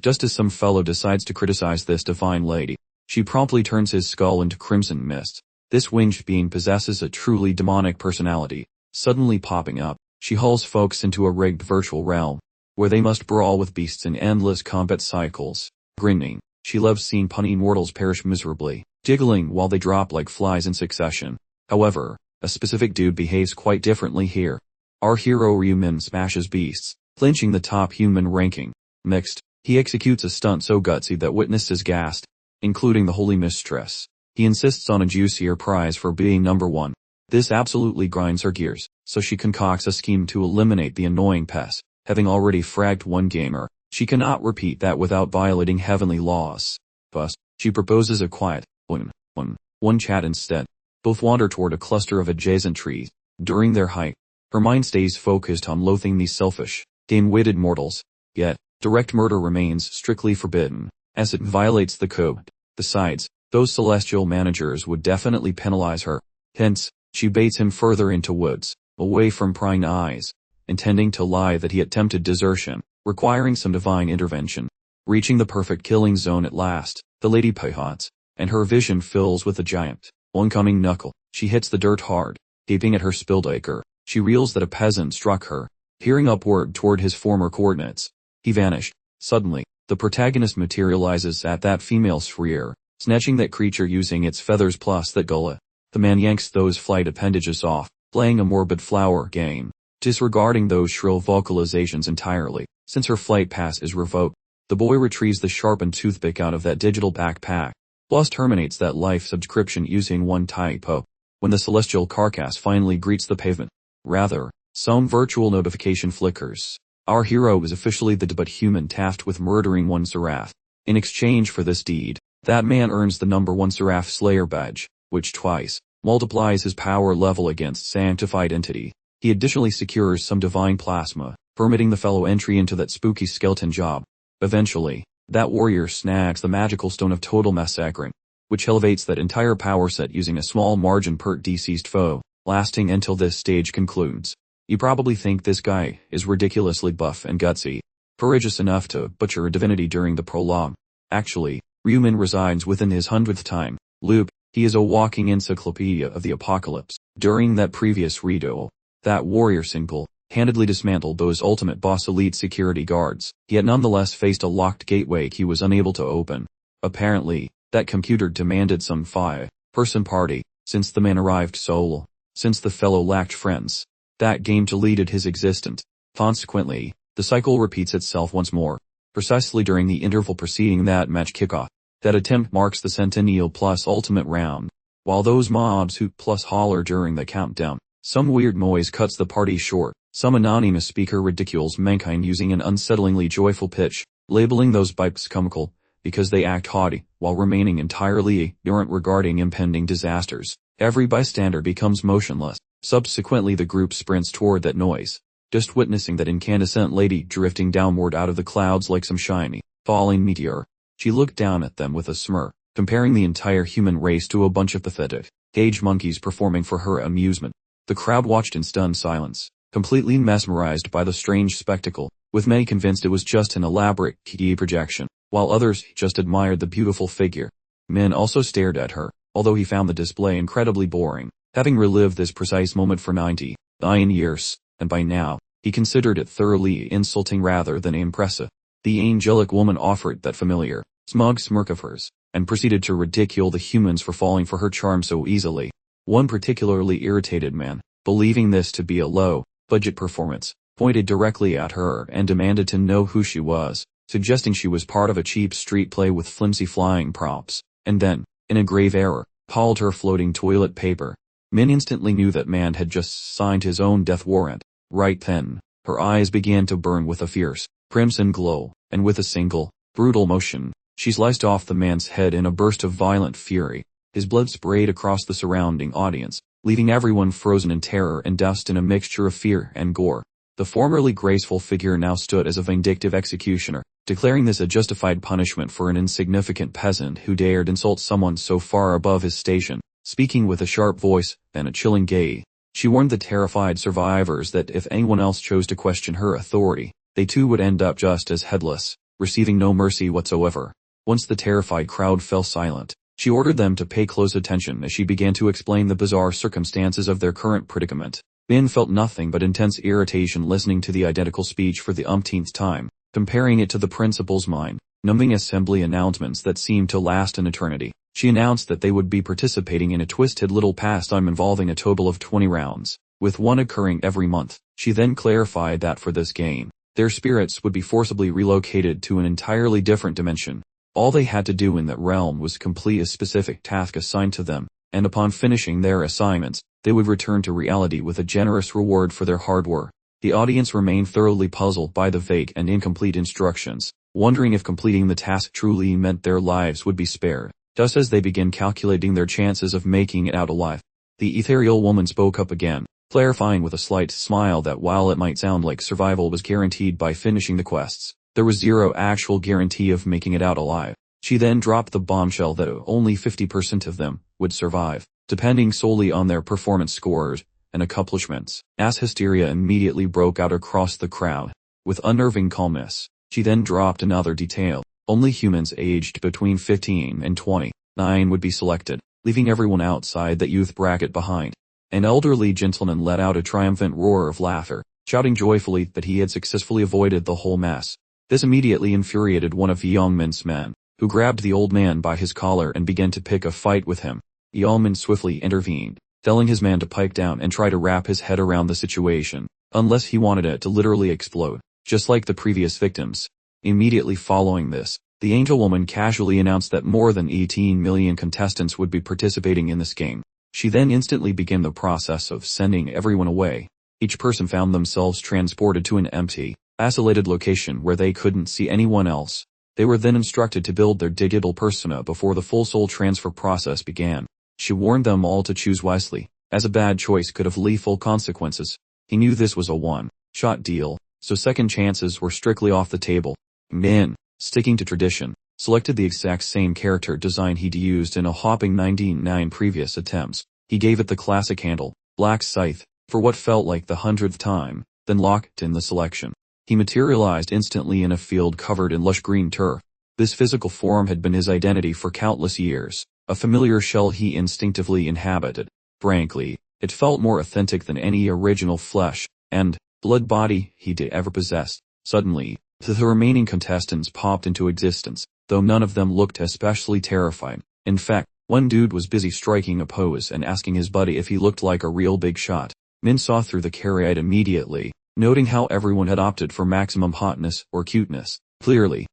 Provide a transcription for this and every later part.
Just as some fellow decides to criticize this divine lady, she promptly turns his skull into crimson mist. This winged being possesses a truly demonic personality. Suddenly popping up, she hauls folks into a rigged virtual realm, where they must brawl with beasts in endless combat cycles. Grinning, she loves seeing puny mortals perish miserably, giggling while they drop like flies in succession. However, a specific dude behaves quite differently here. Our hero Ryumin smashes beasts, clinching the top human ranking. Next, he executes a stunt so gutsy that witnesses gasped, including the holy mistress. He insists on a juicier prize for being number one. This absolutely grinds her gears, so she concocts a scheme to eliminate the annoying pest. Having already fragged one gamer, she cannot repeat that without violating heavenly laws. Thus, she proposes a quiet, one chat instead. Both wander toward a cluster of adjacent trees. During their hike, her mind stays focused on loathing these selfish, dim-witted mortals. Yet, direct murder remains strictly forbidden, as it violates the code. Besides, those celestial managers would definitely penalize her. Hence, she baits him further into woods, away from prying eyes, intending to lie that he attempted desertion, requiring some divine intervention. Reaching the perfect killing zone at last, the lady pivots, and her vision fills with a giant, oncoming knuckle. She hits the dirt hard, gaping at her spilled acre. She reels that a peasant struck her, peering upward toward his former coordinates. He vanished. Suddenly, the protagonist materializes at that female's rear, snatching that creature using its feathers plus that gullet. The man yanks those flight appendages off, playing a morbid flower game, disregarding those shrill vocalizations entirely. Since her flight pass is revoked, the boy retrieves the sharpened toothpick out of that digital backpack, plus terminates that life subscription using one typo. When the celestial carcass finally greets the pavement, rather, some virtual notification flickers. Our hero is officially the but human tasked with murdering one seraph. In exchange for this deed, that man earns the number 1 seraph slayer badge, which twice multiplies his power level against sanctified entity. He additionally secures some divine plasma, permitting the fellow entry into that spooky skeleton job. Eventually, that warrior snags the magical stone of total massacring, which elevates that entire power set using a small margin per deceased foe, lasting until this stage concludes. You probably think this guy is ridiculously buff and gutsy, courageous enough to butcher a divinity during the prologue. Actually, Ryumin resides within his 100th time loop. He is a walking encyclopedia of the apocalypse. During that previous redo, that warrior single-handedly dismantled those ultimate boss elite security guards, yet nonetheless faced a locked gateway he was unable to open. Apparently, that computer demanded some 5-person party, since the man arrived solo. Since the fellow lacked friends, that game deleted his existence. Consequently, the cycle repeats itself once more, precisely during the interval preceding that match kickoff. That attempt marks the Centennial Plus Ultimate round. While those mobs hoot plus holler during the countdown, some weird noise cuts the party short. Some anonymous speaker ridicules mankind using an unsettlingly joyful pitch, labeling those bipes comical, because they act haughty, while remaining entirely ignorant regarding impending disasters. Every bystander becomes motionless. Subsequently the group sprints toward that noise, just witnessing that incandescent lady drifting downward out of the clouds like some shiny, falling meteor. She looked down at them with a smirk, comparing the entire human race to a bunch of pathetic cage monkeys performing for her amusement. The crowd watched in stunned silence, completely mesmerized by the strange spectacle, with many convinced it was just an elaborate key projection, while others just admired the beautiful figure. Men also stared at her, although he found the display incredibly boring, having relived this precise moment for 99 years, and by now, he considered it thoroughly insulting rather than impressive. The angelic woman offered that familiar, smug smirk of hers, and proceeded to ridicule the humans for falling for her charm so easily. One particularly irritated man, believing this to be a low-budget performance, pointed directly at her and demanded to know who she was, suggesting she was part of a cheap street play with flimsy flying props, and then, in a grave error, called her floating toilet paper. Min instantly knew that man had just signed his own death warrant. Right then, her eyes began to burn with a fierce, crimson glow, and with a single, brutal motion, she sliced off the man's head in a burst of violent fury. His blood sprayed across the surrounding audience, leaving everyone frozen in terror and doused in a mixture of fear and gore. The formerly graceful figure now stood as a vindictive executioner, declaring this a justified punishment for an insignificant peasant who dared insult someone so far above his station. Speaking with a sharp voice and a chilling gaze, she warned the terrified survivors that if anyone else chose to question her authority, they too would end up just as headless. receiving no mercy whatsoever. Once the terrified crowd fell silent, she ordered them to pay close attention as she began to explain the bizarre circumstances of their current predicament. Min felt nothing but intense irritation listening to the identical speech for the umpteenth time, comparing it to the principal's mind-numbing assembly announcements that seemed to last an eternity. She announced that they would be participating in a twisted little pastime involving a total of 20 rounds, with one occurring every month. She then clarified that for this game, their spirits would be forcibly relocated to an entirely different dimension. All they had to do in that realm was complete a specific task assigned to them, and upon finishing their assignments, they would return to reality with a generous reward for their hard work. The audience remained thoroughly puzzled by the vague and incomplete instructions, wondering if completing the task truly meant their lives would be spared. Just as they began calculating their chances of making it out alive, the ethereal woman spoke up again, clarifying with a slight smile that while it might sound like survival was guaranteed by finishing the quests, there was zero actual guarantee of making it out alive. She then dropped the bombshell that only 50% of them would survive, depending solely on their performance scores and accomplishments. As hysteria immediately broke out across the crowd, with unnerving calmness, she then dropped another detail. Only humans aged between 15 and 29 would be selected, leaving everyone outside that youth bracket behind. An elderly gentleman let out a triumphant roar of laughter, shouting joyfully that he had successfully avoided the whole mess. This immediately infuriated one of Yeongmin's men, who grabbed the old man by his collar and began to pick a fight with him. Yeongmin swiftly intervened, telling his man to pipe down and try to wrap his head around the situation, unless he wanted it to literally explode, just like the previous victims. Immediately following this, the angel woman casually announced that more than 18 million contestants would be participating in this game. She then instantly began the process of sending everyone away. Each person found themselves transported to an empty, isolated location where they couldn't see anyone else. They were then instructed to build their digital persona before the full soul transfer process began. She warned them all to choose wisely, as a bad choice could have lethal consequences. He knew this was a one-shot deal, so second chances were strictly off the table. Min, sticking to tradition, selected the exact same character design he'd used in a whopping 99 previous attempts. He gave it the classic handle, Black Scythe, for what felt like the 100th time, then locked in the selection. He materialized instantly in a field covered in lush green turf. This physical form had been his identity for countless years, a familiar shell he instinctively inhabited. Frankly, it felt more authentic than any original flesh and blood body he'd ever possessed. Suddenly, the remaining contestants popped into existence, though none of them looked especially terrified. In fact, one dude was busy striking a pose and asking his buddy if he looked like a real big shot. Min saw through the charade immediately, noting how everyone had opted for maximum hotness or cuteness. Clearly,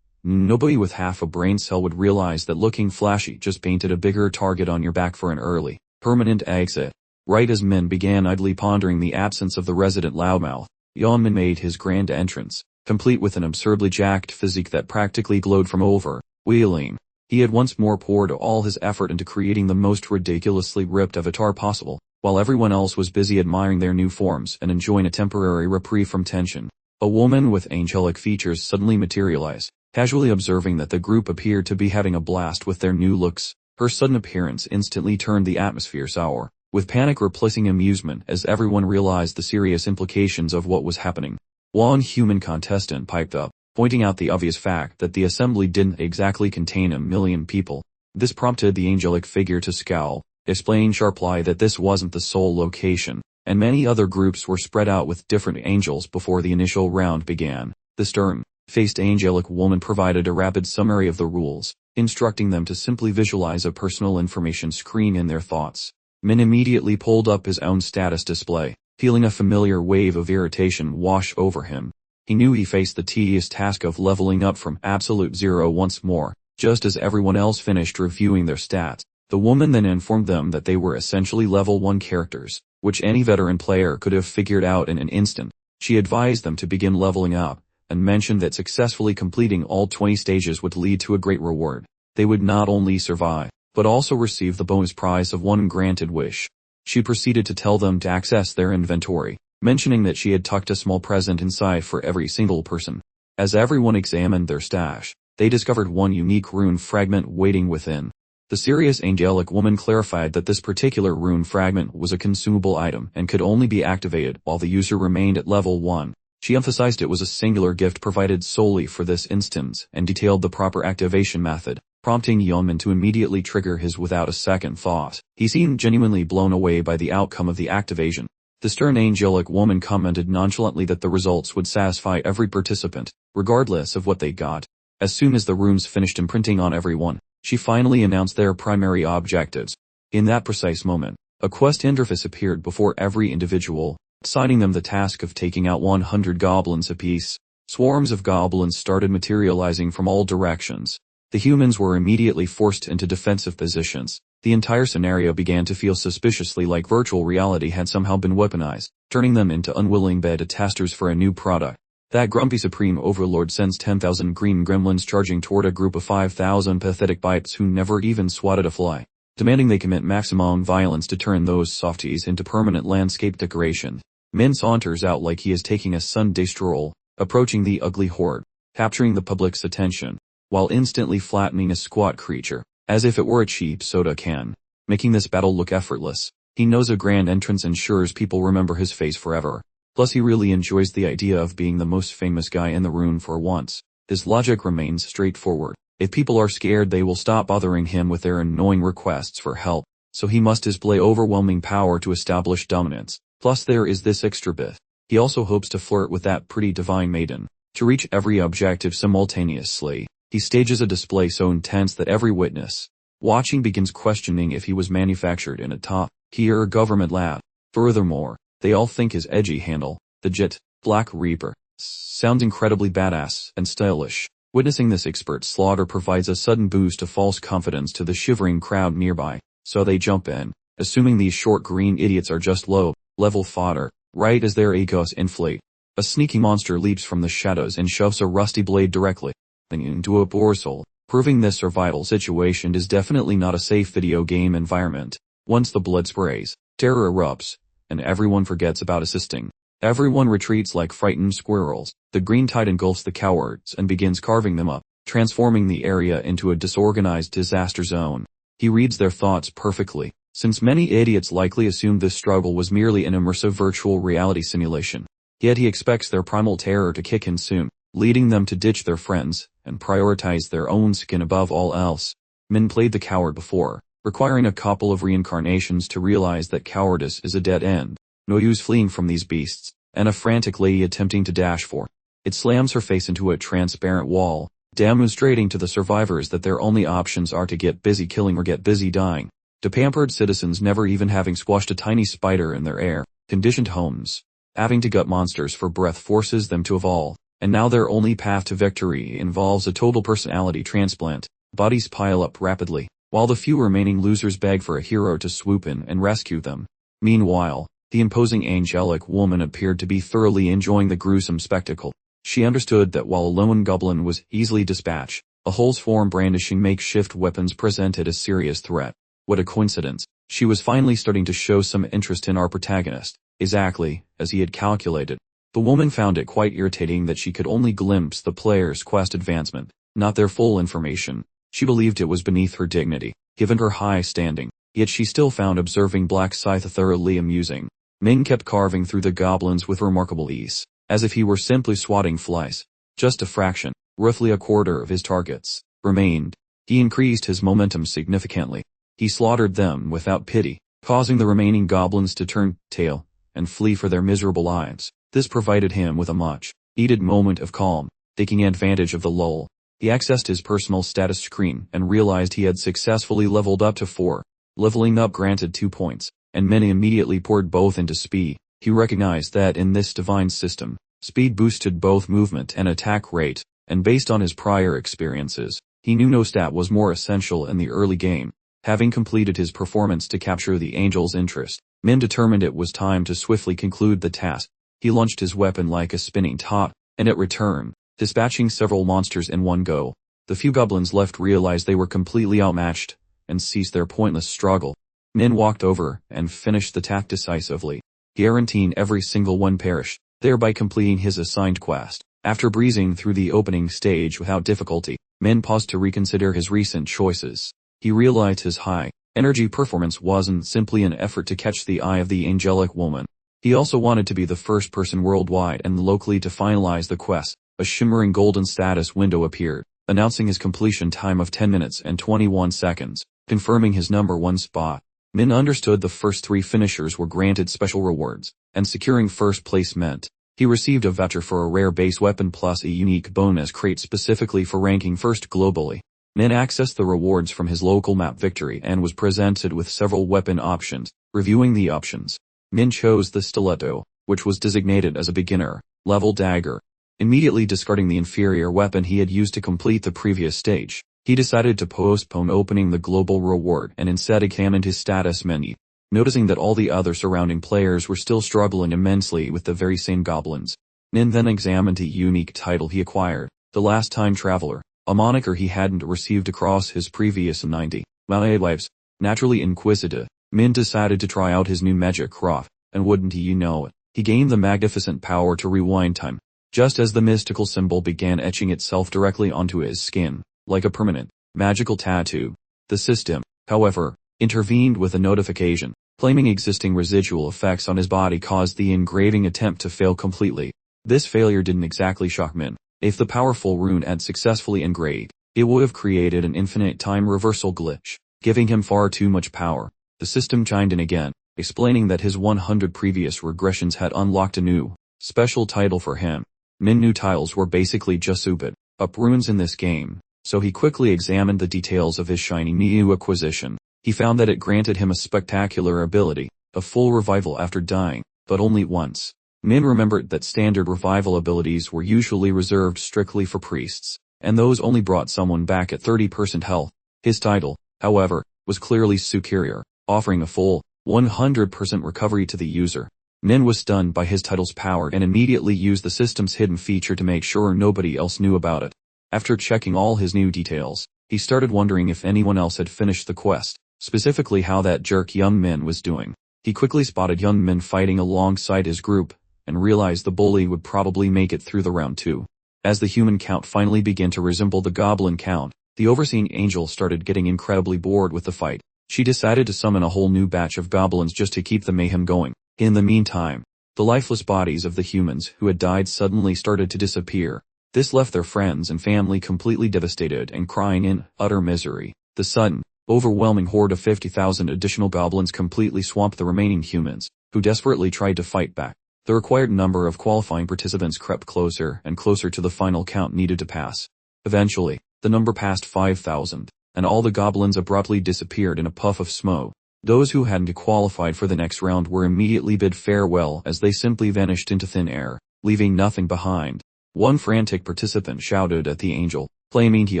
nobody with half a brain cell would realize that looking flashy just painted a bigger target on your back for an early, permanent exit. Right as Min began idly pondering the absence of the resident loudmouth, Yeongmin made his grand entrance, complete with an absurdly jacked physique that practically glowed from over-wheeling. He had once more poured all his effort into creating the most ridiculously ripped avatar possible, while everyone else was busy admiring their new forms and enjoying a temporary reprieve from tension. A woman with angelic features suddenly materialized, casually observing that the group appeared to be having a blast with their new looks. Her sudden appearance instantly turned the atmosphere sour, with panic replacing amusement as everyone realized the serious implications of what was happening. One human contestant piped up, pointing out the obvious fact that the assembly didn't exactly contain 1 million people. This prompted the angelic figure to scowl, explaining sharply that this wasn't the sole location, and many other groups were spread out with different angels before the initial round began. The stern-faced angelic woman provided a rapid summary of the rules, instructing them to simply visualize a personal information screen in their thoughts. Min immediately pulled up his own status display, feeling a familiar wave of irritation wash over him. He knew he faced the tedious task of leveling up from absolute zero once more. Just as everyone else finished reviewing their stats, the woman then informed them that they were essentially level 1 characters, which any veteran player could have figured out in an instant. She advised them to begin leveling up, and mentioned that successfully completing all 20 stages would lead to a great reward. They would not only survive, but also receive the bonus prize of 1 granted wish. She proceeded to tell them to access their inventory, mentioning that she had tucked a small present inside for every single person. As everyone examined their stash, they discovered 1 unique rune fragment waiting within. The serious angelic woman clarified that this particular rune fragment was a consumable item and could only be activated while the user remained at level 1. She emphasized it was a singular gift provided solely for this instance and detailed the proper activation method, prompting Yeoman to immediately trigger his without a second thought. He seemed genuinely blown away by the outcome of the activation. The stern angelic woman commented nonchalantly that the results would satisfy every participant, regardless of what they got. As soon as the rooms finished imprinting on everyone, she finally announced their primary objectives. In that precise moment, a quest interface appeared before every individual, assigning them the task of taking out 100 goblins apiece. Swarms of goblins started materializing from all directions. The humans were immediately forced into defensive positions. The entire scenario began to feel suspiciously like virtual reality had somehow been weaponized, turning them into unwilling beta testers for a new product. That grumpy supreme overlord sends 10,000 green gremlins charging toward a group of 5,000 pathetic bites who never even swatted a fly, demanding they commit maximum violence to turn those softies into permanent landscape decoration. Min saunters out like he is taking a Sunday stroll, approaching the ugly horde, capturing the public's attention, while instantly flattening a squat creature, as if it were a cheap soda can, making this battle look effortless. He knows a grand entrance ensures people remember his face forever. Plus he really enjoys the idea of being the most famous guy in the room for once. His logic remains straightforward. If people are scared they will stop bothering him with their annoying requests for help, so he must display overwhelming power to establish dominance. Plus there is this extra bit. He also hopes to flirt with that pretty divine maiden, to reach every objective simultaneously. He stages a display so intense that every witness watching begins questioning if he was manufactured in a top-tier government lab. Furthermore, they all think his edgy handle, the Jet Black Reaper, sounds incredibly badass and stylish. Witnessing this expert slaughter provides a sudden boost of false confidence to the shivering crowd nearby, so they jump in, assuming these short green idiots are just low-level fodder. Right as their egos inflate, a sneaky monster leaps from the shadows and shoves a rusty blade directly into a poor soul, proving this survival situation is definitely not a safe video game environment. Once the blood sprays, terror erupts, and everyone forgets about assisting. Everyone retreats like frightened squirrels. The green tide engulfs the cowards and begins carving them up, transforming the area into a disorganized disaster zone. He reads their thoughts perfectly, since many idiots likely assumed this struggle was merely an immersive virtual reality simulation. Yet he expects their primal terror to kick in soon, leading them to ditch their friends and prioritize their own skin above all else. Min played the coward before, requiring a couple of reincarnations to realize that cowardice is a dead end. No use fleeing from these beasts, and a frantic lady attempting to dash for it slams her face into a transparent wall, demonstrating to the survivors that their only options are to get busy killing or get busy dying. To pampered citizens never even having squashed a tiny spider in their air-conditioned homes, having to gut monsters for breath forces them to evolve. And now their only path to victory involves a total personality transplant. Bodies pile up rapidly, while the few remaining losers beg for a hero to swoop in and rescue them. Meanwhile, the imposing angelic woman appeared to be thoroughly enjoying the gruesome spectacle. She understood that while a lone goblin was easily dispatched, a whole swarm brandishing makeshift weapons presented a serious threat. What a coincidence. She was finally starting to show some interest in our protagonist, exactly as he had calculated. The woman found it quite irritating that she could only glimpse the player's quest advancement, not their full information. She believed it was beneath her dignity, given her high standing, yet she still found observing Black Scythe thoroughly amusing. Ming kept carving through the goblins with remarkable ease, as if he were simply swatting flies. Just a fraction, roughly a quarter of his targets, remained. He increased his momentum significantly. He slaughtered them without pity, causing the remaining goblins to turn tail and flee for their miserable lives. This provided him with a much-needed moment of calm. Taking advantage of the lull, he accessed his personal status screen and realized he had successfully leveled up to 4. Leveling up granted 2 points, and many immediately poured both into speed. He recognized that in this divine system, speed boosted both movement and attack rate, and based on his prior experiences, he knew no stat was more essential in the early game. Having completed his performance to capture the angel's interest, Min determined it was time to swiftly conclude the task. He launched his weapon like a spinning top, and it returned, dispatching several monsters in one go. The few goblins left realized they were completely outmatched, and ceased their pointless struggle. Min walked over and finished the task decisively, guaranteeing every single one perished, thereby completing his assigned quest. After breezing through the opening stage without difficulty, Min paused to reconsider his recent choices. He realized his high energy performance wasn't simply an effort to catch the eye of the angelic woman. He also wanted to be the first person worldwide and locally to finalize the quest. A shimmering golden status window appeared, announcing his completion time of 10 minutes and 21 seconds, confirming his #1 spot. Min understood the first 3 finishers were granted special rewards, and securing first place meant he received a voucher for a rare base weapon plus a unique bonus crate specifically for ranking first globally. Min accessed the rewards from his local map victory and was presented with several weapon options. Reviewing the options, Min chose the stiletto, which was designated as a beginner level dagger. Immediately discarding the inferior weapon he had used to complete the previous stage, he decided to postpone opening the global reward and instead examined his status menu. Noticing that all the other surrounding players were still struggling immensely with the very same goblins, Min then examined a unique title he acquired, the Last Time Traveler, a moniker he hadn't received across his previous 90 lives. Naturally inquisitive, Min decided to try out his new magic craft, and wouldn't you know it, he gained the magnificent power to rewind time, just as the mystical symbol began etching itself directly onto his skin, like a permanent, magical tattoo. The system, however, intervened with a notification, claiming existing residual effects on his body caused the engraving attempt to fail completely. This failure didn't exactly shock Min. If the powerful rune had successfully engraved, it would have created an infinite time reversal glitch, giving him far too much power. The system chimed in again, explaining that his 100 previous regressions had unlocked a new, special title for him. Min knew tiles were basically just stupid up runes in this game, so he quickly examined the details of his shiny new acquisition. He found that it granted him a spectacular ability, a full revival after dying, but only once. Min remembered that standard revival abilities were usually reserved strictly for priests, and those only brought someone back at 30% health. His title, however, was clearly superior, offering a full 100% recovery to the user. Min was stunned by his title's power and immediately used the system's hidden feature to make sure nobody else knew about it. After checking all his new details, he started wondering if anyone else had finished the quest, specifically how that jerk young Min was doing. He quickly spotted young Min fighting alongside his group, and realized the bully would probably make it through the round 2. As the human count finally began to resemble the goblin count, the overseeing angel started getting incredibly bored with the fight. She decided to summon a whole new batch of goblins just to keep the mayhem going. In the meantime, the lifeless bodies of the humans who had died suddenly started to disappear. This left their friends and family completely devastated and crying in utter misery. The sudden, overwhelming horde of 50,000 additional goblins completely swamped the remaining humans, who desperately tried to fight back. The required number of qualifying participants crept closer and closer to the final count needed to pass. Eventually, the number passed 5,000, and all the goblins abruptly disappeared in a puff of smoke. Those who hadn't qualified for the next round were immediately bid farewell as they simply vanished into thin air, leaving nothing behind. One frantic participant shouted at the angel, claiming he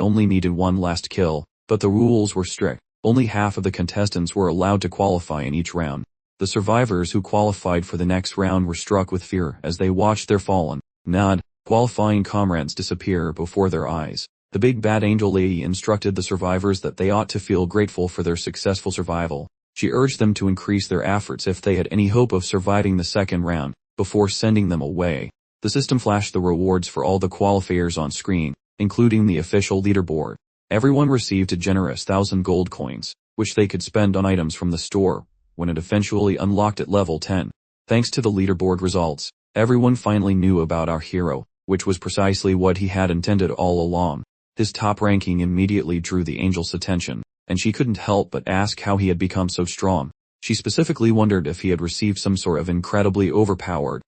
only needed one last kill, but the rules were strict. Only half of the contestants were allowed to qualify in each round. The survivors who qualified for the next round were struck with fear as they watched their fallen, qualifying comrades disappear before their eyes. The big bad angel lady instructed the survivors that they ought to feel grateful for their successful survival. She urged them to increase their efforts if they had any hope of surviving the second round, before sending them away. The system flashed the rewards for all the qualifiers on screen, including the official leaderboard. Everyone received a generous 1,000 gold coins, which they could spend on items from the store, when it eventually unlocked at level 10. Thanks to the leaderboard results, everyone finally knew about our hero, which was precisely what he had intended all along. His top ranking immediately drew the angel's attention, and she couldn't help but ask how he had become so strong. She specifically wondered if he had received some sort of incredibly overpowered,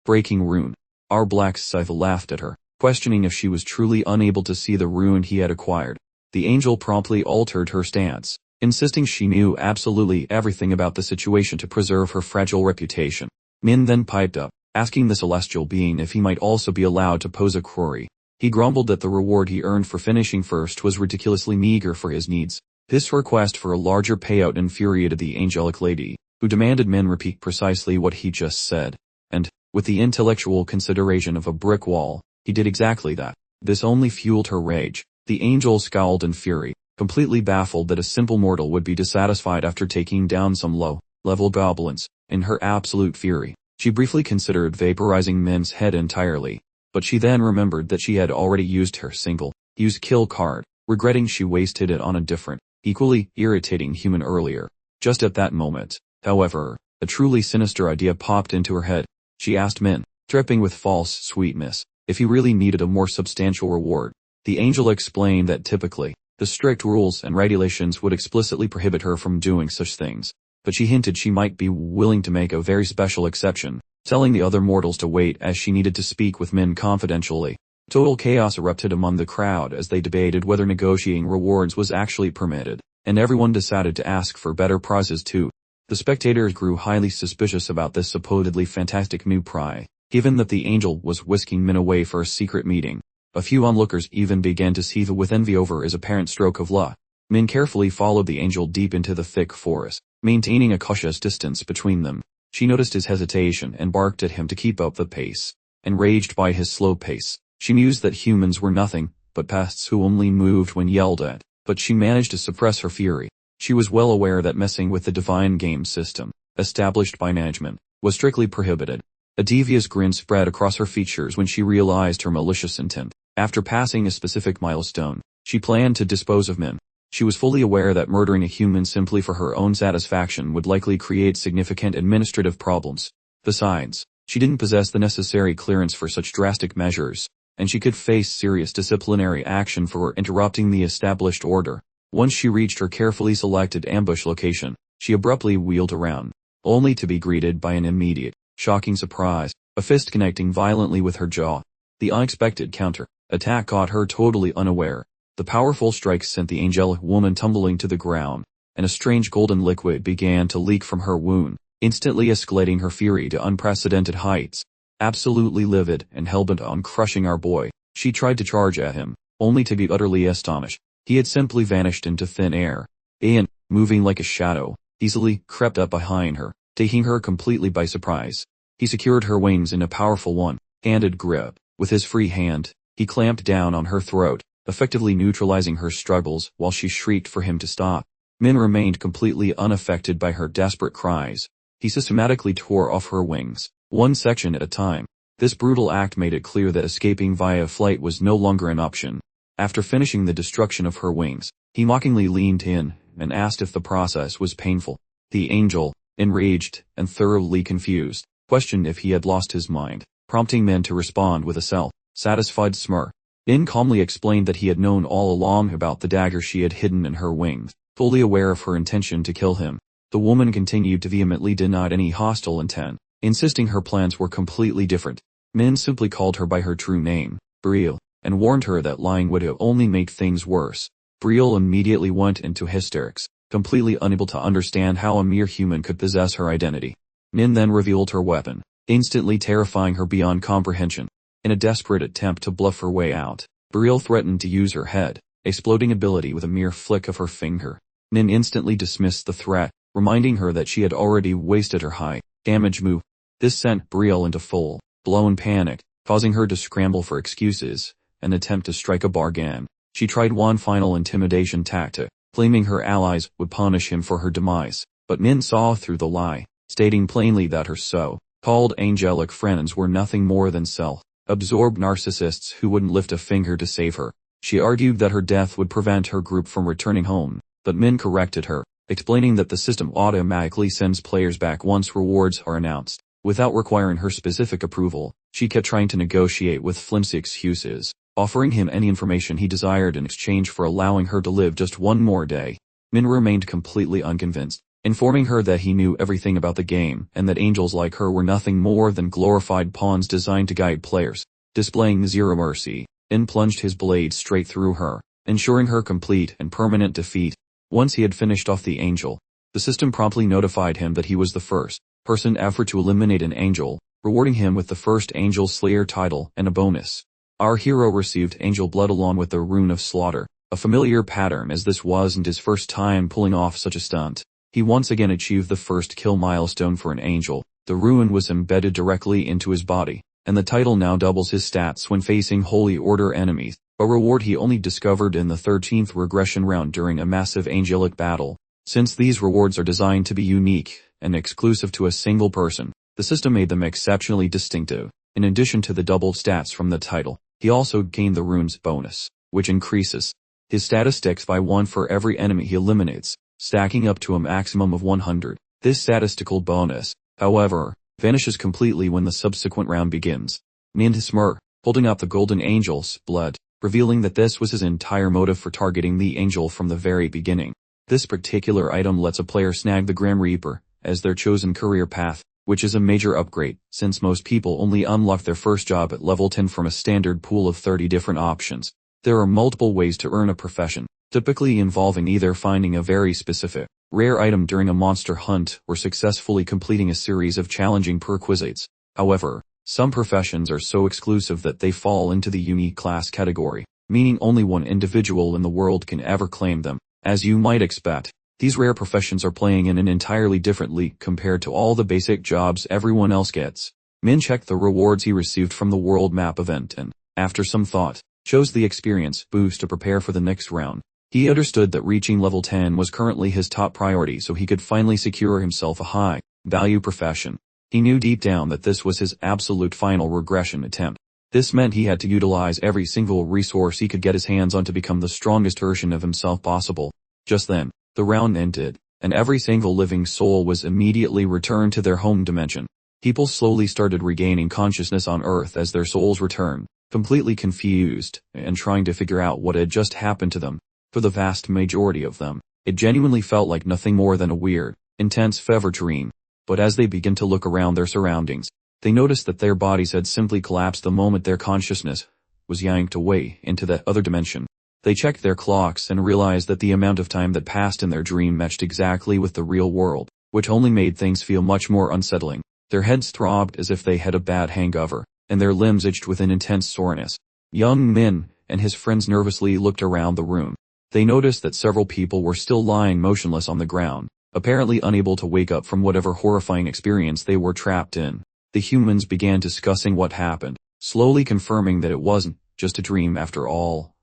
breaking rune. Our black scythe laughed at her, questioning if she was truly unable to see the rune he had acquired. The angel promptly altered her stance, insisting she knew absolutely everything about the situation to preserve her fragile reputation. Min then piped up, asking the celestial being if he might also be allowed to pose a query. He grumbled that the reward he earned for finishing first was ridiculously meager for his needs. This request for a larger payout infuriated the angelic lady, who demanded Min repeat precisely what he just said. And, with the intellectual consideration of a brick wall, he did exactly that. This only fueled her rage. The angel scowled in fury, completely baffled that a simple mortal would be dissatisfied after taking down some low-level goblins. In her absolute fury, she briefly considered vaporizing Min's head entirely, but she then remembered that she had already used her single-use kill card, regretting she wasted it on a different, equally irritating human earlier. Just at that moment, however, A truly sinister idea popped into her head. She asked Min, dripping with false sweetness, if he really needed a more substantial reward. The angel explained that typically, the strict rules and regulations would explicitly prohibit her from doing such things, but she hinted she might be willing to make a very special exception, telling the other mortals to wait as she needed to speak with Min confidentially. Total chaos erupted among the crowd as they debated whether negotiating rewards was actually permitted, and everyone decided to ask for better prizes too. The spectators grew highly suspicious about this supposedly fantastic new prize, given that the angel was whisking Min away for a secret meeting. A few onlookers even began to seethe with envy over his apparent stroke of luck. Min carefully followed the angel deep into the thick forest, maintaining a cautious distance between them. She noticed his hesitation and barked at him to keep up the pace. Enraged by his slow pace, she mused that humans were nothing but pests who only moved when yelled at, but she managed to suppress her fury. She was well aware that messing with the divine game system, established by management, was strictly prohibited. A devious grin spread across her features when she realized her malicious intent. After passing a specific milestone, she planned to dispose of Min. She was fully aware that murdering a human simply for her own satisfaction would likely create significant administrative problems. Besides, she didn't possess the necessary clearance for such drastic measures, and she could face serious disciplinary action for interrupting the established order. Once she reached her carefully selected ambush location, she abruptly wheeled around, only to be greeted by an immediate, shocking surprise, a fist connecting violently with her jaw. The unexpected counter-attack caught her totally unaware. The powerful strike sent the angelic woman tumbling to the ground, and a strange golden liquid began to leak from her wound, instantly escalating her fury to unprecedented heights. Absolutely livid and hellbent on crushing our boy, she tried to charge at him, only to be utterly astonished. He had simply vanished into thin air. Ian, moving like a shadow, easily crept up behind her, taking her completely by surprise. He secured her wings in a powerful one-handed grip. With his free hand, he clamped down on her throat, effectively neutralizing her struggles while she shrieked for him to stop. Min remained completely unaffected by her desperate cries. He systematically tore off her wings, one section at a time. This brutal act made it clear that escaping via flight was no longer an option. After finishing the destruction of her wings, he mockingly leaned in and asked if the process was painful. The angel, enraged and thoroughly confused, questioned if he had lost his mind, prompting Min to respond with a self-satisfied smirk. In calmly explained that he had known all along about the dagger she had hidden in her wings, fully aware of her intention to kill him. The woman continued to vehemently deny any hostile intent, insisting her plans were completely different. Min simply called her by her true name, Brielle, and warned her that lying would only make things worse. Brielle immediately went into hysterics, completely unable to understand how a mere human could possess her identity. Min then revealed her weapon, instantly terrifying her beyond comprehension. In a desperate attempt to bluff her way out, Brielle threatened to use her head-exploding ability with a mere flick of her finger. Min instantly dismissed the threat, reminding her that she had already wasted her high-damage move. This sent Brielle into full-blown panic, causing her to scramble for excuses and attempt to strike a bargain. She tried one final intimidation tactic, claiming her allies would punish him for her demise, but Min saw through the lie, stating plainly that her so-called angelic friends were nothing more than self-absorbed narcissists who wouldn't lift a finger to save her. She argued that her death would prevent her group from returning home, but Min corrected her, explaining that the system automatically sends players back once rewards are announced. Without requiring her specific approval, she kept trying to negotiate with flimsy excuses, offering him any information he desired in exchange for allowing her to live just one more day. Min remained completely unconvinced, informing her that he knew everything about the game and that angels like her were nothing more than glorified pawns designed to guide players. Displaying zero mercy, In plunged his blade straight through her, ensuring her complete and permanent defeat. Once he had finished off the angel, the system promptly notified him that he was the first person ever to eliminate an angel, rewarding him with the first Angel Slayer title and a bonus. Our hero received angel blood along with the Rune of Slaughter, a familiar pattern as this wasn't his first time pulling off such a stunt. He once again achieved the first kill milestone for an angel. The rune was embedded directly into his body, and the title now doubles his stats when facing Holy Order enemies, a reward he only discovered in the 13th regression round during a massive angelic battle. Since these rewards are designed to be unique and exclusive to a single person, the system made them exceptionally distinctive. In addition to the doubled stats from the title, he also gained the rune's bonus, which increases his statistics by 1 for every enemy he eliminates, stacking up to a maximum of 100. This statistical bonus, however, vanishes completely when the subsequent round begins. Min smirked, holding up the golden angel's blood, revealing that this was his entire motive for targeting the angel from the very beginning. This particular item lets a player snag the Grim Reaper as their chosen career path, which is a major upgrade, since most people only unlock their first job at level 10 from a standard pool of 30 different options. There are multiple ways to earn a profession, typically involving either finding a very specific, rare item during a monster hunt or successfully completing a series of challenging prerequisites. However, some professions are so exclusive that they fall into the unique class category, meaning only one individual in the world can ever claim them. As you might expect, these rare professions are playing in an entirely different league compared to all the basic jobs everyone else gets. Min checked the rewards he received from the world map event and, after some thought, chose the experience boost to prepare for the next round. He understood that reaching level 10 was currently his top priority so he could finally secure himself a high-value profession. He knew deep down that this was his absolute final regression attempt. This meant he had to utilize every single resource he could get his hands on to become the strongest version of himself possible. Just then, the round ended, and every single living soul was immediately returned to their home dimension. People slowly started regaining consciousness on Earth as their souls returned, completely confused, and trying to figure out what had just happened to them. For the vast majority of them, it genuinely felt like nothing more than a weird, intense fever dream. But as they began to look around their surroundings, they noticed that their bodies had simply collapsed the moment their consciousness was yanked away into that other dimension. They checked their clocks and realized that the amount of time that passed in their dream matched exactly with the real world, which only made things feel much more unsettling. Their heads throbbed as if they had a bad hangover, and their limbs itched with an intense soreness. Young Min and his friends nervously looked around the room. They noticed that several people were still lying motionless on the ground, apparently unable to wake up from whatever horrifying experience they were trapped in. The humans began discussing what happened, slowly confirming that it wasn't just a dream after all,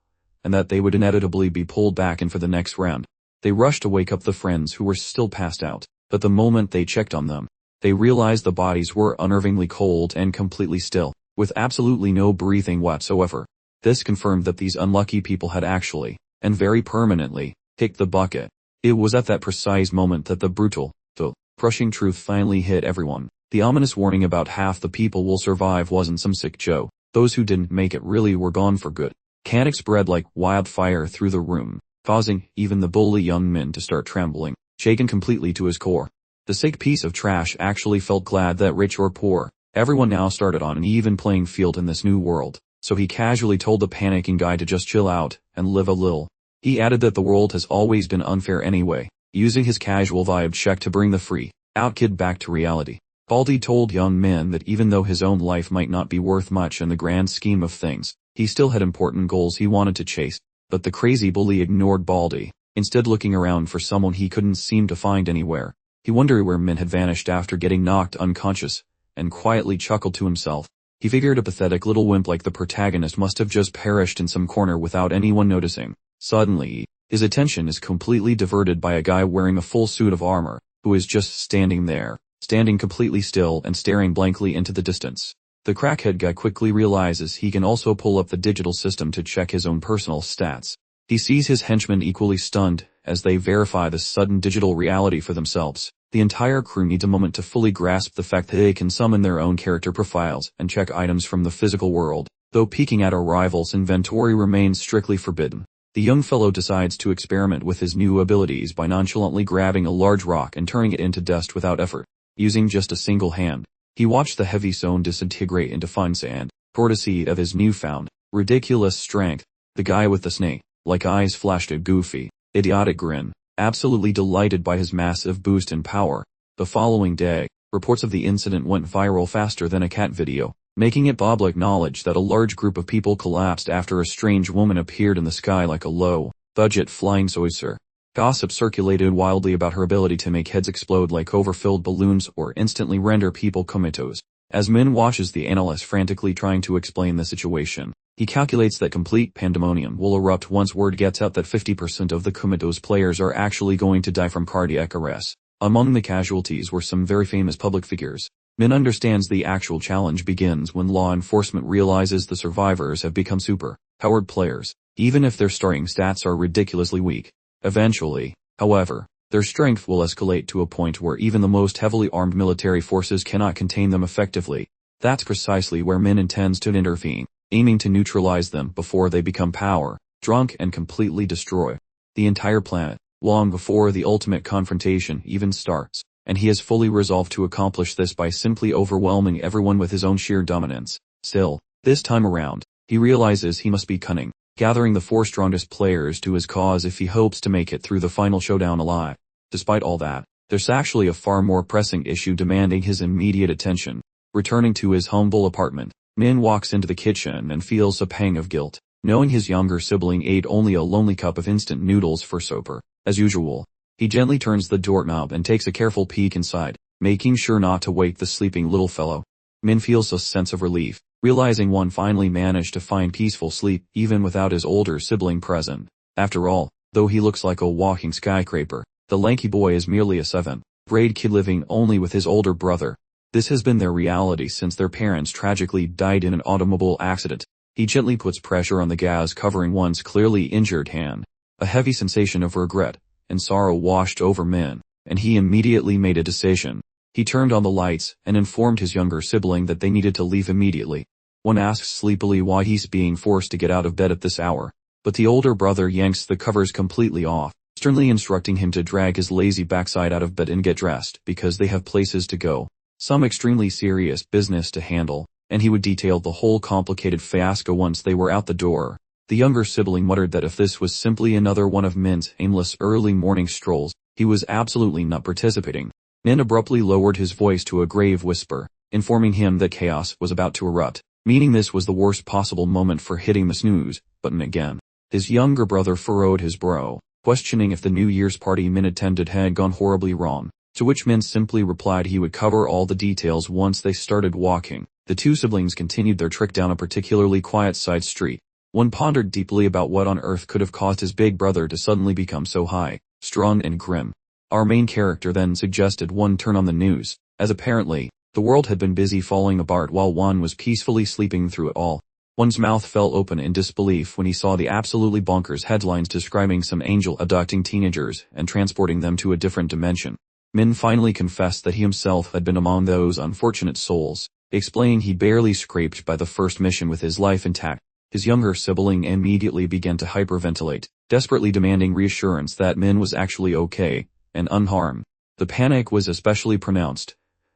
and that they would inevitably be pulled back in for the next round. They rushed to wake up the friends who were still passed out, but the moment they checked on them, they realized the bodies were unnervingly cold and completely still, with absolutely no breathing whatsoever. This confirmed that these unlucky people had actually, and very permanently, kicked the bucket. It was at that precise moment that the brutal, though crushing truth finally hit everyone. The ominous warning about half the people will survive wasn't some sick joke. Those who didn't make it really were gone for good. Panic spread like wildfire through the room, causing even the bully young Min to start trembling, shaken completely to his core. The sick piece of trash actually felt glad that rich or poor, everyone now started on an even playing field in this new world, so he casually told the panicking guy to just chill out and live a little. He added that the world has always been unfair anyway, using his casual vibe check to bring the free-out kid back to reality. Baldy told young Min that even though his own life might not be worth much in the grand scheme of things, he still had important goals he wanted to chase. But the crazy bully ignored Baldy, instead looking around for someone he couldn't seem to find anywhere. He wondered where Min had vanished after getting knocked unconscious, and quietly chuckled to himself. He figured a pathetic little wimp like the protagonist must have just perished in some corner without anyone noticing. Suddenly, his attention is completely diverted by a guy wearing a full suit of armor, who is just standing there, standing completely still and staring blankly into the distance. The crackhead guy quickly realizes he can also pull up the digital system to check his own personal stats. He sees his henchmen equally stunned as they verify the sudden digital reality for themselves. The entire crew needs a moment to fully grasp the fact that they can summon their own character profiles and check items from the physical world, though peeking at a rival's inventory remains strictly forbidden. The young fellow decides to experiment with his new abilities by nonchalantly grabbing a large rock and turning it into dust without effort, using just a single hand. He watched the heavy stone disintegrate into fine sand, courtesy of his newfound, ridiculous strength. The guy with the snake-like eyes flashed a goofy, idiotic grin, absolutely delighted by his massive boost in power. The following day, reports of the incident went viral faster than a cat video, making it public knowledge that a large group of people collapsed after a strange woman appeared in the sky like a low-budget flying saucer. Gossip circulated wildly about her ability to make heads explode like overfilled balloons or instantly render people comatose. As Min watches the analyst frantically trying to explain the situation, he calculates that complete pandemonium will erupt once word gets out that 50% of the comatose players are actually going to die from cardiac arrest. Among the casualties were some very famous public figures. Min understands the actual challenge begins when law enforcement realizes the survivors have become super-powered players, even if their starting stats are ridiculously weak. Eventually, however, their strength will escalate to a point where even the most heavily armed military forces cannot contain them effectively. That's precisely where Min intends to intervene, aiming to neutralize them before they become power drunk and completely destroy the entire planet, long before the ultimate confrontation even starts, and he has fully resolved to accomplish this by simply overwhelming everyone with his own sheer dominance. Still, this time around, he realizes he must be cunning, gathering the 4 strongest players to his cause if he hopes to make it through the final showdown alive. Despite all that, there's actually a far more pressing issue demanding his immediate attention. Returning to his humble apartment, Min walks into the kitchen and feels a pang of guilt, knowing his younger sibling ate only a lonely cup of instant noodles for supper. As usual, he gently turns the doorknob and takes a careful peek inside, making sure not to wake the sleeping little fellow. Min feels a sense of relief, realizing one finally managed to find peaceful sleep even without his older sibling present. After all, though he looks like a walking skyscraper, the lanky boy is merely a 7th-grade kid living only with his older brother. This has been their reality since their parents tragically died in an automobile accident. He gently puts pressure on the gas covering one's clearly injured hand. A heavy sensation of regret and sorrow washed over Min, and he immediately made a decision. He turned on the lights and informed his younger sibling that they needed to leave immediately. One asks sleepily why he's being forced to get out of bed at this hour, but the older brother yanks the covers completely off, sternly instructing him to drag his lazy backside out of bed and get dressed because they have places to go, some extremely serious business to handle, and he would detail the whole complicated fiasco once they were out the door. The younger sibling muttered that if this was simply another one of Min's aimless early morning strolls, he was absolutely not participating. Min abruptly lowered his voice to a grave whisper, informing him that chaos was about to erupt, meaning this was the worst possible moment for hitting the snooze button again. His younger brother furrowed his brow, questioning if the New Year's party Min attended had gone horribly wrong, to which Min simply replied he would cover all the details once they started walking. The 2 siblings continued their trek down a particularly quiet side street. One pondered deeply about what on earth could have caused his big brother to suddenly become so high, strong and grim. Our main character then suggested one turn on the news, as apparently, the world had been busy falling apart while one was peacefully sleeping through it all. One's mouth fell open in disbelief when he saw the absolutely bonkers headlines describing some angel abducting teenagers and transporting them to a different dimension. Min finally confessed that he himself had been among those unfortunate souls, explaining he barely scraped by the first mission with his life intact. His younger sibling immediately began to hyperventilate, desperately demanding reassurance that Min was actually okay and unharmed. The panic was especially pronounced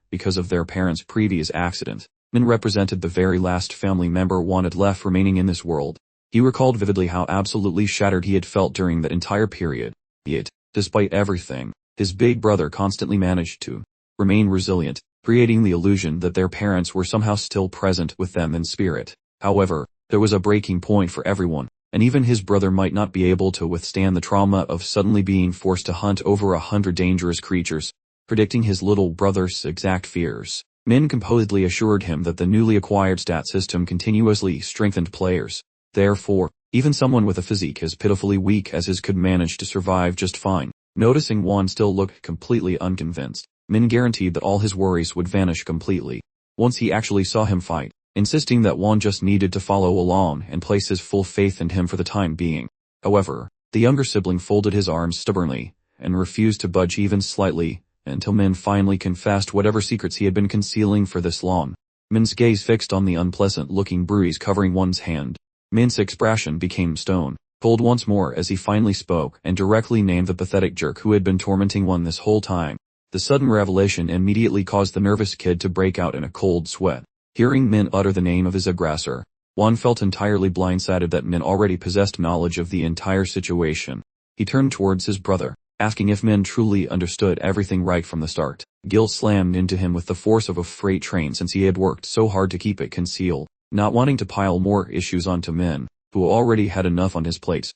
because of their parents' previous accident. Min represented the very last family member one had left remaining in this world. He recalled vividly how absolutely shattered he had felt during that entire period. Yet, despite everything, his big brother constantly managed to remain resilient, creating the illusion that their parents were somehow still present with them in spirit. However, there was a breaking point for everyone, and even his brother might not be able to withstand the trauma of suddenly being forced to hunt over 100 dangerous creatures. Predicting his little brother's exact fears, Min composedly assured him that the newly acquired stat system continuously strengthened players. Therefore, even someone with a physique as pitifully weak as his could manage to survive just fine. Noticing Juan still looked completely unconvinced, Min guaranteed that all his worries would vanish completely once he actually saw him fight, insisting that Juan just needed to follow along and place his full faith in him for the time being. However, the younger sibling folded his arms stubbornly and refused to budge even slightly until Min finally confessed whatever secrets he had been concealing for this long. Min's gaze fixed on the unpleasant-looking bruise covering Juan's hand. Min's expression became stone cold once more as he finally spoke and directly named the pathetic jerk who had been tormenting Juan this whole time. The sudden revelation immediately caused the nervous kid to break out in a cold sweat. Hearing Min utter the name of his aggressor, Juan felt entirely blindsided that Min already possessed knowledge of the entire situation. He turned towards his brother, asking if Min truly understood everything right from the start. Guilt slammed into him with the force of a freight train since he had worked so hard to keep it concealed, not wanting to pile more issues onto Min, who already had enough on his plate.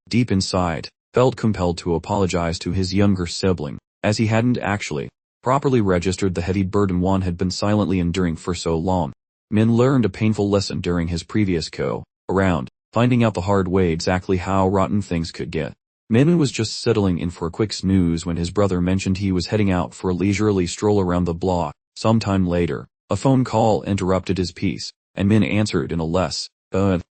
Deep inside, felt compelled to apologize to his younger sibling, as he hadn't actually properly registered the heavy burden Juan had been silently enduring for so long. Min learned a painful lesson during his previous go-around, finding out the hard way exactly how rotten things could get. Min was just settling in for a quick snooze when his brother mentioned he was heading out for a leisurely stroll around the block. Sometime later, a phone call interrupted his peace, and Min answered in a less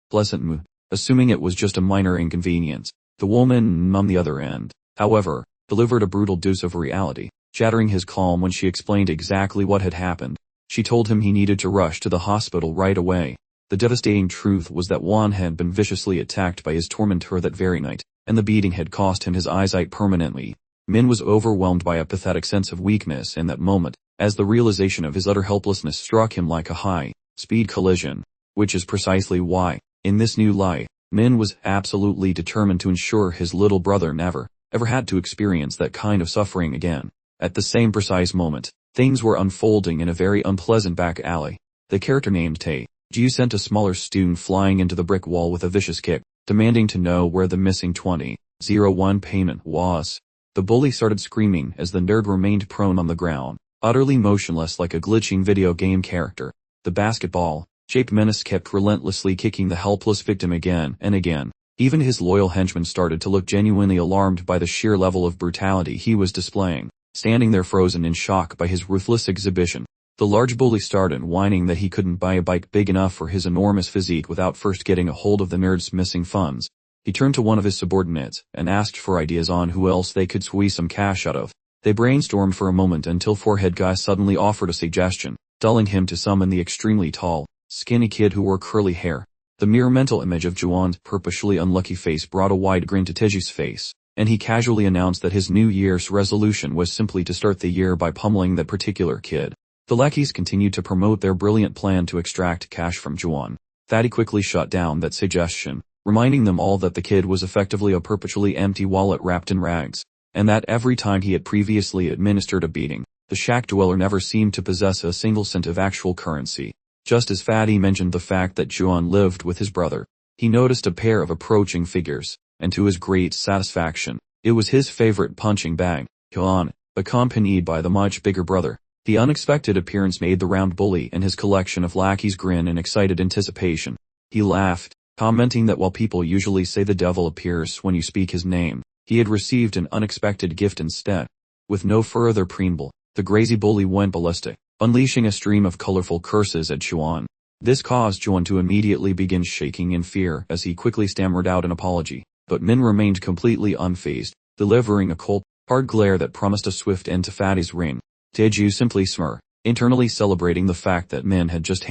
pleasant mood, assuming it was just a minor inconvenience. The woman on the other end, however, delivered a brutal dose of reality, shattering his calm when she explained exactly what had happened. She told him he needed to rush to the hospital right away. The devastating truth was that Juan had been viciously attacked by his tormentor that very night, and the beating had cost him his eyesight permanently. Min was overwhelmed by a pathetic sense of weakness in that moment, as the realization of his utter helplessness struck him like a high-speed collision. Which is precisely why, in this new life, Min was absolutely determined to ensure his little brother never, ever had to experience that kind of suffering again. At the same precise moment, things were unfolding in a very unpleasant back alley. The character named Tae-ju sent a smaller student flying into the brick wall with a vicious kick, demanding to know where the missing 2001 payment was. The bully started screaming as the nerd remained prone on the ground, utterly motionless like a glitching video game character. The basketball-shaped menace kept relentlessly kicking the helpless victim again and again. Even his loyal henchmen started to look genuinely alarmed by the sheer level of brutality he was displaying, standing there frozen in shock by his ruthless exhibition. The large bully started whining that he couldn't buy a bike big enough for his enormous physique without first getting a hold of the nerd's missing funds. He turned to one of his subordinates and asked for ideas on who else they could squeeze some cash out of. They brainstormed for a moment until Forehead Guy suddenly offered a suggestion, telling him to summon the extremely tall, skinny kid who wore curly hair. The mere mental image of Juan's purposely unlucky face brought a wide grin to Taeju's face, and he casually announced that his New Year's resolution was simply to start the year by pummeling that particular kid. The lackeys continued to promote their brilliant plan to extract cash from Juan. Thaddy quickly shut down that suggestion, reminding them all that the kid was effectively a perpetually empty wallet wrapped in rags, and that every time he had previously administered a beating, the shack dweller never seemed to possess a single cent of actual currency. Just as Fatty mentioned the fact that Juan lived with his brother, he noticed a pair of approaching figures, and to his great satisfaction, it was his favorite punching bag, Juan, accompanied by the much bigger brother. The unexpected appearance made the round bully and his collection of lackeys grin in excited anticipation. He laughed, commenting that while people usually say the devil appears when you speak his name, he had received an unexpected gift instead. With no further preamble, the crazy bully went ballistic, unleashing a stream of colorful curses at Juan. This caused Juan to immediately begin shaking in fear as he quickly stammered out an apology, but Min remained completely unfazed, delivering a cold, hard glare that promised a swift end to Fatty's reign. Taeju simply smirked, internally celebrating the fact that Min had just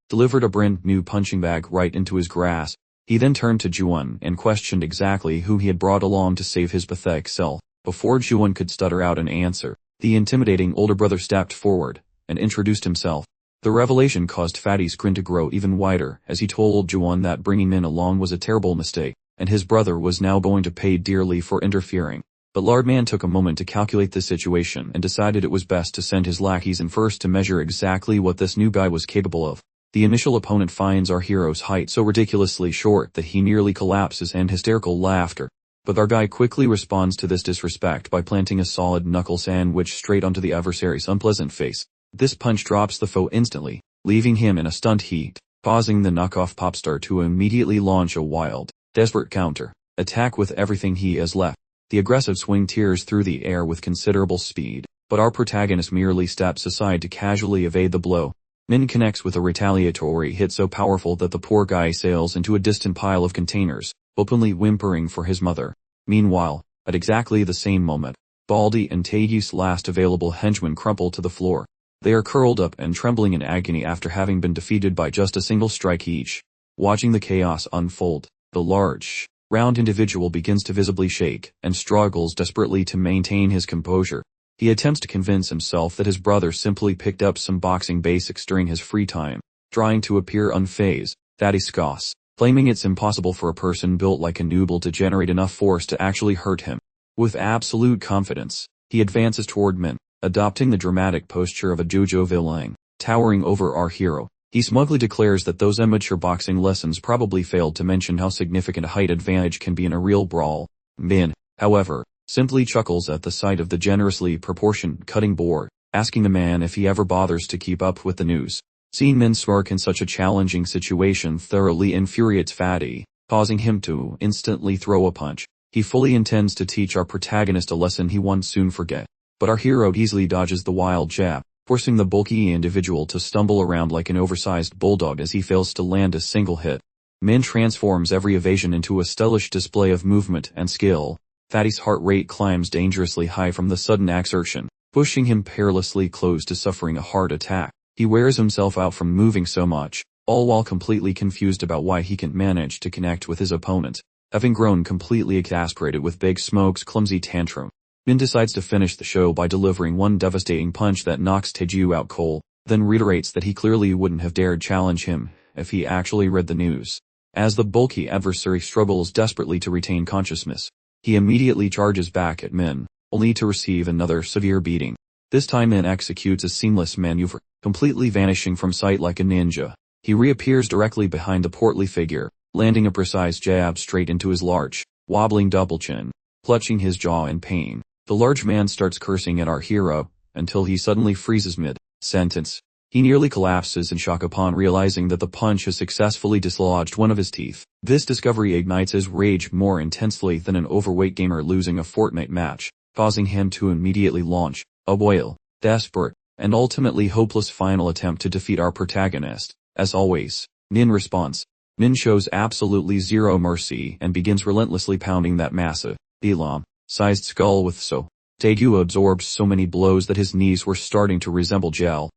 delivered a brand new punching bag right into his grasp. He then turned to Juan and questioned exactly who he had brought along to save his pathetic self. Before Juan could stutter out an answer, the intimidating older brother stepped forward and introduced himself. The revelation caused Fatty's grin to grow even wider as he told Juan that bringing Min along was a terrible mistake, and his brother was now going to pay dearly for interfering. But Lardman took a moment to calculate the situation and decided it was best to send his lackeys in first to measure exactly what this new guy was capable of. The initial opponent finds our hero's height so ridiculously short that he nearly collapses in hysterical laughter. But our guy quickly responds to this disrespect by planting a solid knuckle sandwich straight onto the adversary's unpleasant face. This punch drops the foe instantly, leaving him in a stunned heat, causing the knockoff popstar to immediately launch a wild, desperate counter attack with everything he has left. The aggressive swing tears through the air with considerable speed, but our protagonist merely steps aside to casually evade the blow. Min connects with a retaliatory hit so powerful that the poor guy sails into a distant pile of containers, openly whimpering for his mother. Meanwhile, at exactly the same moment, Baldy and Taeju's last available henchmen crumple to the floor. They are curled up and trembling in agony after having been defeated by just a single strike each. Watching the chaos unfold, the large, round individual begins to visibly shake and struggles desperately to maintain his composure. He attempts to convince himself that his brother simply picked up some boxing basics during his free time, trying to appear unfazed. Thaddy scoffs, claiming it's impossible for a person built like a noodle to generate enough force to actually hurt him. With absolute confidence, he advances toward Min, adopting the dramatic posture of a JoJo villain, towering over our hero. He smugly declares that those amateur boxing lessons probably failed to mention how significant a height advantage can be in a real brawl. Min, however, simply chuckles at the sight of the generously proportioned cutting board, asking the man if he ever bothers to keep up with the news. Seeing Min smirk in such a challenging situation thoroughly infuriates Fatty, causing him to instantly throw a punch. He fully intends to teach our protagonist a lesson he won't soon forget, but our hero easily dodges the wild jab, forcing the bulky individual to stumble around like an oversized bulldog as he fails to land a single hit. Min transforms every evasion into a stylish display of movement and skill, Fatty's heart rate climbs dangerously high from the sudden exertion, pushing him perilously close to suffering a heart attack. He wears himself out from moving so much, all while completely confused about why he can't manage to connect with his opponent. Having grown completely exasperated with Big Smoke's clumsy tantrum, Min decides to finish the show by delivering one devastating punch that knocks Taeju out cold, then reiterates that he clearly wouldn't have dared challenge him if he actually read the news. As the bulky adversary struggles desperately to retain consciousness, he immediately charges back at Min, only to receive another severe beating. This time Min executes a seamless maneuver, completely vanishing from sight like a ninja. He reappears directly behind the portly figure, landing a precise jab straight into his large, wobbling double chin, clutching his jaw in pain. The large man starts cursing at our hero, until he suddenly freezes mid-sentence. He nearly collapses in shock upon realizing that the punch has successfully dislodged one of his teeth. This discovery ignites his rage more intensely than an overweight gamer losing a Fortnite match, causing him to immediately launch a wild, desperate, and ultimately hopeless final attempt to defeat our protagonist. As always, Min responds. Min shows absolutely zero mercy and begins relentlessly pounding that massive, elon-sized skull with Taeju absorbs so many blows that his knees were starting to resemble gel.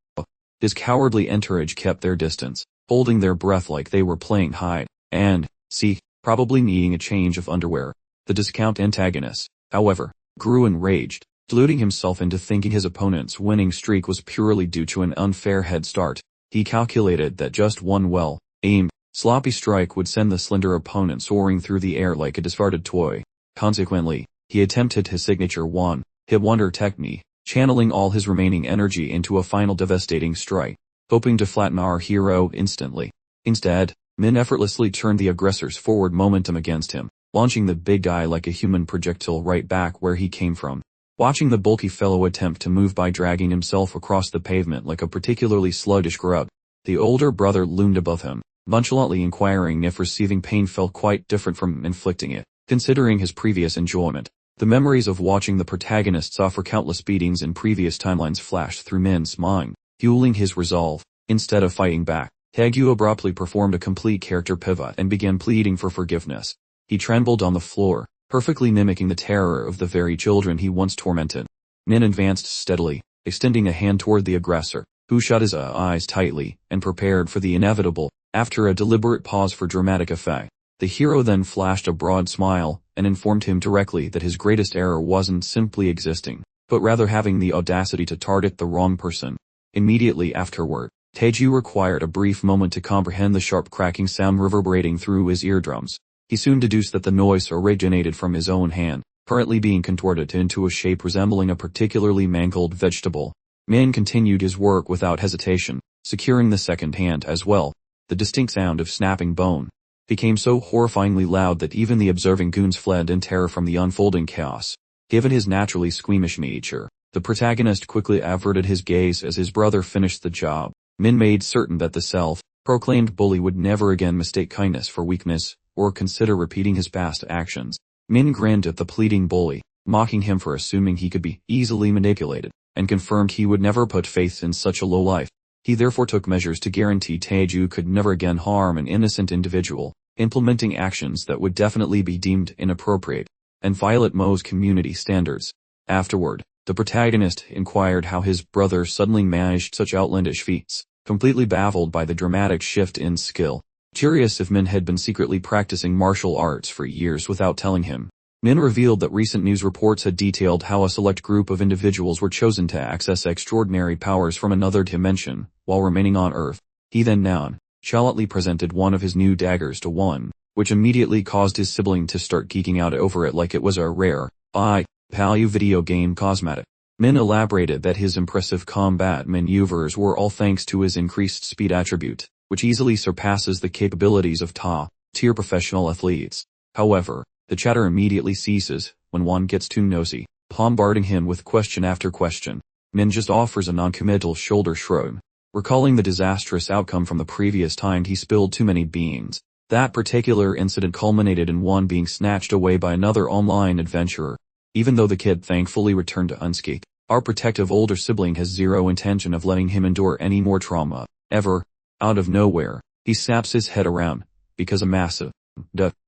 His cowardly entourage kept their distance, holding their breath like they were playing hide and seek, probably needing a change of underwear. The discount antagonist, however, grew enraged, deluding himself into thinking his opponent's winning streak was purely due to an unfair head start. He calculated that just one well-aimed, sloppy strike would send the slender opponent soaring through the air like a discarded toy. Consequently, he attempted his signature one-hit wonder technique, channeling all his remaining energy into a final devastating strike, hoping to flatten our hero instantly. Instead, Min effortlessly turned the aggressor's forward momentum against him, launching the big guy like a human projectile right back where he came from. Watching the bulky fellow attempt to move by dragging himself across the pavement like a particularly sluggish grub, the older brother loomed above him, nonchalantly inquiring if receiving pain felt quite different from inflicting it. Considering his previous enjoyment, the memories of watching the protagonist suffer countless beatings in previous timelines flashed through Min's mind, fueling his resolve. Instead of fighting back, Taeju abruptly performed a complete character pivot and began pleading for forgiveness. He trembled on the floor, perfectly mimicking the terror of the very children he once tormented. Min advanced steadily, extending a hand toward the aggressor, who shut his eyes tightly and prepared for the inevitable. After a deliberate pause for dramatic effect, the hero then flashed a broad smile and informed him directly that his greatest error wasn't simply existing, but rather having the audacity to target the wrong person. Immediately afterward, Taeju required a brief moment to comprehend the sharp cracking sound reverberating through his eardrums. He soon deduced that the noise originated from his own hand, currently being contorted into a shape resembling a particularly mangled vegetable. Min continued his work without hesitation, securing the second hand as well. The distinct sound of snapping bone became so horrifyingly loud that even the observing goons fled in terror from the unfolding chaos. Given his naturally squeamish nature, the protagonist quickly averted his gaze as his brother finished the job. Min made certain that the self-proclaimed bully would never again mistake kindness for weakness, or consider repeating his past actions. Min grinned at the pleading bully, mocking him for assuming he could be easily manipulated, and confirmed he would never put faith in such a lowlife. He therefore took measures to guarantee Taeju could never again harm an innocent individual, implementing actions that would definitely be deemed inappropriate and violate Mo's community standards. Afterward, the protagonist inquired how his brother suddenly managed such outlandish feats, completely baffled by the dramatic shift in skill. Curious if Min had been secretly practicing martial arts for years without telling him, Min revealed that recent news reports had detailed how a select group of individuals were chosen to access extraordinary powers from another dimension while remaining on Earth. He then nonchalantly presented one of his new daggers to one, which immediately caused his sibling to start geeking out over it like it was a rare, high-value video game cosmetic. Min elaborated that his impressive combat maneuvers were all thanks to his increased speed attribute, which easily surpasses the capabilities of top-tier professional athletes. However, the chatter immediately ceases when one gets too nosy, bombarding him with question after question. Min just offers a non-committal shoulder shrug, recalling the disastrous outcome from the previous time he spilled too many beans. That particular incident culminated in one being snatched away by another online adventurer. Even though the kid thankfully returned unscathed, our protective older sibling has zero intention of letting him endure any more trauma, ever. Out of nowhere, he snaps his head around, because a massive,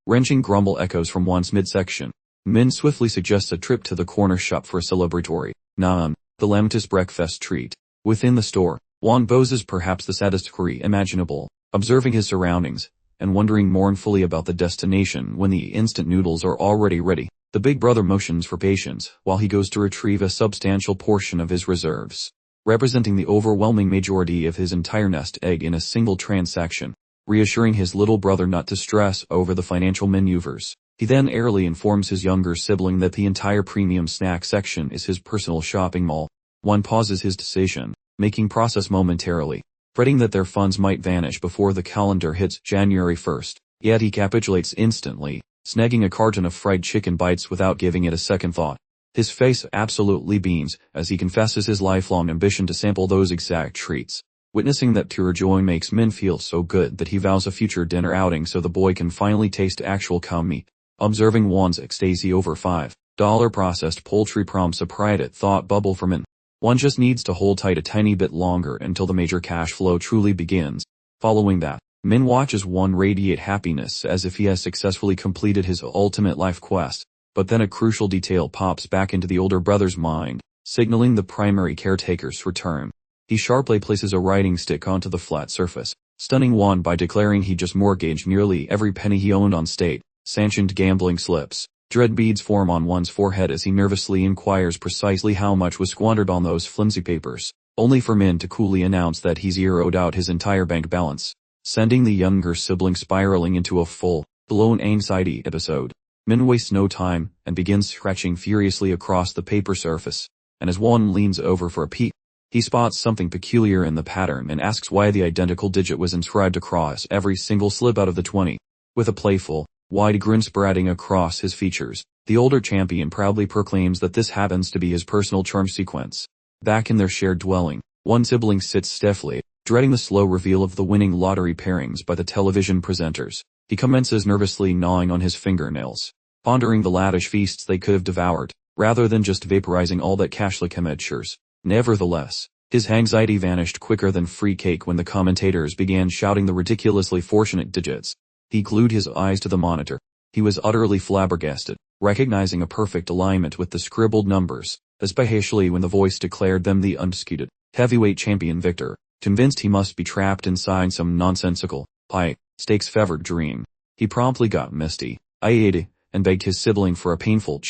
wrenching grumble echoes from one's midsection. Min swiftly suggests a trip to the corner shop for a celebratory, the lamentus breakfast treat. Within the store, Won poses perhaps the saddest query imaginable, observing his surroundings, and wondering mournfully about the destination when the instant noodles are already ready. The big brother motions for patience, while he goes to retrieve a substantial portion of his reserves, representing the overwhelming majority of his entire nest egg in a single transaction, reassuring his little brother not to stress over the financial maneuvers. He then airily informs his younger sibling that the entire premium snack section is his personal shopping mall. One pauses his decision-making process momentarily, fretting that their funds might vanish before the calendar hits January 1st, yet he capitulates instantly, snagging a carton of fried chicken bites without giving it a second thought. His face absolutely beams as he confesses his lifelong ambition to sample those exact treats. Witnessing that pure joy makes Min feel so good that he vows a future dinner outing so the boy can finally taste actual cow meat. Observing Won's ecstasy over $5 processed poultry prompts a pride thought bubble for Min. One just needs to hold tight a tiny bit longer until the major cash flow truly begins. Following that, Min watches Won radiate happiness as if he has successfully completed his ultimate life quest. But then a crucial detail pops back into the older brother's mind, signaling the primary caretaker's return. He sharply places a writing stick onto the flat surface, stunning Won by declaring he just mortgaged nearly every penny he owned on state-sanctioned gambling slips. Dread beads form on Won's forehead as he nervously inquires precisely how much was squandered on those flimsy papers, only for Min to coolly announce that he zeroed out his entire bank balance, sending the younger sibling spiraling into a full-blown anxiety episode. Min wastes no time and begins scratching furiously across the paper surface, and as Won leans over for a peek, he spots something peculiar in the pattern and asks why the identical digit was inscribed across every single slip out of the 20. With a playful, wide grin spreading across his features, the older champion proudly proclaims that this happens to be his personal charm sequence. Back in their shared dwelling, one sibling sits stiffly, dreading the slow reveal of the winning lottery pairings by the television presenters. He commences nervously gnawing on his fingernails, pondering the lavish feasts they could have devoured, rather than just vaporizing all that cashlick amateurs. Nevertheless, his anxiety vanished quicker than free cake when the commentators began shouting the ridiculously fortunate digits. He glued his eyes to the monitor. He was utterly flabbergasted, recognizing a perfect alignment with the scribbled numbers, especially when the voice declared them the undisputed heavyweight champion victor, convinced he must be trapped inside some nonsensical, high-stakes fevered dream. He promptly got misty-eyed and begged his sibling for a painful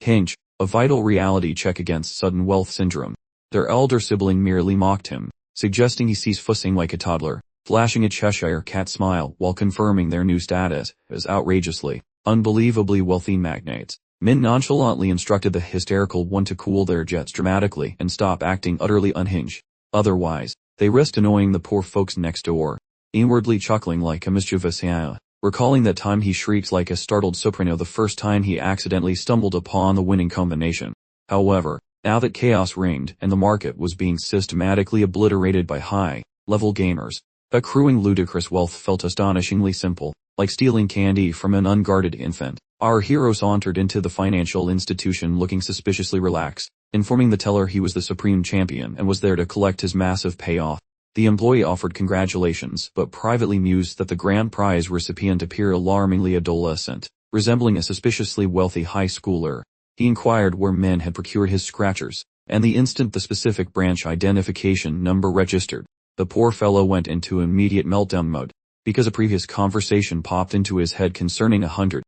hinge, a vital reality check against sudden wealth syndrome. Their elder sibling merely mocked him, suggesting he cease fussing like a toddler, flashing a Cheshire cat smile while confirming their new status as outrageously, unbelievably wealthy magnates. Min nonchalantly instructed the hysterical one to cool their jets dramatically and stop acting utterly unhinged. Otherwise, they risked annoying the poor folks next door. Inwardly chuckling like a mischievous hyena, recalling that time he shrieked like a startled soprano the first time he accidentally stumbled upon the winning combination. However, now that chaos reigned and the market was being systematically obliterated by high-level gamers, accruing ludicrous wealth felt astonishingly simple, like stealing candy from an unguarded infant. Our hero sauntered into the financial institution looking suspiciously relaxed, informing the teller he was the supreme champion and was there to collect his massive payoff. The employee offered congratulations but privately mused that the grand prize recipient appeared alarmingly adolescent, resembling a suspiciously wealthy high schooler. He inquired where Min had procured his scratchers, and the instant the specific branch identification number registered, the poor fellow went into immediate meltdown mode, because a previous conversation popped into his head concerning 100+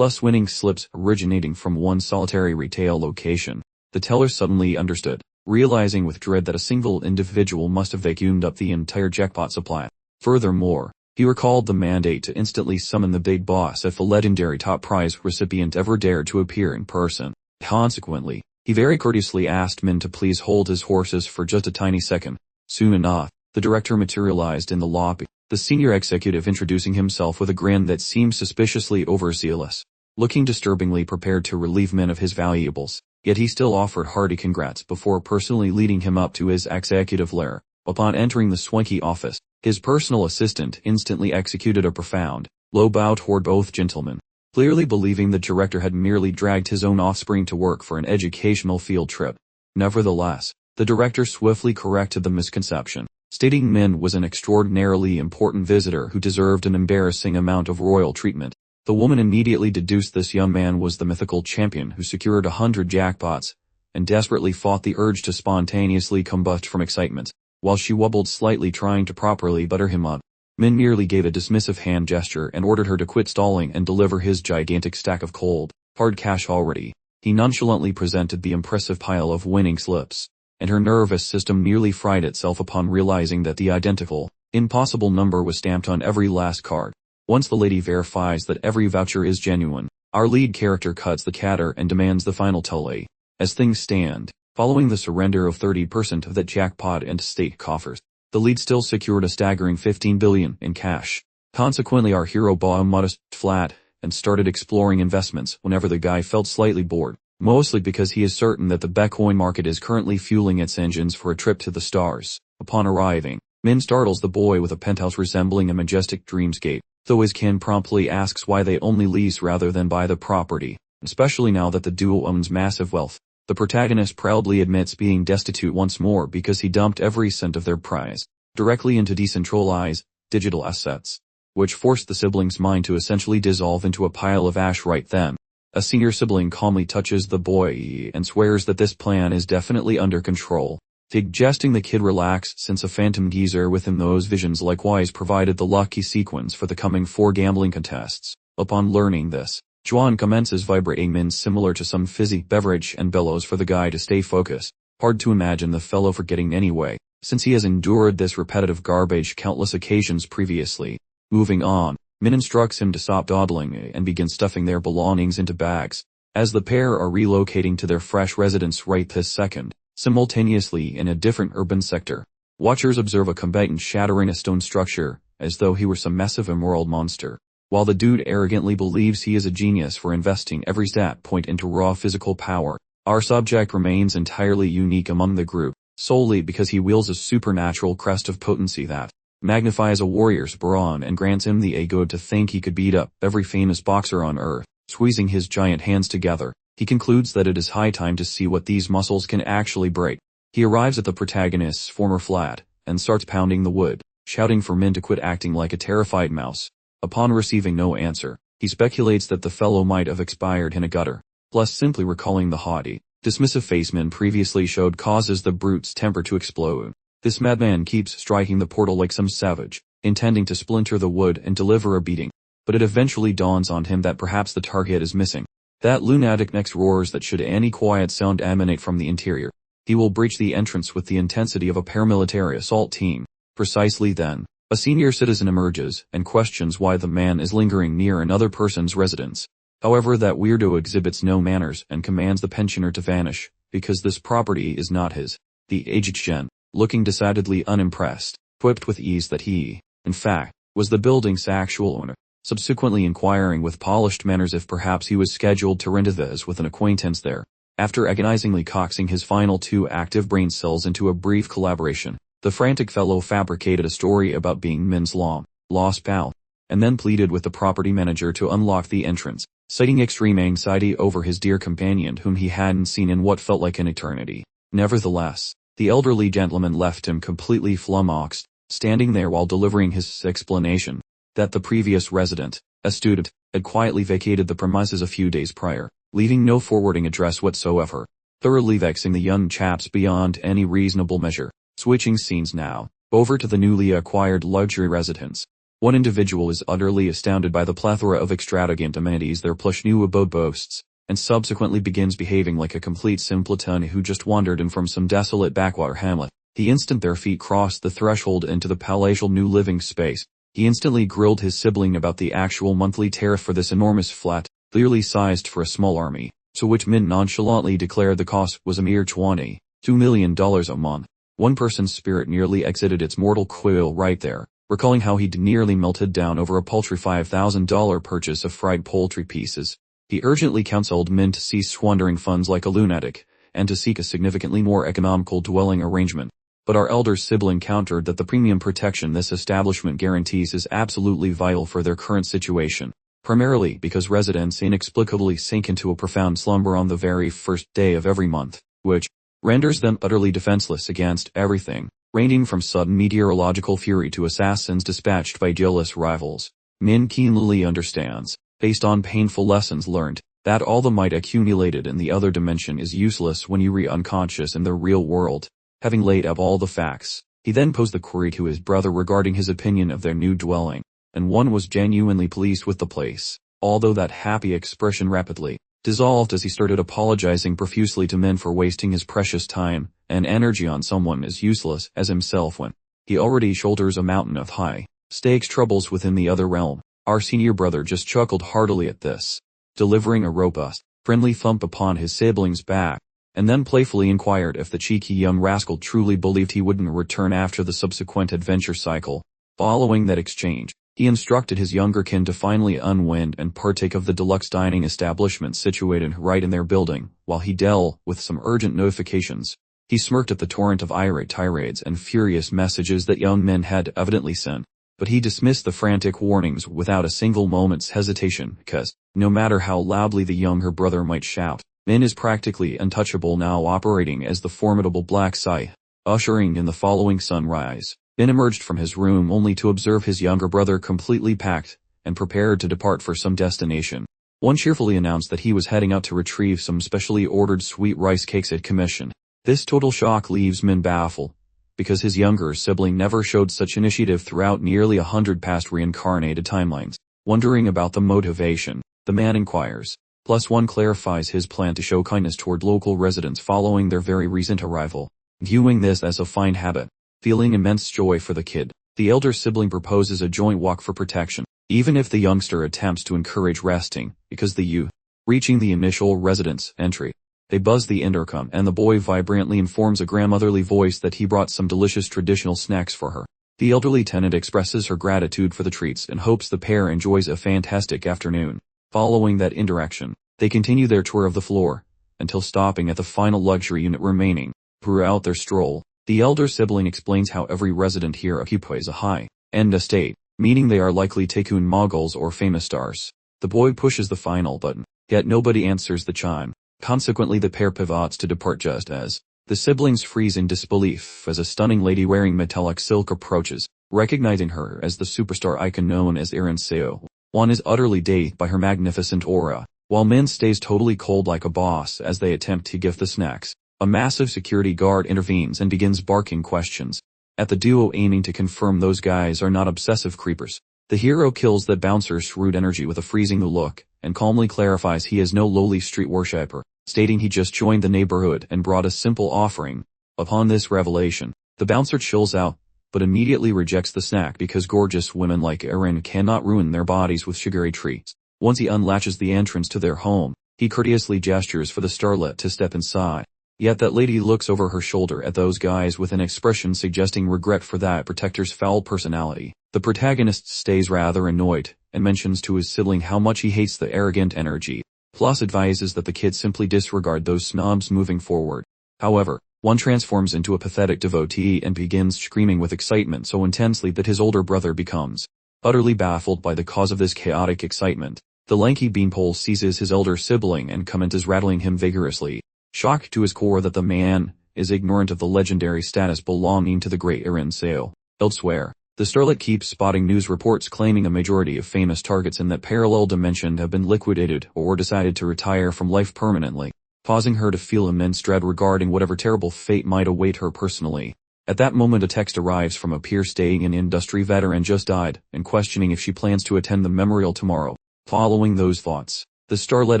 winning slips originating from one solitary retail location. The teller suddenly understood, realizing with dread that a single individual must have vacuumed up the entire jackpot supply. Furthermore, he recalled the mandate to instantly summon the big boss if a legendary top prize recipient ever dared to appear in person. Consequently, he very courteously asked Min to please hold his horses for just a tiny second. Soon enough, the director materialized in the lobby, the senior executive introducing himself with a grin that seemed suspiciously overzealous, looking disturbingly prepared to relieve Min of his valuables, yet he still offered hearty congrats before personally leading him up to his executive lair. Upon entering the swanky office, his personal assistant instantly executed a profound, low bow toward both gentlemen, clearly believing the director had merely dragged his own offspring to work for an educational field trip. Nevertheless, the director swiftly corrected the misconception, stating Min was an extraordinarily important visitor who deserved an embarrassing amount of royal treatment. The woman immediately deduced this young man was the mythical champion who secured 100 jackpots, and desperately fought the urge to spontaneously combust from excitement, while she wobbled slightly trying to properly butter him up. Min merely gave a dismissive hand gesture and ordered her to quit stalling and deliver his gigantic stack of cold, hard cash already. He nonchalantly presented the impressive pile of winning slips, and her nervous system nearly fried itself upon realizing that the identical, impossible number was stamped on every last card. Once the lady verifies that every voucher is genuine, our lead character cuts the catter and demands the final tally. As things stand, following the surrender of 30% of that jackpot and state coffers, the lead still secured a staggering 15 billion in cash. Consequently, our hero bought a modest flat and started exploring investments whenever the guy felt slightly bored, mostly because he is certain that the Bitcoin market is currently fueling its engines for a trip to the stars. Upon arriving, Min startles the boy with a penthouse resembling a majestic dreamscape, though his kin promptly asks why they only lease rather than buy the property, especially now that the duo owns massive wealth. The protagonist proudly admits being destitute once more because he dumped every cent of their prize directly into decentralized, digital assets, which forced the sibling's mind to essentially dissolve into a pile of ash right then. A senior sibling calmly touches the boy and swears that this plan is definitely under control, suggesting the kid relax since a phantom geezer within those visions likewise provided the lucky sequence for the coming 4 gambling contests. Upon learning this, Juan commences vibrating Min similar to some fizzy beverage and bellows for the guy to stay focused. Hard to imagine the fellow forgetting anyway, since he has endured this repetitive garbage countless occasions previously. Moving on, Min instructs him to stop dawdling and begin stuffing their belongings into bags. As the pair are relocating to their fresh residence right this second, simultaneously in a different urban sector, watchers observe a combatant shattering a stone structure, as though he were some massive immoral monster. While the dude arrogantly believes he is a genius for investing every stat point into raw physical power, our subject remains entirely unique among the group, solely because he wields a supernatural crest of potency that magnifies a warrior's brawn and grants him the ego to think he could beat up every famous boxer on earth. Squeezing his giant hands together, he concludes that it is high time to see what these muscles can actually break. He arrives at the protagonist's former flat and starts pounding the wood, shouting for Min to quit acting like a terrified mouse. Upon receiving no answer, he speculates that the fellow might have expired in a gutter, plus simply recalling the haughty, dismissive face Min previously showed causes the brute's temper to explode. This madman keeps striking the portal like some savage, intending to splinter the wood and deliver a beating, but it eventually dawns on him that perhaps the target is missing. That lunatic next roars that should any quiet sound emanate from the interior, he will breach the entrance with the intensity of a paramilitary assault team. Precisely then, a senior citizen emerges and questions why the man is lingering near another person's residence. However, that weirdo exhibits no manners and commands the pensioner to vanish, because this property is not his. The aged Shen, looking decidedly unimpressed, quipped with ease that he, in fact, was the building's actual owner, subsequently inquiring with polished manners if perhaps he was scheduled to rendezvous with an acquaintance there. After agonizingly coaxing his final 2 active brain cells into a brief collaboration, the frantic fellow fabricated a story about being Min's lost pal, and then pleaded with the property manager to unlock the entrance, citing extreme anxiety over his dear companion whom he hadn't seen in what felt like an eternity. Nevertheless, the elderly gentleman left him completely flummoxed, standing there while delivering his explanation that the previous resident, a student, had quietly vacated the premises a few days prior, leaving no forwarding address whatsoever, thoroughly vexing the young chaps beyond any reasonable measure. Switching scenes now, over to the newly acquired luxury residence. One individual is utterly astounded by the plethora of extravagant amenities their plush new abode boasts, and subsequently begins behaving like a complete simpleton who just wandered in from some desolate backwater hamlet. The instant their feet crossed the threshold into the palatial new living space, he instantly grilled his sibling about the actual monthly tariff for this enormous flat, clearly sized for a small army, to which Min nonchalantly declared the cost was a mere $2 million a month. One person's spirit nearly exited its mortal coil right there, recalling how he'd nearly melted down over a paltry $5,000 purchase of fried poultry pieces. He urgently counseled Min to cease squandering funds like a lunatic, and to seek a significantly more economical dwelling arrangement. But our elder sibling countered that the premium protection this establishment guarantees is absolutely vital for their current situation, primarily because residents inexplicably sink into a profound slumber on the very first day of every month, which renders them utterly defenseless against everything, ranging from sudden meteorological fury to assassins dispatched by jealous rivals. Min keenly understands based on painful lessons learned, that all the might accumulated in the other dimension is useless when you re-unconscious in the real world. Having laid out all the facts, he then posed the query to his brother regarding his opinion of their new dwelling, and one was genuinely pleased with the place, although that happy expression rapidly dissolved as he started apologizing profusely to Min for wasting his precious time and energy on someone as useless as himself when he already shoulders a mountain of high-stakes troubles within the other realm. Our senior brother just chuckled heartily at this, delivering a robust, friendly thump upon his sibling's back, and then playfully inquired if the cheeky young rascal truly believed he wouldn't return after the subsequent adventure cycle. Following that exchange, he instructed his younger kin to finally unwind and partake of the deluxe dining establishment situated right in their building, while he dealt with some urgent notifications. He smirked at the torrent of irate tirades and furious messages that young men had evidently sent, but he dismissed the frantic warnings without a single moment's hesitation because, no matter how loudly the younger brother might shout, Min is practically untouchable now, operating as the formidable Black Sai. Ushering in the following sunrise, Min emerged from his room only to observe his younger brother completely packed and prepared to depart for some destination. One cheerfully announced that he was heading out to retrieve some specially ordered sweet rice cakes at commission. This total shock leaves Min baffled, because his younger sibling never showed such initiative throughout nearly 100 past reincarnated timelines. Wondering about the motivation, the man inquires. +1 clarifies his plan to show kindness toward local residents following their very recent arrival. Viewing this as a fine habit, feeling immense joy for the kid, the elder sibling proposes a joint walk for protection, even if the youngster attempts to encourage resting, because the youth, reaching the initial residence entry, they buzz the intercom and the boy vibrantly informs a grandmotherly voice that he brought some delicious traditional snacks for her. The elderly tenant expresses her gratitude for the treats and hopes the pair enjoys a fantastic afternoon. Following that interaction, they continue their tour of the floor, until stopping at the final luxury unit remaining. Throughout their stroll, the elder sibling explains how every resident here occupies a high-end estate, meaning they are likely tycoon moguls or famous stars. The boy pushes the final button, yet nobody answers the chime. Consequently, the pair pivots to depart just as the siblings freeze in disbelief as a stunning lady wearing metallic silk approaches, recognizing her as the superstar icon known as Erin Seo. One is utterly dazed by her magnificent aura, while Min stays totally cold like a boss as they attempt to give the snacks. A massive security guard intervenes and begins barking questions at the duo, aiming to confirm those guys are not obsessive creepers. The hero kills that bouncer's shrewd energy with a freezing look, and calmly clarifies he is no lowly street worshipper, stating he just joined the neighborhood and brought a simple offering. Upon this revelation, the bouncer chills out, but immediately rejects the snack because gorgeous women like Erin cannot ruin their bodies with sugary treats. Once he unlatches the entrance to their home, he courteously gestures for the starlet to step inside. Yet that lady looks over her shoulder at those guys with an expression suggesting regret for that protector's foul personality. The protagonist stays rather annoyed, and mentions to his sibling how much he hates the arrogant energy, plus advises that the kid simply disregard those snobs moving forward. However, one transforms into a pathetic devotee and begins screaming with excitement so intensely that his older brother becomes utterly baffled by the cause of this chaotic excitement. The lanky beanpole seizes his elder sibling and commences rattling him vigorously, shocked to his core that the man is ignorant of the legendary status belonging to the great Erin Seo. Elsewhere, the starlet keeps spotting news reports claiming a majority of famous targets in that parallel dimension have been liquidated or decided to retire from life permanently, causing her to feel immense dread regarding whatever terrible fate might await her personally. At that moment, a text arrives from a peer stating an industry veteran just died, and questioning if she plans to attend the memorial tomorrow. Following those thoughts, the starlet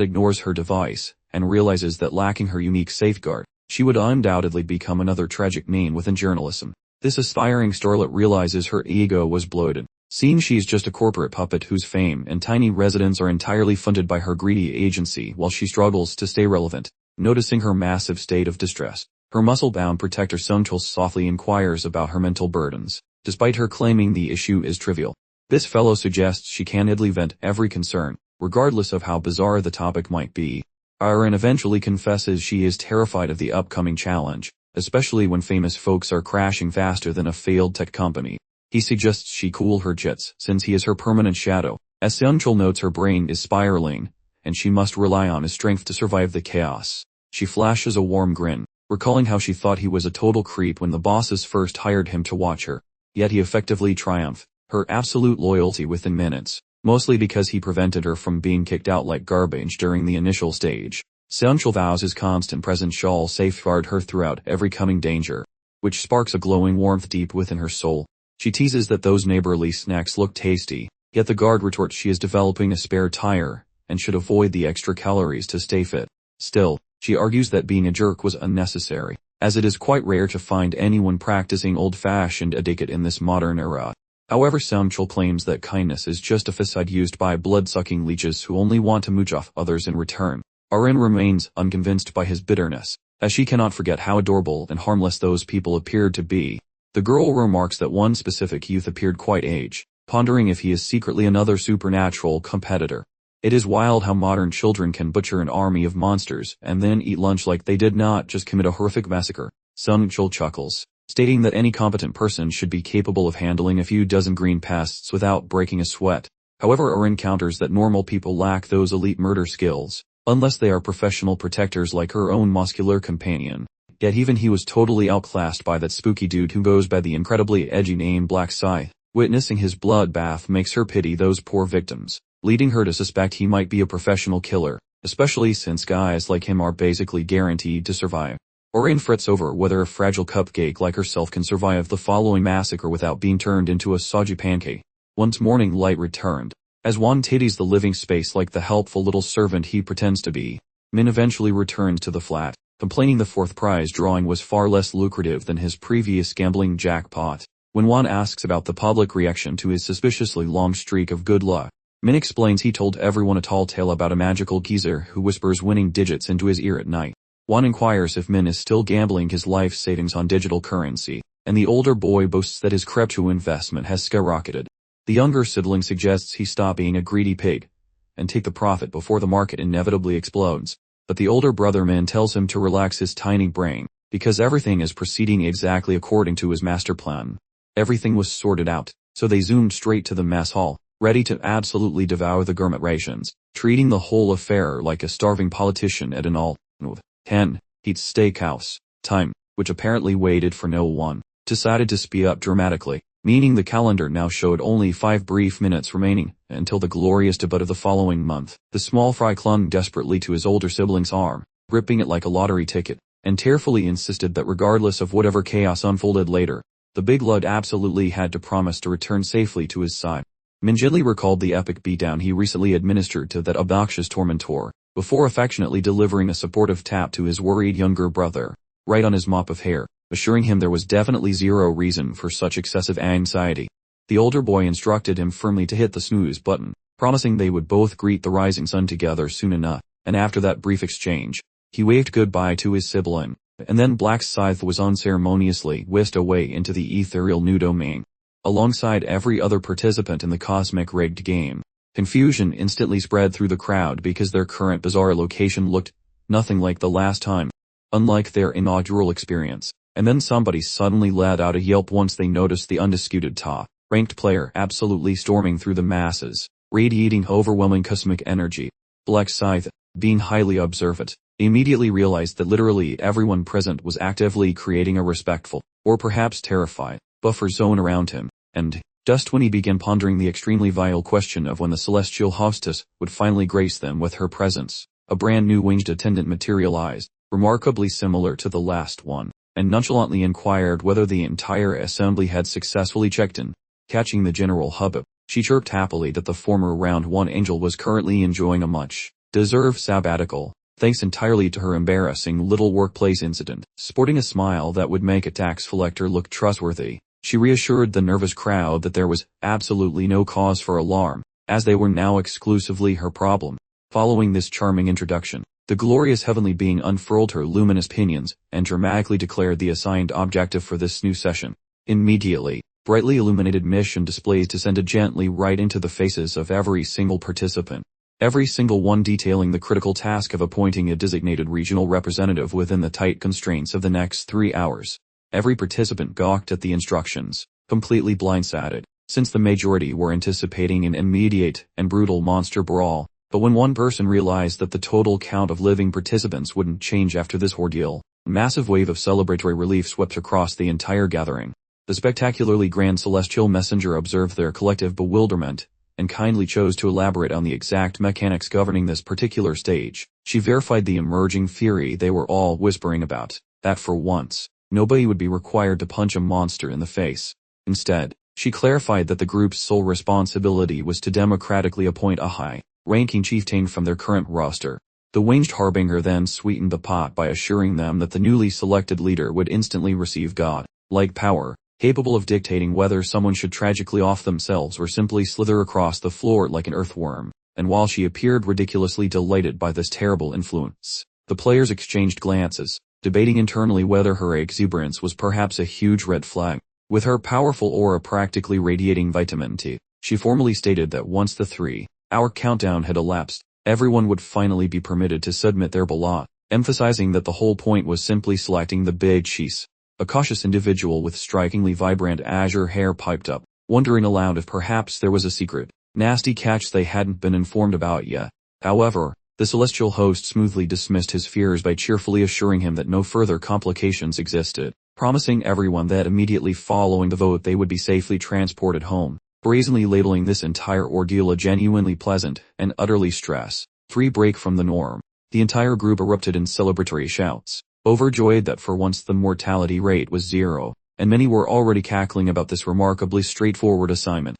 ignores her device, and realizes that lacking her unique safeguard, she would undoubtedly become another tragic name within journalism. This aspiring starlet realizes her ego was bloated, seeing she's just a corporate puppet whose fame and tiny residence are entirely funded by her greedy agency while she struggles to stay relevant. Noticing her massive state of distress, her muscle-bound protector Sunchul softly inquires about her mental burdens, despite her claiming the issue is trivial. This fellow suggests she candidly vent every concern, regardless of how bizarre the topic might be. Erin eventually confesses she is terrified of the upcoming challenge, especially when famous folks are crashing faster than a failed tech company. He suggests she cool her jets since he is her permanent shadow, as Sunchul notes her brain is spiraling, and she must rely on his strength to survive the chaos. She flashes a warm grin, recalling how she thought he was a total creep when the bosses first hired him to watch her, yet he effectively triumphed her absolute loyalty within minutes. mostly because he prevented her from being kicked out like garbage during the initial stage. Seonchul vows his constant presence shall safeguard her throughout every coming danger, which sparks a glowing warmth deep within her soul. She teases that those neighborly snacks look tasty, yet the guard retorts she is developing a spare tire, and should avoid the extra calories to stay fit. Still, she argues that being a jerk was unnecessary, as it is quite rare to find anyone practicing old-fashioned etiquette in this modern era. However, Seonchul claims that kindness is just a facade used by blood-sucking leeches who only want to mooch off others in return. Arin remains unconvinced by his bitterness, as she cannot forget how adorable and harmless those people appeared to be. The girl remarks that one specific youth appeared quite aged, pondering if he is secretly another supernatural competitor. It is wild how modern children can butcher an army of monsters and then eat lunch like they did not just commit a horrific massacre. Seonchul chuckles, stating that any competent person should be capable of handling a few dozen green pests without breaking a sweat. However, Arin counters that normal people lack those elite murder skills, unless they are professional protectors like her own muscular companion. Yet even he was totally outclassed by that spooky dude who goes by the incredibly edgy name Black Scythe. Witnessing his bloodbath makes her pity those poor victims, leading her to suspect he might be a professional killer, especially since guys like him are basically guaranteed to survive. Arin frets over whether a fragile cupcake like herself can survive the following massacre without being turned into a soggy pancake. Once morning light returned, as Juan tidies the living space like the helpful little servant he pretends to be, Min eventually returned to the flat, complaining the fourth prize drawing was far less lucrative than his previous gambling jackpot. When Juan asks about the public reaction to his suspiciously long streak of good luck, Min explains he told everyone a tall tale about a magical geezer who whispers winning digits into his ear at night. Juan inquires if Min is still gambling his life savings on digital currency, and the older boy boasts that his crypto investment has skyrocketed. The younger sibling suggests he stop being a greedy pig and take the profit before the market inevitably explodes, but the older brother Min tells him to relax his tiny brain, because everything is proceeding exactly according to his master plan. Everything was sorted out, so they zoomed straight to the mess hall, ready to absolutely devour the gourmet rations, treating the whole affair like a starving politician at an all-10 heat steakhouse. Time, which apparently waited for no one, decided to speed up dramatically, meaning the calendar now showed only 5 brief minutes remaining until the glorious debut of the following month. The small fry clung desperately to his older sibling's arm, gripping it like a lottery ticket, and tearfully insisted that regardless of whatever chaos unfolded later, the big lud absolutely had to promise to return safely to his side. Min gently recalled the epic beatdown he recently administered to that obnoxious tormentor, before affectionately delivering a supportive tap to his worried younger brother, right on his mop of hair, assuring him there was definitely zero reason for such excessive anxiety. The older boy instructed him firmly to hit the snooze button, promising they would both greet the rising sun together soon enough, and after that brief exchange, he waved goodbye to his sibling, and then Black Scythe was unceremoniously whisked away into the ethereal new domain, alongside every other participant in the cosmic rigged game. Confusion instantly spread through the crowd because their current bizarre location looked nothing like the last time, unlike their inaugural experience. And then somebody suddenly let out a yelp once they noticed the undisputed top-ranked player absolutely storming through the masses, radiating overwhelming cosmic energy. Black Scythe, being highly observant, immediately realized that literally everyone present was actively creating a respectful, or perhaps terrified, buffer zone around him, and, just when he began pondering the extremely vile question of when the celestial hostess would finally grace them with her presence, a brand new winged attendant materialized, remarkably similar to the last one, and nonchalantly inquired whether the entire assembly had successfully checked in. Catching the general hubbub, she chirped happily that the former round 1 angel was currently enjoying a much-deserved sabbatical, thanks entirely to her embarrassing little workplace incident. Sporting a smile that would make a tax collector look trustworthy, she reassured the nervous crowd that there was absolutely no cause for alarm, as they were now exclusively her problem. Following this charming introduction, the glorious heavenly being unfurled her luminous pinions and dramatically declared the assigned objective for this new session. Immediately, brightly illuminated mission displays descended gently right into the faces of every single participant, every single one detailing the critical task of appointing a designated regional representative within the tight constraints of the next 3 hours. Every participant gawked at the instructions, completely blindsided, since the majority were anticipating an immediate and brutal monster brawl. But when one person realized that the total count of living participants wouldn't change after this ordeal, a massive wave of celebratory relief swept across the entire gathering. The spectacularly grand celestial messenger observed their collective bewilderment, and kindly chose to elaborate on the exact mechanics governing this particular stage. She verified the emerging theory they were all whispering about, that for once, nobody would be required to punch a monster in the face. Instead, she clarified that the group's sole responsibility was to democratically appoint a high-ranking chieftain from their current roster. The winged harbinger then sweetened the pot by assuring them that the newly selected leader would instantly receive god-like power, capable of dictating whether someone should tragically off themselves or simply slither across the floor like an earthworm. And while she appeared ridiculously delighted by this terrible influence, the players exchanged glances, debating internally whether her exuberance was perhaps a huge red flag. With her powerful aura practically radiating vitamin T, she formally stated that once the 3-hour countdown had elapsed, everyone would finally be permitted to submit their ballot, emphasizing that the whole point was simply selecting the big cheese. A cautious individual with strikingly vibrant azure hair piped up, wondering aloud if perhaps there was a secret, nasty catch they hadn't been informed about yet. However, the celestial host smoothly dismissed his fears by cheerfully assuring him that no further complications existed, promising everyone that immediately following the vote they would be safely transported home, brazenly labeling this entire ordeal a genuinely pleasant and utterly stress-free break from the norm. The entire group erupted in celebratory shouts, overjoyed that for once the mortality rate was 0, and many were already cackling about this remarkably straightforward assignment.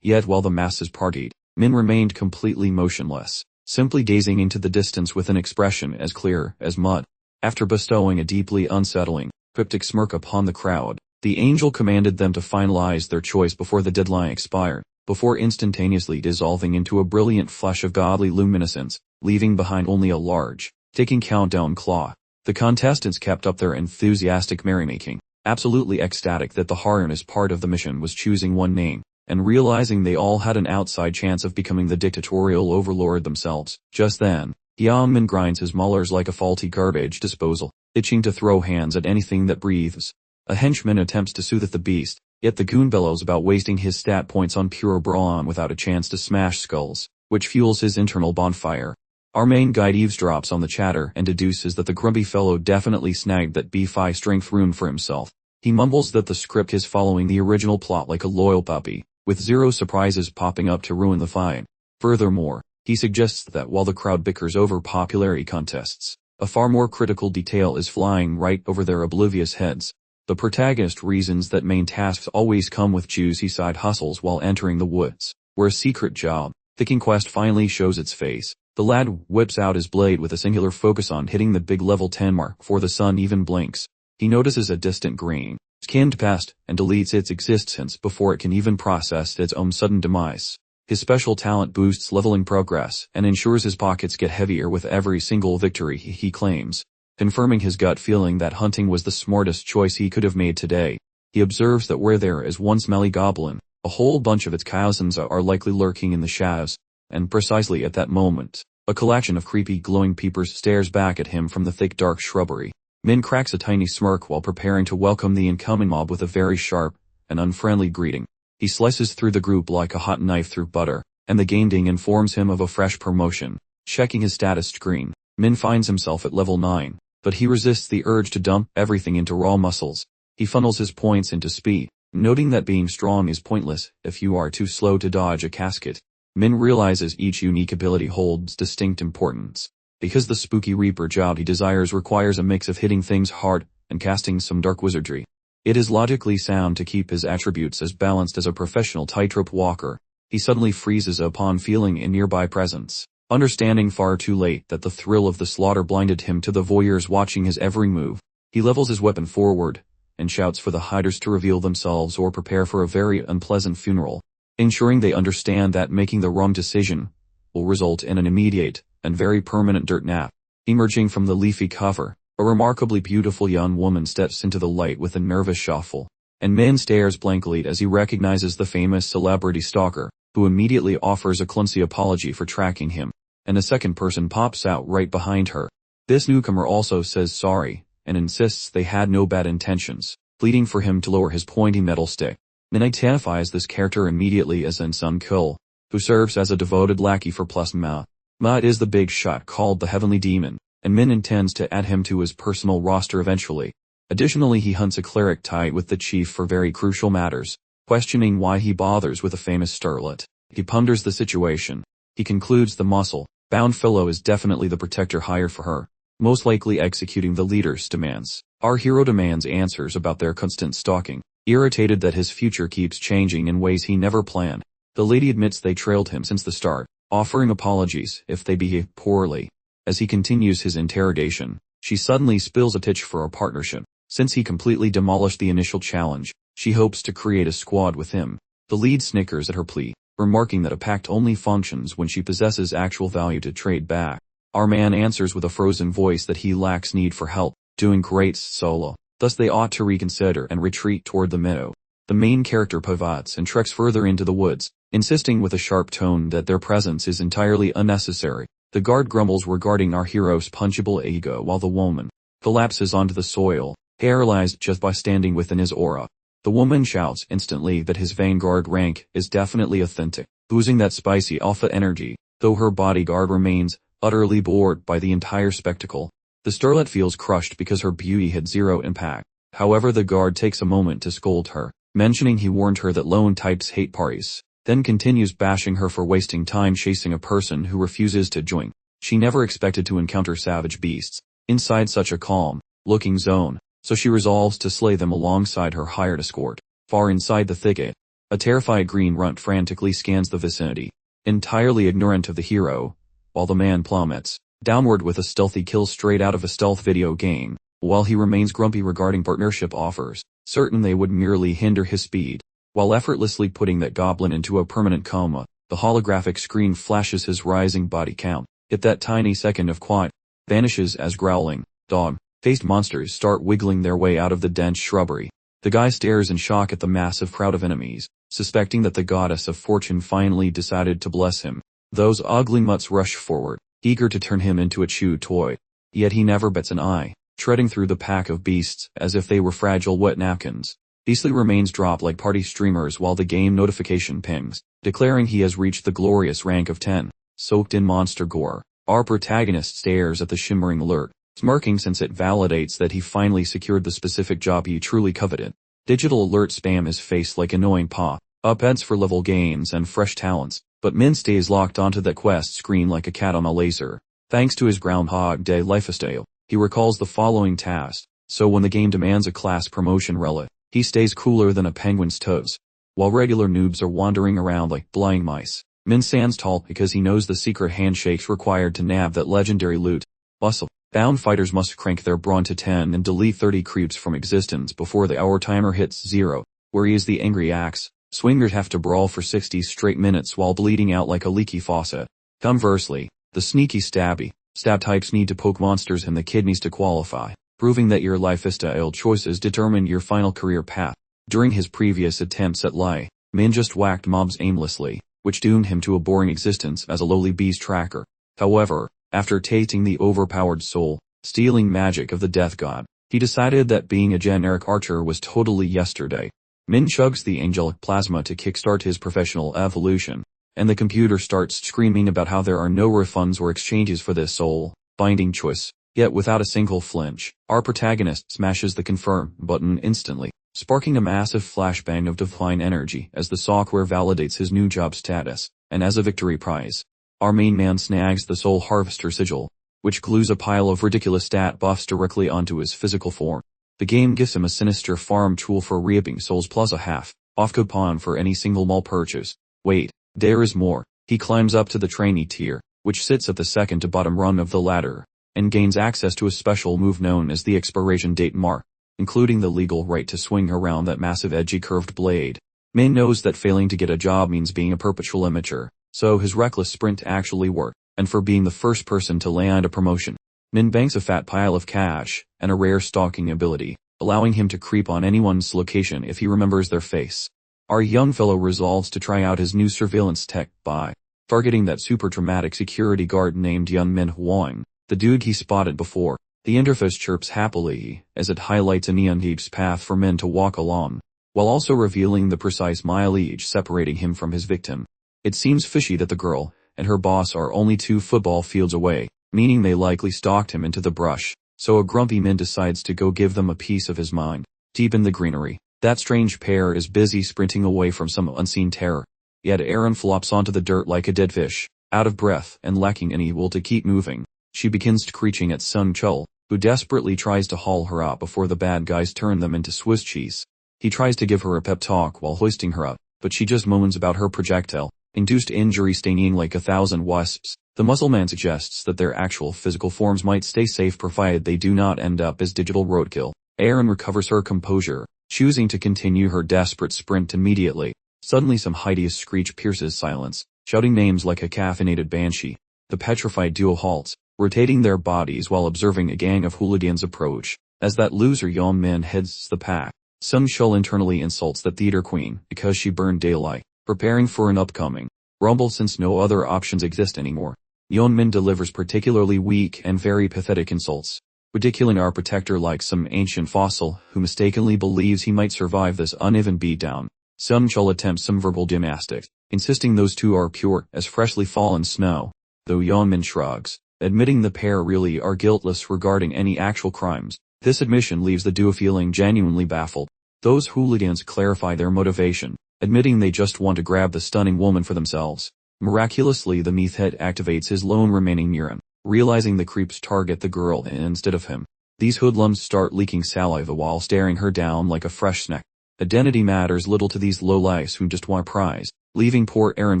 Yet while the masses partied, Min remained completely motionless, simply gazing into the distance with an expression as clear as mud. After bestowing a deeply unsettling, cryptic smirk upon the crowd, the angel commanded them to finalize their choice before the deadline expired, before instantaneously dissolving into a brilliant flash of godly luminescence, leaving behind only a large, ticking countdown clock. The contestants kept up their enthusiastic merrymaking, absolutely ecstatic that the hardest part of the mission was choosing one name, and realizing they all had an outside chance of becoming the dictatorial overlord themselves. Just then, Min grinds his molars like a faulty garbage disposal, itching to throw hands at anything that breathes. A henchman attempts to soothe the beast, yet the goon bellows about wasting his stat points on pure brawn without a chance to smash skulls, which fuels his internal bonfire. Our main guide eavesdrops on the chatter and deduces that the grumpy fellow definitely snagged that B5 strength rune for himself. He mumbles that the script is following the original plot like a loyal puppy, with 0 surprises popping up to ruin the fight. Furthermore, he suggests that while the crowd bickers over popularity contests, a far more critical detail is flying right over their oblivious heads. The protagonist reasons that main tasks always come with juicy side hustles while entering the woods, where a secret job, Picking quest finally shows its face. The lad whips out his blade with a singular focus on hitting the big level 10 mark before the sun even blinks. He notices a distant green, skinned pest and deletes its existence before it can even process its own sudden demise. His special talent boosts leveling progress and ensures his pockets get heavier with every single victory he claims, confirming his gut feeling that hunting was the smartest choice he could have made today. He observes that where there is one smelly goblin, a whole bunch of its cousins are likely lurking in the shadows, and precisely at that moment, a collection of creepy glowing peepers stares back at him from the thick dark shrubbery. Min cracks a tiny smirk while preparing to welcome the incoming mob with a very sharp and unfriendly greeting. He slices through the group like a hot knife through butter, and the game ding informs him of a fresh promotion. Checking his status screen, Min finds himself at level 9, but he resists the urge to dump everything into raw muscles. He funnels his points into speed, noting that being strong is pointless if you are too slow to dodge a casket. Min realizes each unique ability holds distinct importance, because the spooky reaper job he desires requires a mix of hitting things hard and casting some dark wizardry. It is logically sound to keep his attributes as balanced as a professional tightrope walker. He suddenly freezes upon feeling a nearby presence, understanding far too late that the thrill of the slaughter blinded him to the voyeurs watching his every move. He levels his weapon forward and shouts for the hiders to reveal themselves or prepare for a very unpleasant funeral, ensuring they understand that making the wrong decision will result in an immediate and very permanent dirt nap. Emerging from the leafy cover, a remarkably beautiful young woman steps into the light with a nervous shuffle, and Min stares blankly as he recognizes the famous celebrity stalker, who immediately offers a clumsy apology for tracking him, and a second person pops out right behind her. This newcomer also says sorry, and insists they had no bad intentions, pleading for him to lower his pointy metal stick. Min identifies this character immediately as Sun Kul, who serves as a devoted lackey for Plus Ma. Ma is the big shot called the Heavenly Demon, and Min intends to add him to his personal roster eventually. Additionally, he hunts a cleric tied with the chief for very crucial matters, questioning why he bothers with a famous starlet. He ponders the situation. He concludes the muscle-bound fellow is definitely the protector hired for her, most likely executing the leader's demands. Our hero demands answers about their constant stalking, irritated that his future keeps changing in ways he never planned. The lady admits they trailed him since the start, offering apologies if they behave poorly. As he continues his interrogation, she suddenly spills a pitch for a partnership. Since he completely demolished the initial challenge, she hopes to create a squad with him. The lead snickers at her plea, remarking that a pact only functions when she possesses actual value to trade back. Our man answers with a frozen voice that he lacks need for help, doing great solo. Thus they ought to reconsider and retreat toward the meadow. The main character pivots and treks further into the woods, insisting with a sharp tone that their presence is entirely unnecessary. The guard grumbles regarding our hero's punchable ego while the woman collapses onto the soil, paralyzed just by standing within his aura. The woman shouts instantly that his vanguard rank is definitely authentic, boozing that spicy alpha energy, though her bodyguard remains utterly bored by the entire spectacle. The starlet feels crushed because her beauty had zero impact. However, the guard takes a moment to scold her, mentioning he warned her that lone types hate parties, then continues bashing her for wasting time chasing a person who refuses to join. She never expected to encounter savage beasts inside such a calm-looking zone, so she resolves to slay them alongside her hired escort. Far inside the thicket, a terrified green runt frantically scans the vicinity, entirely ignorant of the hero, while the man plummets downward with a stealthy kill straight out of a stealth video game, while he remains grumpy regarding partnership offers, certain they would merely hinder his speed. While effortlessly putting that goblin into a permanent coma, the holographic screen flashes his rising body count. At that tiny second of quiet, vanishes as growling, dog-faced monsters start wiggling their way out of the dense shrubbery. The guy stares in shock at the massive crowd of enemies, suspecting that the goddess of fortune finally decided to bless him. Those ugly mutts rush forward, eager to turn him into a chew toy. Yet he never bats an eye, treading through the pack of beasts as if they were fragile wet napkins. Beastly remains drop like party streamers while the game notification pings, declaring he has reached the glorious rank of 10. Soaked in monster gore, our protagonist stares at the shimmering alert, smirking since it validates that he finally secured the specific job he truly coveted. Digital alert spam his face like annoying pop-up ads for level gains and fresh talents, but Min stays locked onto that quest screen like a cat on a laser. Thanks to his Groundhog Day lifestyle, he recalls the following task, so when the game demands a class promotion relic, he stays cooler than a penguin's toes. While regular noobs are wandering around like blind mice, Min stands tall because he knows the secret handshakes required to nab that legendary loot. Muscle-bound fighters must crank their brawn to 10 and delete 30 creeps from existence before the hour timer hits 0, where he is the angry axe. Swingers have to brawl for 60 straight minutes while bleeding out like a leaky faucet. Conversely, the sneaky stab types need to poke monsters in the kidneys to qualify, proving that your lifestyle choices determine your final career path. During his previous attempts at Lai, Min just whacked mobs aimlessly, which doomed him to a boring existence as a lowly beast tracker. However, after tasting the overpowered soul-stealing magic of the death god, he decided that being a generic archer was totally yesterday. Min chugs the angelic plasma to kickstart his professional evolution, and the computer starts screaming about how there are no refunds or exchanges for this soul-binding choice. Yet without a single flinch, our protagonist smashes the confirm button instantly, sparking a massive flashbang of divine energy as the software validates his new job status, and as a victory prize, our main man snags the Soul Harvester sigil, which glues a pile of ridiculous stat buffs directly onto his physical form. The game gives him a sinister farm tool for reaping souls plus a half-off coupon for any single mall purchase. Wait, there is more. He climbs up to the trainee tier, which sits at the second to bottom rung of the ladder, and gains access to a special move known as the expiration date mark, including the legal right to swing around that massive edgy curved blade. Min knows that failing to get a job means being a perpetual immature, so his reckless sprint actually worked, and for being the first person to land a promotion, Min banks a fat pile of cash, and a rare stalking ability, allowing him to creep on anyone's location if he remembers their face. Our young fellow resolves to try out his new surveillance tech by targeting that super dramatic security guard named Young Manhwa, the dude he spotted before. The interface chirps happily as it highlights a neon heap's path for men to walk along, while also revealing the precise mileage separating him from his victim. It seems fishy that the girl and her boss are only 2 football fields away, meaning they likely stalked him into the brush, so a grumpy Min decides to go give them a piece of his mind. Deep in the greenery, that strange pair is busy sprinting away from some unseen terror. yet Aaron flops onto the dirt like a dead fish, out of breath and lacking any will to keep moving. She begins screeching at Sung Chul, who desperately tries to haul her up before the bad guys turn them into Swiss cheese. He tries to give her a pep talk while hoisting her up, but she just moans about her projectile-induced injury stinging like 1,000 wasps. The Muscleman suggests that their actual physical forms might stay safe provided they do not end up as digital roadkill. Aaron recovers her composure, choosing to continue her desperate sprint immediately. Suddenly some hideous screech pierces silence, shouting names like a caffeinated banshee. The petrified duo halts, rotating their bodies while observing a gang of hooligans approach. As that loser Yeonmin heads the pack, Sung Chul internally insults the theater queen because she burned daylight, preparing for an upcoming rumble since no other options exist anymore. Yeonmin delivers particularly weak and very pathetic insults, ridiculing our protector like some ancient fossil who mistakenly believes he might survive this uneven beatdown. Sung Chul attempts some verbal gymnastics, insisting those two are pure as freshly fallen snow, though Yeonmin shrugs, admitting the pair really are guiltless regarding any actual crimes. This admission leaves the duo feeling genuinely baffled. Those hooligans clarify their motivation, admitting they just want to grab the stunning woman for themselves. Miraculously, the meathead activates his lone remaining neuron, realizing the creeps target the girl instead of him. These hoodlums start leaking saliva while staring her down like a fresh snack. Identity matters little to these lowlifes who just want a prize, leaving poor Aaron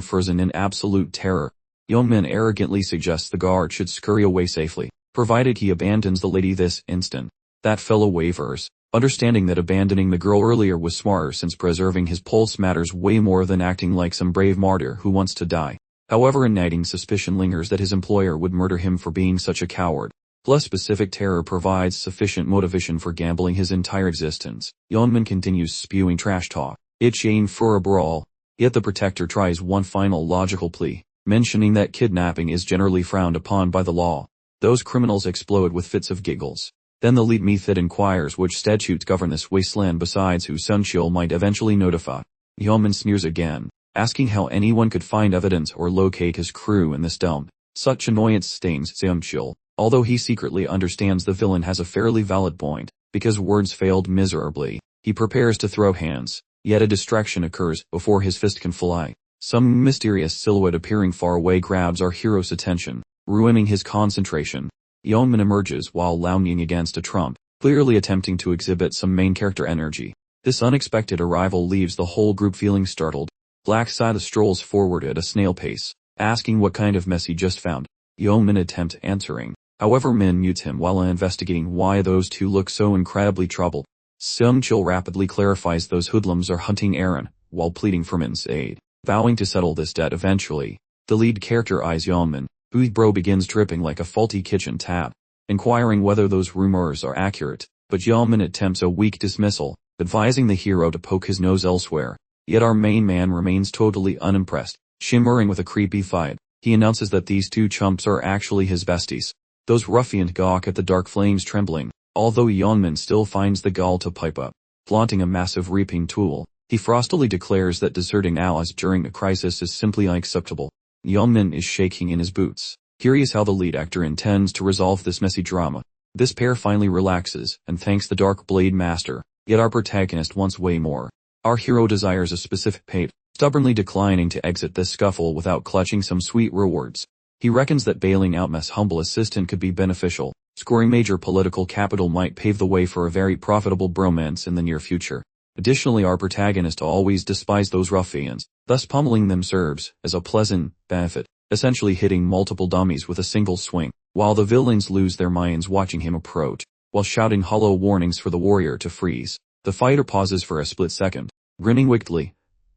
frozen in absolute terror. Yeonmin arrogantly suggests the guard should scurry away safely, provided he abandons the lady this instant. That fellow wavers, understanding that abandoning the girl earlier was smarter since preserving his pulse matters way more than acting like some brave martyr who wants to die. However, a nagging suspicion lingers that his employer would murder him for being such a coward. Plus specific terror provides sufficient motivation for gambling his entire existence. Yeonmin continues spewing trash talk, itching for a brawl. Yet the protector tries one final logical plea, mentioning that kidnapping is generally frowned upon by the law. Those criminals explode with fits of giggles. Then the lead meathead inquires which statutes govern this wasteland besides who Sung Chul might eventually notify. Yeonmin sneers again, asking how anyone could find evidence or locate his crew in this dump. Such annoyance stings Sung Chul, although he secretly understands the villain has a fairly valid point. Because words failed miserably, he prepares to throw hands, yet a distraction occurs before his fist can fly. Some mysterious silhouette appearing far away grabs our hero's attention, ruining his concentration. Yeonmin emerges while lounging against a trump, clearly attempting to exhibit some main character energy. This unexpected arrival leaves the whole group feeling startled. Black Scythe strolls forward at a snail pace, asking what kind of mess he just found. Yeonmin attempts answering. However, Min mutes him while investigating why those two look so incredibly troubled. Sung Chul rapidly clarifies those hoodlums are hunting Aaron, while pleading for Min's aid, vowing to settle this debt eventually. The lead character eyes Yeonmin, whose brow begins dripping like a faulty kitchen tap, inquiring whether those rumors are accurate, but Yeonmin attempts a weak dismissal, advising the hero to poke his nose elsewhere. Yet our main man remains totally unimpressed, shimmering with a creepy fight. He announces that these two chumps are actually his besties. Those ruffians gawk at the dark flames trembling, although Yeonmin still finds the gall to pipe up. Flaunting a massive reaping tool, he frostily declares that deserting allies during a crisis is simply unacceptable. Yeonmin is shaking in his boots, curious how the lead actor intends to resolve this messy drama. This pair finally relaxes and thanks the Dark Blade Master, yet our protagonist wants way more. Our hero desires a specific fate, stubbornly declining to exit this scuffle without clutching some sweet rewards. He reckons that bailing out Mess' humble assistant could be beneficial. Scoring major political capital might pave the way for a very profitable bromance in the near future. Additionally, our protagonist always despised those ruffians, thus pummeling them serves as a pleasant benefit, essentially hitting multiple dummies with a single swing, while the villains lose their minds watching him approach, while shouting hollow warnings for the warrior to freeze. The fighter pauses for a split second, grinning wickedly,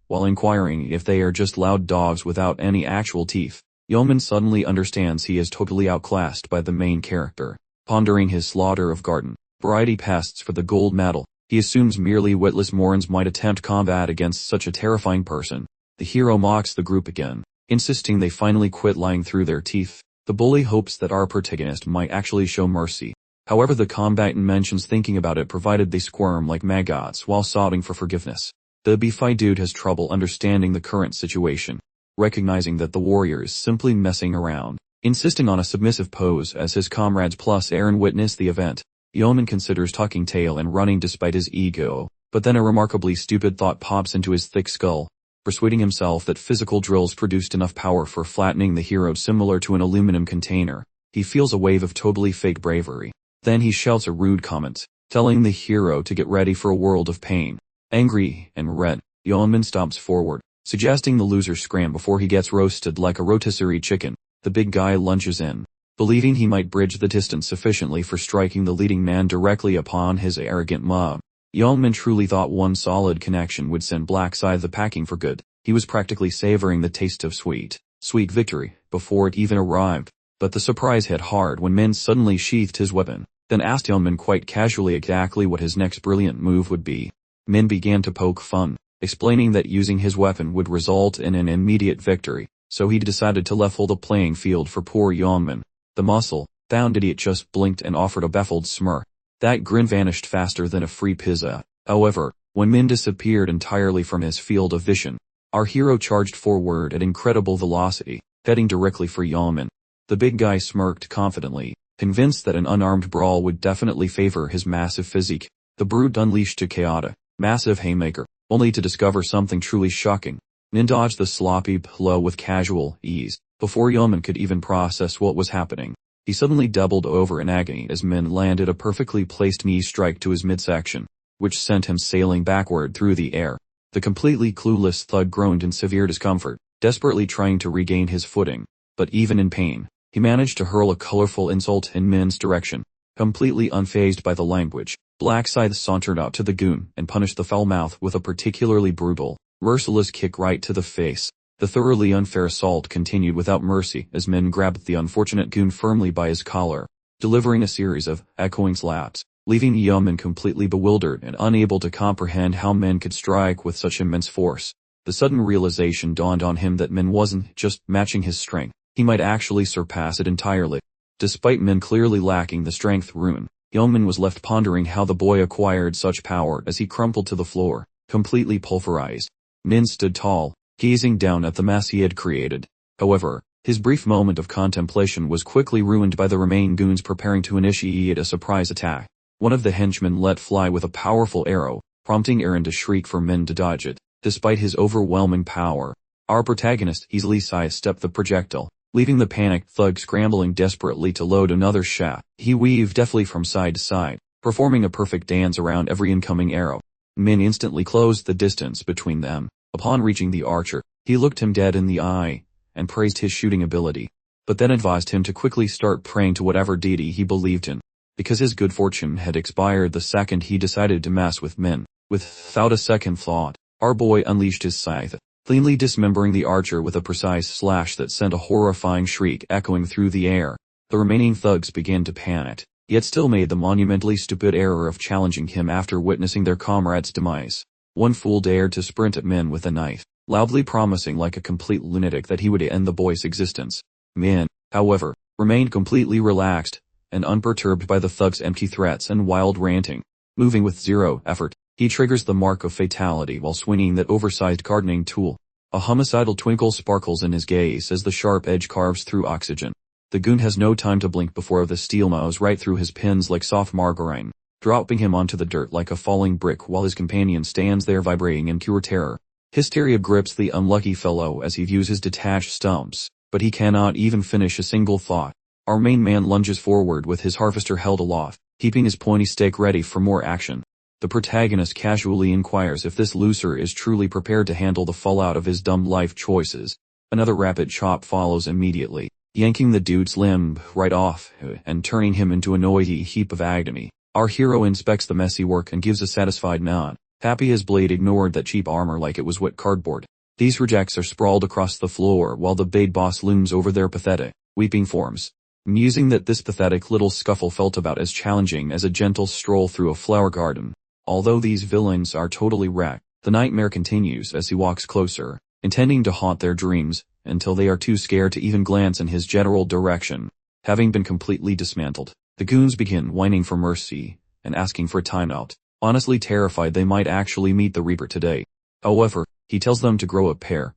while inquiring if they are just loud dogs without any actual teeth. Yeonmin suddenly understands he is totally outclassed by the main character. Pondering his slaughter of garden variety pests for the gold medal, he assumes merely witless morons might attempt combat against such a terrifying person. The hero mocks the group again, insisting they finally quit lying through their teeth. The bully hopes that our protagonist might actually show mercy. However, the combatant mentions thinking about it provided they squirm like maggots while sobbing for forgiveness. The beefy dude has trouble understanding the current situation, recognizing that the warrior is simply messing around, insisting on a submissive pose as his comrades plus Aaron witness the event. Yeonmin considers tucking tail and running despite his ego, but then a remarkably stupid thought pops into his thick skull. persuading himself that physical drills produced enough power for flattening the hero similar to an aluminum container. He feels a wave of totally fake bravery. Then he shouts a rude comment, telling the hero to get ready for a world of pain. Angry and red, Yeonmin stomps forward, suggesting the loser scram before he gets roasted like a rotisserie chicken. The big guy lunges in, believing he might bridge the distance sufficiently for striking the leading man directly upon his arrogant mob. Yeonmin truly thought one solid connection would send Blackside the packing for good. He was practically savoring the taste of sweet victory, before it even arrived. But the surprise hit hard when Min suddenly sheathed his weapon, then asked Yeonmin quite casually exactly what his next brilliant move would be. Min began to poke fun, explaining that using his weapon would result in an immediate victory, so he decided to level the playing field for poor Yeonmin. The muscle-bound idiot just blinked and offered a baffled smirk. That grin vanished faster than a free pizza. However, when Min disappeared entirely from his field of vision, our hero charged forward at incredible velocity, heading directly for Yeonmin. The big guy smirked confidently, convinced that an unarmed brawl would definitely favor his massive physique. The brute unleashed a chaotic, massive haymaker, only to discover something truly shocking. Min dodged the sloppy blow with casual ease, before Yeonmin could even process what was happening. He suddenly doubled over in agony as Min landed a perfectly placed knee strike to his midsection, which sent him sailing backward through the air. The completely clueless thug groaned in severe discomfort, desperately trying to regain his footing. But even in pain, he managed to hurl a colorful insult in Min's direction. Completely unfazed by the language, Blackscythe sauntered out to the goon and punished the foul mouth with a particularly brutal, merciless kick right to the face. The thoroughly unfair assault continued without mercy as Min grabbed the unfortunate goon firmly by his collar, delivering a series of echoing slaps, leaving Yeonmin completely bewildered and unable to comprehend how Min could strike with such immense force. The sudden realization dawned on him that Min wasn't just matching his strength, he might actually surpass it entirely. Despite Min clearly lacking the strength rune, Yeonmin was left pondering how the boy acquired such power as he crumpled to the floor, completely pulverized. Min stood tall, gazing down at the mess he had created. However, his brief moment of contemplation was quickly ruined by the remaining goons preparing to initiate a surprise attack. One of the henchmen let fly with a powerful arrow, prompting Eren to shriek for Min to dodge it. Despite his overwhelming power, our protagonist easily sidestepped the projectile, leaving the panicked thug scrambling desperately to load another shot. He weaved deftly from side to side, performing a perfect dance around every incoming arrow. Min instantly closed the distance between them. Upon reaching the archer, he looked him dead in the eye, and praised his shooting ability, but then advised him to quickly start praying to whatever deity he believed in, because his good fortune had expired the second he decided to mess with Min. Without a second thought, our boy unleashed his scythe, cleanly dismembering the archer with a precise slash that sent a horrifying shriek echoing through the air. The remaining thugs began to panic, yet still made the monumentally stupid error of challenging him after witnessing their comrade's demise. One fool dared to sprint at Min with a knife, loudly promising like a complete lunatic that he would end the boy's existence. Min, however, remained completely relaxed and unperturbed by the thug's empty threats and wild ranting. Moving with zero effort, he triggers the mark of fatality while swinging that oversized gardening tool. A homicidal twinkle sparkles in his gaze as the sharp edge carves through oxygen. The goon has no time to blink before the steel mows right through his pins like soft margarine, dropping him onto the dirt like a falling brick while his companion stands there vibrating in pure terror. Hysteria grips the unlucky fellow as he views his detached stumps, but he cannot even finish a single thought. Our main man lunges forward with his harvester held aloft, keeping his pointy stake ready for more action. The protagonist casually inquires if this loser is truly prepared to handle the fallout of his dumb life choices. Another rapid chop follows immediately, yanking the dude's limb right off and turning him into a noisy heap of agony. Our hero inspects the messy work and gives a satisfied nod, happy his blade ignored that cheap armor like it was wet cardboard. These rejects are sprawled across the floor while the big boss looms over their pathetic, weeping forms. Musing that this pathetic little scuffle felt about as challenging as a gentle stroll through a flower garden. Although these villains are totally wrecked, the nightmare continues as he walks closer, intending to haunt their dreams, until they are too scared to even glance in his general direction. Having been completely dismantled, the goons begin whining for mercy and asking for a timeout, honestly terrified they might actually meet the Reaper today. However, he tells them to grow a pair,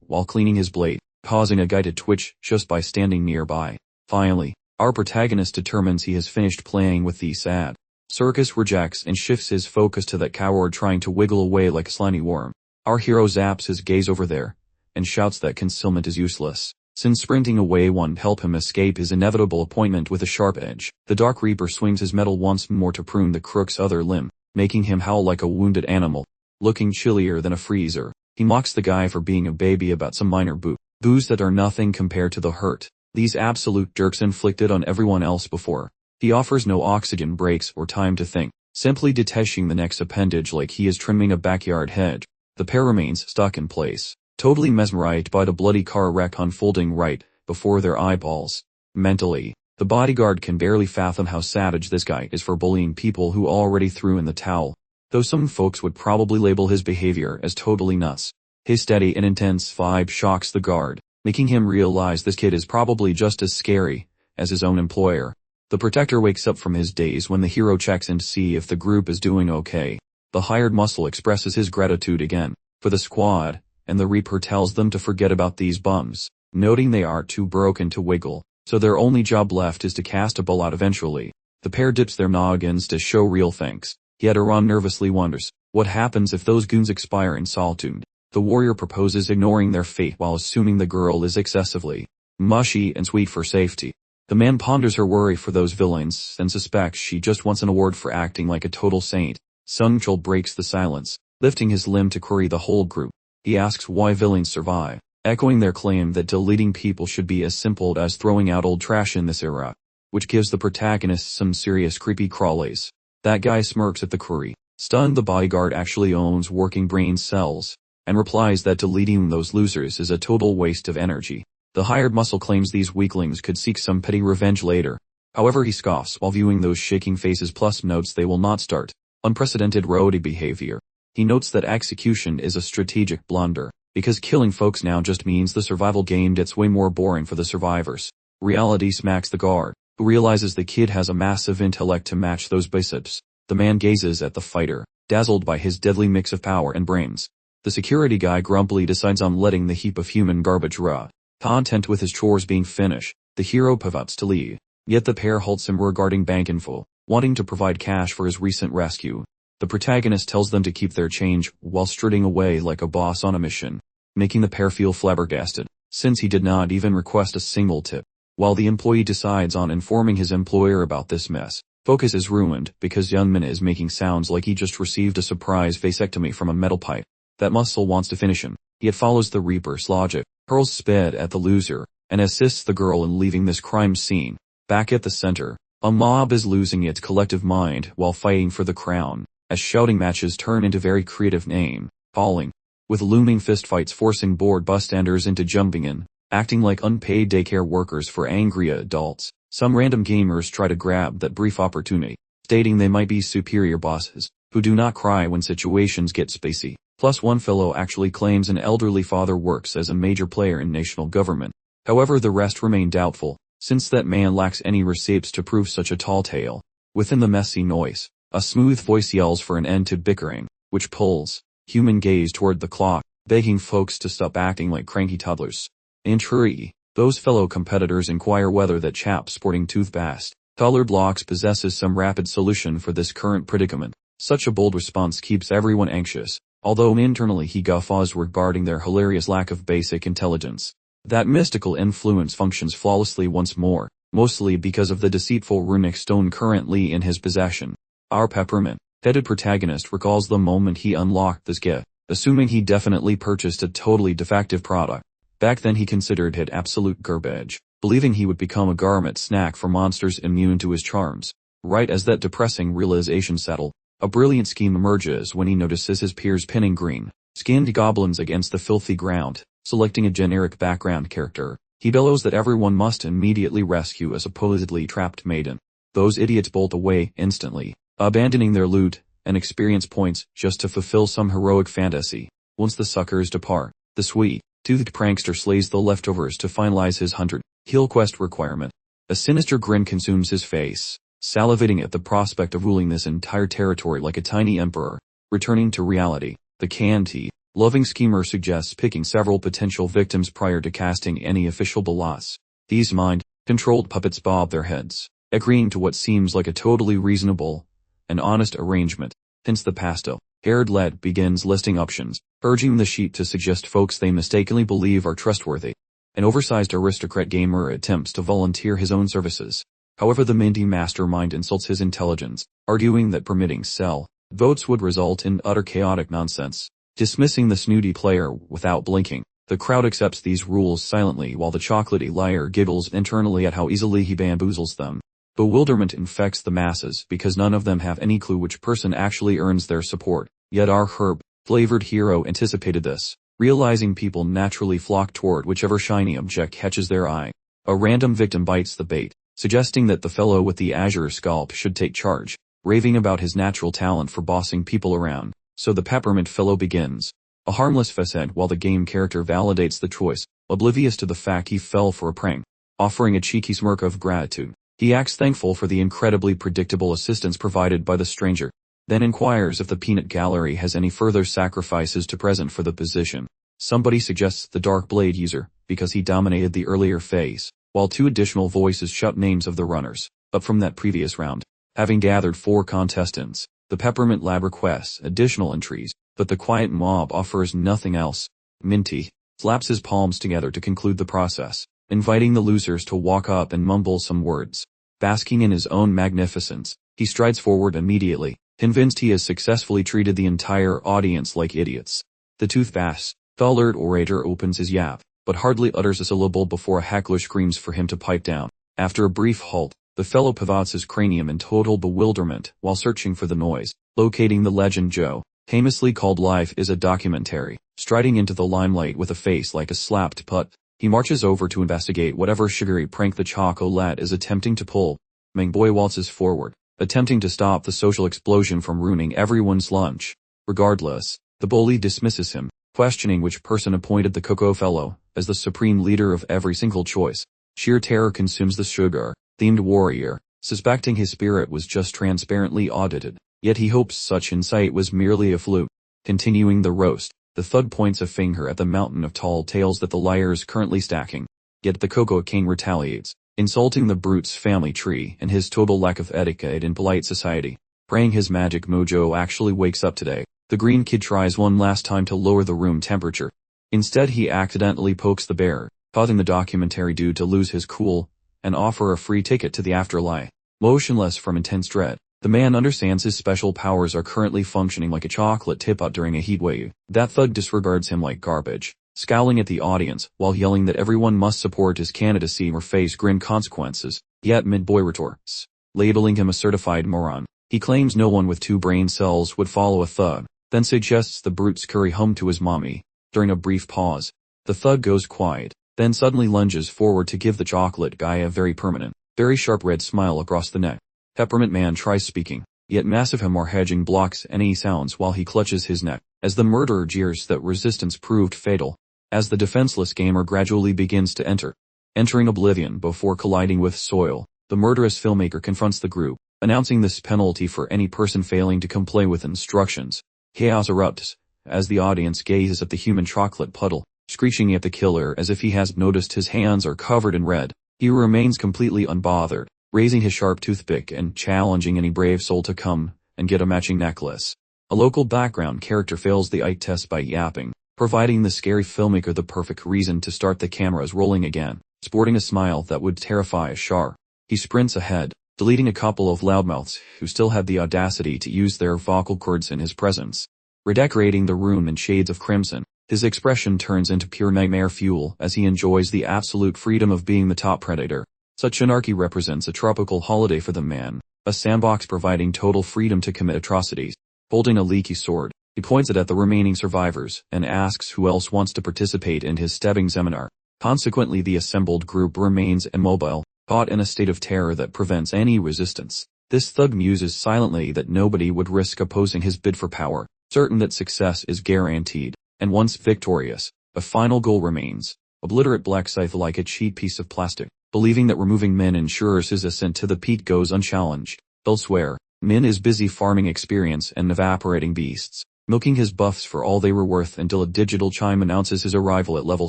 while cleaning his blade, causing a guy to twitch just by standing nearby. Finally, our protagonist determines he has finished playing with the sad circus rejects and shifts his focus to that coward trying to wiggle away like a slimy worm. Our hero zaps his gaze over there, and shouts that concealment is useless, since sprinting away won't help him escape his inevitable appointment with a sharp edge. The Dark Reaper swings his metal once more to prune the crook's other limb, making him howl like a wounded animal, looking chillier than a freezer. He mocks the guy for being a baby about some minor boos that are nothing compared to the hurt these absolute jerks inflicted on everyone else before. He offers no oxygen breaks or time to think, simply detaching the next appendage like he is trimming a backyard hedge. The pair remains stuck in place, totally mesmerized by the bloody car wreck unfolding right before their eyeballs. Mentally, the bodyguard can barely fathom how savage this guy is for bullying people who already threw in the towel, though some folks would probably label his behavior as totally nuts. His steady and intense vibe shocks the guard, making him realize this kid is probably just as scary as his own employer. The protector wakes up from his daze when the hero checks in to see if the group is doing okay. The hired muscle expresses his gratitude again for the squad, and the Reaper tells them to forget about these bums, noting they are too broken to wiggle, so their only job left is to cast a ball out eventually. The pair dips their noggins to show real thanks, yet Aran nervously wonders what happens if those goons expire in solitude. The warrior proposes ignoring their fate while assuming the girl is excessively mushy and sweet for safety. The man ponders her worry for those villains and suspects she just wants an award for acting like a total saint. Sung Chul breaks the silence, lifting his limb to query the whole group. He asks why villains survive, echoing their claim that deleting people should be as simple as throwing out old trash in this era, which gives the protagonist some serious creepy crawlies. That guy smirks at the query, stunned the bodyguard actually owns working brain cells, and replies that deleting those losers is a total waste of energy. The hired muscle claims these weaklings could seek some petty revenge later. However, he scoffs while viewing those shaking faces plus notes they will not start. Unprecedented roadie behavior. He notes that execution is a strategic blunder, because killing folks now just means the survival game gets way more boring for the survivors. Reality smacks the guard, who realizes the kid has a massive intellect to match those biceps. The man gazes at the fighter, dazzled by his deadly mix of power and brains. The security guy grumpily decides on letting the heap of human garbage rot. Content with his chores being finished, the hero pivots to leave, yet the pair halts him regarding bank info, wanting to provide cash for his recent rescue. The protagonist tells them to keep their change while strutting away like a boss on a mission, making the pair feel flabbergasted, since he did not even request a single tip. While the employee decides on informing his employer about this mess, focus is ruined because Yunmin is making sounds like he just received a surprise vasectomy from a metal pipe. That muscle wants to finish him, yet follows the Reaper's logic, hurls sped at the loser, and assists the girl in leaving this crime scene. Back at the center, a mob is losing its collective mind while fighting for the crown, as shouting matches turn into very creative name-calling, with looming fistfights forcing bored bystanders into jumping in, acting like unpaid daycare workers for angry adults. Some random gamers try to grab that brief opportunity, stating they might be superior bosses, who do not cry when situations get spacey. Plus one fellow actually claims an elderly father works as a major player in national government. However, the rest remain doubtful, since that man lacks any receipts to prove such a tall tale. Within the messy noise, a smooth voice yells for an end to bickering, which pulls human gaze toward the clock, begging folks to stop acting like cranky toddlers. Intrigue, those fellow competitors inquire whether that chap sporting toothpaste colored locks possesses some rapid solution for this current predicament. Such a bold response keeps everyone anxious, although internally he guffaws regarding their hilarious lack of basic intelligence. That mystical influence functions flawlessly once more, mostly because of the deceitful runic stone currently in his possession. Our peppermint-headed protagonist recalls the moment he unlocked this gift, assuming he definitely purchased a totally defective product. Back then he considered it absolute garbage, believing he would become a garment snack for monsters immune to his charms. Right as that depressing realization settled, a brilliant scheme emerges when he notices his peers pinning green-skinned goblins against the filthy ground. Selecting a generic background character, he bellows that everyone must immediately rescue a supposedly trapped maiden. Those idiots bolt away instantly, abandoning their loot and experience points just to fulfill some heroic fantasy. Once the suckers depart, the sweet-toothed prankster slays the leftovers to finalize his 100-kill quest requirement. A sinister grin consumes his face, salivating at the prospect of ruling this entire territory like a tiny emperor. Returning to reality, the canty-loving schemer suggests picking several potential victims prior to casting any official ballots. These mind-controlled puppets bob their heads, agreeing to what seems like a totally reasonable and honest arrangement. Hence the pastel-haired lad begins listing options, urging the sheep to suggest folks they mistakenly believe are trustworthy. An oversized aristocrat gamer attempts to volunteer his own services. However, the minty mastermind insults his intelligence, arguing that permitting sell votes would result in utter chaotic nonsense. Dismissing the snooty player without blinking, the crowd accepts these rules silently while the chocolatey liar giggles internally at how easily he bamboozles them. Bewilderment infects the masses because none of them have any clue which person actually earns their support, yet our herb-flavored hero anticipated this, realizing people naturally flock toward whichever shiny object catches their eye. A random victim bites the bait, suggesting that the fellow with the azure scalp should take charge, raving about his natural talent for bossing people around. So the peppermint fellow begins. A harmless facade while the game character validates the choice, oblivious to the fact he fell for a prank. Offering a cheeky smirk of gratitude, he acts thankful for the incredibly predictable assistance provided by the stranger, then inquires if the peanut gallery has any further sacrifices to present for the position. Somebody suggests the Dark Blade user, because he dominated the earlier phase, while 2 additional voices shout names of the runners, up from that previous round. Having gathered 4 contestants, the Peppermint Lab requests additional entries, but the quiet mob offers nothing else. Minty slaps his palms together to conclude the process, inviting the losers to walk up and mumble some words. Basking in his own magnificence, he strides forward immediately, convinced he has successfully treated the entire audience like idiots. The tooth-based-colored orator opens his yap, but hardly utters a syllable before a heckler screams for him to pipe down. After a brief halt, the fellow pivots his cranium in total bewilderment while searching for the noise, locating the legend Joe, famously called Life is a Documentary. Striding into the limelight with a face like a slapped putt, he marches over to investigate whatever sugary prank the Choco Lad is attempting to pull. Mangboy waltzes forward, attempting to stop the social explosion from ruining everyone's lunch. Regardless, the bully dismisses him, questioning which person appointed the Cocoa Fellow as the supreme leader of every single choice. Sheer terror consumes the sugar-themed warrior, suspecting his spirit was just transparently audited, yet he hopes such insight was merely a fluke. Continuing the roast, the thug points a finger at the mountain of tall tales that the liar is currently stacking. Yet the Cocoa King retaliates, insulting the brute's family tree and his total lack of etiquette in polite society. Praying his magic mojo actually wakes up today, the green kid tries one last time to lower the room temperature. Instead he accidentally pokes the bear, causing the documentary dude to lose his cool and offer a free ticket to the afterlife. Motionless from intense dread, the man understands his special powers are currently functioning like a chocolate teapot during a heatwave. That thug disregards him like garbage, scowling at the audience while yelling that everyone must support his candidacy or face grim consequences. Yet Midboy retorts, labeling him a certified moron. He claims no one with 2 brain cells would follow a thug, then suggests the brute scurry home to his mommy. During a brief pause, the thug goes quiet, then suddenly lunges forward to give the chocolate guy a very permanent, very sharp red smile across the neck. Peppermint Man tries speaking, yet massive hemorrhaging blocks any sounds while he clutches his neck, as the murderer jeers that resistance proved fatal. As the defenseless gamer gradually begins to entering oblivion before colliding with soil, the murderous filmmaker confronts the group, announcing this penalty for any person failing to comply with instructions. Chaos erupts, as the audience gazes at the human chocolate puddle, screeching at the killer as if he has noticed his hands are covered in red. He remains completely unbothered, raising his sharp toothpick and challenging any brave soul to come and get a matching necklace. A local background character fails the eye test by yapping, providing the scary filmmaker the perfect reason to start the cameras rolling again. Sporting a smile that would terrify a shark, he sprints ahead, deleting a couple of loudmouths who still had the audacity to use their vocal cords in his presence. Redecorating the room in shades of crimson, his expression turns into pure nightmare fuel as he enjoys the absolute freedom of being the top predator. Such anarchy represents a tropical holiday for the man, a sandbox providing total freedom to commit atrocities. Holding a leaky sword, he points it at the remaining survivors and asks who else wants to participate in his stabbing seminar. Consequently, the assembled group remains immobile, caught in a state of terror that prevents any resistance. This thug muses silently that nobody would risk opposing his bid for power, certain that success is guaranteed. And once victorious, a final goal remains: obliterate Black Scythe like a cheap piece of plastic, believing that removing Min ensures his ascent to the peak goes unchallenged. Elsewhere, Min is busy farming experience and evaporating beasts, milking his buffs for all they were worth until a digital chime announces his arrival at level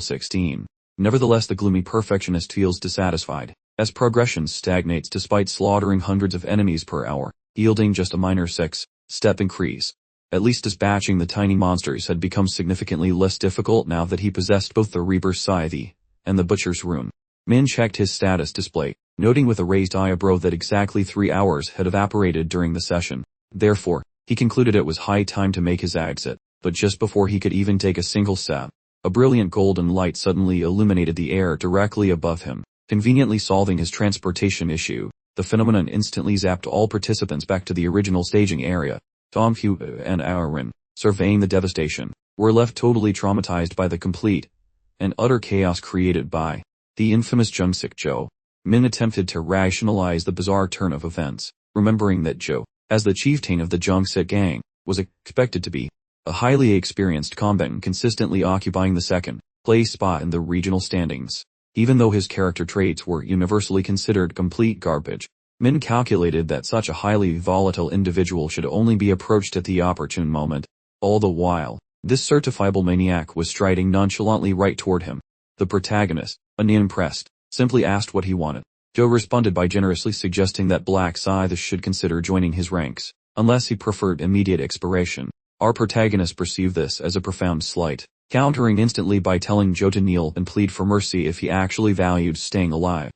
16. Nevertheless, the gloomy perfectionist feels dissatisfied, as progression stagnates despite slaughtering hundreds of enemies per hour, yielding just a minor 6-step increase. At least dispatching the tiny monsters had become significantly less difficult now that he possessed both the Reaper's Scythe and the Butcher's Rune. Min checked his status display, noting with a raised eyebrow that exactly 3 hours had evaporated during the session. Therefore, he concluded it was high time to make his exit, but just before he could even take a single step, a brilliant golden light suddenly illuminated the air directly above him, conveniently solving his transportation issue. The phenomenon instantly zapped all participants back to the original staging area. Tom Fu and Aaron, surveying the devastation, were left totally traumatized by the complete and utter chaos created by the infamous Jungsik Joe. Min attempted to rationalize the bizarre turn of events, remembering that Joe, as the chieftain of the Jungsik gang, was expected to be a highly experienced combatant consistently occupying the second-place spot in the regional standings. Even though his character traits were universally considered complete garbage, Min calculated that such a highly volatile individual should only be approached at the opportune moment. All the while, this certifiable maniac was striding nonchalantly right toward him. The protagonist, unimpressed, simply asked what he wanted. Joe responded by generously suggesting that Black Scythe should consider joining his ranks, unless he preferred immediate expiration. Our protagonist perceived this as a profound slight, countering instantly by telling Joe to kneel and plead for mercy if he actually valued staying alive.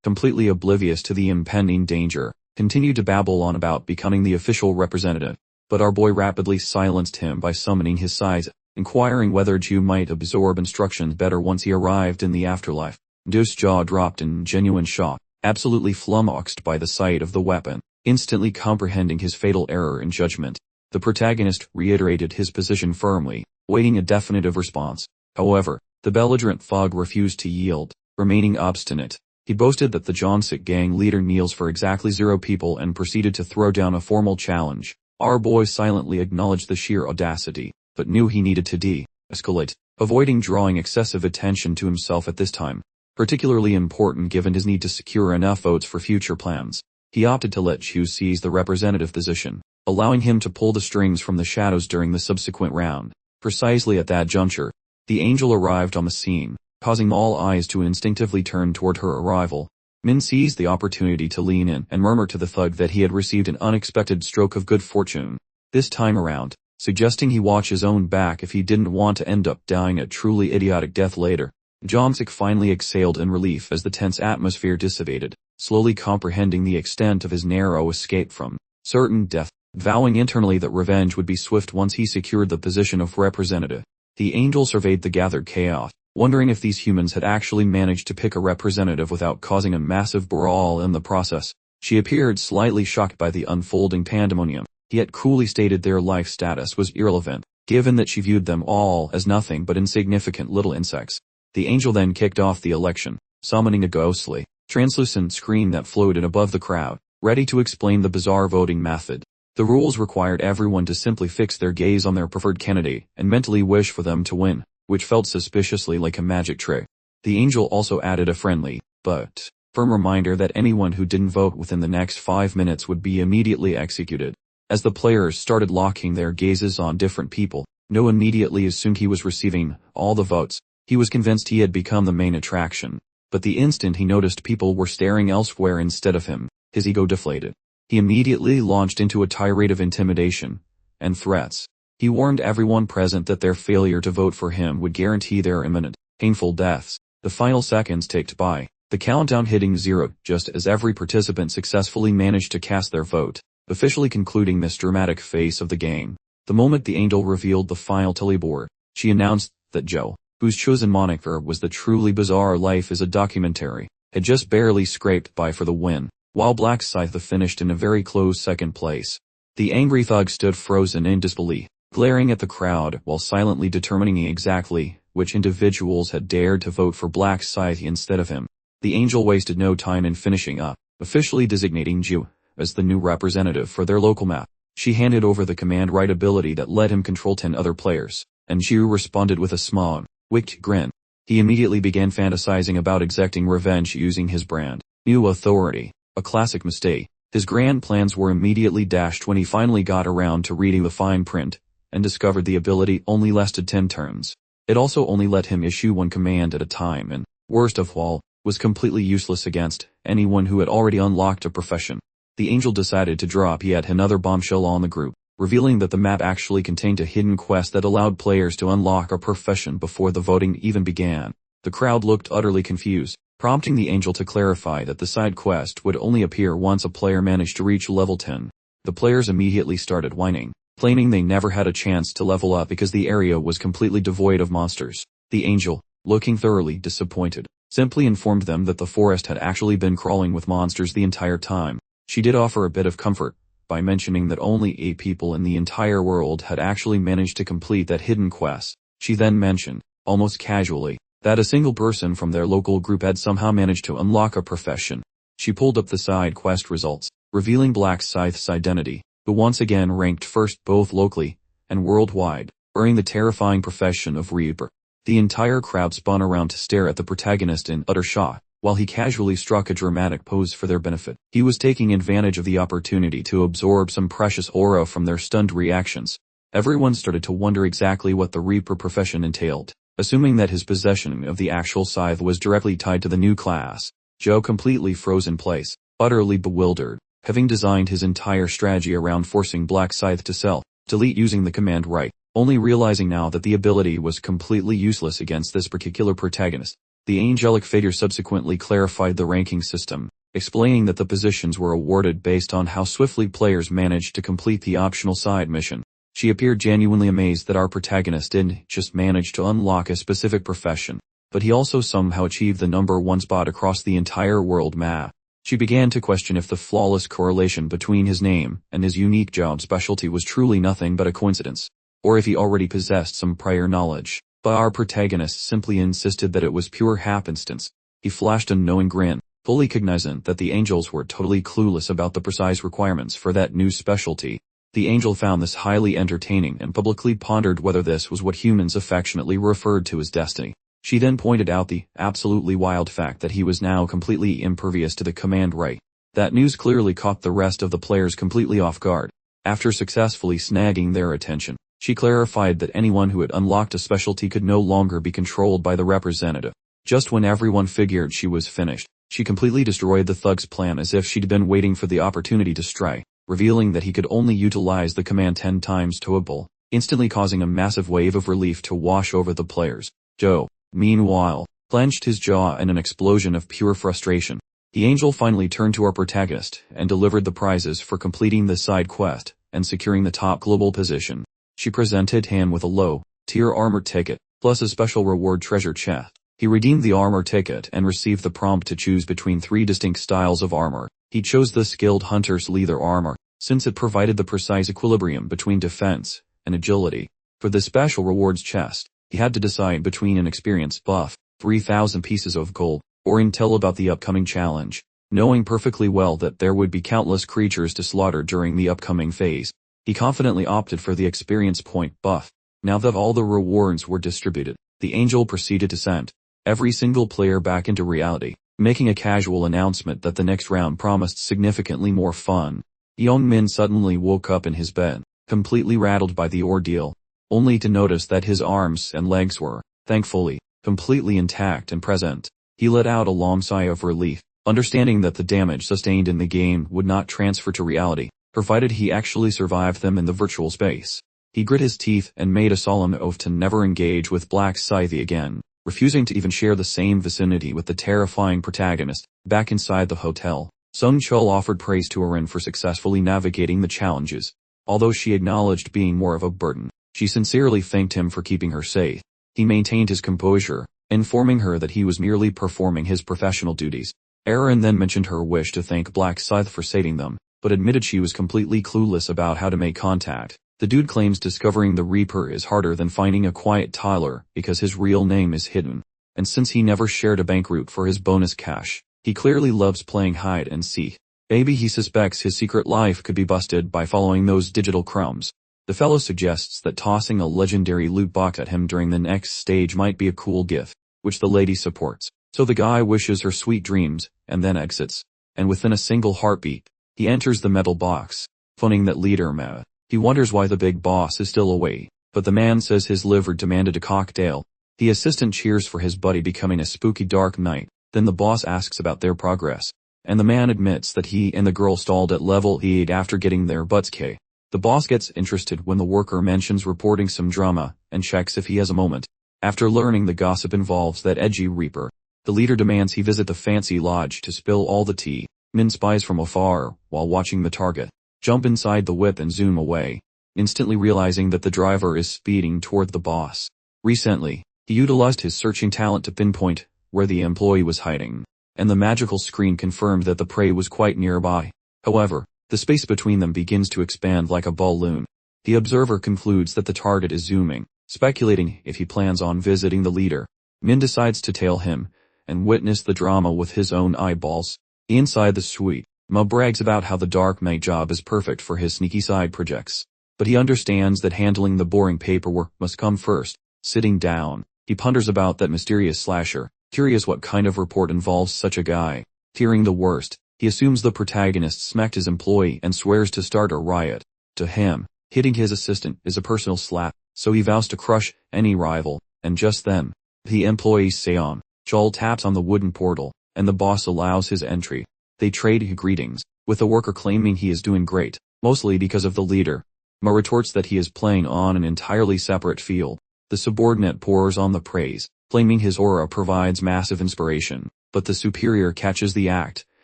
Completely oblivious to the impending danger, continued to babble on about becoming the official representative, but our boy rapidly silenced him by summoning his Scythe, inquiring whether Joe might absorb instructions better once he arrived in the afterlife. Joe's jaw dropped in genuine shock, absolutely flummoxed by the sight of the weapon, instantly comprehending his fatal error in judgment. The protagonist reiterated his position firmly, waiting a definitive response. However, the belligerent thug refused to yield, remaining obstinate. He boasted that the Jungsik gang leader kneels for exactly 0 people and proceeded to throw down a formal challenge. Our boy silently acknowledged the sheer audacity, but knew he needed to de-escalate, avoiding drawing excessive attention to himself at this time, particularly important given his need to secure enough votes for future plans. He opted to let Chu seize the representative position, allowing him to pull the strings from the shadows during the subsequent round. Precisely at that juncture, the angel arrived on the scene, causing all eyes to instinctively turn toward her arrival. Min seized the opportunity to lean in and murmur to the thug that he had received an unexpected stroke of good fortune, this time around, suggesting he watch his own back if he didn't want to end up dying a truly idiotic death later. Jungsik finally exhaled in relief as the tense atmosphere dissipated, slowly comprehending the extent of his narrow escape from certain death, vowing internally that revenge would be swift once he secured the position of representative. The angel surveyed the gathered chaos, wondering if these humans had actually managed to pick a representative without causing a massive brawl in the process. She appeared slightly shocked by the unfolding pandemonium, yet coolly stated their life status was irrelevant, given that she viewed them all as nothing but insignificant little insects. The angel then kicked off the election, summoning a ghostly, translucent screen that floated above the crowd, ready to explain the bizarre voting method. The rules required everyone to simply fix their gaze on their preferred candidate and mentally wish for them to win, which felt suspiciously like a magic trick. The angel also added a friendly, but firm reminder that anyone who didn't vote within the next 5 minutes would be immediately executed. As the players started locking their gazes on different people, Noah immediately assumed he was receiving all the votes. He was convinced he had become the main attraction, but the instant he noticed people were staring elsewhere instead of him, his ego deflated. He immediately launched into a tirade of intimidation and threats. He warned everyone present that their failure to vote for him would guarantee their imminent, painful deaths. The final seconds ticked by, the countdown hitting 0 just as every participant successfully managed to cast their vote, officially concluding this dramatic phase of the game. The moment the angel revealed the final tally board, she announced that Joe, whose chosen moniker was The Truly Bizarre Life is a Documentary, had just barely scraped by for the win, while Black Scythe finished in a very close second place. The angry thug stood frozen in disbelief, glaring at the crowd while silently determining exactly which individuals had dared to vote for Black Scythe instead of him. The angel wasted no time in finishing up, officially designating Joe as the new representative for their local map. She handed over the command right ability that let him control 10 other players, and Joe responded with a smug, wicked grin. He immediately began fantasizing about exacting revenge using his brand new authority, a classic mistake. His grand plans were immediately dashed when he finally got around to reading the fine print, and discovered the ability only lasted 10 turns. It also only let him issue 1 command at a time and, worst of all, was completely useless against anyone who had already unlocked a profession. The angel decided to drop yet another bombshell on the group, revealing that the map actually contained a hidden quest that allowed players to unlock a profession before the voting even began. The crowd looked utterly confused, prompting the angel to clarify that the side quest would only appear once a player managed to reach level 10. The players immediately started whining, claiming they never had a chance to level up because the area was completely devoid of monsters. The angel, looking thoroughly disappointed, simply informed them that the forest had actually been crawling with monsters the entire time. She did offer a bit of comfort by mentioning that only 8 people in the entire world had actually managed to complete that hidden quest. She then mentioned, almost casually, that a single person from their local group had somehow managed to unlock a profession. She pulled up the side quest results, revealing Black Scythe's identity, who once again ranked first both locally and worldwide, earning the terrifying profession of Reaper. The entire crowd spun around to stare at the protagonist in utter shock, while he casually struck a dramatic pose for their benefit. He was taking advantage of the opportunity to absorb some precious aura from their stunned reactions. Everyone started to wonder exactly what the Reaper profession entailed, assuming that his possession of the actual scythe was directly tied to the new class. Joe completely froze in place, utterly bewildered, having designed his entire strategy around forcing Black Scythe to delete using the command right, only realizing now that the ability was completely useless against this particular protagonist. The angelic figure subsequently clarified the ranking system, explaining that the positions were awarded based on how swiftly players managed to complete the optional side mission. She appeared genuinely amazed that our protagonist didn't just manage to unlock a specific profession, but he also somehow achieved the number 1 spot across the entire world map. She began to question if the flawless correlation between his name and his unique job specialty was truly nothing but a coincidence, or if he already possessed some prior knowledge. But our protagonist simply insisted that it was pure happenstance. He flashed a knowing grin, fully cognizant that the angels were totally clueless about the precise requirements for that new specialty. The angel found this highly entertaining and publicly pondered whether this was what humans affectionately referred to as destiny. She then pointed out the absolutely wild fact that he was now completely impervious to the command right. That news clearly caught the rest of the players completely off guard. After successfully snagging their attention, she clarified that anyone who had unlocked a specialty could no longer be controlled by the representative. Just when everyone figured she was finished, she completely destroyed the thug's plan as if she'd been waiting for the opportunity to strike, revealing that he could only utilize the command 10 times toable, instantly causing a massive wave of relief to wash over the players. Joe, meanwhile, clenched his jaw in an explosion of pure frustration. The angel finally turned to our protagonist and delivered the prizes for completing the side quest and securing the top global position. She presented him with a low-tier armor ticket, plus a special reward treasure chest. He redeemed the armor ticket and received the prompt to choose between 3 distinct styles of armor. He chose the skilled hunter's leather armor, since it provided the precise equilibrium between defense and agility. For the special rewards chest, he had to decide between an experience buff, 3,000 pieces of gold, or intel about the upcoming challenge. Knowing perfectly well that there would be countless creatures to slaughter during the upcoming phase, he confidently opted for the experience point buff. Now that all the rewards were distributed, the angel proceeded to send every single player back into reality, making a casual announcement that the next round promised significantly more fun. Young Min suddenly woke up in his bed, completely rattled by the ordeal, only to notice that his arms and legs were, thankfully, completely intact and present. He let out a long sigh of relief, understanding that the damage sustained in the game would not transfer to reality, provided he actually survived them in the virtual space. He grit his teeth and made a solemn oath to never engage with Black Scythe again, refusing to even share the same vicinity with the terrifying protagonist. Back inside the hotel, Sung Chul offered praise to Erin for successfully navigating the challenges. Although she acknowledged being more of a burden, she sincerely thanked him for keeping her safe. He maintained his composure, informing her that he was merely performing his professional duties. Erin then mentioned her wish to thank Black Scythe for saving them, but admitted she was completely clueless about how to make contact. The dude claims discovering the Reaper is harder than finding a quiet Tyler because his real name is hidden. And since he never shared a bank route for his bonus cash, he clearly loves playing hide and seek. Maybe he suspects his secret life could be busted by following those digital crumbs. The fellow suggests that tossing a legendary loot box at him during the next stage might be a cool gift, which the lady supports. So the guy wishes her sweet dreams, and then exits. And within a single heartbeat, he enters the metal box, phoning that leader Meh. He wonders why the big boss is still away, but the man says his liver demanded a cocktail. The assistant cheers for his buddy becoming a spooky dark night. Then the boss asks about their progress, and the man admits that he and the girl stalled at level 8 after getting their butts kicked. The boss gets interested when the worker mentions reporting some drama, and checks if he has a moment. After learning the gossip involves that edgy reaper, the leader demands he visit the fancy lodge to spill all the tea. Min spies from afar, while watching the target, jump inside the whip and zoom away, instantly realizing that the driver is speeding toward the boss. Recently, he utilized his searching talent to pinpoint where the employee was hiding, and the magical screen confirmed that the prey was quite nearby. However, the space between them begins to expand like a balloon. The observer concludes that the target is zooming, speculating if he plans on visiting the leader. Min decides to tail him, and witness the drama with his own eyeballs. Inside the suite, Ma brags about how the dark maid job is perfect for his sneaky side projects. But he understands that handling the boring paperwork must come first. Sitting down, he ponders about that mysterious slasher, curious what kind of report involves such a guy. Fearing the worst, he assumes the protagonist smacked his employee and swears to start a riot. To him, hitting his assistant is a personal slap, so he vows to crush any rival, and just then, the employee Seon Chol taps on the wooden portal, and the boss allows his entry. They trade greetings, with the worker claiming he is doing great, mostly because of the leader. Ma retorts that he is playing on an entirely separate field. The subordinate pours on the praise, claiming his aura provides massive inspiration, but the superior catches the act,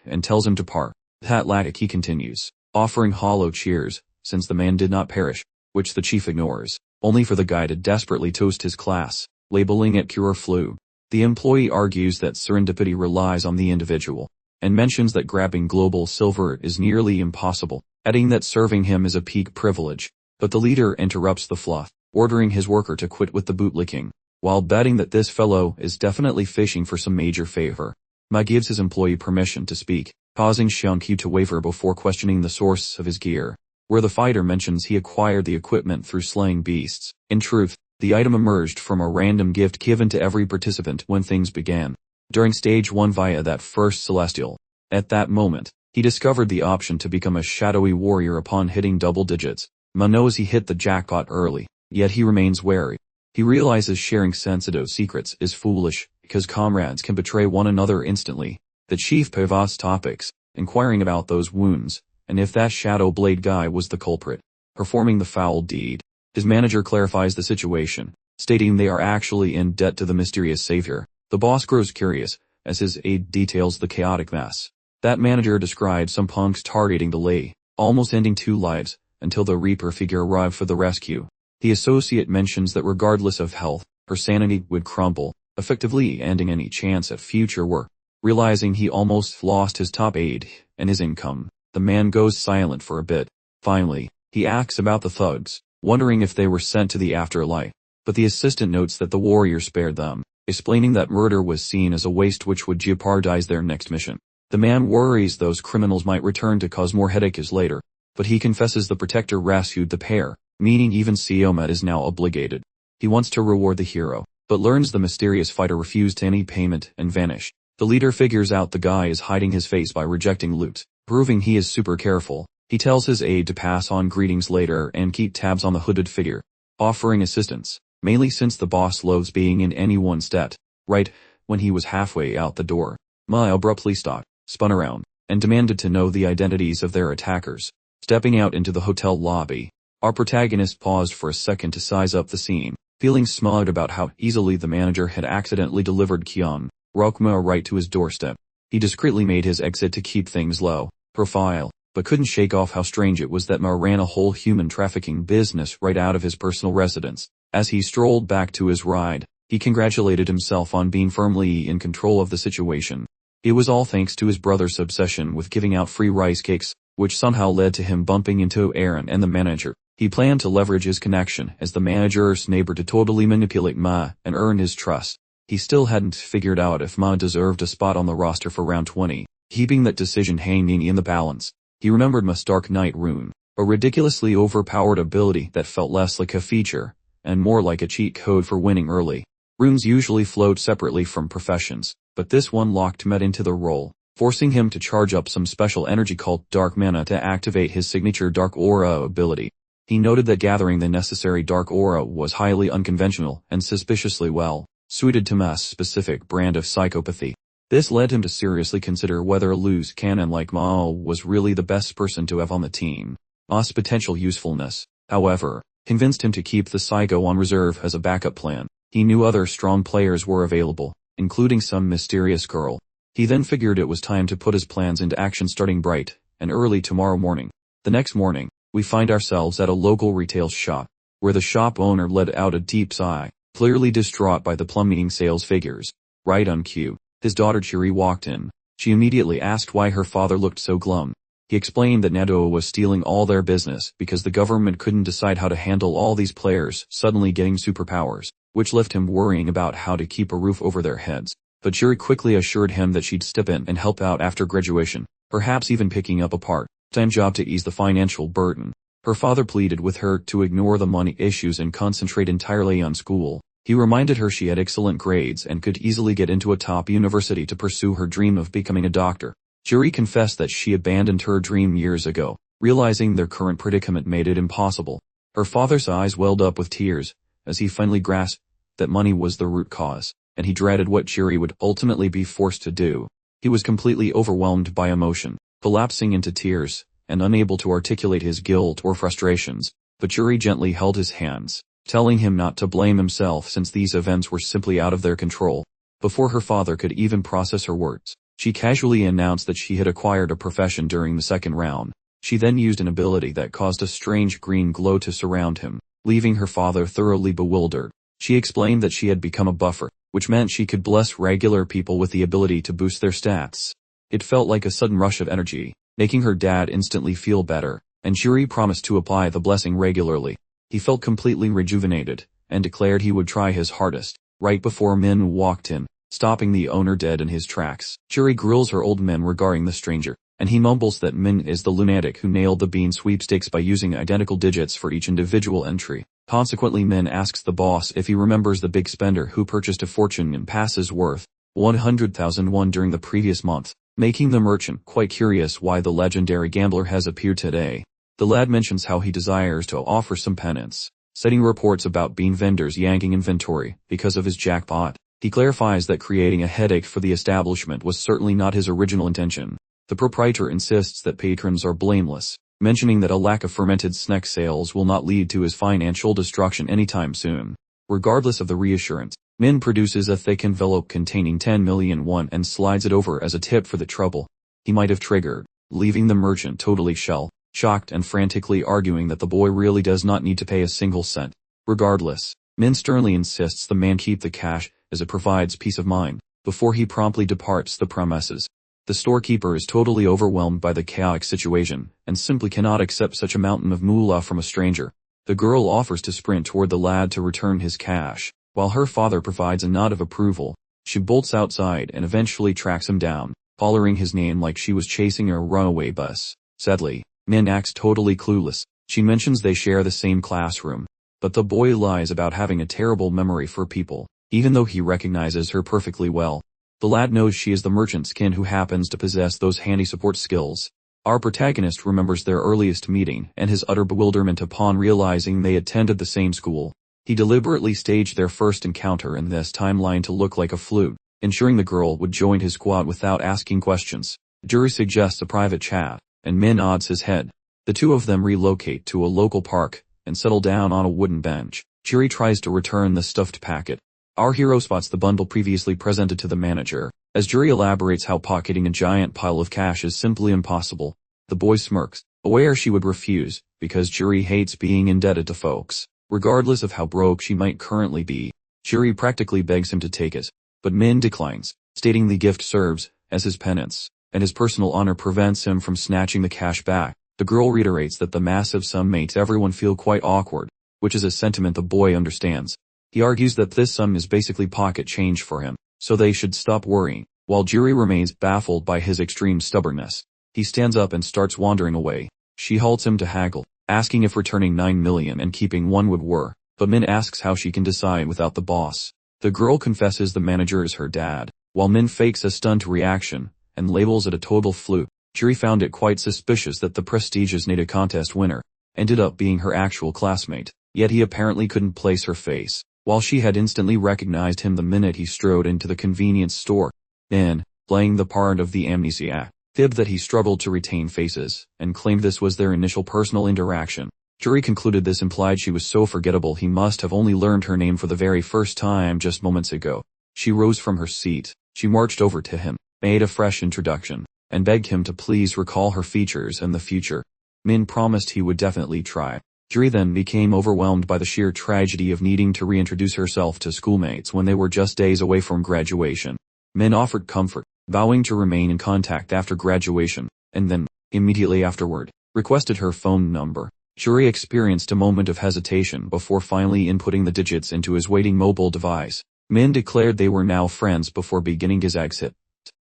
and tells him to part. That lack he continues, offering hollow cheers, since the man did not perish, which the chief ignores, only for the guy to desperately toast his class, labeling it pure flu. The employee argues that serendipity relies on the individual, and mentions that grabbing global silver is nearly impossible, adding that serving him is a peak privilege. But the leader interrupts the fluff, ordering his worker to quit with the bootlicking, while betting that this fellow is definitely fishing for some major favor. Ma gives his employee permission to speak, causing Xiangqiu to waver before questioning the source of his gear, where the fighter mentions he acquired the equipment through slaying beasts. In truth, the item emerged from a random gift given to every participant when things began, during stage 1 via that first celestial. At that moment, he discovered the option to become a shadowy warrior upon hitting double digits. Ma knows he hit the jackpot early, yet he remains wary. He realizes sharing sensitive secrets is foolish, because comrades can betray one another instantly. The chief pivots topics, inquiring about those wounds, and if that shadow blade guy was the culprit, performing the foul deed. His manager clarifies the situation, stating they are actually in debt to the mysterious savior. The boss grows curious, as his aide details the chaotic mess. That manager describes some punks targeting the Lei, almost ending 2 lives, until the Reaper figure arrived for the rescue. The associate mentions that regardless of health, her sanity would crumble, effectively ending any chance at future work. Realizing he almost lost his top aide, and his income, the man goes silent for a bit. Finally, he asks about the thugs, wondering if they were sent to the afterlife. But the assistant notes that the warrior spared them, explaining that murder was seen as a waste which would jeopardize their next mission. The man worries those criminals might return to cause more headaches later, but he confesses the protector rescued the pair, meaning even Seomet is now obligated. He wants to reward the hero, but learns the mysterious fighter refused any payment and vanished. The leader figures out the guy is hiding his face by rejecting loot, proving he is super careful. He tells his aide to pass on greetings later and keep tabs on the hooded figure, offering assistance, mainly since the boss loathes being in anyone's debt. Right when he was halfway out the door, Ma abruptly stopped, spun around, and demanded to know the identities of their attackers. Stepping out into the hotel lobby, our protagonist paused for a second to size up the scene, feeling smug about how easily the manager had accidentally delivered Kyung Rokma right to his doorstep. He discreetly made his exit to keep things low profile, but couldn't shake off how strange it was that Ma ran a whole human trafficking business right out of his personal residence. As he strolled back to his ride, he congratulated himself on being firmly in control of the situation. It was all thanks to his brother's obsession with giving out free rice cakes, which somehow led to him bumping into Aaron and the manager. He planned to leverage his connection as the manager's neighbor to totally manipulate Ma and earn his trust. He still hadn't figured out if Ma deserved a spot on the roster for round 20, keeping that decision hanging in the balance. He remembered Ma's Dark Knight rune, a ridiculously overpowered ability that felt less like a feature, and more like a cheat code for winning early. Runes usually flowed separately from professions, but this one locked Met into the role, forcing him to charge up some special energy called Dark Mana to activate his signature Dark Aura ability. He noted that gathering the necessary Dark Aura was highly unconventional and suspiciously well suited to Ma's specific brand of psychopathy. This led him to seriously consider whether a loose cannon like Ma was really the best person to have on the team. Ah's potential usefulness, however, convinced him to keep the psycho on reserve as a backup plan. He knew other strong players were available, including some mysterious girl. He then figured it was time to put his plans into action starting bright and early tomorrow morning. The next morning, we find ourselves at a local retail shop, where the shop owner let out a deep sigh, clearly distraught by the plummeting sales figures. Right on cue, his daughter Chiri walked in. She immediately asked why her father looked so glum. He explained that Nado was stealing all their business because the government couldn't decide how to handle all these players suddenly getting superpowers, which left him worrying about how to keep a roof over their heads. But Chiri quickly assured him that she'd step in and help out after graduation, perhaps even picking up a part-time job to ease the financial burden. Her father pleaded with her to ignore the money issues and concentrate entirely on school. He reminded her she had excellent grades and could easily get into a top university to pursue her dream of becoming a doctor. Chiri confessed that she abandoned her dream years ago, realizing their current predicament made it impossible. Her father's eyes welled up with tears, as he finally grasped that money was the root cause, and he dreaded what Chiri would ultimately be forced to do. He was completely overwhelmed by emotion, collapsing into tears, and unable to articulate his guilt or frustrations. But Chiri gently held his hands, telling him not to blame himself since these events were simply out of their control. Before her father could even process her words, she casually announced that she had acquired a profession during the second round. She then used an ability that caused a strange green glow to surround him, leaving her father thoroughly bewildered. She explained that she had become a buffer, which meant she could bless regular people with the ability to boost their stats. It felt like a sudden rush of energy, making her dad instantly feel better, and Chiri promised to apply the blessing regularly. He felt completely rejuvenated, and declared he would try his hardest. Right before Min walked in, stopping the owner dead in his tracks, Chiri grills her old man regarding the stranger, and he mumbles that Min is the lunatic who nailed the bean sweepstakes by using identical digits for each individual entry. Consequently, Min asks the boss if he remembers the big spender who purchased a fortune in passes worth 100,000 won during the previous month, making the merchant quite curious why the legendary gambler has appeared today. The lad mentions how he desires to offer some penance, citing reports about bean vendors yanking inventory because of his jackpot. He clarifies that creating a headache for the establishment was certainly not his original intention. The proprietor insists that patrons are blameless, mentioning that a lack of fermented snack sales will not lead to his financial destruction anytime soon. Regardless of the reassurance, Min produces a thick envelope containing 10 million won and slides it over as a tip for the trouble he might have triggered, leaving the merchant totally shocked and frantically arguing that the boy really does not need to pay a single cent. Regardless, Min sternly insists the man keep the cash, as it provides peace of mind, before he promptly departs the premises. The storekeeper is totally overwhelmed by the chaotic situation, and simply cannot accept such a mountain of moolah from a stranger. The girl offers to sprint toward the lad to return his cash, while her father provides a nod of approval. She bolts outside and eventually tracks him down, hollering his name like she was chasing a runaway bus. Sadly, Min acts totally clueless. She mentions they share the same classroom, but the boy lies about having a terrible memory for people, even though he recognizes her perfectly well. The lad knows she is the merchant's kin who happens to possess those handy support skills. Our protagonist remembers their earliest meeting and his utter bewilderment upon realizing they attended the same school. He deliberately staged their first encounter in this timeline to look like a fluke, ensuring the girl would join his squad without asking questions. Jury suggests a private chat, and Min nods his head. The two of them relocate to a local park and settle down on a wooden bench. Chiri tries to return the stuffed packet. Our hero spots the bundle previously presented to the manager. As Jury elaborates how pocketing a giant pile of cash is simply impossible, the boy smirks, aware she would refuse, because Jury hates being indebted to folks, regardless of how broke she might currently be. Jury practically begs him to take it, but Min declines, stating the gift serves as his penance, and his personal honor prevents him from snatching the cash back. The girl reiterates that the massive sum makes everyone feel quite awkward, which is a sentiment the boy understands. He argues that this sum is basically pocket change for him, so they should stop worrying. While Jury remains baffled by his extreme stubbornness, he stands up and starts wandering away. She halts him to haggle, asking if returning 9 million and keeping one would work, but Min asks how she can decide without the boss. The girl confesses the manager is her dad, while Min fakes a stunned reaction and labels it a total fluke. Jury found it quite suspicious that the prestigious NADA contest winner ended up being her actual classmate, yet he apparently couldn't place her face, while she had instantly recognized him the minute he strode into the convenience store. Then, playing the part of the amnesiac, fibbed that he struggled to retain faces, and claimed this was their initial personal interaction. Jury concluded this implied she was so forgettable he must have only learned her name for the very first time just moments ago. She rose from her seat. She marched over to him, made a fresh introduction, and begged him to please recall her features in the future. Min promised he would definitely try. Jury then became overwhelmed by the sheer tragedy of needing to reintroduce herself to schoolmates when they were just days away from graduation. Min offered comfort, vowing to remain in contact after graduation, and then, immediately afterward, requested her phone number. Jury experienced a moment of hesitation before finally inputting the digits into his waiting mobile device. Min declared they were now friends before beginning his exit.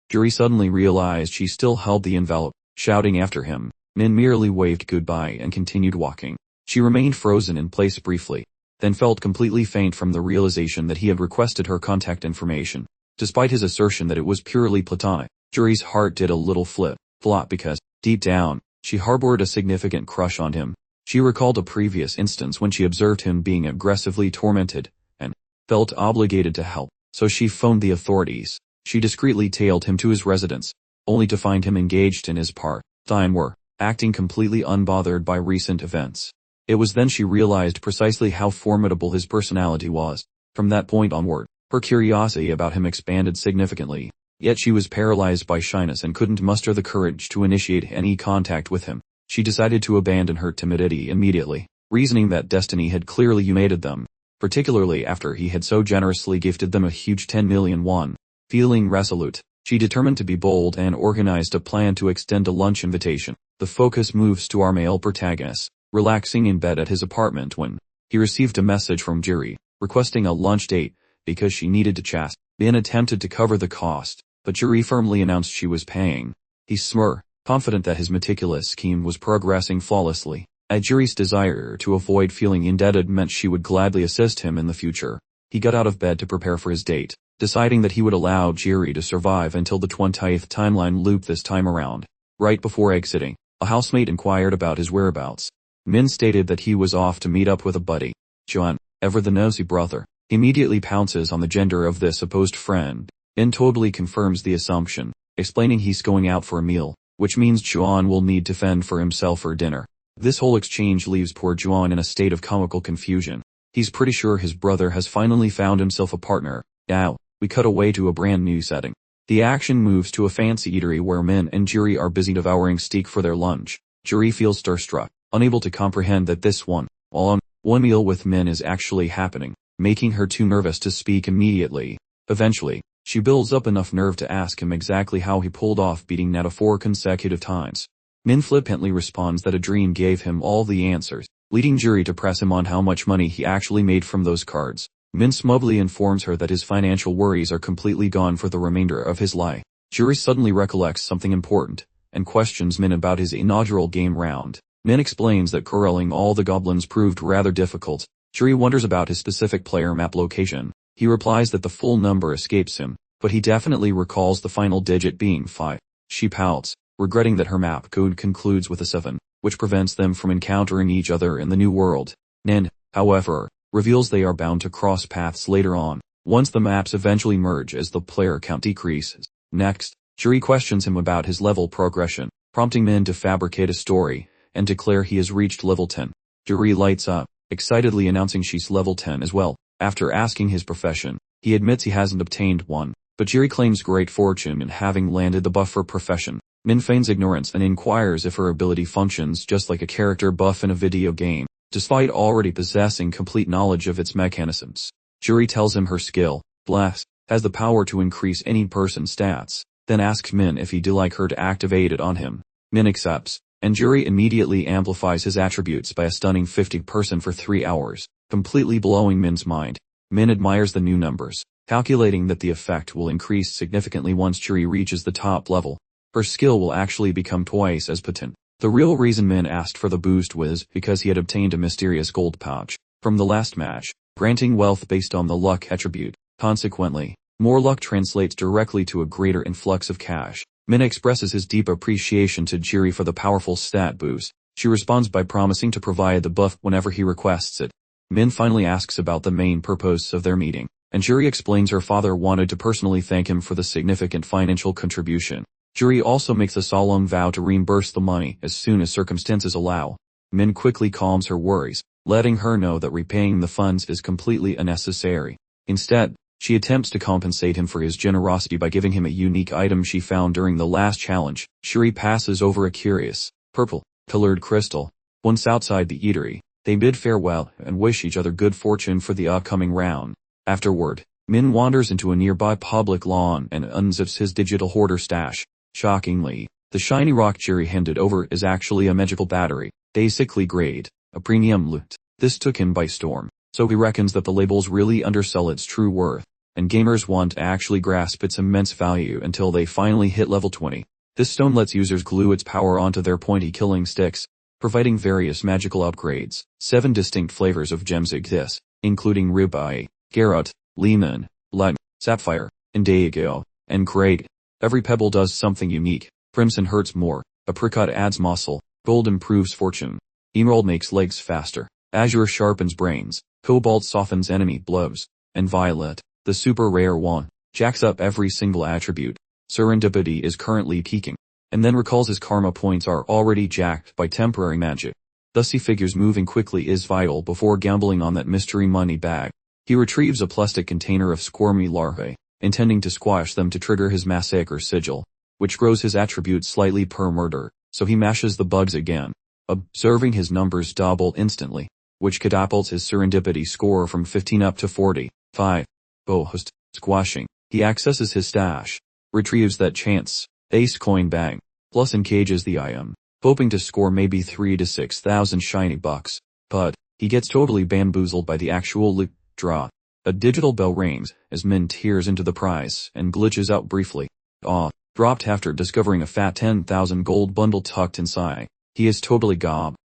Jury suddenly realized she still held the envelope. Shouting after him, Min merely waved goodbye and continued walking. She remained frozen in place briefly, then felt completely faint from the realization that he had requested her contact information. Despite his assertion that it was purely platonic, Jury's heart did a little flop because, deep down, she harbored a significant crush on him. She recalled a previous instance when she observed him being aggressively tormented, and felt obligated to help, so she phoned the authorities. She discreetly tailed him to his residence, only to find him engaged in his part-time work, acting completely unbothered by recent events. It was then she realized precisely how formidable his personality was. From that point onward, her curiosity about him expanded significantly, yet she was paralyzed by shyness and couldn't muster the courage to initiate any contact with him. She decided to abandon her timidity immediately, reasoning that destiny had clearly united them, particularly after he had so generously gifted them a huge 10 million won. Feeling resolute, she determined to be bold and organized a plan to extend a lunch invitation. The focus moves to our male protagonist, relaxing in bed at his apartment when he received a message from Jury, requesting a lunch date because she needed to chat. Min attempted to cover the cost, but Jury firmly announced she was paying. He smirked, confident that his meticulous scheme was progressing flawlessly. At Jury's desire to avoid feeling indebted meant she would gladly assist him in the future. He got out of bed to prepare for his date, deciding that he would allow Jury to survive until the 20th timeline loop this time around. Right before exiting, a housemate inquired about his whereabouts. Min stated that he was off to meet up with a buddy. John, ever the nosy brother, immediately pounces on the gender of this supposed friend. Min totally confirms the assumption, explaining he's going out for a meal, which means Juan will need to fend for himself for dinner. This whole exchange leaves poor Juan in a state of comical confusion. He's pretty sure his brother has finally found himself a partner. Now, we cut away to a brand new setting. The action moves to a fancy eatery where Min and Jury are busy devouring steak for their lunch. Jury feels starstruck, unable to comprehend that this one-on-one meal with Min is actually happening, making her too nervous to speak immediately. Eventually, she builds up enough nerve to ask him exactly how he pulled off beating Netta 4 consecutive times. Min flippantly responds that a dream gave him all the answers, leading Jury to press him on how much money he actually made from those cards. Min smugly informs her that his financial worries are completely gone for the remainder of his life. Jury suddenly recollects something important, and questions Min about his inaugural game round. Min explains that corralling all the goblins proved rather difficult. Jury wonders about his specific player map location. He replies that the full number escapes him, but he definitely recalls the final digit being 5. She pouts, regretting that her map code concludes with a 7, which prevents them from encountering each other in the new world. Nin, however, reveals they are bound to cross paths later on, once the maps eventually merge as the player count decreases. Next, Jury questions him about his level progression, prompting Min to fabricate a story, and declare he has reached level 10. Jury lights up, excitedly announcing she's level 10 as well. After asking his profession, he admits he hasn't obtained one, but Jury claims great fortune in having landed the buff for profession. Min feigns ignorance and inquires if her ability functions just like a character buff in a video game, despite already possessing complete knowledge of its mechanisms. Jury tells him her skill, Bless, has the power to increase any person's stats, then asks Min if he'd like her to activate it on him. Min accepts, and Jury immediately amplifies his attributes by a stunning 50% for 3 hours, completely blowing Min's mind. Min admires the new numbers, calculating that the effect will increase significantly once Jury reaches the top level. Her skill will actually become twice as potent. The real reason Min asked for the boost was because he had obtained a mysterious gold pouch from the last match, granting wealth based on the luck attribute. Consequently, more luck translates directly to a greater influx of cash. Min expresses his deep appreciation to Jury for the powerful stat boost. She responds by promising to provide the buff whenever he requests it. Min finally asks about the main purpose of their meeting, and Jury explains her father wanted to personally thank him for the significant financial contribution. Juri also makes a solemn vow to reimburse the money as soon as circumstances allow. Min quickly calms her worries, letting her know that repaying the funds is completely unnecessary. Instead, she attempts to compensate him for his generosity by giving him a unique item she found during the last challenge. Juri passes over a curious, purple-colored crystal. Once outside the eatery, they bid farewell and wish each other good fortune for the upcoming round. Afterward, Min wanders into a nearby public lawn and unzips his digital hoarder stash. Shockingly, the shiny rock Juri handed over is actually a magical battery, basically grade, a premium loot. This took him by storm, so he reckons that the labels really undersell its true worth, and gamers want to actually grasp its immense value until they finally hit level 20. This stone lets users glue its power onto their pointy killing sticks, providing various magical upgrades. 7 distinct flavors of gems exist, including ruby, garrot, lemon, lime, sapphire, indigo, and grade. Every pebble does something unique. Crimson hurts more, apricot adds muscle, gold improves fortune, emerald makes legs faster, azure sharpens brains, cobalt softens enemy blows, and violet, the super rare one, jacks up every single attribute. Serendipity is currently peaking, and then recalls his karma points are already jacked by temporary magic. Thus he figures moving quickly is vital before gambling on that mystery money bag. He retrieves a plastic container of squirmy larvae, intending to squash them to trigger his massacre sigil, which grows his attributes slightly per murder, so he mashes the bugs again, observing his numbers double instantly, which catapults his serendipity score from 15 up to 45. Post squashing, he accesses his stash, retrieves that chance ace coin bag, plus encages the item, hoping to score maybe 3 to 6,000 shiny bucks, but he gets totally bamboozled by the actual loot draw. A digital bell rings as Min tears into the prize and glitches out briefly. Dropped after discovering a fat 10,000 gold bundle tucked inside. He is totally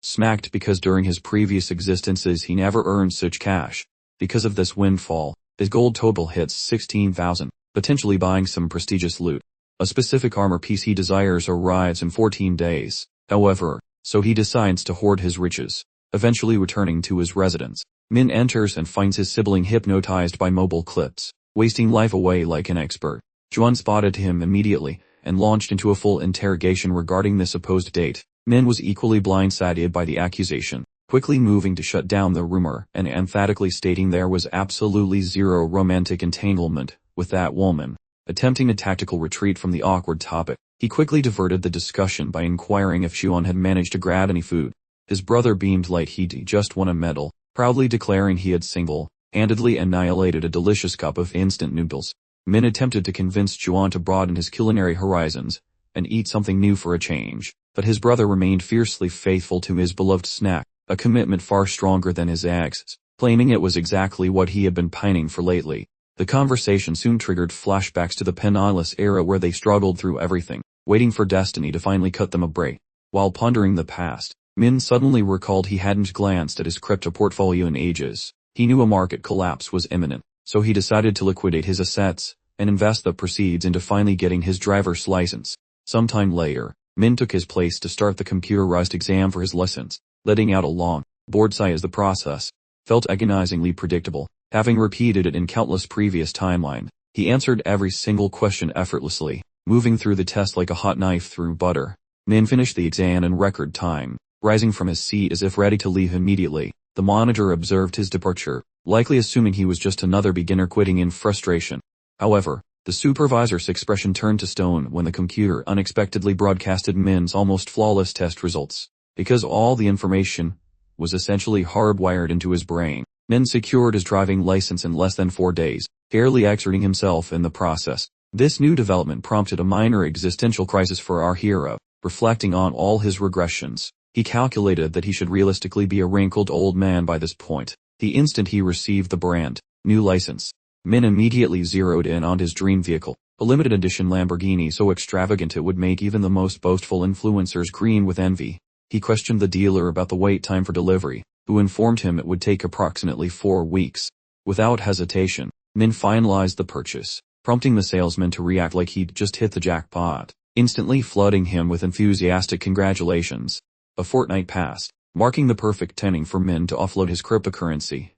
smacked because during his previous existences he never earned such cash. Because of this windfall, his gold total hits 16,000, potentially buying some prestigious loot. A specific armor piece he desires arrives in 14 days, however, so he decides to hoard his riches, eventually returning to his residence. Min enters and finds his sibling hypnotized by mobile clips, wasting life away like an expert. Juan spotted him immediately, and launched into a full interrogation regarding the supposed date. Min was equally blindsided by the accusation, quickly moving to shut down the rumor and emphatically stating there was absolutely zero romantic entanglement with that woman. Attempting a tactical retreat from the awkward topic, he quickly diverted the discussion by inquiring if Juan had managed to grab any food. His brother beamed like he'd just won a medal, proudly declaring he had single-handedly annihilated a delicious cup of instant noodles. Min attempted to convince Juan to broaden his culinary horizons and eat something new for a change, but his brother remained fiercely faithful to his beloved snack, a commitment far stronger than his ex's, claiming it was exactly what he had been pining for lately. The conversation soon triggered flashbacks to the penniless era where they struggled through everything, waiting for destiny to finally cut them a break. While pondering the past, Min suddenly recalled he hadn't glanced at his crypto portfolio in ages. He knew a market collapse was imminent, so he decided to liquidate his assets and invest the proceeds into finally getting his driver's license. Sometime later, Min took his place to start the computerized exam for his license, letting out a long, bored sigh as the process felt agonizingly predictable. Having repeated it in countless previous timelines, he answered every single question effortlessly, moving through the test like a hot knife through butter. Min finished the exam in record time, rising from his seat as if ready to leave immediately. The monitor observed his departure, likely assuming he was just another beginner quitting in frustration. However, the supervisor's expression turned to stone when the computer unexpectedly broadcasted Min's almost flawless test results. Because all the information was essentially hardwired into his brain, Min secured his driving license in less than 4 days, barely exerting himself in the process. This new development prompted a minor existential crisis for our hero. Reflecting on all his regressions, he calculated that he should realistically be a wrinkled old man by this point. The instant he received the brand new license, Min immediately zeroed in on his dream vehicle, a limited edition Lamborghini so extravagant it would make even the most boastful influencers green with envy. He questioned the dealer about the wait time for delivery, who informed him it would take approximately 4 weeks. Without hesitation, Min finalized the purchase, prompting the salesman to react like he'd just hit the jackpot, instantly flooding him with enthusiastic congratulations. A fortnight passed, marking the perfect timing for Min to offload his cryptocurrency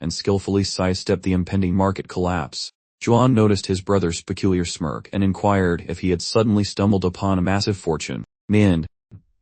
and skillfully sidestep the impending market collapse. Juan noticed his brother's peculiar smirk and inquired if he had suddenly stumbled upon a massive fortune. Min,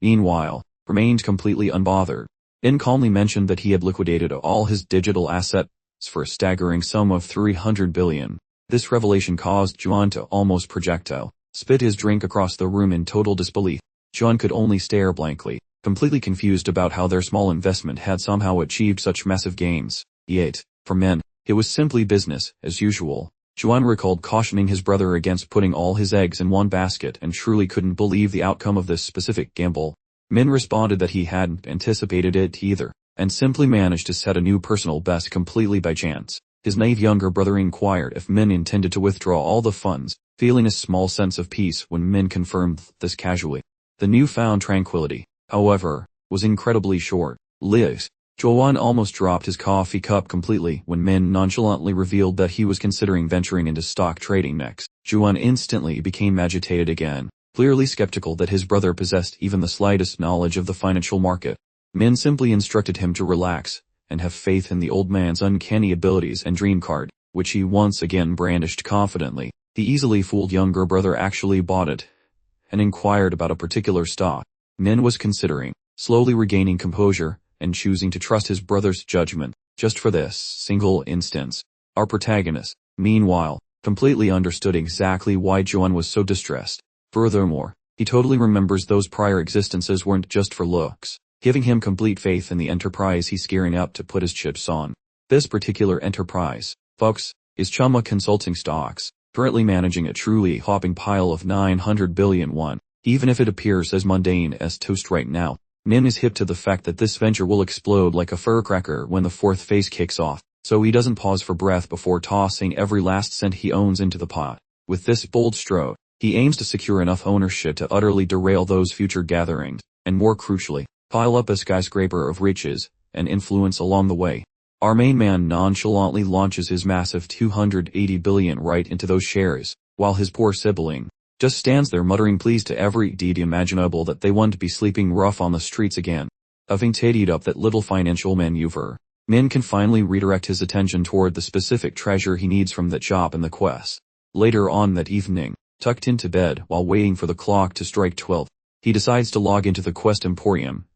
meanwhile, remained completely unbothered. Min calmly mentioned that he had liquidated all his digital assets for a staggering sum of 300 billion. This revelation caused Juan to almost projectile spit his drink across the room in total disbelief. Juan could only stare blankly, completely confused about how their small investment had somehow achieved such massive gains. Yet, for Min, it was simply business as usual. Juan recalled cautioning his brother against putting all his eggs in one basket and truly couldn't believe the outcome of this specific gamble. Min responded that he hadn't anticipated it either, and simply managed to set a new personal best completely by chance. His naive younger brother inquired if Min intended to withdraw all the funds, feeling a small sense of peace when Min confirmed this casually. The newfound tranquility, however, was incredibly short-lived. Juan almost dropped his coffee cup completely when Min nonchalantly revealed that he was considering venturing into stock trading next. Juan instantly became agitated again, clearly skeptical that his brother possessed even the slightest knowledge of the financial market. Min simply instructed him to relax and have faith in the old man's uncanny abilities and dream card, which he once again brandished confidently. The easily fooled younger brother actually bought it and inquired about a particular stock. Min was considering, slowly regaining composure and choosing to trust his brother's judgment, just for this single instance. Our protagonist, meanwhile, completely understood exactly why Juan was so distressed. Furthermore, he totally remembers those prior existences weren't just for looks, giving him complete faith in the enterprise he's gearing up to put his chips on. This particular enterprise, folks, is Chuma Consulting Stocks, currently managing a truly hopping pile of 900 billion won. Even if it appears as mundane as toast right now, Min is hip to the fact that this venture will explode like a firecracker when the fourth phase kicks off, so he doesn't pause for breath before tossing every last cent he owns into the pot. With this bold stroke, he aims to secure enough ownership to utterly derail those future gatherings, and more crucially, pile up a skyscraper of riches and influence along the way. Our main man nonchalantly launches his massive 280 billion right into those shares, while his poor sibling just stands there muttering please to every deity imaginable that they won't be sleeping rough on the streets again. Having tidied up that little financial maneuver, Min can finally redirect his attention toward the specific treasure he needs from that shop in the quest. Later on that evening, tucked into bed while waiting for the clock to strike 12, he decides to log into the Quest Emporium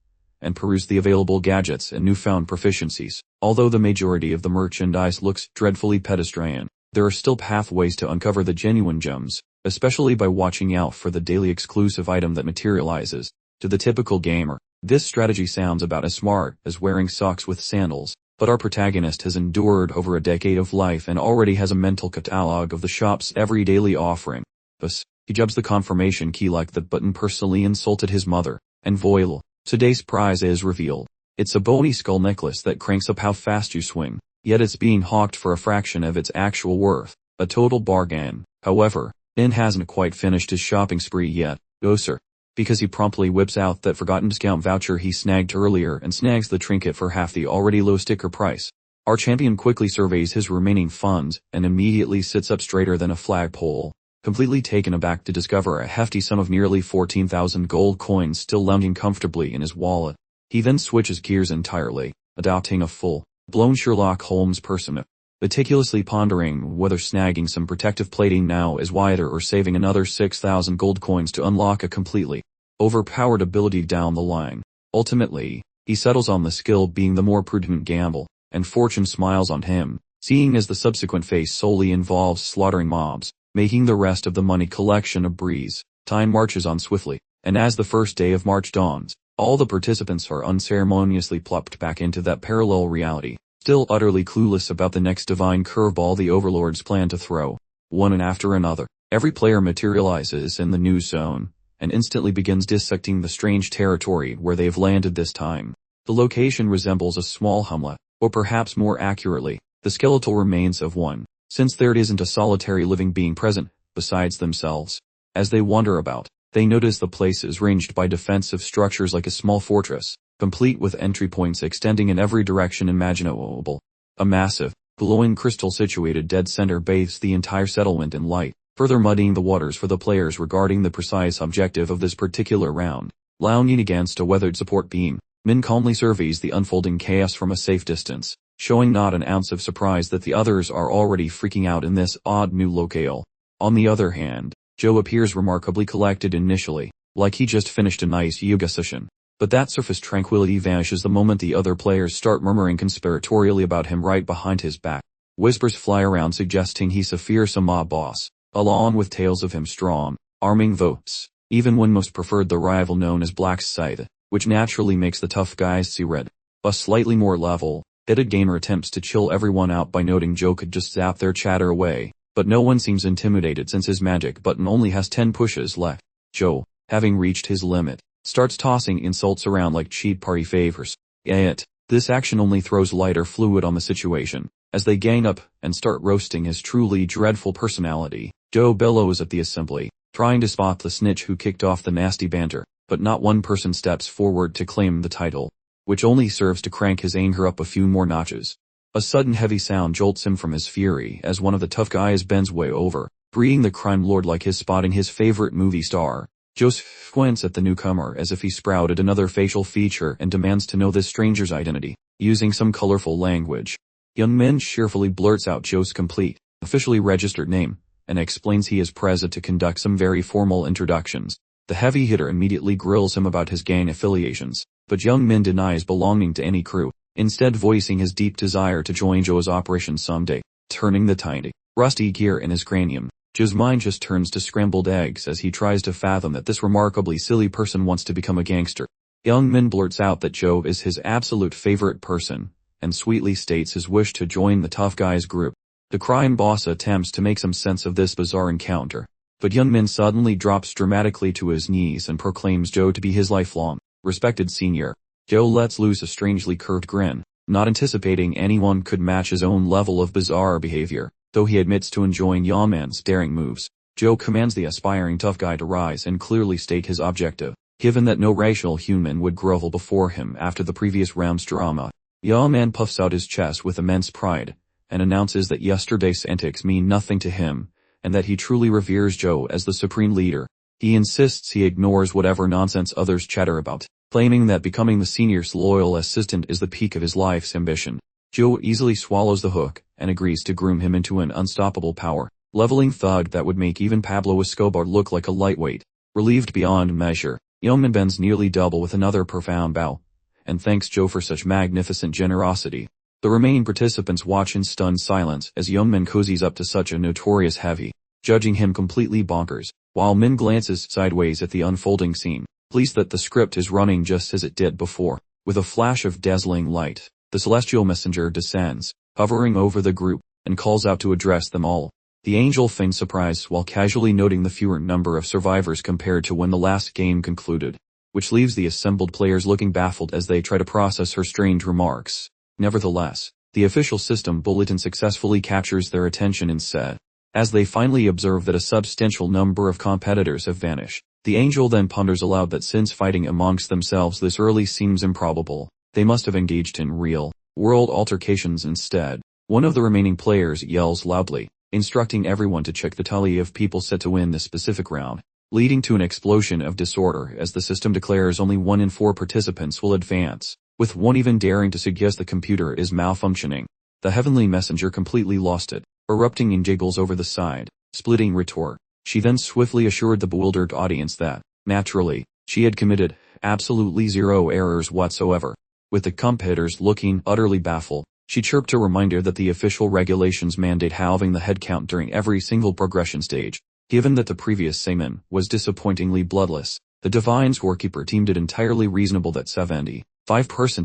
and peruse the available gadgets and newfound proficiencies. Although the majority of the merchandise looks dreadfully pedestrian, there are still pathways to uncover the genuine gems, especially by watching out for the daily exclusive item that materializes. To the typical gamer, this strategy sounds about as smart as wearing socks with sandals, but our protagonist has endured over a decade of life and already has a mental catalog of the shop's every daily offering. Thus, he jabs the confirmation key like that button personally insulted his mother, and voila, today's prize is revealed. It's a bony skull necklace that cranks up how fast you swing, yet it's being hawked for a fraction of its actual worth, a total bargain. However, Min hasn't quite finished his shopping spree yet, sir, because he promptly whips out that forgotten discount voucher he snagged earlier and snags the trinket for half the already low sticker price. Our champion quickly surveys his remaining funds and immediately sits up straighter than a flagpole, completely taken aback to discover a hefty sum of nearly 14,000 gold coins still lounging comfortably in his wallet. He then switches gears entirely, adopting a full-blown Sherlock Holmes persona, meticulously pondering whether snagging some protective plating now is wiser or saving another 6,000 gold coins to unlock a completely overpowered ability down the line. Ultimately, he settles on the skill being the more prudent gamble, and fortune smiles on him, seeing as the subsequent phase solely involves slaughtering mobs, making the rest of the money collection a breeze. Time marches on swiftly, and as the first day of March dawns, all the participants are unceremoniously plopped back into that parallel reality, still utterly clueless about the next divine curveball the overlords plan to throw. One and after another, every player materializes in the new zone, and instantly begins dissecting the strange territory where they've landed this time. The location resembles a small hamlet, or perhaps more accurately, the skeletal remains of one, since there isn't a solitary living being present, besides themselves. As they wander about, they notice the place is ranged by defensive structures like a small fortress, complete with entry points extending in every direction imaginable. A massive, glowing crystal situated dead center bathes the entire settlement in light, further muddying the waters for the players regarding the precise objective of this particular round. Lounging against a weathered support beam, Min calmly surveys the unfolding chaos from a safe distance. showing not an ounce of surprise that the others are already freaking out in this odd new locale. On the other hand, Joe appears remarkably collected initially, like he just finished a nice yoga session. But that surface tranquility vanishes the moment the other players start murmuring conspiratorially about him right behind his back. Whispers fly around suggesting he's a fearsome mob boss, along with tales of him strong, arming votes, even when most preferred the rival known as Black Scythe, which naturally makes the tough guys see red. A slightly more level-headed gamer attempts to chill everyone out by noting Joe could just zap their chatter away, but no one seems intimidated since his magic button only has 10 pushes left. Joe, having reached his limit, starts tossing insults around like cheap party favors. Yet, this action only throws lighter fluid on the situation. As they gang up and start roasting his truly dreadful personality, Joe bellows at the assembly, trying to spot the snitch who kicked off the nasty banter, but not one person steps forward to claim the title, which only serves to crank his anger up a few more notches. A sudden heavy sound jolts him from his fury as one of the tough guys bends way over, greeting the crime lord like he's spotting his favorite movie star. Joe squints at the newcomer as if he sprouted another facial feature and demands to know this stranger's identity, using some colorful language. Young Min cheerfully blurts out Joe's complete, officially registered name, and explains he is present to conduct some very formal introductions. The heavy hitter immediately grills him about his gang affiliations, but Young Min denies belonging to any crew, instead voicing his deep desire to join Joe's operation someday, turning the tiny, rusty gear in his cranium. Joe's mind just turns to scrambled eggs as he tries to fathom that this remarkably silly person wants to become a gangster. Young Min blurts out that Joe is his absolute favorite person, and sweetly states his wish to join the tough guys group. The crime boss attempts to make some sense of this bizarre encounter, but Young Min suddenly drops dramatically to his knees and proclaims Joe to be his lifelong, respected senior. Joe lets loose a strangely curved grin, not anticipating anyone could match his own level of bizarre behavior. Though he admits to enjoying Young Min's daring moves, Joe commands the aspiring tough guy to rise and clearly state his objective, given that no rational human would grovel before him after the previous round's drama. Young Min puffs out his chest with immense pride, and announces that yesterday's antics mean nothing to him, and that he truly reveres Joe as the supreme leader. He insists he ignores whatever nonsense others chatter about, claiming that becoming the senior's loyal assistant is the peak of his life's ambition. Joe easily swallows the hook, and agrees to groom him into an unstoppable power-leveling thug that would make even Pablo Escobar look like a lightweight. Relieved beyond measure, Young Min bends nearly double with another profound bow, and thanks Joe for such magnificent generosity. The remaining participants watch in stunned silence as Young Min cozies up to such a notorious heavy, judging him completely bonkers, while Min glances sideways at the unfolding scene, pleased that the script is running just as it did before. With a flash of dazzling light, the celestial messenger descends, hovering over the group, and calls out to address them all. The angel feigns surprise while casually noting the fewer number of survivors compared to when the last game concluded, which leaves the assembled players looking baffled as they try to process her strange remarks. Nevertheless, the official system bulletin successfully captures their attention instead, as they finally observe that a substantial number of competitors have vanished. The angel then ponders aloud that since fighting amongst themselves this early seems improbable, they must have engaged in real-world altercations instead. One of the remaining players yells loudly, instructing everyone to check the tally of people set to win this specific round, leading to an explosion of disorder as the system declares only 1 in 4 participants will advance, with one even daring to suggest the computer is malfunctioning. The heavenly messenger completely lost it, erupting in giggles over the side-splitting retort. She then swiftly assured the bewildered audience that, naturally, she had committed absolutely zero errors whatsoever. With the competitors looking utterly baffled, she chirped a reminder that the official regulations mandate halving the head count during every single progression stage. Given that the previous Saimin was disappointingly bloodless, the divine scorekeeper deemed it entirely reasonable that 75%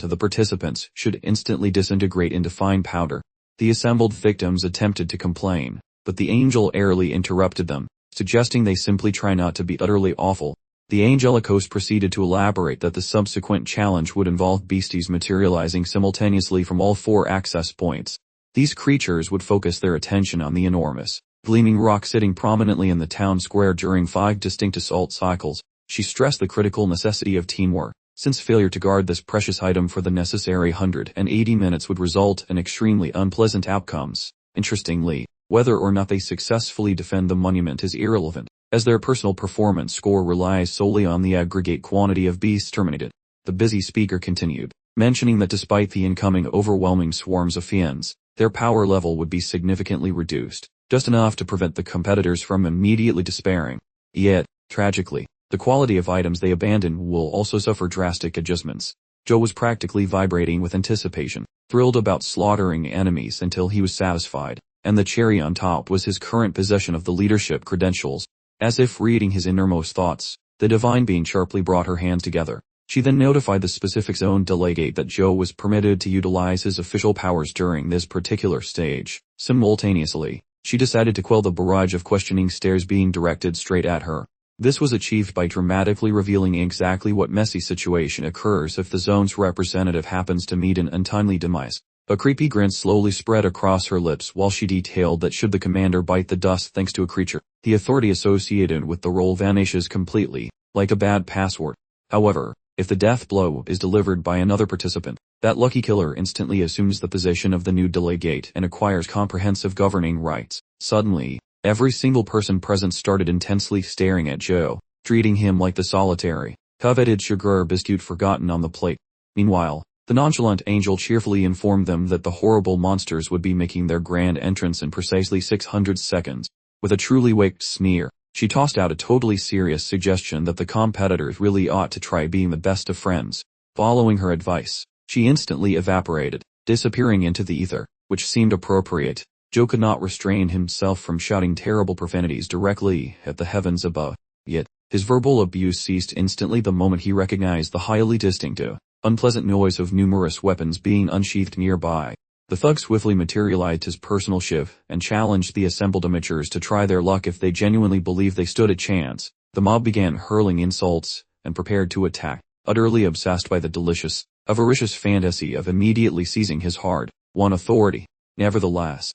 of the participants should instantly disintegrate into fine powder. The assembled victims attempted to complain, but the angel airily interrupted them, suggesting they simply try not to be utterly awful. The angelic host proceeded to elaborate that the subsequent challenge would involve beasties materializing simultaneously from all 4 access points. These creatures would focus their attention on the enormous, gleaming rock sitting prominently in the town square during 5 distinct assault cycles. She stressed the critical necessity of teamwork, since failure to guard this precious item for the necessary 180 minutes would result in extremely unpleasant outcomes. Interestingly, whether or not they successfully defend the monument is irrelevant, as their personal performance score relies solely on the aggregate quantity of beasts terminated. The busy speaker continued, mentioning that despite the incoming overwhelming swarms of fiends, their power level would be significantly reduced, just enough to prevent the competitors from immediately despairing. Yet, tragically, the quality of items they abandon will also suffer drastic adjustments. Joe was practically vibrating with anticipation, thrilled about slaughtering enemies until he was satisfied, and the cherry on top was his current possession of the leadership credentials. As if reading his innermost thoughts, the divine being sharply brought her hands together. She then notified the specific zone delegate that Joe was permitted to utilize his official powers during this particular stage. Simultaneously, she decided to quell the barrage of questioning stares being directed straight at her. This was achieved by dramatically revealing exactly what messy situation occurs if the zone's representative happens to meet an untimely demise. A creepy grin slowly spread across her lips while she detailed that should the commander bite the dust thanks to a creature, the authority associated with the role vanishes completely, like a bad password. However, if the death blow is delivered by another participant, that lucky killer instantly assumes the position of the new delegate and acquires comprehensive governing rights. Suddenly, every single person present started intensely staring at Joe, treating him like the solitary, coveted sugar biscuit forgotten on the plate. Meanwhile, the nonchalant angel cheerfully informed them that the horrible monsters would be making their grand entrance in precisely 600 seconds. With a truly waked sneer, she tossed out a totally serious suggestion that the competitors really ought to try being the best of friends. Following her advice, she instantly evaporated, disappearing into the ether, which seemed appropriate. Joe could not restrain himself from shouting terrible profanities directly at the heavens above. Yet, his verbal abuse ceased instantly the moment he recognized the highly distinctive, unpleasant noise of numerous weapons being unsheathed nearby. The thug swiftly materialized his personal shiv and challenged the assembled amateurs to try their luck if they genuinely believed they stood a chance. The mob began hurling insults and prepared to attack, utterly obsessed by the delicious, avaricious fantasy of immediately seizing his hard-won authority. Nevertheless,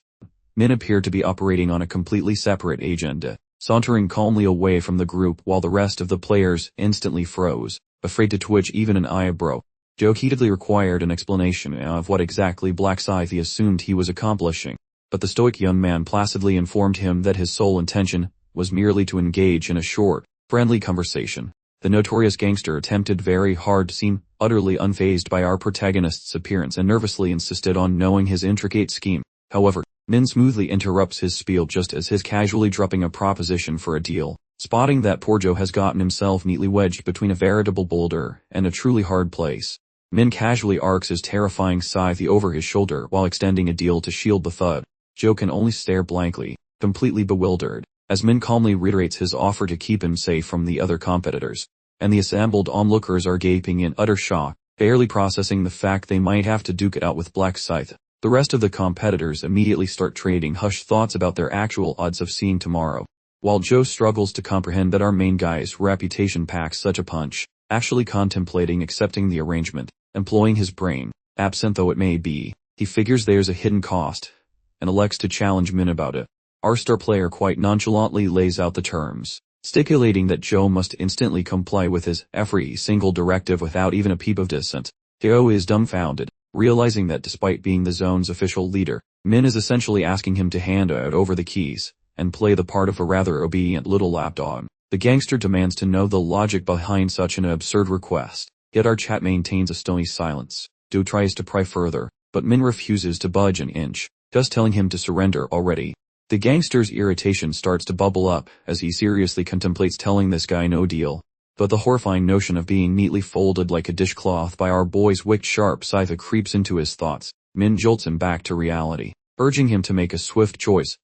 Min appeared to be operating on a completely separate agenda, sauntering calmly away from the group while the rest of the players instantly froze, afraid to twitch even an eyebrow. Joe heatedly required an explanation of what exactly Black Scythe assumed he was accomplishing, but the stoic young man placidly informed him that his sole intention was merely to engage in a short, friendly conversation. The notorious gangster attempted very hard to seem utterly unfazed by our protagonist's appearance and nervously insisted on knowing his intricate scheme. However, Min smoothly interrupts his spiel just as he's casually dropping a proposition for a deal. Spotting that poor Joe has gotten himself neatly wedged between a veritable boulder and a truly hard place, Min casually arcs his terrifying scythe over his shoulder while extending a deal to shield the thud. Joe can only stare blankly, completely bewildered, as Min calmly reiterates his offer to keep him safe from the other competitors, and the assembled onlookers are gaping in utter shock, barely processing the fact they might have to duke it out with Black Scythe. The rest of the competitors immediately start trading hushed thoughts about their actual odds of seeing tomorrow, while Joe struggles to comprehend that our main guy's reputation packs such a punch, actually contemplating accepting the arrangement. Employing his brain, absent though it may be, he figures there's a hidden cost, and elects to challenge Min about it. Our star player quite nonchalantly lays out the terms, stipulating that Joe must instantly comply with his every single directive without even a peep of dissent. Joe is dumbfounded, realizing that despite being the zone's official leader, Min is essentially asking him to hand out over the keys, and play the part of a rather obedient little lapdog. The gangster demands to know the logic behind such an absurd request. Yet our chat maintains a stony silence. Joe tries to pry further, but Min refuses to budge an inch, just telling him to surrender already. The gangster's irritation starts to bubble up as he seriously contemplates telling this guy no deal. But the horrifying notion of being neatly folded like a dishcloth by our boy's wicked sharp scythe creeps into his thoughts. Min jolts him back to reality, urging him to make a swift choice,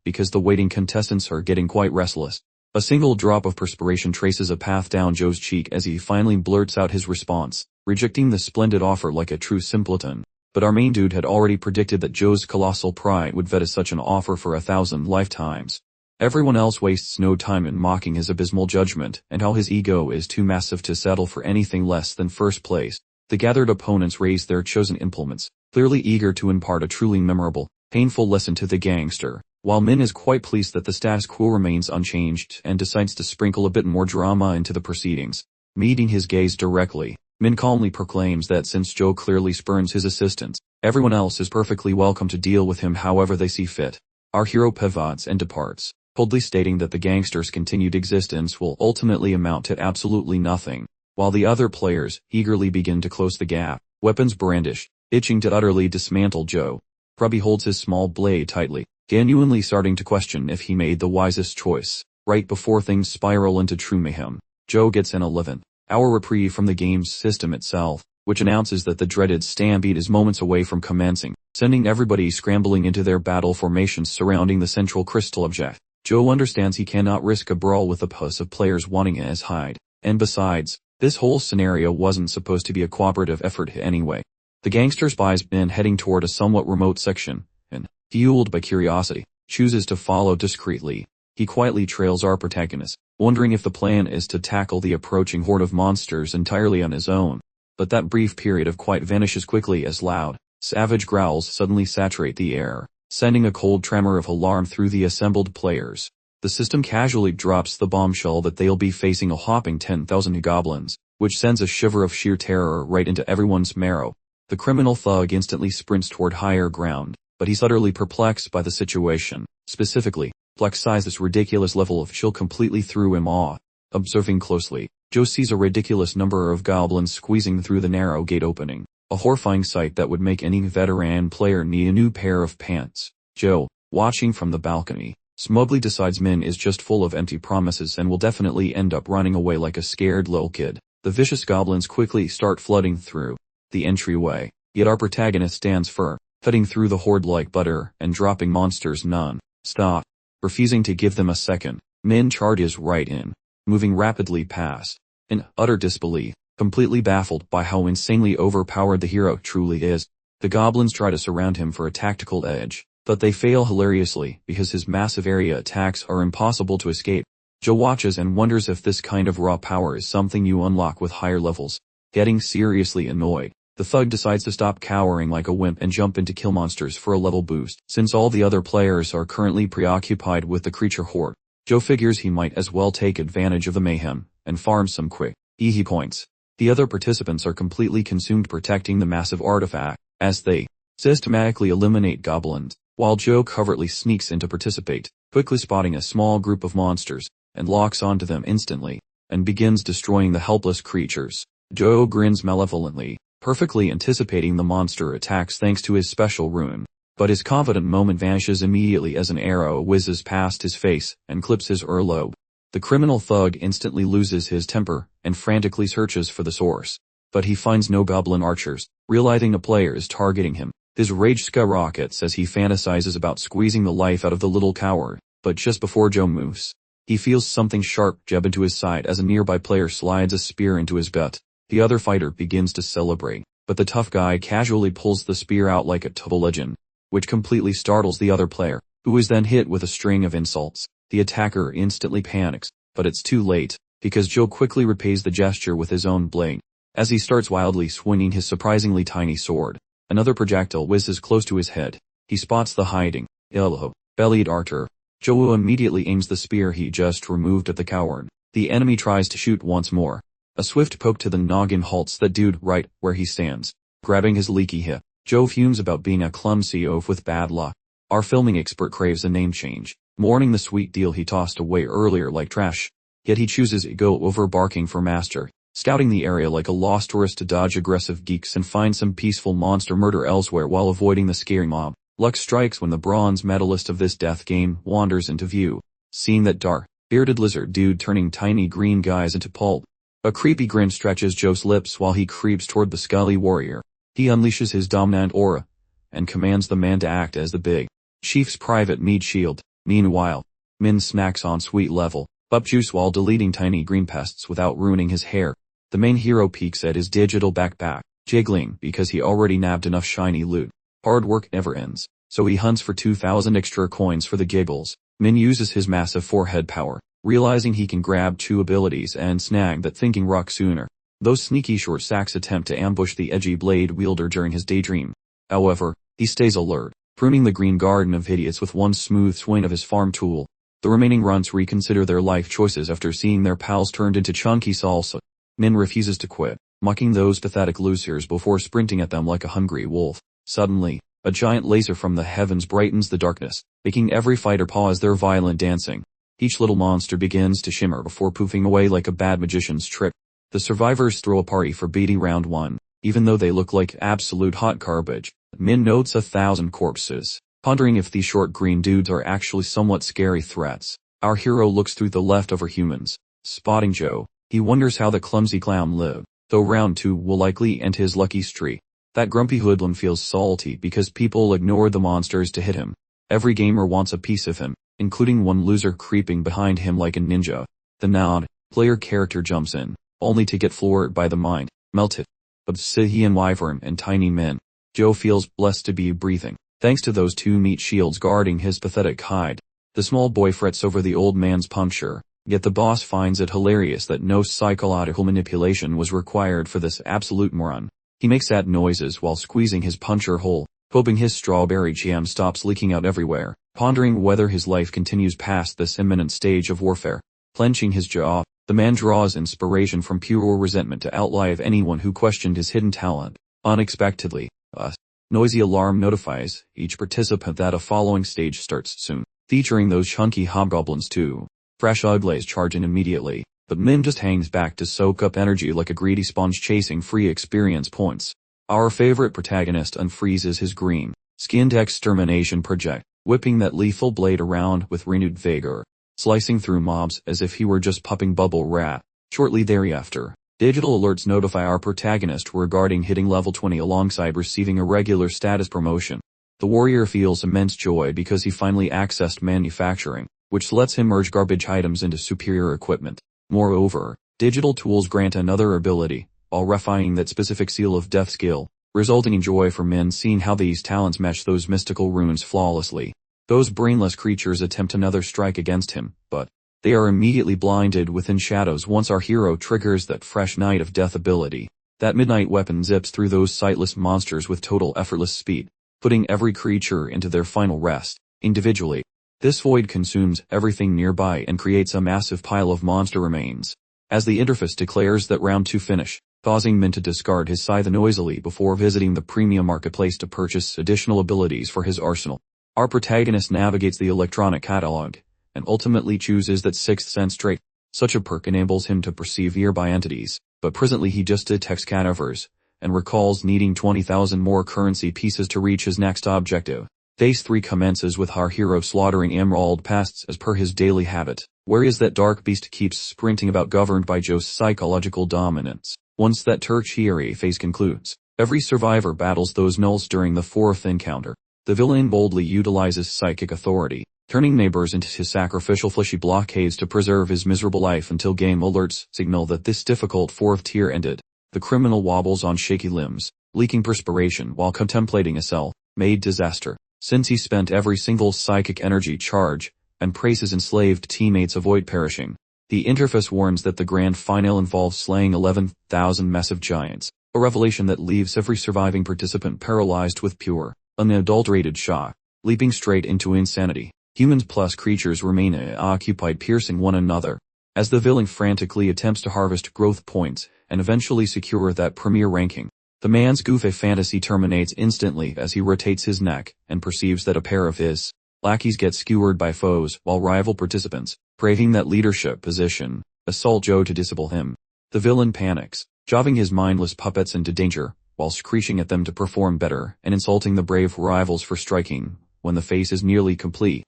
because the waiting contestants are getting quite restless. A single drop of perspiration traces a path down Joe's cheek as he finally blurts out his response, rejecting the splendid offer like a true simpleton. But our main dude had already predicted that Joe's colossal pride would vet such an offer for 1,000 lifetimes. Everyone else wastes no time in mocking his abysmal judgment and how his ego is too massive to settle for anything less than first place. The gathered opponents raise their chosen implements, clearly eager to impart a truly memorable, painful lesson to the gangster. While Min is quite pleased that the status quo remains unchanged and decides to sprinkle a bit more drama into the proceedings. Meeting his gaze directly, Min calmly proclaims that since Joe clearly spurns his assistance, everyone else is perfectly welcome to deal with him however they see fit. Our hero pivots and departs, coldly stating that the gangster's continued existence will ultimately amount to absolutely nothing, while the other players eagerly begin to close the gap. weapons brandished, itching to utterly dismantle Joe. Grubby holds his small blade tightly, genuinely starting to question if he made the wisest choice. Right before things spiral into true mayhem, Joe gets an 11-hour reprieve from the game's system itself, which announces that the dreaded stampede is moments away from commencing, sending everybody scrambling into their battle formations surrounding the central crystal object. Joe understands he cannot risk a brawl with a puss of players wanting his hide, and besides, this whole scenario wasn't supposed to be a cooperative effort anyway. The gangster spies been heading toward a somewhat remote section, and, fueled by curiosity, chooses to follow discreetly. He quietly trails our protagonist, wondering if the plan is to tackle the approaching horde of monsters entirely on his own. But that brief period of quiet vanishes quickly as loud, savage growls suddenly saturate the air, sending a cold tremor of alarm through the assembled players. The system casually drops the bombshell that they'll be facing a whopping 10,000 goblins, which sends a shiver of sheer terror right into everyone's marrow. The criminal thug instantly sprints toward higher ground, but he's utterly perplexed by the situation. Specifically, Plex sees this ridiculous level of chill completely threw him off. Observing closely, Joe sees a ridiculous number of goblins squeezing through the narrow gate opening, a horrifying sight that would make any veteran player need a new pair of pants. Joe, watching from the balcony, smugly decides Min is just full of empty promises and will definitely end up running away like a scared little kid. The vicious goblins quickly start flooding through the entryway, yet our protagonist stands firm, cutting through the horde like butter and dropping monsters non-stop. Refusing to give them a second, Min charges right in, moving rapidly past. In utter disbelief, completely baffled by how insanely overpowered the hero truly is, the goblins try to surround him for a tactical edge, but they fail hilariously because his massive area attacks are impossible to escape. Joe watches and wonders if this kind of raw power is something you unlock with higher levels. Getting seriously annoyed, the thug decides to stop cowering like a wimp and jump in to kill monsters for a level boost. Since all the other players are currently preoccupied with the creature horde, Joe figures he might as well take advantage of the mayhem and farm some quick EE points. The other participants are completely consumed protecting the massive artifact, as they systematically eliminate goblins, while Joe covertly sneaks in to participate, quickly spotting a small group of monsters, and locks onto them instantly, and begins destroying the helpless creatures. Joe grins malevolently, perfectly anticipating the monster attacks thanks to his special rune. But his confident moment vanishes immediately as an arrow whizzes past his face and clips his earlobe. The criminal thug instantly loses his temper and frantically searches for the source. But he finds no goblin archers, realizing a player is targeting him. His rage skyrockets as he fantasizes about squeezing the life out of the little coward. But just before Joe moves, he feels something sharp jab into his side as a nearby player slides a spear into his gut. The other fighter begins to celebrate, but the tough guy casually pulls the spear out like a Tubble legend, which completely startles the other player, who is then hit with a string of insults. The attacker instantly panics, but it's too late, because Joe quickly repays the gesture with his own blade. As he starts wildly swinging his surprisingly tiny sword, another projectile whizzes close to his head. He spots the hiding, yellow-bellied archer. Joe immediately aims the spear he just removed at the coward. The enemy tries to shoot once more. A swift poke to the noggin halts that dude right where he stands. Grabbing his leaky hip, Joe fumes about being a clumsy oaf with bad luck. Our filming expert craves a name change, mourning the sweet deal he tossed away earlier like trash. Yet he chooses to go over barking for master, scouting the area like a lost tourist to dodge aggressive geeks and find some peaceful monster murder elsewhere while avoiding the scary mob. Luck strikes when the bronze medalist of this death game wanders into view, seeing that dark, bearded lizard dude turning tiny green guys into pulp. A creepy grin stretches Joe's lips while he creeps toward the scully warrior. He unleashes his dominant aura, and commands the man to act as the big chief's private meat shield. Meanwhile, Min snacks on sweet level up juice while deleting tiny green pests without ruining his hair. The main hero peeks at his digital backpack, jiggling because he already nabbed enough shiny loot. Hard work never ends, so he hunts for 2,000 extra coins for the giggles. Min uses his massive forehead power, realizing he can grab 2 abilities and snag that thinking rock sooner. Those sneaky short sacks attempt to ambush the edgy blade wielder during his daydream. However, he stays alert, pruning the green garden of idiots with one smooth swing of his farm tool. The remaining runts reconsider their life choices after seeing their pals turned into chunky salsa. Min refuses to quit, mocking those pathetic losers before sprinting at them like a hungry wolf. Suddenly, a giant laser from the heavens brightens the darkness, making every fighter pause their violent dancing. Each little monster begins to shimmer before poofing away like a bad magician's trick. The survivors throw a party for beating round 1, even though they look like absolute hot garbage. Min notes 1,000 corpses, pondering if these short green dudes are actually somewhat scary threats. Our hero looks through the leftover humans, spotting Joe. He wonders how the clumsy clown lived, though round 2 will likely end his lucky streak. That grumpy hoodlum feels salty because people ignored the monsters to hit him. Every gamer wants a piece of him, including one loser creeping behind him like a ninja. The non-player character jumps in, only to get floored by the mind-melted obsidian wyvern and tiny men. Joe feels blessed to be breathing, thanks to those 2 meat shields guarding his pathetic hide. The small boy frets over the old man's puncture, yet the boss finds it hilarious that no psychological manipulation was required for this absolute moron. He makes sad noises while squeezing his puncture hole, hoping his strawberry jam stops leaking out everywhere, pondering whether his life continues past this imminent stage of warfare. Clenching his jaw, the man draws inspiration from pure resentment to outlive anyone who questioned his hidden talent. Unexpectedly, a noisy alarm notifies each participant that a following stage starts soon, featuring those chunky hobgoblins too. Fresh uglies charge in immediately, but Min just hangs back to soak up energy like a greedy sponge chasing free experience points. Our favorite protagonist unfreezes his green-skinned extermination project, whipping that lethal blade around with renewed vigor, slicing through mobs as if he were just popping bubble wrap. Shortly thereafter, digital alerts notify our protagonist regarding hitting level 20 alongside receiving a regular status promotion. The warrior feels immense joy because he finally accessed manufacturing, which lets him merge garbage items into superior equipment. Moreover, digital tools grant another ability, while refining that specific seal of death skill, resulting in joy for men seeing how these talents match those mystical runes flawlessly. Those brainless creatures attempt another strike against him, but they are immediately blinded within shadows once our hero triggers that fresh Night of Death ability. That midnight weapon zips through those sightless monsters with total effortless speed, putting every creature into their final rest. Individually, this void consumes everything nearby and creates a massive pile of monster remains. As the interface declares that round 2 finish, causing Min to discard his scythe noisily before visiting the premium marketplace to purchase additional abilities for his arsenal. Our protagonist navigates the electronic catalog, and ultimately chooses that 6th sense trait. Such a perk enables him to perceive nearby entities, but presently he just detects cadavers, and recalls needing 20,000 more currency pieces to reach his next objective. Phase 3 commences with our hero slaughtering emerald pests as per his daily habit, whereas that dark beast keeps sprinting about governed by Joe's psychological dominance. Once that tertiary phase concludes, every survivor battles those gnolls during the 4th encounter. The villain boldly utilizes psychic authority, turning neighbors into his sacrificial fleshy blockades to preserve his miserable life until game alerts signal that this difficult 4th tier ended. The criminal wobbles on shaky limbs, leaking perspiration while contemplating a self-made disaster, since he spent every single psychic energy charge, and prays his enslaved teammates avoid perishing. The interface warns that the grand final involves slaying 11,000 massive giants, a revelation that leaves every surviving participant paralyzed with pure, unadulterated shock, leaping straight into insanity. Humans plus creatures remain occupied piercing one another, as the villain frantically attempts to harvest growth points and eventually secure that premier ranking. The man's goofy fantasy terminates instantly as he rotates his neck and perceives that a pair of his lackeys get skewered by foes while rival participants, craving that leadership position, assault Joe to disable him. The villain panics, shoving his mindless puppets into danger, while screeching at them to perform better and insulting the brave rivals for striking. When the face is nearly complete,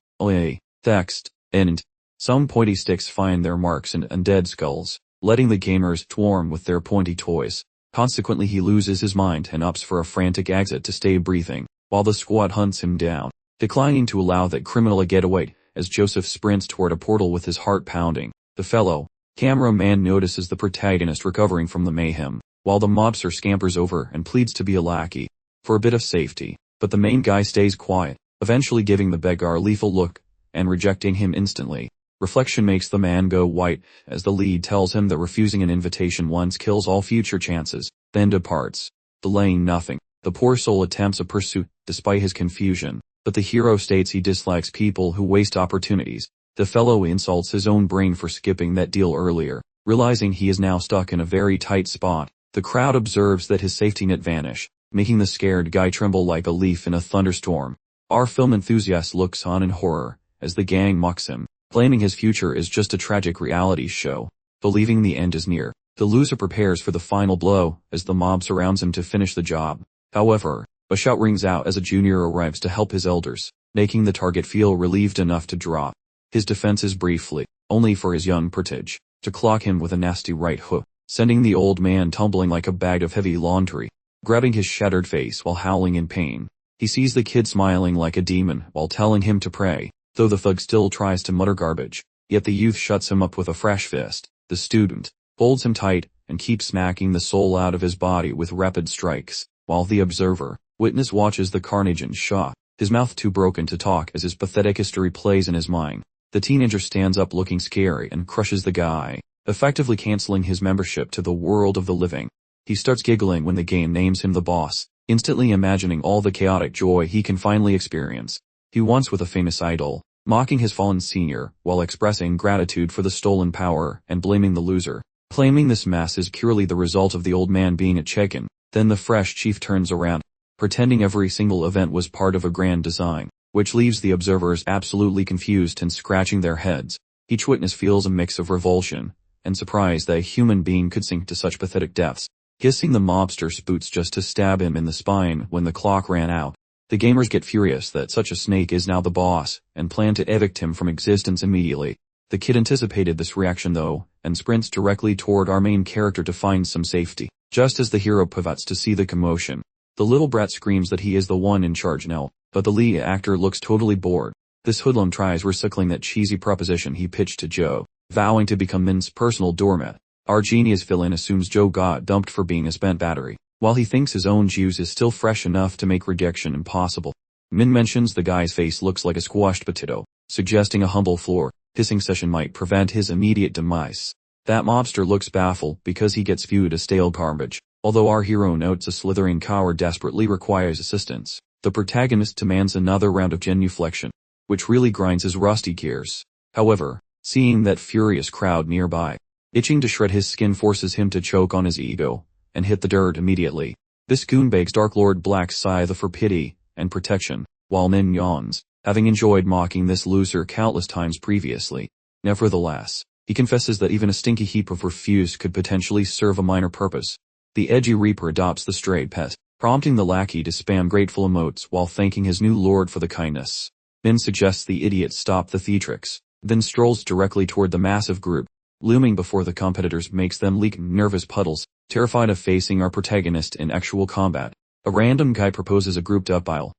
text, end. Some pointy sticks find their marks in undead skulls, letting the gamers swarm with their pointy toys. Consequently he loses his mind and opts for a frantic exit to stay breathing, while the squad hunts him down, declining to allow that criminal a getaway, as Joseph sprints toward a portal with his heart pounding. The fellow cameraman notices the protagonist recovering from the mayhem, while the mobster scampers over and pleads to be a lackey, for a bit of safety, but the main guy stays quiet, eventually giving the beggar a lethal look, and rejecting him instantly. Reflection makes the man go white, as the lead tells him that refusing an invitation once kills all future chances, then departs, delaying nothing. The poor soul attempts a pursuit, despite his confusion, but the hero states he dislikes people who waste opportunities. The fellow insults his own brain for skipping that deal earlier, realizing he is now stuck in a very tight spot. The crowd observes that his safety net vanish, making the scared guy tremble like a leaf in a thunderstorm. Our film enthusiast looks on in horror, as the gang mocks him, claiming his future is just a tragic reality show. Believing the end is near, The loser prepares for the final blow as the mob surrounds him to finish the job. However, a shout rings out as a junior arrives to help his elders, making the target feel relieved enough to drop his defenses briefly, only for his young protege to clock him with a nasty right hook, sending the old man tumbling like a bag of heavy laundry, grabbing his shattered face while howling in pain. He sees the kid smiling like a demon while telling him to pray, though the thug still tries to mutter garbage, yet the youth shuts him up with a fresh fist. The student holds him tight and keeps smacking the soul out of his body with rapid strikes, while the observer, witness watches the carnage in shock, his mouth too broken to talk as his pathetic history plays in his mind. The teenager stands up looking scary and crushes the guy, effectively canceling his membership to the world of the living. He starts giggling when the game names him the boss, instantly imagining all the chaotic joy he can finally experience. He once with a famous idol, mocking his fallen senior, while expressing gratitude for the stolen power and blaming the loser, claiming this mess is purely the result of the old man being a chicken. Then the fresh chief turns around, pretending every single event was part of a grand design, which leaves the observers absolutely confused and scratching their heads. Each witness feels a mix of revulsion and surprise that a human being could sink to such pathetic depths, hissing the mobster's boots just to stab him in the spine when the clock ran out. The gamers get furious that such a snake is now the boss, and plan to evict him from existence immediately. The kid anticipated this reaction though, and sprints directly toward our main character to find some safety. Just as the hero pivots to see the commotion, the little brat screams that he is the one in charge now, but the lead actor looks totally bored. This hoodlum tries recycling that cheesy proposition he pitched to Joe, vowing to become Min's personal doormat. Our genius villain assumes Joe got dumped for being a spent battery, while he thinks his own juice is still fresh enough to make rejection impossible. Min mentions the guy's face looks like a squashed potato, suggesting a humble floor hissing session might prevent his immediate demise. That mobster looks baffled because he gets viewed as stale garbage. Although our hero notes a slithering coward desperately requires assistance, the protagonist demands another round of genuflection, which really grinds his rusty gears. However, seeing that furious crowd nearby, itching to shred his skin forces him to choke on his ego and hit the dirt immediately. This goon begs Dark Lord Black Scythe for pity and protection, while Min yawns, having enjoyed mocking this loser countless times previously. Nevertheless, he confesses that even a stinky heap of refuse could potentially serve a minor purpose. The edgy Reaper adopts the stray pet, prompting the lackey to spam grateful emotes while thanking his new lord for the kindness. Min suggests the idiot stop the theatrics, then strolls directly toward the massive group, looming before the competitors makes them leak nervous puddles, terrified of facing our protagonist in actual combat. A random guy proposes a grouped-up battle,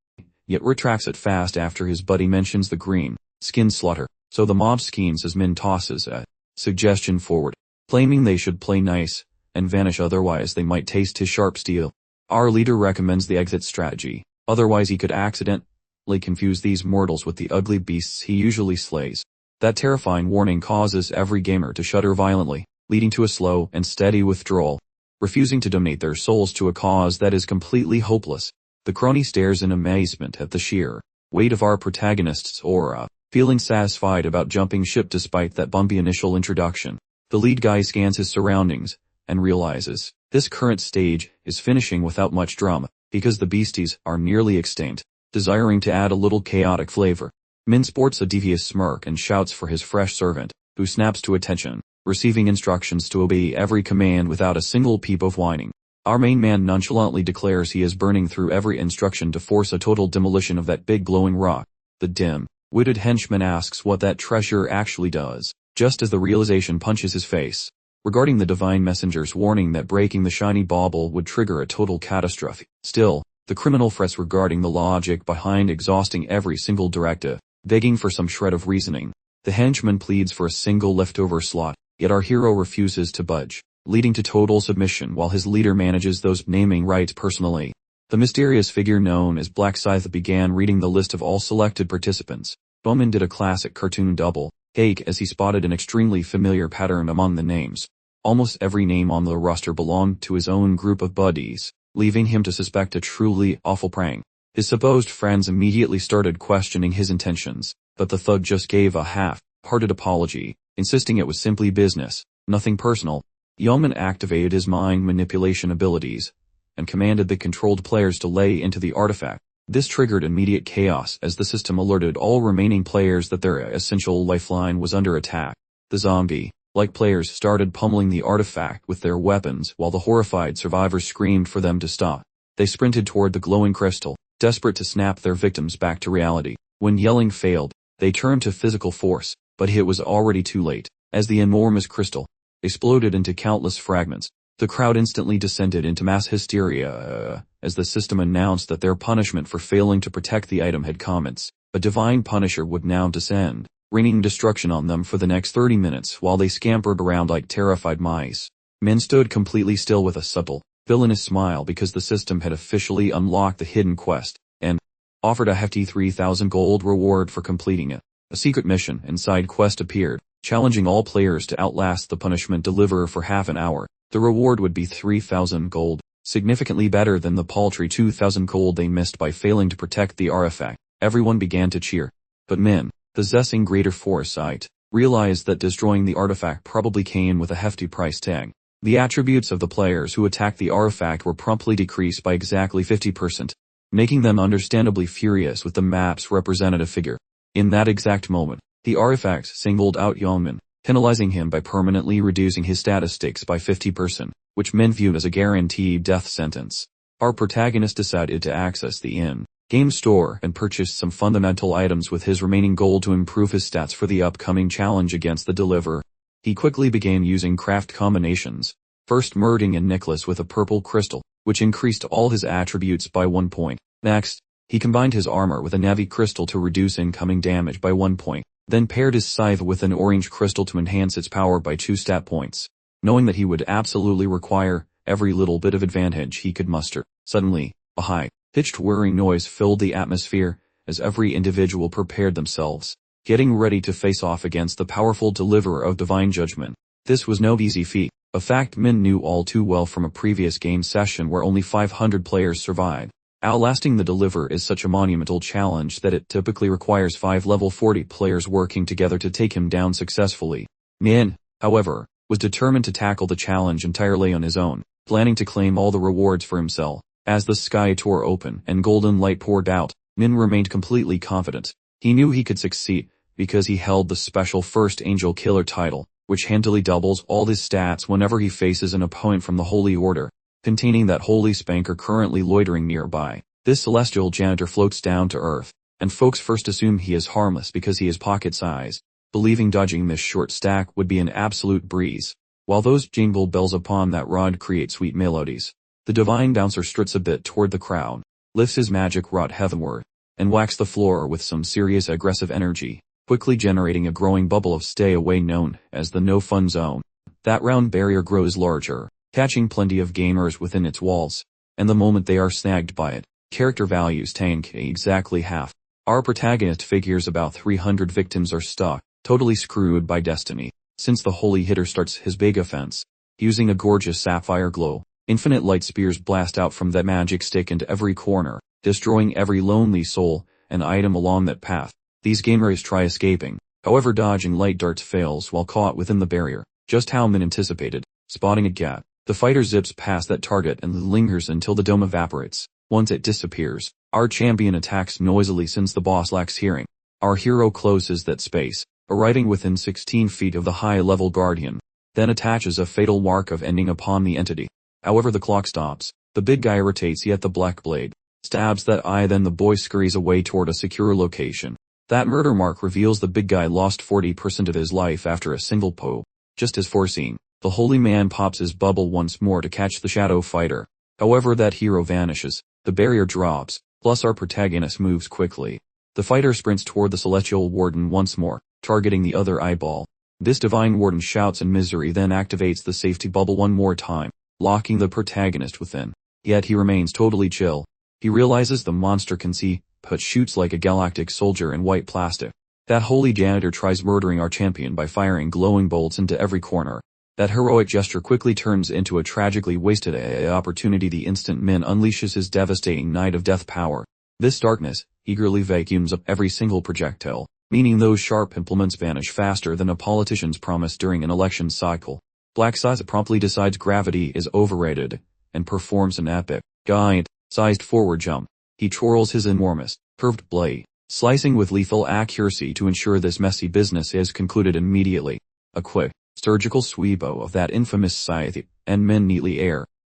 yet retracts it fast after his buddy mentions the green skin slaughter, so the mob schemes as Min tosses a suggestion forward, claiming they should play nice and vanish otherwise they might taste his sharp steel. Our leader recommends the exit strategy, otherwise he could accidentally confuse these mortals with the ugly beasts he usually slays. That terrifying warning causes every gamer to shudder violently, leading to a slow and steady withdrawal, refusing to donate their souls to a cause that is completely hopeless. The crony stares in amazement at the sheer weight of our protagonist's aura, feeling satisfied about jumping ship despite that bumpy initial introduction. The lead guy scans his surroundings and realizes this current stage is finishing without much drama, because the beasties are nearly extinct. Desiring to add a little chaotic flavor, Min sports a devious smirk and shouts for his fresh servant, who snaps to attention, receiving instructions to obey every command without a single peep of whining. Our main man nonchalantly declares he is burning through every instruction to force a total demolition of that big glowing rock. The dim-witted henchman asks what that treasure actually does, just as the realization punches his face. Regarding the divine messenger's warning that breaking the shiny bauble would trigger a total catastrophe, still, the criminal frets regarding the logic behind exhausting every single directive, begging for some shred of reasoning. The henchman pleads for a single leftover slot, yet our hero refuses to budge, leading to total submission while his leader manages those naming rights personally. The mysterious figure known as Black Scythe began reading the list of all selected participants. Bowman did a classic cartoon double take as he spotted an extremely familiar pattern among the names. Almost every name on the roster belonged to his own group of buddies, leaving him to suspect a truly awful prank. His supposed friends immediately started questioning his intentions, but the thug just gave a half-hearted apology, insisting it was simply business, nothing personal. Yeoman activated his mind manipulation abilities, and commanded the controlled players to lay into the artifact. This triggered immediate chaos as the system alerted all remaining players that their essential lifeline was under attack. The zombie Like players started pummeling the artifact with their weapons while the horrified survivors screamed for them to stop. They sprinted toward the glowing crystal, desperate to snap their victims back to reality. When yelling failed, they turned to physical force, but it was already too late. As the enormous crystal exploded into countless fragments, the crowd instantly descended into mass hysteria as the system announced that their punishment for failing to protect the item had commenced. A divine punisher would now descend, raining destruction on them for the next 30 minutes while they scampered around like terrified mice. Men stood completely still with a subtle, villainous smile because the system had officially unlocked the hidden quest, and offered a hefty 3,000 gold reward for completing it. A secret mission and side quest appeared, challenging all players to outlast the punishment deliverer for half an hour. The reward would be 3,000 gold, significantly better than the paltry 2,000 gold they missed by failing to protect the artifact. Everyone began to cheer. But Min, possessing greater foresight, realized that destroying the artifact probably came with a hefty price tag. The attributes of the players who attacked the artifact were promptly decreased by exactly 50%, making them understandably furious with the map's representative figure. In that exact moment, the artifact singled out Yongmin, penalizing him by permanently reducing his statistics by 50%, which Min viewed as a guaranteed death sentence. Our protagonist decided to access the in-game store and purchased some fundamental items with his remaining gold to improve his stats for the upcoming challenge against the deliverer. He quickly began using craft combinations, first merging a necklace with a purple crystal, which increased all his attributes by 1 point. Next, he combined his armor with a navy crystal to reduce incoming damage by 1 point, then paired his scythe with an orange crystal to enhance its power by 2 stat points. Knowing that he would absolutely require every little bit of advantage he could muster, suddenly, a high-pitched whirring noise filled the atmosphere as every individual prepared themselves, getting ready to face off against the powerful deliverer of divine judgment. This was no easy feat, a fact Min knew all too well from a previous game session where only 500 players survived. Outlasting the deliverer is such a monumental challenge that it typically requires 5 level 40 players working together to take him down successfully. Min, however, was determined to tackle the challenge entirely on his own, planning to claim all the rewards for himself. As the sky tore open and golden light poured out, Min remained completely confident. He knew he could succeed, because he held the special First Angel Killer title, which handily doubles all his stats whenever he faces an opponent from the Holy Order, containing that holy spanker currently loitering nearby. This celestial janitor floats down to earth, and folks first assume he is harmless because he is pocket-sized, believing dodging this short stack would be an absolute breeze. While those jingle bells upon that rod create sweet melodies, the divine bouncer struts a bit toward the crowd, lifts his magic rod heavenward, and whacks the floor with some serious aggressive energy, quickly generating a growing bubble of stay away known as the no-fun zone. That round barrier grows larger, catching plenty of gamers within its walls, and the moment they are snagged by it, character values tank exactly half. Our protagonist figures about 300 victims are stuck, totally screwed by destiny, since the holy hitter starts his big offense. Using a gorgeous sapphire glow, infinite light spears blast out from that magic stick into every corner, destroying every lonely soul and item along that path. These gamers try escaping, however dodging light darts fails while caught within the barrier. Just how Min anticipated, spotting a gap, the fighter zips past that target and lingers until the dome evaporates. Once it disappears, our champion attacks noisily since the boss lacks hearing. Our hero closes that space, arriving within 16 feet of the high-level guardian, then attaches a fatal mark of ending upon the entity. However the clock stops, the big guy irritates yet the black blade stabs that eye, then the boy scurries away toward a secure location. That murder mark reveals the big guy lost 40% of his life after a single poke. Just as foreseen, the holy man pops his bubble once more to catch the shadow fighter. However that hero vanishes, the barrier drops, plus our protagonist moves quickly. The fighter sprints toward the celestial warden once more, targeting the other eyeball. This divine warden shouts in misery, then activates the safety bubble one more time, locking the protagonist within. Yet he remains totally chill. He realizes the monster can see, but shoots like a galactic soldier in white plastic. That holy janitor tries murdering our champion by firing glowing bolts into every corner. That heroic gesture quickly turns into a tragically wasted opportunity the instant Min unleashes his devastating Night of Death power. This darkness eagerly vacuums up every single projectile, meaning those sharp implements vanish faster than a politician's promise during an election cycle. Black Size promptly decides gravity is overrated, and performs an epic, giant-sized forward jump. He twirls his enormous, curved blade, slicing with lethal accuracy to ensure this messy business is concluded immediately. A quick surgical sweepo of that infamous scythe, and Min neatly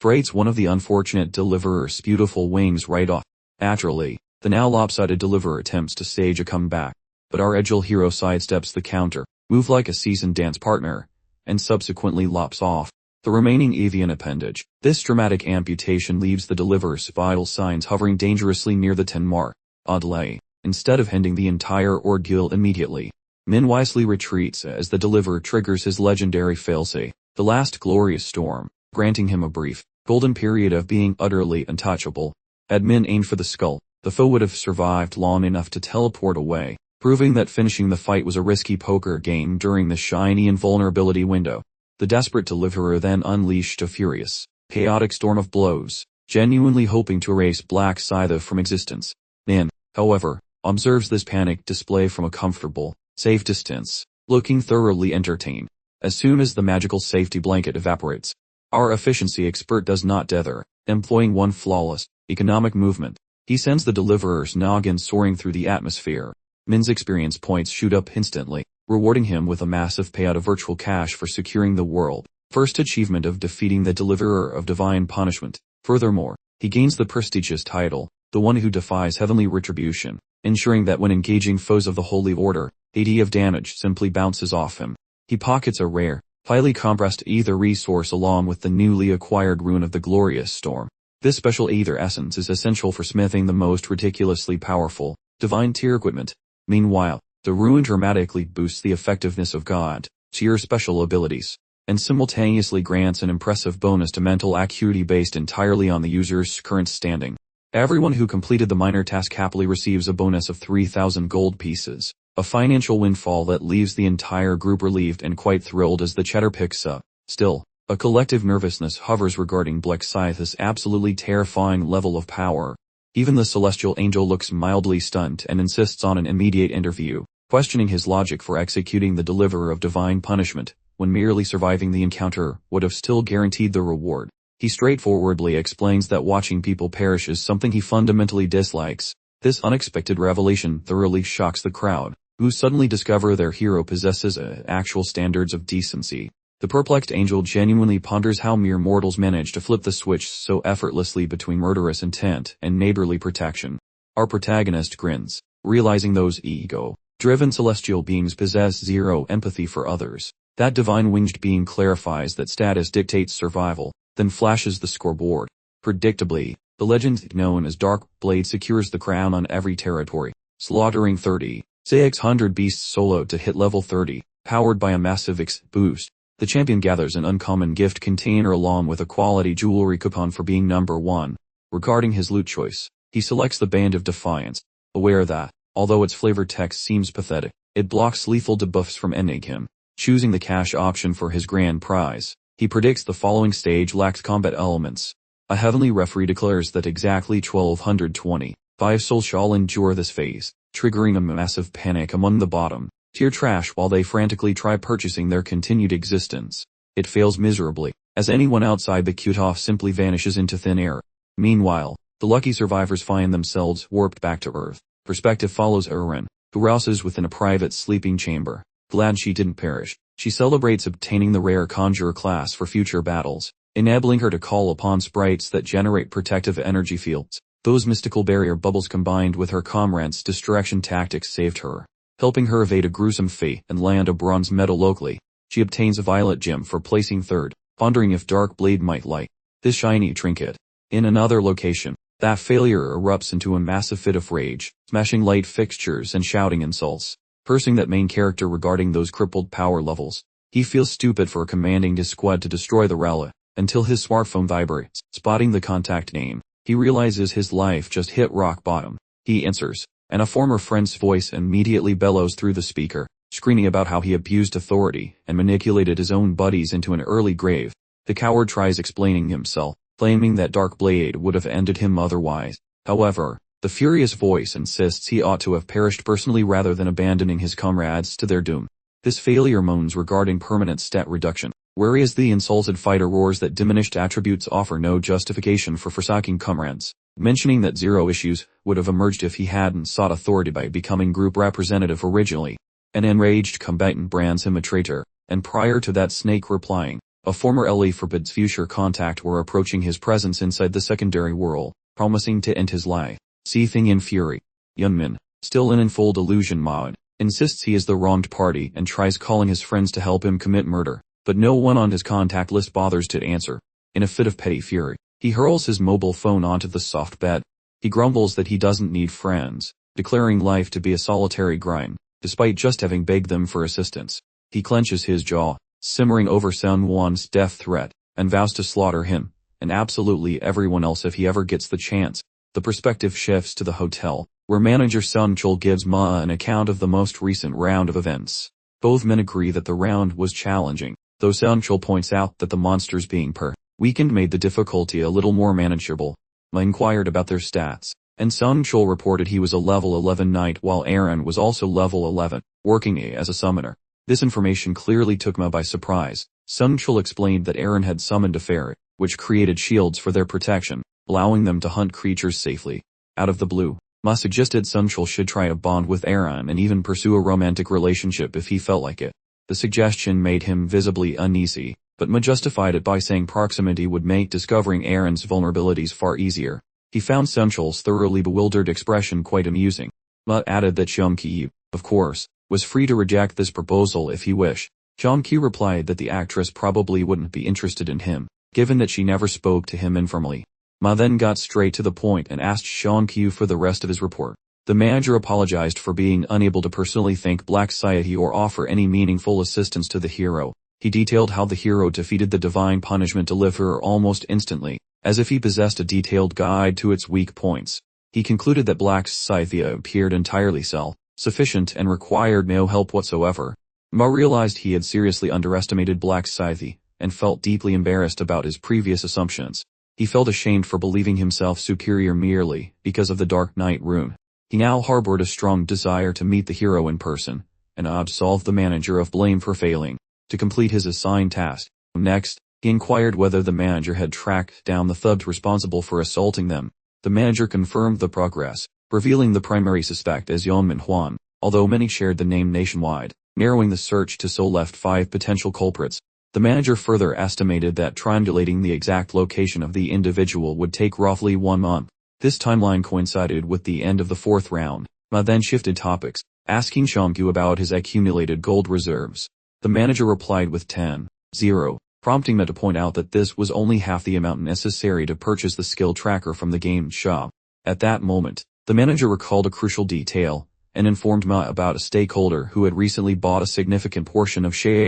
braids one of the unfortunate deliverer's beautiful wings right off. Naturally, the now lopsided deliverer attempts to stage a comeback, but our agile hero sidesteps the counter, move like a seasoned dance partner, and subsequently lops off the remaining avian appendage. This dramatic amputation leaves the deliverer's vital signs hovering dangerously near the 10 mark. Oddly, instead of ending the entire ordeal immediately, Min wisely retreats as the deliverer triggers his legendary failsafe, the last glorious storm, granting him a brief, golden period of being utterly untouchable. Had Min aimed for the skull, the foe would have survived long enough to teleport away, proving that finishing the fight was a risky poker game during the shiny invulnerability window. The desperate deliverer then unleashed a furious, chaotic storm of blows, genuinely hoping to erase Black Scythe from existence. Min, however, observes this panic display from a comfortable, safe distance, looking thoroughly entertained. As soon as the magical safety blanket evaporates, our efficiency expert does not dither, employing one flawless, economic movement. He sends the deliverer's noggin soaring through the atmosphere. Min's experience points shoot up instantly, rewarding him with a massive payout of virtual cash for securing the world first achievement of defeating the deliverer of divine punishment. Furthermore, he gains the prestigious title, the one who defies heavenly retribution, ensuring that when engaging foes of the Holy Order, 80 of damage simply bounces off him. He pockets a rare, highly compressed ether resource along with the newly acquired rune of the Glorious Storm. This special ether essence is essential for smithing the most ridiculously powerful, divine tier equipment. Meanwhile, the rune dramatically boosts the effectiveness of God tier special abilities, and simultaneously grants an impressive bonus to mental acuity based entirely on the user's current standing. Everyone who completed the minor task happily receives a bonus of 3,000 gold pieces, a financial windfall that leaves the entire group relieved and quite thrilled as the chatter picks up. Still, a collective nervousness hovers regarding Black Scythe's absolutely terrifying level of power. Even the celestial angel looks mildly stunned and insists on an immediate interview, questioning his logic for executing the deliverer of divine punishment, when merely surviving the encounter would have still guaranteed the reward. He straightforwardly explains that watching people perish is something he fundamentally dislikes. This unexpected revelation thoroughly shocks the crowd, who suddenly discover their hero possesses actual standards of decency. The perplexed angel genuinely ponders how mere mortals manage to flip the switch so effortlessly between murderous intent and neighborly protection. Our protagonist grins, realizing those ego-driven celestial beings possess zero empathy for others. That divine winged being clarifies that status dictates survival, then flashes the scoreboard. Predictably, the legend known as Dark Blade secures the crown on every territory, slaughtering 3,600 beasts solo to hit level 30, powered by a massive X boost. The champion gathers an uncommon gift container along with a quality jewelry coupon for being number 1. Regarding his loot choice, he selects the Band of Defiance, aware that, although its flavor text seems pathetic, it blocks lethal debuffs from ending him. Choosing the cash option for his grand prize, he predicts the following stage lacks combat elements. A heavenly referee declares that exactly 1,225 souls shall endure this phase, triggering a massive panic among the bottom tier trash while they frantically try purchasing their continued existence. It fails miserably, as anyone outside the cutoff simply vanishes into thin air. Meanwhile, the lucky survivors find themselves warped back to Earth. Perspective follows Erin, who rouses within a private sleeping chamber. Glad she didn't perish, she celebrates obtaining the rare Conjurer class for future battles, enabling her to call upon sprites that generate protective energy fields. Those mystical barrier bubbles combined with her comrades' distraction tactics saved her, helping her evade a gruesome fate and land a bronze medal locally. She obtains a violet gem for placing third, pondering if Dark Blade might like this shiny trinket. In another location, that failure erupts into a massive fit of rage, smashing light fixtures and shouting insults, cursing that main character regarding those crippled power levels. He feels stupid for commanding his squad to destroy the relic, until his smartphone vibrates. Spotting the contact name, he realizes his life just hit rock bottom. He answers, and a former friend's voice immediately bellows through the speaker, screaming about how he abused authority and manipulated his own buddies into an early grave. The coward tries explaining himself, claiming that Dark Blade would have ended him otherwise. However, the furious voice insists he ought to have perished personally rather than abandoning his comrades to their doom. This failure moans regarding permanent stat reduction, whereas the insulted fighter roars that diminished attributes offer no justification for forsaking comrades, mentioning that zero issues would have emerged if he hadn't sought authority by becoming group representative originally. An enraged combatant brands him a traitor, and prior to that snake replying, a former ally forbids future contact were approaching his presence inside the secondary world, promising to end his life. Seething in fury, Yunmin, still in full delusion mode, insists he is the wronged party and tries calling his friends to help him commit murder, but no one on his contact list bothers to answer. In a fit of petty fury, he hurls his mobile phone onto the soft bed. He grumbles that he doesn't need friends, declaring life to be a solitary grind, despite just having begged them for assistance. He clenches his jaw, simmering over Sun Wan's death threat, and vows to slaughter him, and absolutely everyone else if he ever gets the chance. The perspective shifts to the hotel, where manager Sun Chul gives Ma an account of the most recent round of events. Both men agree that the round was challenging, though Sun Chul points out that the monsters being weakened made the difficulty a little more manageable. Ma inquired about their stats, and Sun Chul reported he was a level 11 knight while Aaron was also level 11, working as a summoner. This information clearly took Ma by surprise. Sun Chul explained that Aaron had summoned a ferret, which created shields for their protection, allowing them to hunt creatures safely. Out of the blue, Ma suggested Sun Chul should try a bond with Aaron and even pursue a romantic relationship if he felt like it. The suggestion made him visibly uneasy, but Ma justified it by saying proximity would make discovering Aaron's vulnerabilities far easier. He found Sun Chul's thoroughly bewildered expression quite amusing. Ma added that Xiong Qi, of course, was free to reject this proposal if he wished. Xiong Qi replied that the actress probably wouldn't be interested in him, given that she never spoke to him informally. Ma then got straight to the point and asked Xiong Qi for the rest of his report. The manager apologized for being unable to personally thank Black Society or offer any meaningful assistance to the hero. He detailed how the hero defeated the divine punishment deliverer almost instantly, as if he possessed a detailed guide to its weak points. He concluded that Black Society appeared entirely self-sufficient and required no help whatsoever. Ma realized he had seriously underestimated Black Society, and felt deeply embarrassed about his previous assumptions. He felt ashamed for believing himself superior merely because of the Dark Knight rune. He now harbored a strong desire to meet the hero in person, and absolve the manager of blame for failing to complete his assigned task. Next, he inquired whether the manager had tracked down the thugs responsible for assaulting them. The manager confirmed the progress, revealing the primary suspect as Manhwa, although many shared the name nationwide. Narrowing the search to Seoul left 5 potential culprits. The manager further estimated that triangulating the exact location of the individual would take roughly 1 month. This timeline coincided with the end of the 4th round. Ma then shifted topics, asking Xionggu about his accumulated gold reserves. The manager replied with 10,000, prompting Ma to point out that this was only half the amount necessary to purchase the skill tracker from the game shop. At that moment, the manager recalled a crucial detail, and informed Ma about a stakeholder who had recently bought a significant portion of shares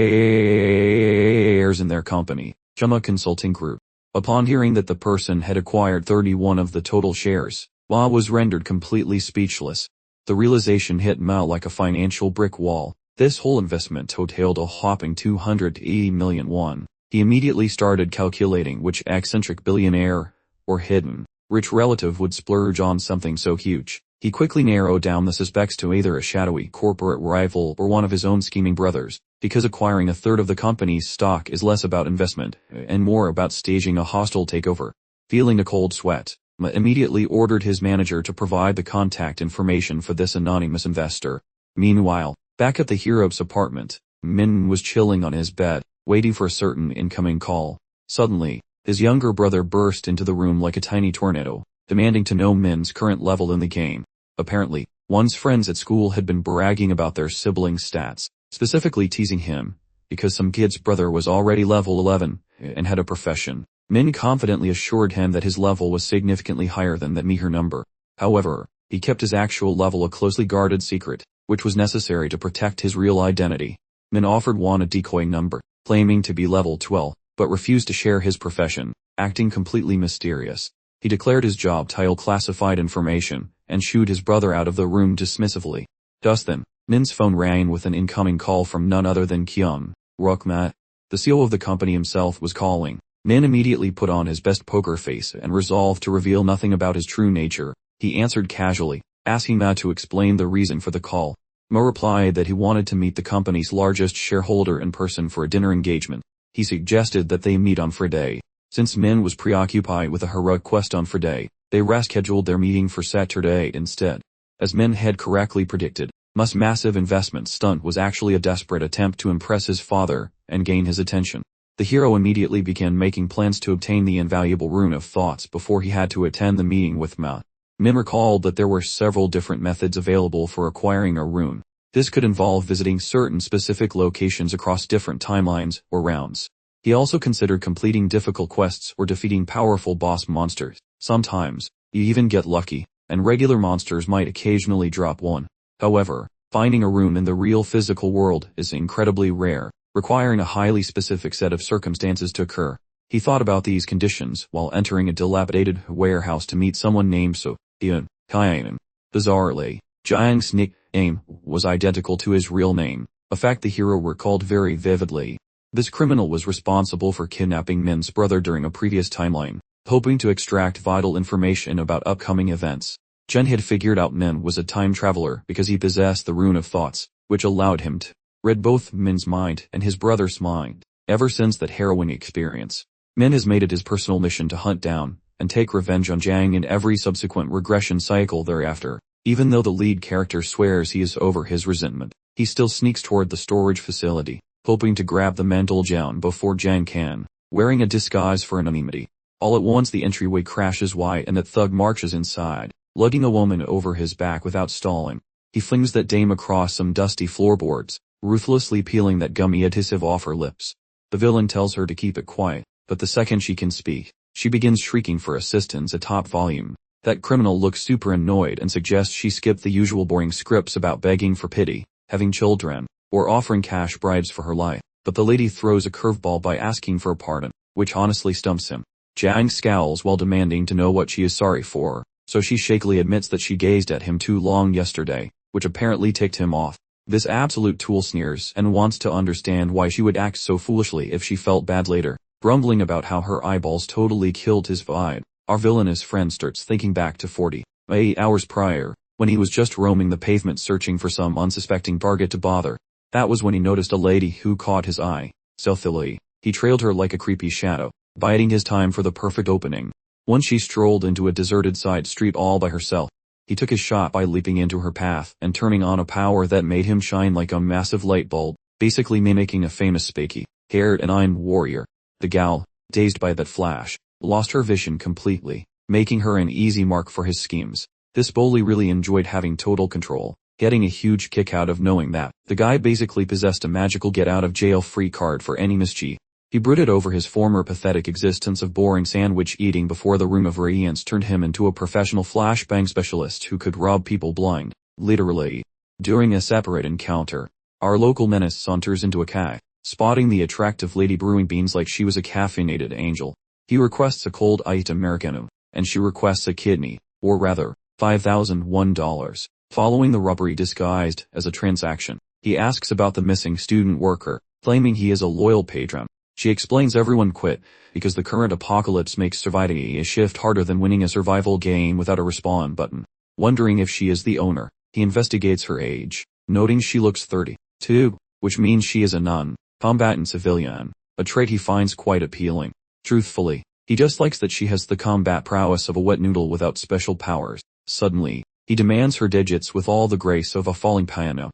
in their company, Chuma Consulting Group. Upon hearing that the person had acquired 31 of the total shares, Ma was rendered completely speechless. The realization hit Ma like a financial brick wall. This whole investment totaled a whopping 280 million won. He immediately started calculating which eccentric billionaire, or hidden, rich relative would splurge on something so huge. He quickly narrowed down the suspects to either a shadowy corporate rival or one of his own scheming brothers, because acquiring a third of the company's stock is less about investment, and more about staging a hostile takeover. Feeling a cold sweat, Ma immediately ordered his manager to provide the contact information for this anonymous investor. Meanwhile, back at the hero's apartment, Min was chilling on his bed, waiting for a certain incoming call. Suddenly, his younger brother burst into the room like a tiny tornado, demanding to know Min's current level in the game. Apparently, one's friends at school had been bragging about their siblings' stats, specifically teasing him, because some kid's brother was already level 11, and had a profession. Min confidently assured him that his level was significantly higher than that meager number. However, he kept his actual level a closely guarded secret, which was necessary to protect his real identity. Min offered Wan a decoy number, claiming to be level 12, but refused to share his profession, acting completely mysterious. He declared his job title classified information, and shooed his brother out of the room dismissively. Just then, Min's phone rang with an incoming call from none other than Kyung Rukma. The CEO of the company himself was calling. Min immediately put on his best poker face and resolved to reveal nothing about his true nature. He answered casually, asking Ma to explain the reason for the call. Ma replied that he wanted to meet the company's largest shareholder in person for a dinner engagement. He suggested that they meet on Friday. Since Min was preoccupied with a heroic quest on Friday, they rescheduled their meeting for Saturday instead. As Min had correctly predicted, Mu's massive investment stunt was actually a desperate attempt to impress his father and gain his attention. The hero immediately began making plans to obtain the invaluable Rune of Thoughts before he had to attend the meeting with Ma. Min recalled that there were several different methods available for acquiring a rune. This could involve visiting certain specific locations across different timelines or rounds. He also considered completing difficult quests or defeating powerful boss monsters. Sometimes, you even get lucky, and regular monsters might occasionally drop one. However, finding a rune in the real physical world is incredibly rare, requiring a highly specific set of circumstances to occur. He thought about these conditions while entering a dilapidated warehouse to meet someone named So Hyun Kyanan. Bizarrely, Jiang's nickname was identical to his real name, a fact the hero recalled very vividly. This criminal was responsible for kidnapping Min's brother during a previous timeline, hoping to extract vital information about upcoming events. Jen had figured out Min was a time traveler because he possessed the Rune of Thoughts, which allowed him to read both Min's mind and his brother's mind. Ever since that harrowing experience, Min has made it his personal mission to hunt down and take revenge on Jiang in every subsequent regression cycle thereafter. Even though the lead character swears he is over his resentment, he still sneaks toward the storage facility, hoping to grab the mental gem before Jiang can, wearing a disguise for anonymity. All at once the entryway crashes wide and that thug marches inside, lugging a woman over his back without stalling. He flings that dame across some dusty floorboards, ruthlessly peeling that gummy adhesive off her lips. The villain tells her to keep it quiet, but the second she can speak, she begins shrieking for assistance at top volume. That criminal looks super annoyed and suggests she skip the usual boring scripts about begging for pity, having children, or offering cash bribes for her life. But the lady throws a curveball by asking for a pardon, which honestly stumps him. Jiang scowls while demanding to know what she is sorry for, so she shakily admits that she gazed at him too long yesterday, which apparently ticked him off. This absolute tool sneers and wants to understand why she would act so foolishly if she felt bad later, grumbling about how her eyeballs totally killed his vibe. Our villainous friend starts thinking back to 48 hours prior, when he was just roaming the pavement searching for some unsuspecting target to bother. That was when he noticed a lady who caught his eye. Stealthily, he trailed her like a creepy shadow, biding his time for the perfect opening. Once she strolled into a deserted side street all by herself, he took his shot by leaping into her path and turning on a power that made him shine like a massive light bulb, basically mimicking a famous spiky-haired and warrior. The gal, dazed by that flash, lost her vision completely, making her an easy mark for his schemes. This bully really enjoyed having total control, getting a huge kick out of knowing that the guy basically possessed a magical get-out-of-jail-free card for any mischief. He brooded over his former pathetic existence of boring sandwich eating before the Room of Radiance turned him into a professional flashbang specialist who could rob people blind, literally. During a separate encounter, our local menace saunters into a cafe, spotting the attractive lady brewing beans like she was a caffeinated angel. He requests a cold iced Americano, and she requests a kidney, or rather, $5,001. Following the robbery disguised as a transaction, he asks about the missing student worker, claiming he is a loyal patron. She explains everyone quit, because the current apocalypse makes surviving a shift harder than winning a survival game without a respawn button. Wondering if she is the owner, he investigates her age, noting she looks 32, which means she is a non-combatant civilian, a trait he finds quite appealing. Truthfully, he just likes that she has the combat prowess of a wet noodle without special powers. Suddenly, he demands her digits with all the grace of a falling piano.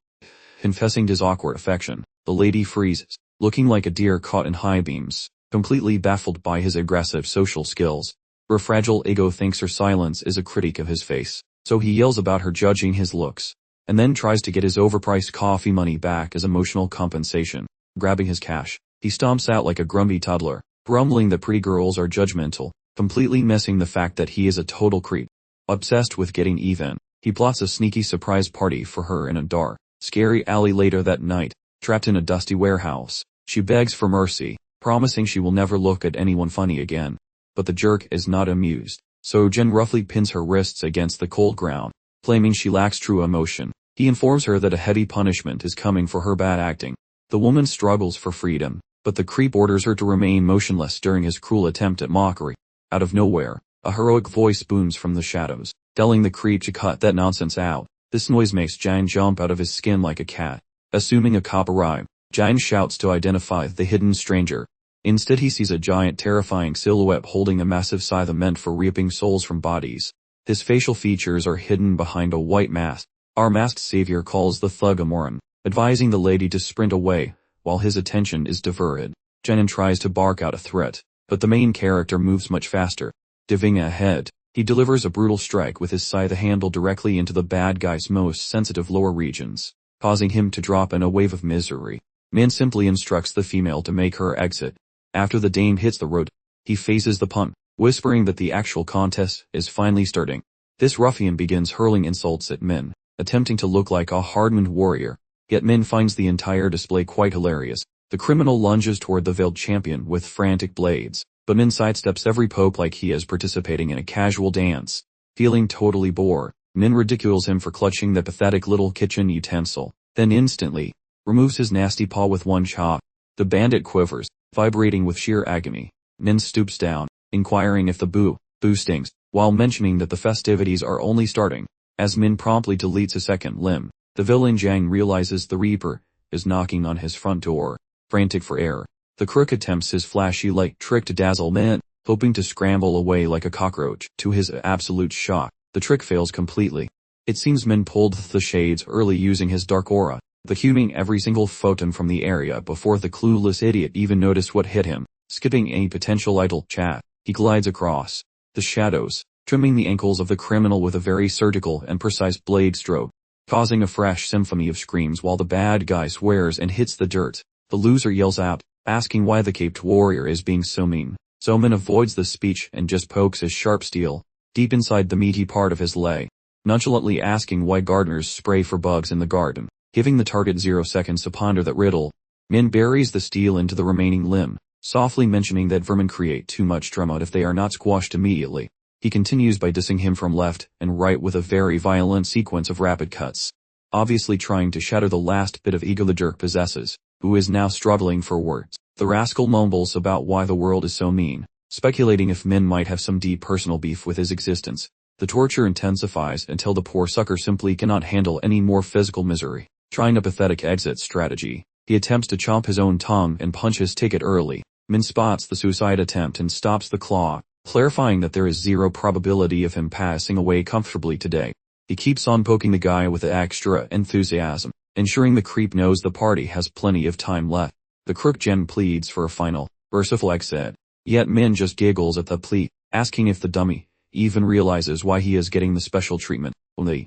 Confessing his awkward affection, the lady freezes, looking like a deer caught in high beams, completely baffled by his aggressive social skills. Her fragile ego thinks her silence is a critique of his face, so he yells about her judging his looks, and then tries to get his overpriced coffee money back as emotional compensation. Grabbing his cash, he stomps out like a grumpy toddler, grumbling that pretty girls are judgmental, completely missing the fact that he is a total creep. Obsessed with getting even, he plots a sneaky surprise party for her in a dark, scary alley later that night. Trapped in a dusty warehouse, she begs for mercy, promising she will never look at anyone funny again. But the jerk is not amused, so Jen roughly pins her wrists against the cold ground, claiming she lacks true emotion. He informs her that a heavy punishment is coming for her bad acting. The woman struggles for freedom, but the creep orders her to remain motionless during his cruel attempt at mockery. Out of nowhere, a heroic voice booms from the shadows, telling the creep to cut that nonsense out. This noise makes Jang jump out of his skin like a cat. Assuming a cop arrived, Jang shouts to identify the hidden stranger. Instead he sees a giant terrifying silhouette holding a massive scythe meant for reaping souls from bodies. His facial features are hidden behind a white mask. Our masked savior calls the thug a moron, advising the lady to sprint away, while his attention is diverted. Jenin tries to bark out a threat, but the main character moves much faster. Diving ahead, he delivers a brutal strike with his scythe handle directly into the bad guy's most sensitive lower regions, causing him to drop in a wave of misery. Min simply instructs the female to make her exit. After the dame hits the road, he faces the pun, whispering that the actual contest is finally starting. This ruffian begins hurling insults at Min, attempting to look like a hardened warrior, yet Min finds the entire display quite hilarious. The criminal lunges toward the veiled champion with frantic blades, but Min sidesteps every poke like he is participating in a casual dance. Feeling totally bored, Min ridicules him for clutching that pathetic little kitchen utensil, then instantly removes his nasty paw with one chop. The bandit quivers, vibrating with sheer agony. Min stoops down, inquiring if the boo stings, while mentioning that the festivities are only starting. As Min promptly deletes a second limb, the villain Jiang realizes the Reaper is knocking on his front door. Frantic for air, the crook attempts his flashy light trick to dazzle Min, hoping to scramble away like a cockroach. To his absolute shock, the trick fails completely. It seems Min pulled the shades early using his dark aura, vacuuming every single photon from the area before the clueless idiot even noticed what hit him. Skipping any potential idle chat, he glides across the shadows, trimming the ankles of the criminal with a very surgical and precise blade stroke, causing a fresh symphony of screams while the bad guy swears and hits the dirt. The loser yells out, asking why the caped warrior is being so mean. So Min avoids the speech and just pokes his sharp steel deep inside the meaty part of his leg, nonchalantly asking why gardeners spray for bugs in the garden. Giving the target 0 seconds to ponder that riddle, Min buries the steel into the remaining limb, softly mentioning that vermin create too much drama if they are not squashed immediately. He continues by dissing him from left and right with a very violent sequence of rapid cuts, obviously trying to shatter the last bit of ego the jerk possesses, who is now struggling for words. The rascal mumbles about why the world is so mean, speculating if Min might have some deep personal beef with his existence. The torture intensifies until the poor sucker simply cannot handle any more physical misery. Trying a pathetic exit strategy, he attempts to chomp his own tongue and punch his ticket early. Min spots the suicide attempt and stops the claw, clarifying that there is zero probability of him passing away comfortably today. He keeps on poking the guy with extra enthusiasm, ensuring the creep knows the party has plenty of time left. The crook Jen pleads for a final, merciful exit, yet Min just giggles at the plea, asking if the dummy even realizes why he is getting the special treatment. Only,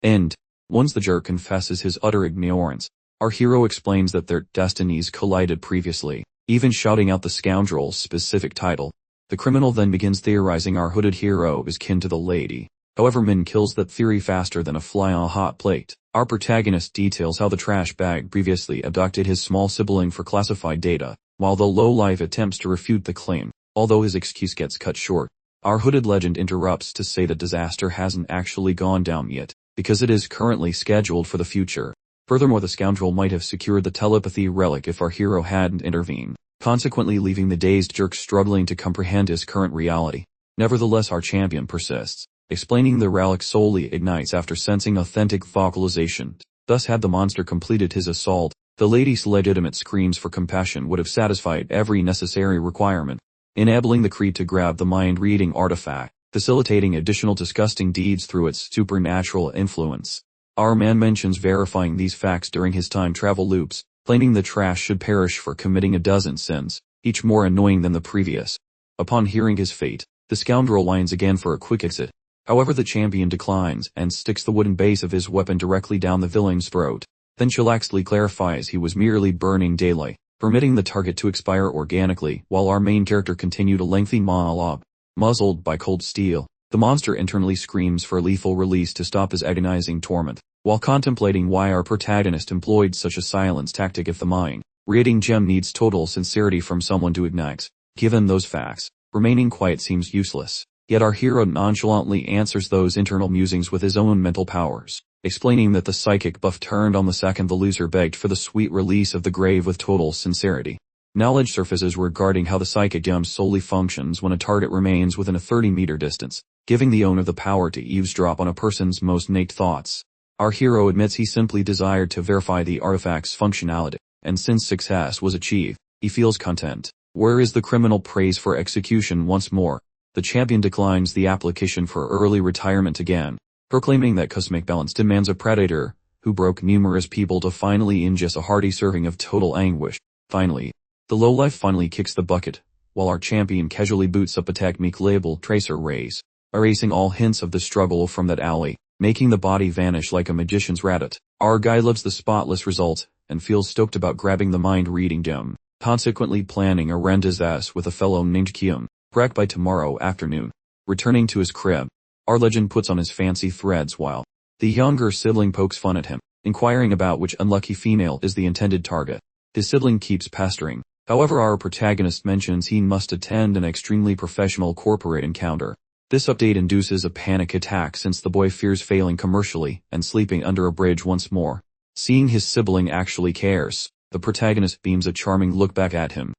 end. Once the jerk confesses his utter ignorance, our hero explains that their destinies collided previously, even shouting out the scoundrel's specific title. The criminal then begins theorizing our hooded hero is kin to the lady. However, Min kills that theory faster than a fly on a hot plate. Our protagonist details how the trash bag previously abducted his small sibling for classified data, while the lowlife attempts to refute the claim, although his excuse gets cut short. Our hooded legend interrupts to say that disaster hasn't actually gone down yet, because it is currently scheduled for the future. Furthermore, the scoundrel might have secured the telepathy relic if our hero hadn't intervened, consequently leaving the dazed jerk struggling to comprehend his current reality. Nevertheless, our champion persists, explaining the relic solely ignites after sensing authentic vocalization. Thus, had the monster completed his assault, the lady's legitimate screams for compassion would have satisfied every necessary requirement, enabling the creep to grab the mind-reading artifact, facilitating additional disgusting deeds through its supernatural influence. Our man mentions verifying these facts during his time travel loops, claiming the trash should perish for committing a dozen sins, each more annoying than the previous. Upon hearing his fate, the scoundrel whines again for a quick exit. However, the champion declines and sticks the wooden base of his weapon directly down the villain's throat, then chillaxedly clarifies he was merely burning daylight, permitting the target to expire organically while our main character continued a lengthy monologue. Muzzled by cold steel, the monster internally screams for lethal release to stop his agonizing torment, while contemplating why our protagonist employed such a silence tactic if the mind-reading gem needs total sincerity from someone to ignite. Given those facts, remaining quiet seems useless, yet our hero nonchalantly answers those internal musings with his own mental powers, explaining that the psychic buff turned on the second the loser begged for the sweet release of the grave with total sincerity. Knowledge surfaces regarding how the psychic gem solely functions when a target remains within a 30-meter distance, giving the owner the power to eavesdrop on a person's most innate thoughts. Our hero admits he simply desired to verify the artifact's functionality, and since success was achieved, he feels content. Where is the criminal prays for execution once more? The champion declines the application for early retirement again, proclaiming that cosmic balance demands a predator who broke numerous people to finally ingest a hearty serving of total anguish. Finally, the lowlife finally kicks the bucket, while our champion casually boots up a technique labeled Tracer Rays, erasing all hints of the struggle from that alley, making the body vanish like a magician's rabbit. Our guy loves the spotless result, and feels stoked about grabbing the mind-reading gem, consequently planning a rend his ass with a fellow named Kyum, Prek by tomorrow afternoon. Returning to his crib, our legend puts on his fancy threads while the younger sibling pokes fun at him, inquiring about which unlucky female is the intended target. His sibling keeps pestering. However, our protagonist mentions he must attend an extremely professional corporate encounter. This update induces a panic attack since the boy fears failing commercially and sleeping under a bridge once more. Seeing his sibling actually cares, the protagonist beams a charming look back at him.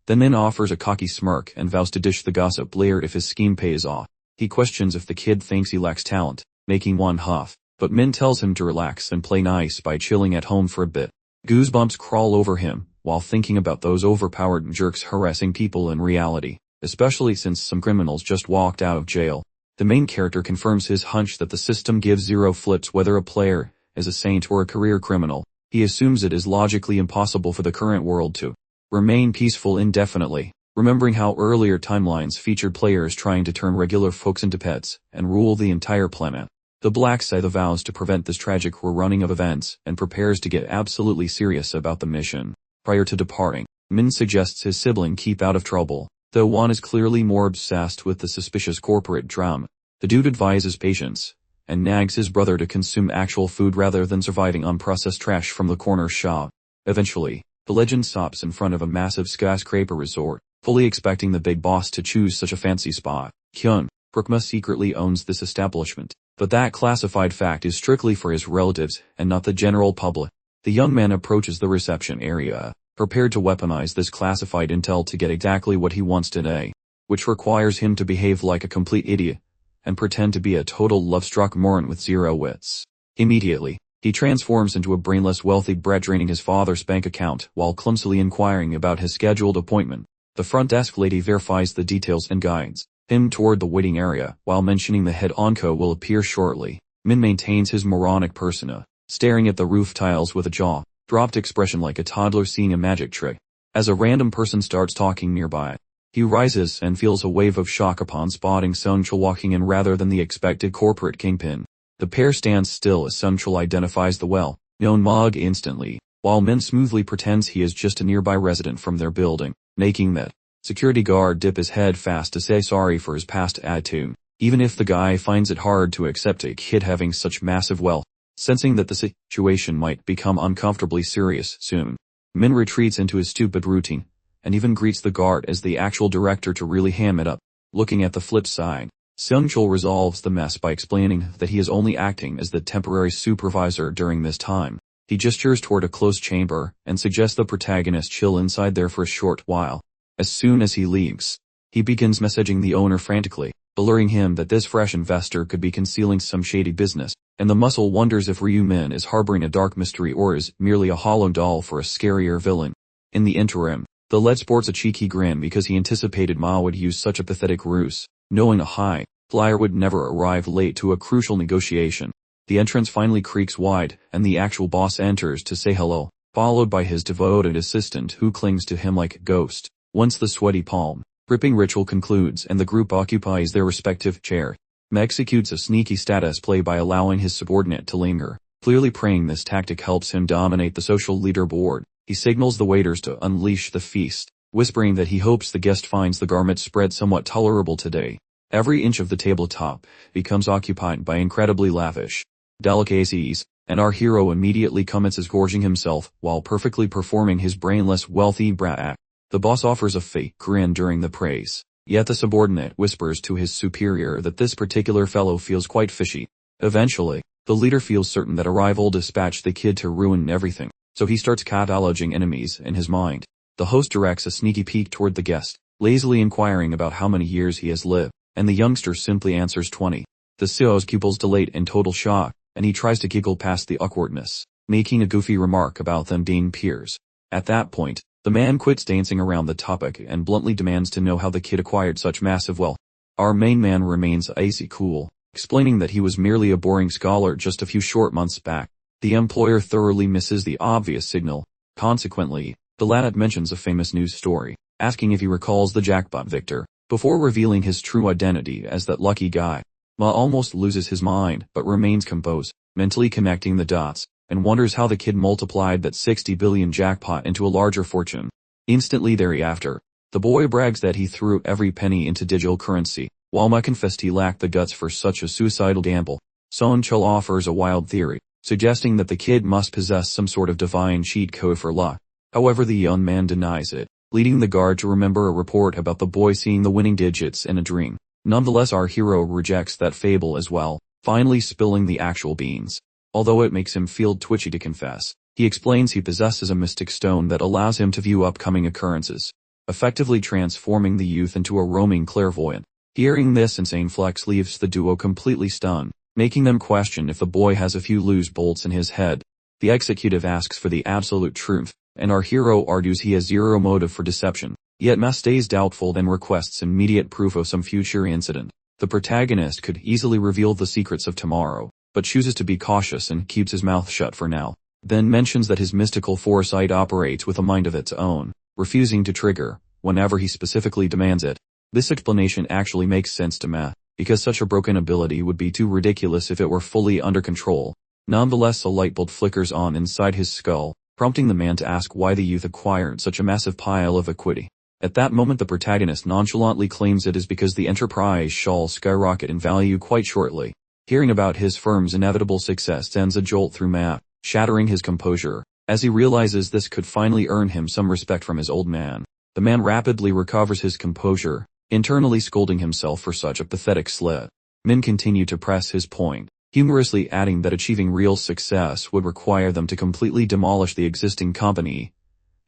Then Min offers a cocky smirk and vows to dish the gossip later if his scheme pays off. He questions if the kid thinks he lacks talent, making one huff, but Min tells him to relax and play nice by chilling at home for a bit. Goosebumps crawl over him while thinking about those overpowered jerks harassing people in reality, especially since some criminals just walked out of jail. The main character confirms his hunch that the system gives zero flips whether a player is a saint or a career criminal. He assumes it is logically impossible for the current world to remain peaceful indefinitely, remembering how earlier timelines featured players trying to turn regular folks into pets and rule the entire planet. The Black Scythe vows to prevent this tragic running of events and prepares to get absolutely serious about the mission. Prior to departing, Min suggests his sibling keep out of trouble, though one is clearly more obsessed with the suspicious corporate drama. The dude advises patience and nags his brother to consume actual food rather than surviving on processed trash from the corner shop. Eventually, the legend stops in front of a massive skyscraper resort, fully expecting the big boss to choose such a fancy spot. Kyun, Prokma secretly owns this establishment, but that classified fact is strictly for his relatives and not the general public. The young man approaches the reception area, prepared to weaponize this classified intel to get exactly what he wants today, which requires him to behave like a complete idiot and pretend to be a total love-struck moron with zero wits. Immediately, he transforms into a brainless wealthy brat draining his father's bank account while clumsily inquiring about his scheduled appointment. The front desk lady verifies the details and guides him toward the waiting area while mentioning the head onco will appear shortly. Min maintains his moronic persona, staring at the roof tiles with a jaw-dropped expression like a toddler seeing a magic trick. As a random person starts talking nearby, he rises and feels a wave of shock upon spotting Sunchul walking in rather than the expected corporate kingpin. The pair stands still as Sunchul identifies the well-known Mog instantly, while Min smoothly pretends he is just a nearby resident from their building, making that security guard dip his head fast to say sorry for his past attitude, even if the guy finds it hard to accept a kid having such massive wealth. Sensing that the situation might become uncomfortably serious soon, Min retreats into his stupid routine, and even greets the guard as the actual director to really ham it up. Looking at the flip side, Sunchul resolves the mess by explaining that he is only acting as the temporary supervisor during this time. He gestures toward a closed chamber and suggests the protagonist chill inside there for a short while. As soon as he leaves, he begins messaging the owner frantically, alluring him that this fresh investor could be concealing some shady business, and the muscle wonders if Ryu Min is harboring a dark mystery or is merely a hollow doll for a scarier villain. In the interim, the lead sports a cheeky grin because he anticipated Ma would use such a pathetic ruse, knowing a high flyer would never arrive late to a crucial negotiation. The entrance finally creaks wide, and the actual boss enters to say hello, followed by his devoted assistant who clings to him like a ghost. Once the sweaty palm gripping ritual concludes and the group occupies their respective chair, Ma executes a sneaky status play by allowing his subordinate to linger, clearly praying this tactic helps him dominate the social leaderboard. He signals the waiters to unleash the feast, whispering that he hopes the guest finds the garment spread somewhat tolerable today. Every inch of the tabletop becomes occupied by incredibly lavish delicacies, and our hero immediately commences gorging himself while perfectly performing his brainless wealthy brat act. The boss offers a fake grin during the praise, yet the subordinate whispers to his superior that this particular fellow feels quite fishy. Eventually, the leader feels certain that a rival dispatched the kid to ruin everything, so he starts cataloging enemies in his mind. The host directs a sneaky peek toward the guest, lazily inquiring about how many years he has lived, and the youngster simply answers 20. The CEO's pupils dilate in total shock, and he tries to giggle past the awkwardness, making a goofy remark about them being peers. At that point, the man quits dancing around the topic and bluntly demands to know how the kid acquired such massive wealth. Our main man remains icy cool, explaining that he was merely a boring scholar just a few short months back. The employer thoroughly misses the obvious signal. Consequently, the lad mentions a famous news story, asking if he recalls the jackpot victor, before revealing his true identity as that lucky guy. Ma almost loses his mind, but remains composed, mentally connecting the dots, and wonders how the kid multiplied that 60 billion jackpot into a larger fortune. Instantly thereafter, the boy brags that he threw every penny into digital currency, while Ma confessed he lacked the guts for such a suicidal gamble. Seonchul offers a wild theory, suggesting that the kid must possess some sort of divine cheat code for luck. However, the young man denies it, leading the guard to remember a report about the boy seeing the winning digits in a dream. Nonetheless, our hero rejects that fable as well, finally spilling the actual beans. Although it makes him feel twitchy to confess, he explains he possesses a mystic stone that allows him to view upcoming occurrences, effectively transforming the youth into a roaming clairvoyant. Hearing this insane flex leaves the duo completely stunned, making them question if the boy has a few loose bolts in his head. The executive asks for the absolute truth, and our hero argues he has zero motive for deception. Yet Ma stays doubtful and requests immediate proof of some future incident. The protagonist could easily reveal the secrets of tomorrow, but chooses to be cautious and keeps his mouth shut for now. Then mentions that his mystical foresight operates with a mind of its own, refusing to trigger whenever he specifically demands it. This explanation actually makes sense to Ma, because such a broken ability would be too ridiculous if it were fully under control. Nonetheless, a light bulb flickers on inside his skull, prompting the man to ask why the youth acquired such a massive pile of equity. At that moment, the protagonist nonchalantly claims it is because the enterprise shall skyrocket in value quite shortly. Hearing about his firm's inevitable success sends a jolt through Ma, shattering his composure, as he realizes this could finally earn him some respect from his old man. The man rapidly recovers his composure, internally scolding himself for such a pathetic slip. Min continued to press his point, humorously adding that achieving real success would require them to completely demolish the existing company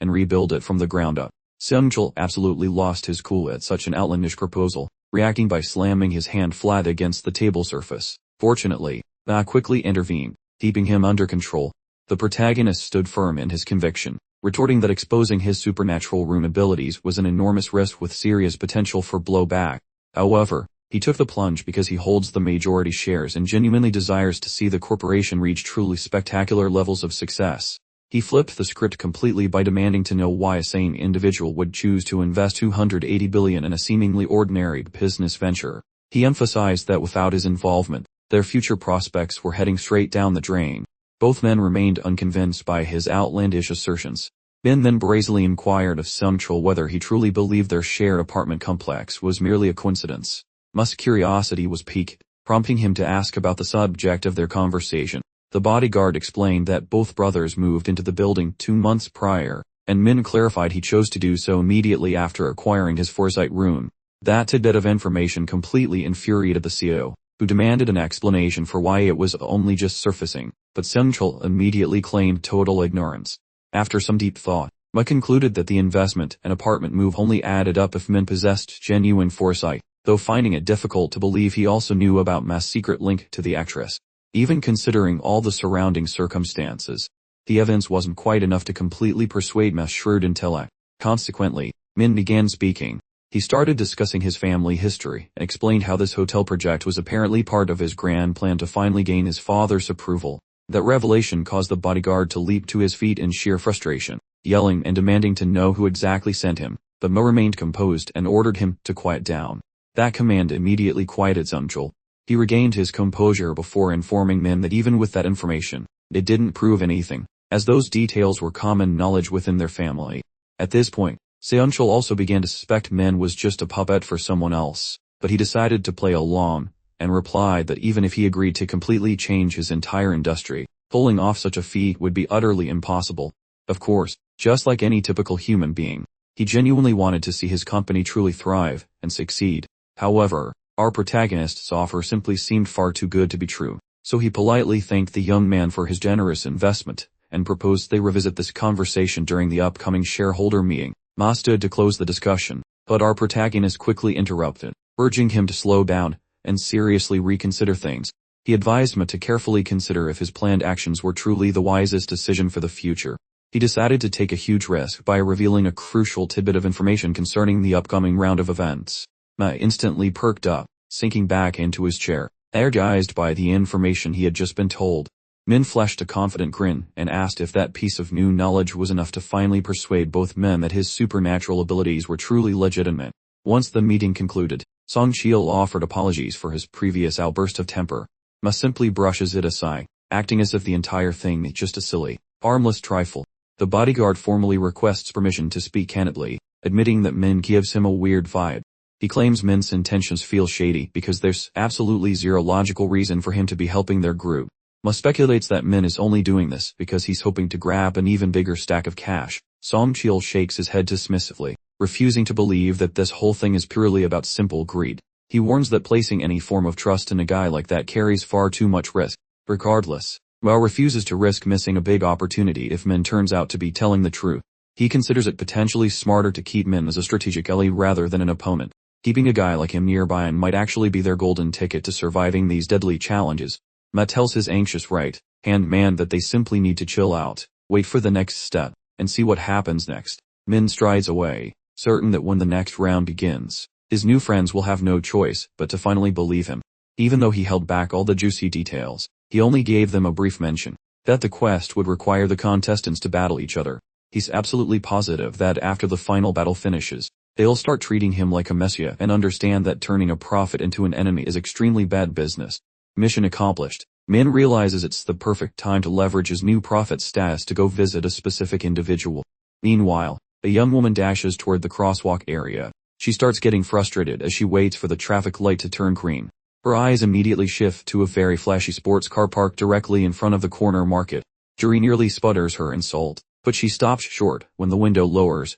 and rebuild it from the ground up. Seonchul absolutely lost his cool at such an outlandish proposal, reacting by slamming his hand flat against the table surface. Fortunately, Ma quickly intervened, keeping him under control. The protagonist stood firm in his conviction, retorting that exposing his supernatural rune abilities was an enormous risk with serious potential for blowback. However, he took the plunge because he holds the majority shares and genuinely desires to see the corporation reach truly spectacular levels of success. He flipped the script completely by demanding to know why a sane individual would choose to invest 280 billion in a seemingly ordinary business venture. He emphasized that without his involvement, their future prospects were heading straight down the drain. Both men remained unconvinced by his outlandish assertions. Bin then brazenly inquired of Seonchul whether he truly believed their shared apartment complex was merely a coincidence. Ma's curiosity was piqued, prompting him to ask about the subject of their conversation. The bodyguard explained that both brothers moved into the building 2 months prior, and Min clarified he chose to do so immediately after acquiring his foresight rune. That tidbit of information completely infuriated the CEO, who demanded an explanation for why it was only just surfacing, but Seonchul immediately claimed total ignorance. After some deep thought, Ma concluded that the investment and apartment move only added up if Min possessed genuine foresight, though finding it difficult to believe he also knew about Ma's secret link to the actress. Even considering all the surrounding circumstances, the evidence wasn't quite enough to completely persuade Ma's shrewd intellect. Consequently, Min began speaking. He started discussing his family history and explained how this hotel project was apparently part of his grand plan to finally gain his father's approval. That revelation caused the bodyguard to leap to his feet in sheer frustration, yelling and demanding to know who exactly sent him, but Ma remained composed and ordered him to quiet down. That command immediately quieted Seonchul. He regained his composure before informing Min that even with that information, it didn't prove anything, as those details were common knowledge within their family. At this point, Seonchul also began to suspect Min was just a puppet for someone else, but he decided to play along, and replied that even if he agreed to completely change his entire industry, pulling off such a feat would be utterly impossible. Of course, just like any typical human being, he genuinely wanted to see his company truly thrive and succeed. However, our protagonist's offer simply seemed far too good to be true, so he politely thanked the young man for his generous investment, and proposed they revisit this conversation during the upcoming shareholder meeting. Ma stood to close the discussion, but our protagonist quickly interrupted, urging him to slow down and seriously reconsider things. He advised Ma to carefully consider if his planned actions were truly the wisest decision for the future. He decided to take a huge risk by revealing a crucial tidbit of information concerning the upcoming round of events. Ma instantly perked up, sinking back into his chair. Energized by the information he had just been told, Min flashed a confident grin and asked if that piece of new knowledge was enough to finally persuade both men that his supernatural abilities were truly legitimate. Once the meeting concluded, Song Cheol offered apologies for his previous outburst of temper. Ma simply brushes it aside, acting as if the entire thing is just a silly, harmless trifle. The bodyguard formally requests permission to speak candidly, admitting that Min gives him a weird vibe. He claims Min's intentions feel shady because there's absolutely zero logical reason for him to be helping their group. Ma speculates that Min is only doing this because he's hoping to grab an even bigger stack of cash. Song Cheol shakes his head dismissively, refusing to believe that this whole thing is purely about simple greed. He warns that placing any form of trust in a guy like that carries far too much risk. Regardless, Ma refuses to risk missing a big opportunity if Min turns out to be telling the truth. He considers it potentially smarter to keep Min as a strategic ally rather than an opponent. Keeping a guy like him nearby might actually be their golden ticket to surviving these deadly challenges. Ma tells his anxious right-hand man that they simply need to chill out, wait for the next step, and see what happens next. Min strides away, certain that when the next round begins, his new friends will have no choice but to finally believe him. Even though he held back all the juicy details, he only gave them a brief mention that the quest would require the contestants to battle each other. He's absolutely positive that after the final battle finishes, they'll start treating him like a messiah and understand that turning a prophet into an enemy is extremely bad business. Mission accomplished. Min realizes it's the perfect time to leverage his new prophet status to go visit a specific individual. Meanwhile, a young woman dashes toward the crosswalk area. She starts getting frustrated as she waits for the traffic light to turn green. Her eyes immediately shift to a very flashy sports car parked directly in front of the corner market. Juri nearly sputters her insult, but she stops short when the window lowers,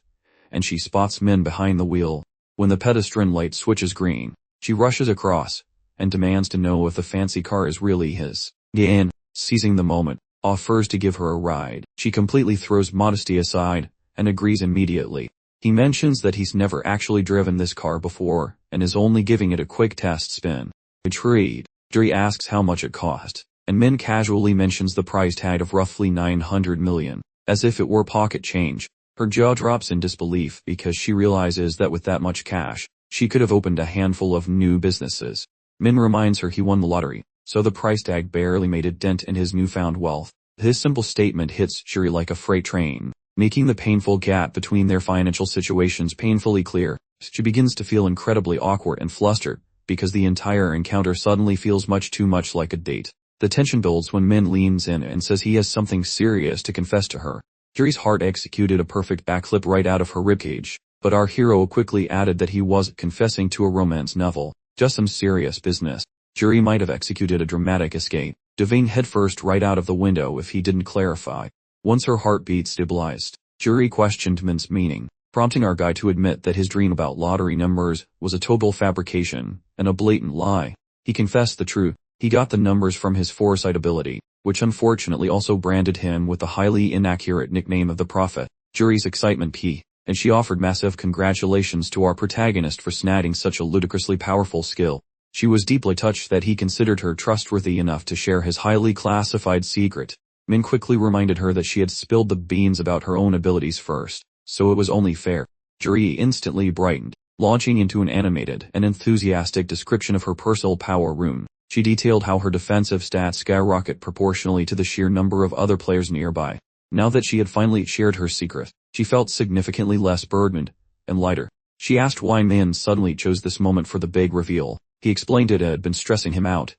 and she spots Min behind the wheel. When the pedestrian light switches green, she rushes across and demands to know if the fancy car is really his. Yan, seizing the moment, offers to give her a ride. She completely throws modesty aside and agrees immediately. He mentions that he's never actually driven this car before and is only giving it a quick test spin. Intrigued, Juri asks how much it cost, and Min casually mentions the price tag of roughly 900 million, as if it were pocket change. Her jaw drops in disbelief because she realizes that with that much cash, she could have opened a handful of new businesses. Min reminds her he won the lottery, so the price tag barely made a dent in his newfound wealth. His simple statement hits Juri like a freight train, making the painful gap between their financial situations painfully clear. She begins to feel incredibly awkward and flustered, because the entire encounter suddenly feels much too much like a date. The tension builds when Min leans in and says he has something serious to confess to her. Juri's heart executed a perfect backflip right out of her ribcage, but our hero quickly added that he wasn't confessing to a romance novel, just some serious business. Juri might have executed a dramatic escape, diving headfirst right out of the window if he didn't clarify. Once her heartbeat stabilized, Juri questioned Min's meaning, prompting our guy to admit that his dream about lottery numbers was a total fabrication and a blatant lie. He confessed the truth. He got the numbers from his foresight ability, which unfortunately also branded him with the highly inaccurate nickname of the Prophet. Juri's excitement peaked, and she offered massive congratulations to our protagonist for snagging such a ludicrously powerful skill. She was deeply touched that he considered her trustworthy enough to share his highly classified secret. Min quickly reminded her that she had spilled the beans about her own abilities first, so it was only fair. Juri instantly brightened, launching into an animated and enthusiastic description of her personal power rune. She detailed how her defensive stats skyrocket proportionally to the sheer number of other players nearby. Now that she had finally shared her secret, she felt significantly less burdened and lighter. She asked why Min suddenly chose this moment for the big reveal. He explained it had been stressing him out,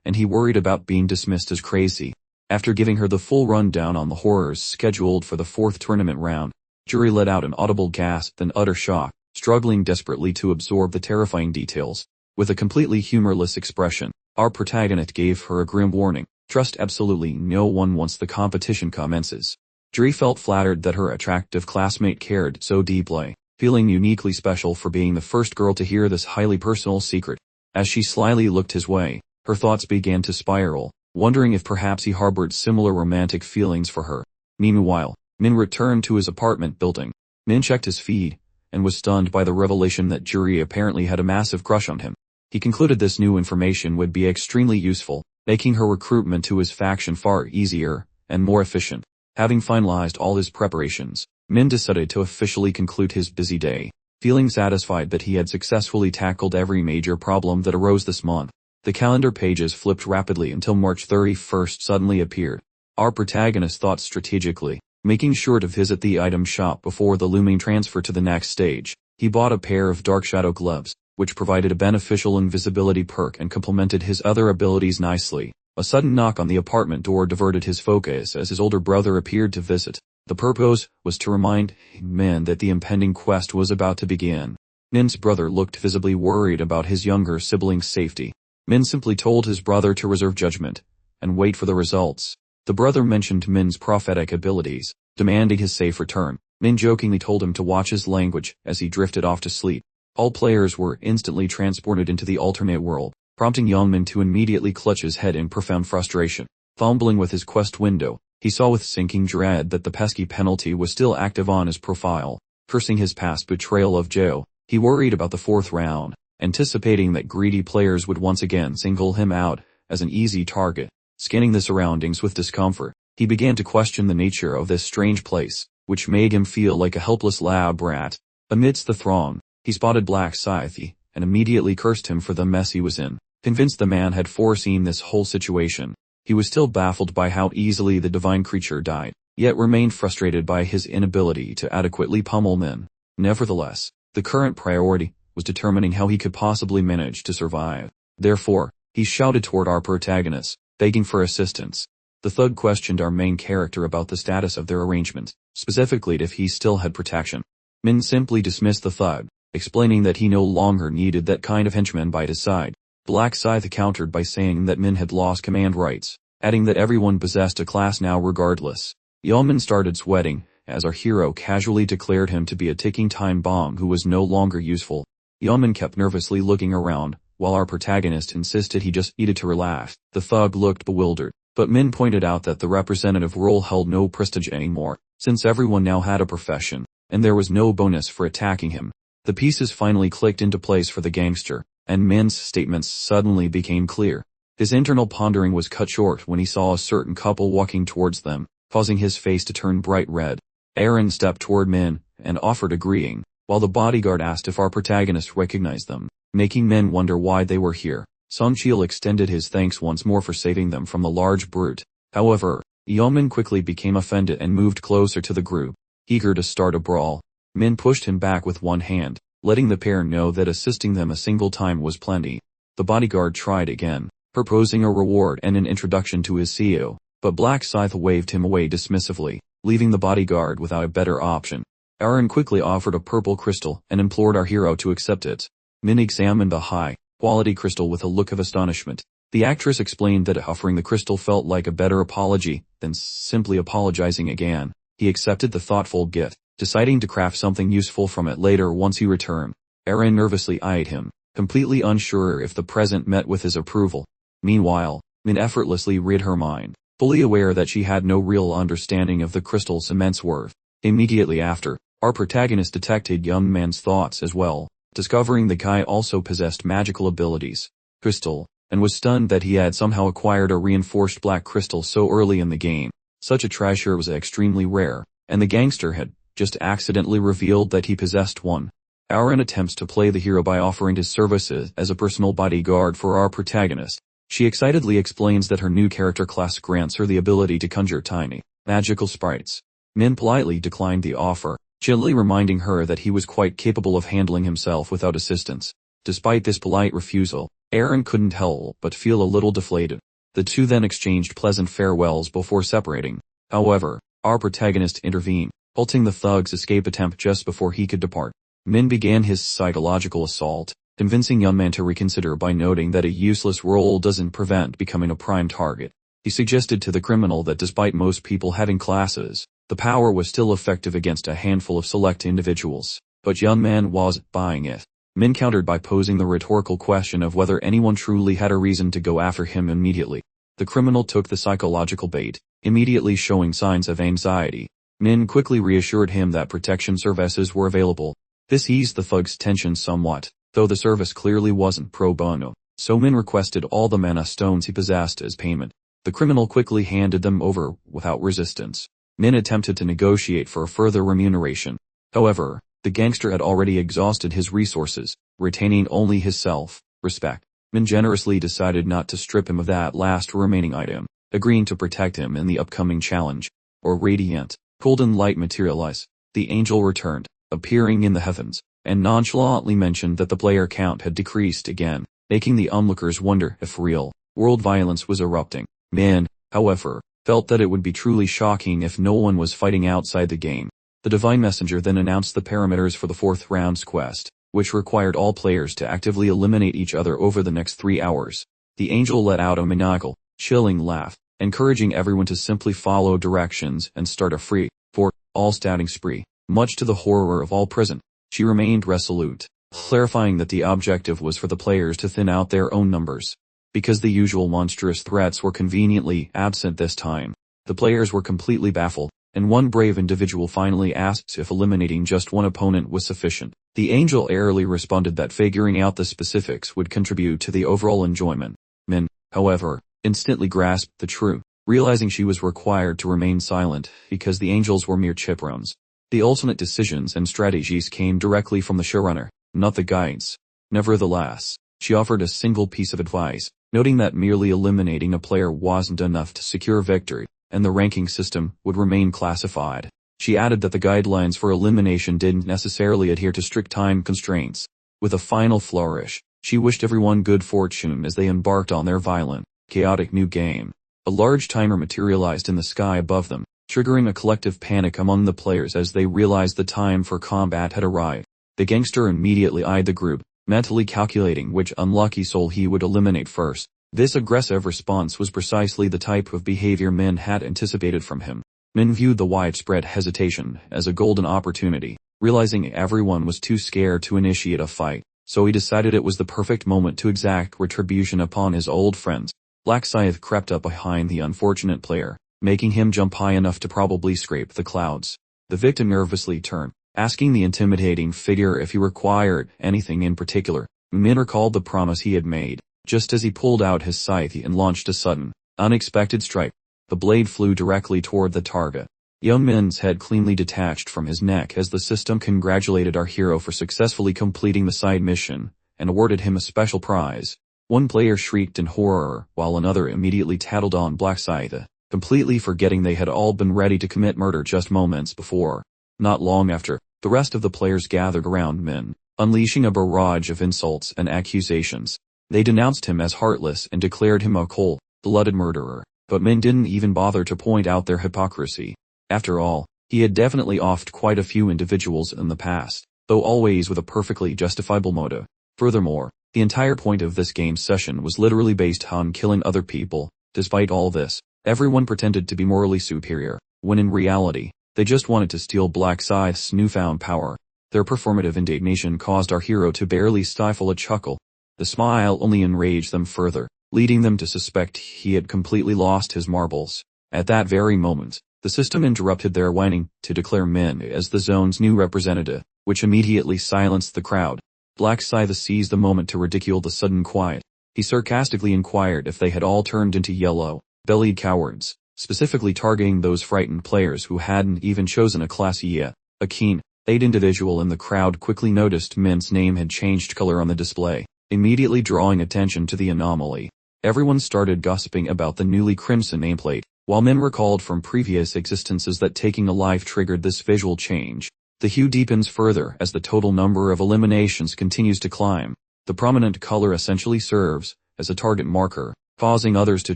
and he worried about being dismissed as crazy. After giving her the full rundown on the horrors scheduled for the fourth tournament round, Juri let out an audible gasp and utter shock, struggling desperately to absorb the terrifying details. With a completely humorless expression, our protagonist gave her a grim warning: trust absolutely no one once the competition commences. Juri felt flattered that her attractive classmate cared so deeply, feeling uniquely special for being the first girl to hear this highly personal secret. As she slyly looked his way, her thoughts began to spiral, wondering if perhaps he harbored similar romantic feelings for her. Meanwhile, Min returned to his apartment building. Min checked his feed, and was stunned by the revelation that Juri apparently had a massive crush on him. He concluded this new information would be extremely useful, making her recruitment to his faction far easier and more efficient. Having finalized all his preparations, Min decided to officially conclude his busy day, feeling satisfied that he had successfully tackled every major problem that arose this month. The calendar pages flipped rapidly until March 31st suddenly appeared. Our protagonist thought strategically, making sure to visit the item shop before the looming transfer to the next stage. He bought a pair of dark shadow gloves, which provided a beneficial invisibility perk and complemented his other abilities nicely. A sudden knock on the apartment door diverted his focus as his older brother appeared to visit. The purpose was to remind Min that the impending quest was about to begin. Min's brother looked visibly worried about his younger sibling's safety. Min simply told his brother to reserve judgment and wait for the results. The brother mentioned Min's prophetic abilities, demanding his safe return. Min jokingly told him to watch his language as he drifted off to sleep. All players were instantly transported into the alternate world, prompting Min to immediately clutch his head in profound frustration. Fumbling with his quest window, he saw with sinking dread that the pesky penalty was still active on his profile. Cursing his past betrayal of Joe, he worried about the fourth round, anticipating that greedy players would once again single him out as an easy target. Scanning the surroundings with discomfort, he began to question the nature of this strange place, which made him feel like a helpless lab rat. Amidst the throng, he spotted Black Scythe, and immediately cursed him for the mess he was in. Convinced the man had foreseen this whole situation, he was still baffled by how easily the divine creature died, yet remained frustrated by his inability to adequately pummel Min. Nevertheless, the current priority was determining how he could possibly manage to survive. Therefore, he shouted toward our protagonist, begging for assistance. The thug questioned our main character about the status of their arrangement, specifically if he still had protection. Min simply dismissed the thug, explaining that he no longer needed that kind of henchman by his side. Black Scythe countered by saying that Min had lost command rights, adding that everyone possessed a class now regardless. Min started sweating, as our hero casually declared him to be a ticking time bomb who was no longer useful. Min kept nervously looking around, while our protagonist insisted he just needed to relax. The thug looked bewildered, but Min pointed out that the representative role held no prestige anymore, since everyone now had a profession, and there was no bonus for attacking him. The pieces finally clicked into place for the gangster, and Min's statements suddenly became clear. His internal pondering was cut short when he saw a certain couple walking towards them, causing his face to turn bright red. Aaron stepped toward Min and offered agreeing, while the bodyguard asked if our protagonist recognized them, making Min wonder why they were here. Sung Chil extended his thanks once more for saving them from the large brute. However, Min quickly became offended and moved closer to the group, eager to start a brawl. Min pushed him back with one hand, letting the pair know that assisting them a single time was plenty. The bodyguard tried again, proposing a reward and an introduction to his CEO, but Black Scythe waved him away dismissively, leaving the bodyguard without a better option. Aaron quickly offered a purple crystal and implored our hero to accept it. Min examined the high-quality crystal with a look of astonishment. The actress explained that offering the crystal felt like a better apology than simply apologizing again. He accepted the thoughtful gift, deciding to craft something useful from it later once he returned. Aaron nervously eyed him, completely unsure if the present met with his approval. Meanwhile, Min effortlessly rid her mind, fully aware that she had no real understanding of the crystal's immense worth. Immediately after, our protagonist detected young man's thoughts as well, discovering the guy also possessed magical abilities, crystal, and was stunned that he had somehow acquired a reinforced black crystal so early in the game. Such a treasure was extremely rare, and the gangster had just accidentally revealed that he possessed one. Aaron attempts to play the hero by offering his services as a personal bodyguard for our protagonist. She excitedly explains that her new character class grants her the ability to conjure tiny, magical sprites. Min politely declined the offer, gently reminding her that he was quite capable of handling himself without assistance. Despite this polite refusal, Aaron couldn't help but feel a little deflated. The two then exchanged pleasant farewells before separating. However, our protagonist intervened, halting the thug's escape attempt just before he could depart. Min began his psychological assault, convincing young man to reconsider by noting that a useless role doesn't prevent becoming a prime target. He suggested to the criminal that despite most people having classes, the power was still effective against a handful of select individuals, but young man wasn't buying it. Min countered by posing the rhetorical question of whether anyone truly had a reason to go after him immediately. The criminal took the psychological bait, immediately showing signs of anxiety. Min quickly reassured him that protection services were available. This eased the thug's tension somewhat, though the service clearly wasn't pro bono, so Min requested all the mana stones he possessed as payment. The criminal quickly handed them over without resistance. Min attempted to negotiate for a further remuneration. However, the gangster had already exhausted his resources, retaining only his self-respect. Min generously decided not to strip him of that last remaining item, agreeing to protect him in the upcoming challenge. Or radiant, golden light materialize. The angel returned, appearing in the heavens, and nonchalantly mentioned that the player count had decreased again, making the onlookers wonder if real world violence was erupting. Min, however, felt that it would be truly shocking if no one was fighting outside the game. The Divine Messenger then announced the parameters for the 4th round's quest, which required all players to actively eliminate each other over the next 3 hours. The angel let out a maniacal, chilling laugh, encouraging everyone to simply follow directions and start a free-for-all scouting spree. Much to the horror of all present, she remained resolute, clarifying that the objective was for the players to thin out their own numbers. Because the usual monstrous threats were conveniently absent this time, the players were completely baffled, and one brave individual finally asked if eliminating just one opponent was sufficient. The angel airily responded that figuring out the specifics would contribute to the overall enjoyment. Min, however, instantly grasped the truth, realizing she was required to remain silent because the angels were mere chaperones. The ultimate decisions and strategies came directly from the showrunner, not the guides. Nevertheless, she offered a single piece of advice, noting that merely eliminating a player wasn't enough to secure victory, and the ranking system would remain classified. She added that the guidelines for elimination didn't necessarily adhere to strict time constraints. With a final flourish, she wished everyone good fortune as they embarked on their violent, chaotic new game. A large timer materialized in the sky above them, triggering a collective panic among the players as they realized the time for combat had arrived. The gangster immediately eyed the group, mentally calculating which unlucky soul he would eliminate first. This aggressive response was precisely the type of behavior Min had anticipated from him. Min viewed the widespread hesitation as a golden opportunity, realizing everyone was too scared to initiate a fight, so he decided it was the perfect moment to exact retribution upon his old friends. Black Scythe crept up behind the unfortunate player, making him jump high enough to probably scrape the clouds. The victim nervously turned, asking the intimidating figure if he required anything in particular. Min recalled the promise he had made, just as he pulled out his scythe and launched a sudden, unexpected strike. The blade flew directly toward the target. Young Min's head cleanly detached from his neck as the system congratulated our hero for successfully completing the side mission, and awarded him a special prize. One player shrieked in horror, while another immediately tattled on Black Scythe, completely forgetting they had all been ready to commit murder just moments before. Not long after, the rest of the players gathered around Min, unleashing a barrage of insults and accusations. They denounced him as heartless and declared him a cold-blooded murderer, but Min didn't even bother to point out their hypocrisy. After all, he had definitely offed quite a few individuals in the past, though always with a perfectly justifiable motive. Furthermore, the entire point of this game session was literally based on killing other people. Despite all this, everyone pretended to be morally superior, when in reality, they just wanted to steal Black Scythe's newfound power. Their performative indignation caused our hero to barely stifle a chuckle. The smile only enraged them further, leading them to suspect he had completely lost his marbles. At that very moment, the system interrupted their whining to declare Min as the zone's new representative, which immediately silenced the crowd. Black Scythe seized the moment to ridicule the sudden quiet. He sarcastically inquired if they had all turned into yellow-bellied cowards, specifically targeting those frightened players who hadn't even chosen a class yet. A keen-eyed individual in the crowd quickly noticed Min's name had changed color on the display, immediately drawing attention to the anomaly. Everyone started gossiping about the newly crimson nameplate, while Min recalled from previous existences that taking a life triggered this visual change. The hue deepens further as the total number of eliminations continues to climb. The prominent color essentially serves as a target marker, causing others to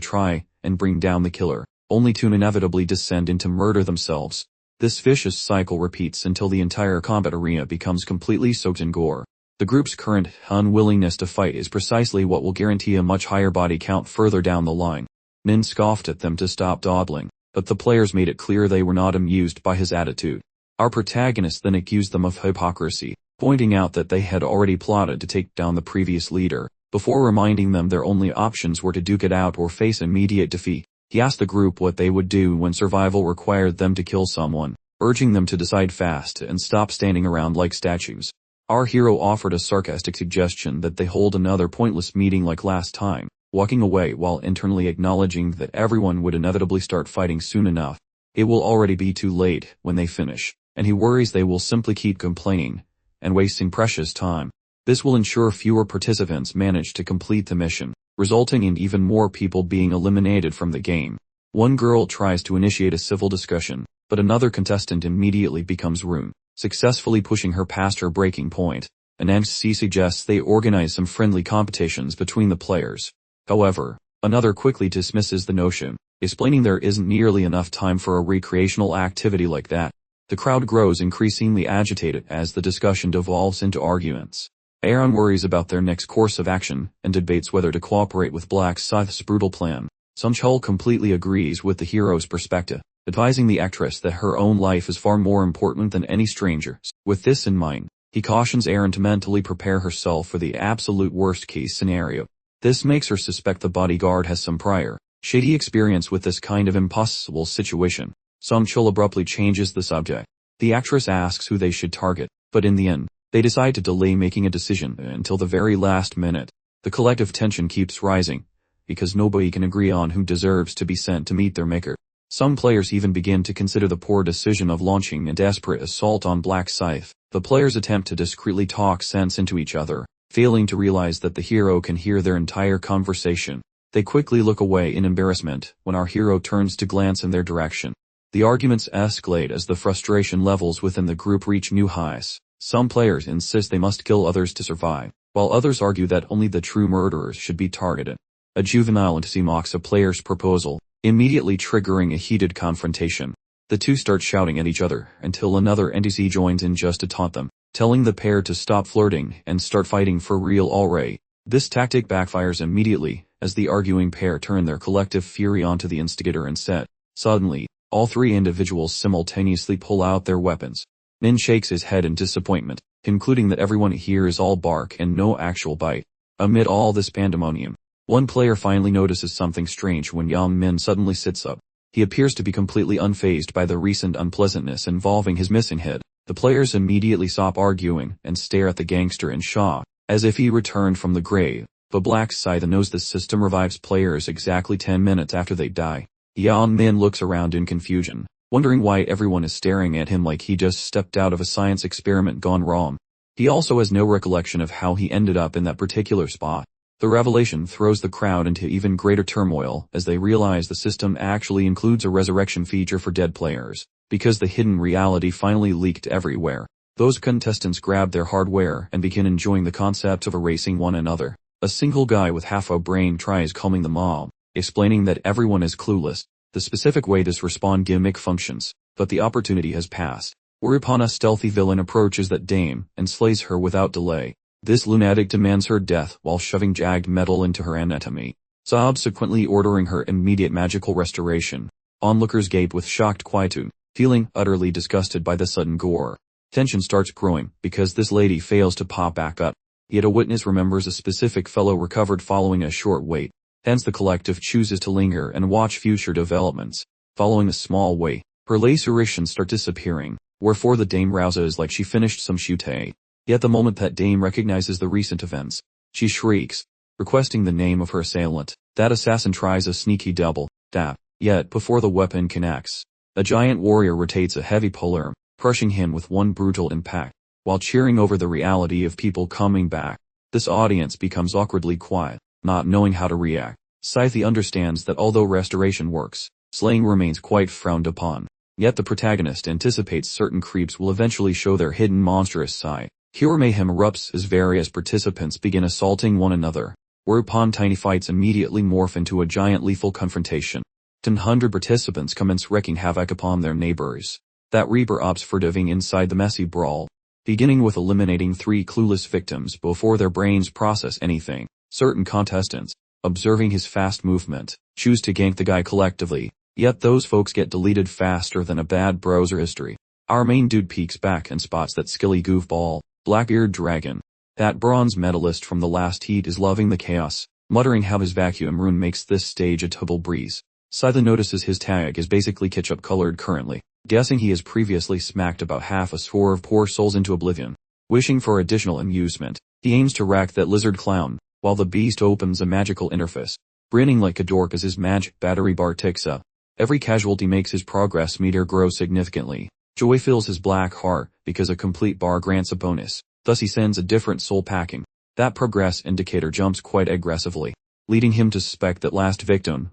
try and bring down the killer, only to inevitably descend into murder themselves. This vicious cycle repeats until the entire combat arena becomes completely soaked in gore. The group's current unwillingness to fight is precisely what will guarantee a much higher body count further down the line. Min scoffed at them to stop dawdling, but the players made it clear they were not amused by his attitude. Our protagonist then accused them of hypocrisy, pointing out that they had already plotted to take down the previous leader, before reminding them their only options were to duke it out or face immediate defeat. He asked the group what they would do when survival required them to kill someone, urging them to decide fast and stop standing around like statues. Our hero offered a sarcastic suggestion that they hold another pointless meeting like last time, walking away while internally acknowledging that everyone would inevitably start fighting soon enough. It will already be too late when they finish, and he worries they will simply keep complaining and wasting precious time. This will ensure fewer participants manage to complete the mission, resulting in even more people being eliminated from the game. One girl tries to initiate a civil discussion, but another contestant immediately becomes rude, successfully pushing her past her breaking point. An MC suggests they organize some friendly competitions between the players. However, another quickly dismisses the notion, explaining there isn't nearly enough time for a recreational activity like that. The crowd grows increasingly agitated as the discussion devolves into arguments. Aaron worries about their next course of action and debates whether to cooperate with Black Scythe's brutal plan. Sunchul completely agrees with the hero's perspective, advising the actress that her own life is far more important than any stranger's. With this in mind, he cautions Aaron to mentally prepare herself for the absolute worst-case scenario. This makes her suspect the bodyguard has some prior, shady experience with this kind of impossible situation. Sunchul abruptly changes the subject. The actress asks who they should target, but in the end, they decide to delay making a decision until the very last minute. The collective tension keeps rising, because nobody can agree on who deserves to be sent to meet their maker. Some players even begin to consider the poor decision of launching a desperate assault on Black Scythe. The players attempt to discreetly talk sense into each other, failing to realize that the hero can hear their entire conversation. They quickly look away in embarrassment when our hero turns to glance in their direction. The arguments escalate as the frustration levels within the group reach new highs. Some players insist they must kill others to survive, while others argue that only the true murderers should be targeted. A juvenile NPC mocks a player's proposal, immediately triggering a heated confrontation. The two start shouting at each other until another NPC joins in just to taunt them, telling the pair to stop flirting and start fighting for real already. This tactic backfires immediately, as the arguing pair turn their collective fury onto the instigator instead. Suddenly, all three individuals simultaneously pull out their weapons. Nin shakes his head in disappointment, concluding that everyone here is all bark and no actual bite. Amid all this pandemonium, one player finally notices something strange when Yang Min suddenly sits up. He appears to be completely unfazed by the recent unpleasantness involving his missing head. The players immediately stop arguing and stare at the gangster in shock, as if he returned from the grave. But Black Scythe knows the system revives players exactly 10 minutes after they die. Yang Min looks around in confusion, wondering why everyone is staring at him like he just stepped out of a science experiment gone wrong. He also has no recollection of how he ended up in that particular spot. The revelation throws the crowd into even greater turmoil as they realize the system actually includes a resurrection feature for dead players, because the hidden reality finally leaked everywhere. Those contestants grab their hardware and begin enjoying the concept of erasing one another. A single guy with half a brain tries calming the mob, explaining that everyone is clueless, the specific way this respawn gimmick functions, but the opportunity has passed. Whereupon a stealthy villain approaches that dame and slays her without delay. This lunatic demands her death while shoving jagged metal into her anatomy, subsequently ordering her immediate magical restoration. Onlookers gape with shocked quietude, feeling utterly disgusted by the sudden gore. Tension starts growing because this lady fails to pop back up, yet a witness remembers a specific fellow recovered following a short wait. Hence the collective chooses to linger and watch future developments. Following a small wait, her lacerations start disappearing, wherefore the dame rouses like she finished some shute. Yet the moment that dame recognizes the recent events, she shrieks, requesting the name of her assailant. That assassin tries a sneaky double dab, yet before the weapon connects, a giant warrior rotates a heavy polearm, crushing him with one brutal impact, while cheering over the reality of people coming back. This audience becomes awkwardly quiet, not knowing how to react. Scythe understands that although restoration works, slaying remains quite frowned upon. Yet the protagonist anticipates certain creeps will eventually show their hidden monstrous side. Pure mayhem erupts as various participants begin assaulting one another, whereupon tiny fights immediately morph into a giant lethal confrontation. 100 participants commence wreaking havoc upon their neighbors. That Reaper opts for diving inside the messy brawl, beginning with eliminating 3 clueless victims before their brains process anything. Certain contestants, observing his fast movement, choose to gank the guy collectively, yet those folks get deleted faster than a bad browser history. Our main dude peeks back and spots that skilly goofball, Blackbeard Dragon. That bronze medalist from the last heat is loving the chaos, muttering how his vacuum rune makes this stage a total breeze. Scythe notices his tag is basically ketchup colored currently, guessing he has previously smacked about half a score of poor souls into oblivion. Wishing for additional amusement, he aims to rack that lizard clown, while the beast opens a magical interface, grinning like a dork as his magic battery bar ticks up. Every casualty makes his progress meter grow significantly. Joy fills his black heart because a complete bar grants a bonus. Thus he sends a different soul packing. That progress indicator jumps quite aggressively, leading him to suspect that last victim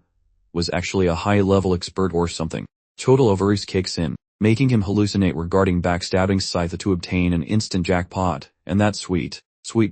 was actually a high-level expert or something. Total avarice kicks in, making him hallucinate regarding backstabbing Scythe to obtain an instant jackpot, and that sweet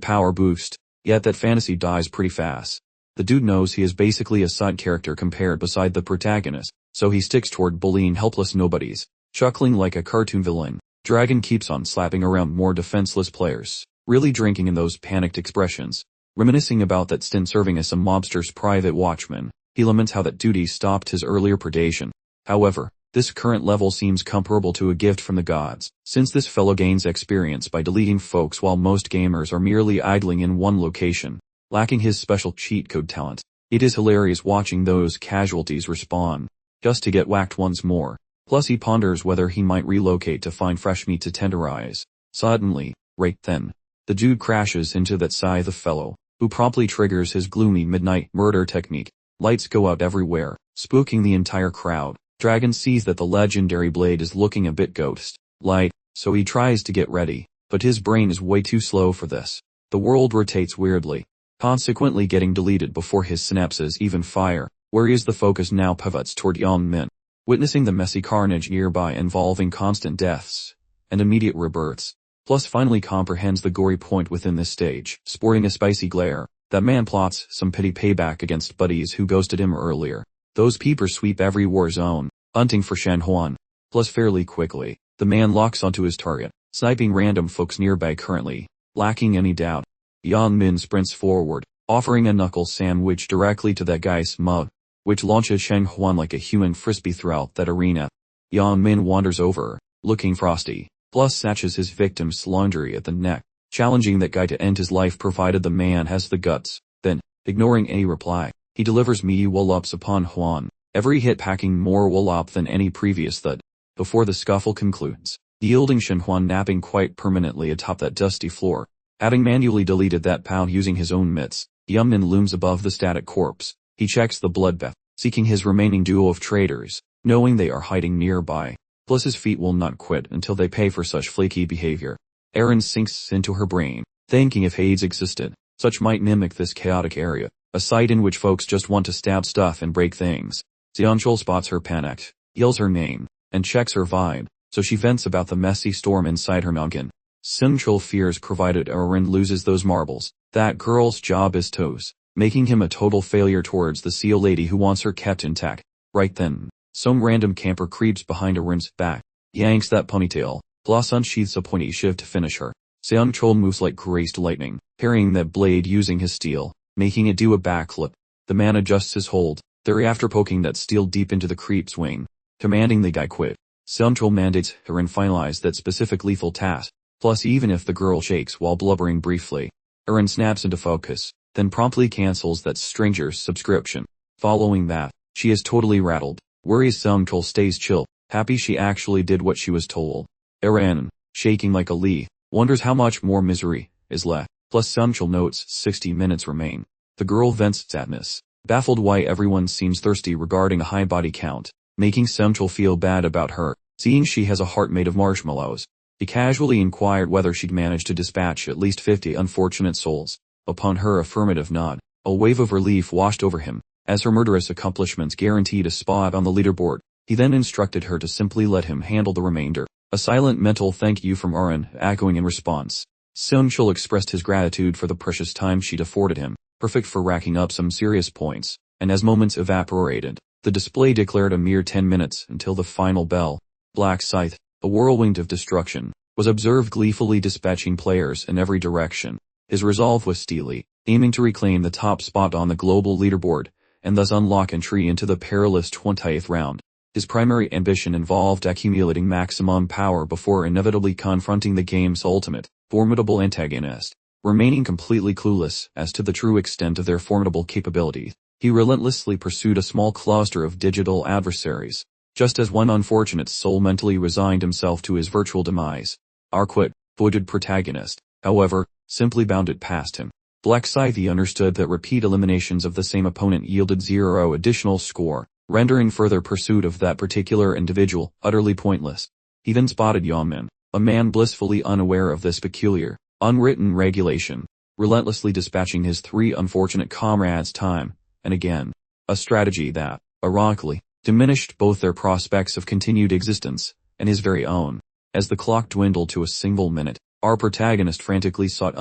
power boost. Yet that fantasy dies pretty fast. The dude knows he is basically a side character compared beside the protagonist, so he sticks toward bullying helpless nobodies. Chuckling like a cartoon villain, Dragon keeps on slapping around more defenseless players, really drinking in those panicked expressions. Reminiscing about that stint serving as some mobster's private watchman, he laments how that duty stopped his earlier predation. However, this current level seems comparable to a gift from the gods, since this fellow gains experience by deleting folks while most gamers are merely idling in one location, lacking his special cheat code talent. It is hilarious watching those casualties respawn, just to get whacked once more. Plus he ponders whether he might relocate to find fresh meat to tenderize. Suddenly, right then, the dude crashes into that Scythe fellow, who promptly triggers his gloomy midnight murder technique. Lights go out everywhere, spooking the entire crowd. Dragon sees that the legendary blade is looking a bit ghost-like, so he tries to get ready, but his brain is way too slow for this. The world rotates weirdly, consequently getting deleted before his synapses even fire, whereas the focus now pivots toward Yeon-min, witnessing the messy carnage nearby involving constant deaths and immediate rebirths, plus finally comprehends the gory point within this stage, sporting a spicy glare. That man plots some pity payback against buddies who ghosted him earlier. Those peepers sweep every war zone, hunting for Shen Huan. Plus fairly quickly, the man locks onto his target, sniping random folks nearby currently, lacking any doubt. Yeon-min sprints forward, offering a knuckle sandwich directly to that guy's mug, which launches Shen Huan like a human frisbee throughout that arena. Yeon-min wanders over, looking frosty, plus snatches his victim's laundry at the neck, challenging that guy to end his life provided the man has the guts. Then, ignoring any reply, he delivers meaty wallopes upon Huan, every hit packing more wallop than any previous thud, before the scuffle concludes, yielding Shen Huan napping quite permanently atop that dusty floor. Having manually deleted that pound using his own mitts, Yeon-min looms above the static corpse. He checks the bloodbath, seeking his remaining duo of traitors, knowing they are hiding nearby. Plus his feet will not quit until they pay for such flaky behavior. Aaron sinks into her brain, thinking if Hades existed, such might mimic this chaotic area, a site in which folks just want to stab stuff and break things. Seonchul spots her panicked, yells her name, and checks her vibe, so she vents about the messy storm inside her noggin. Seonchul fears provided Aaron loses those marbles, that girl's job is toast, making him a total failure towards the seal lady who wants her kept intact. Right then, some random camper creeps behind Aaron's back, yanks that ponytail, plus unsheaths a pointy shiv to finish her. Seonchul moves like crazed lightning, parrying that blade using his steel, making it do a backflip. The man adjusts his hold, thereafter poking that steel deep into the creep's wing, commanding the guy quit. Seonchul mandates Aaron finalize that specific lethal task, plus even if the girl shakes while blubbering briefly, Aaron snaps into focus, then promptly cancels that stranger's subscription. Following that, she is totally rattled, whereas Seonchul stays chill, happy she actually did what she was told. Aaron, shaking like a leaf, wonders how much more misery is left, plus Seonchul notes 60 minutes remain. The girl vents sadness, baffled why everyone seems thirsty regarding a high body count, making Seonchul feel bad about her, seeing she has a heart made of marshmallows. He casually inquired whether she'd managed to dispatch at least 50 unfortunate souls. Upon her affirmative nod, a wave of relief washed over him, as her murderous accomplishments guaranteed a spot on the leaderboard. He then instructed her to simply let him handle the remainder. A silent mental thank you from Aaron echoing in response. Seonchul expressed his gratitude for the precious time she'd afforded him, perfect for racking up some serious points, and as moments evaporated, the display declared a mere 10 minutes until the final bell. Black Scythe, a whirlwind of destruction, was observed gleefully dispatching players in every direction. His resolve was steely, aiming to reclaim the top spot on the global leaderboard, and thus unlock entry into the perilous 20th round. His primary ambition involved accumulating maximum power before inevitably confronting the game's ultimate, formidable antagonist. Remaining completely clueless as to the true extent of their formidable capabilities, he relentlessly pursued a small cluster of digital adversaries, just as one unfortunate soul mentally resigned himself to his virtual demise. Our quick-footed protagonist, however, simply bounded past him. Black Scythe understood that repeat eliminations of the same opponent yielded 0 additional score, rendering further pursuit of that particular individual utterly pointless. He then spotted Yeon-min, a man blissfully unaware of this peculiar unwritten regulation, relentlessly dispatching his 3 unfortunate comrades time and again. A strategy that, ironically, diminished both their prospects of continued existence and his very own. As the clock dwindled to a single minute, our protagonist frantically sought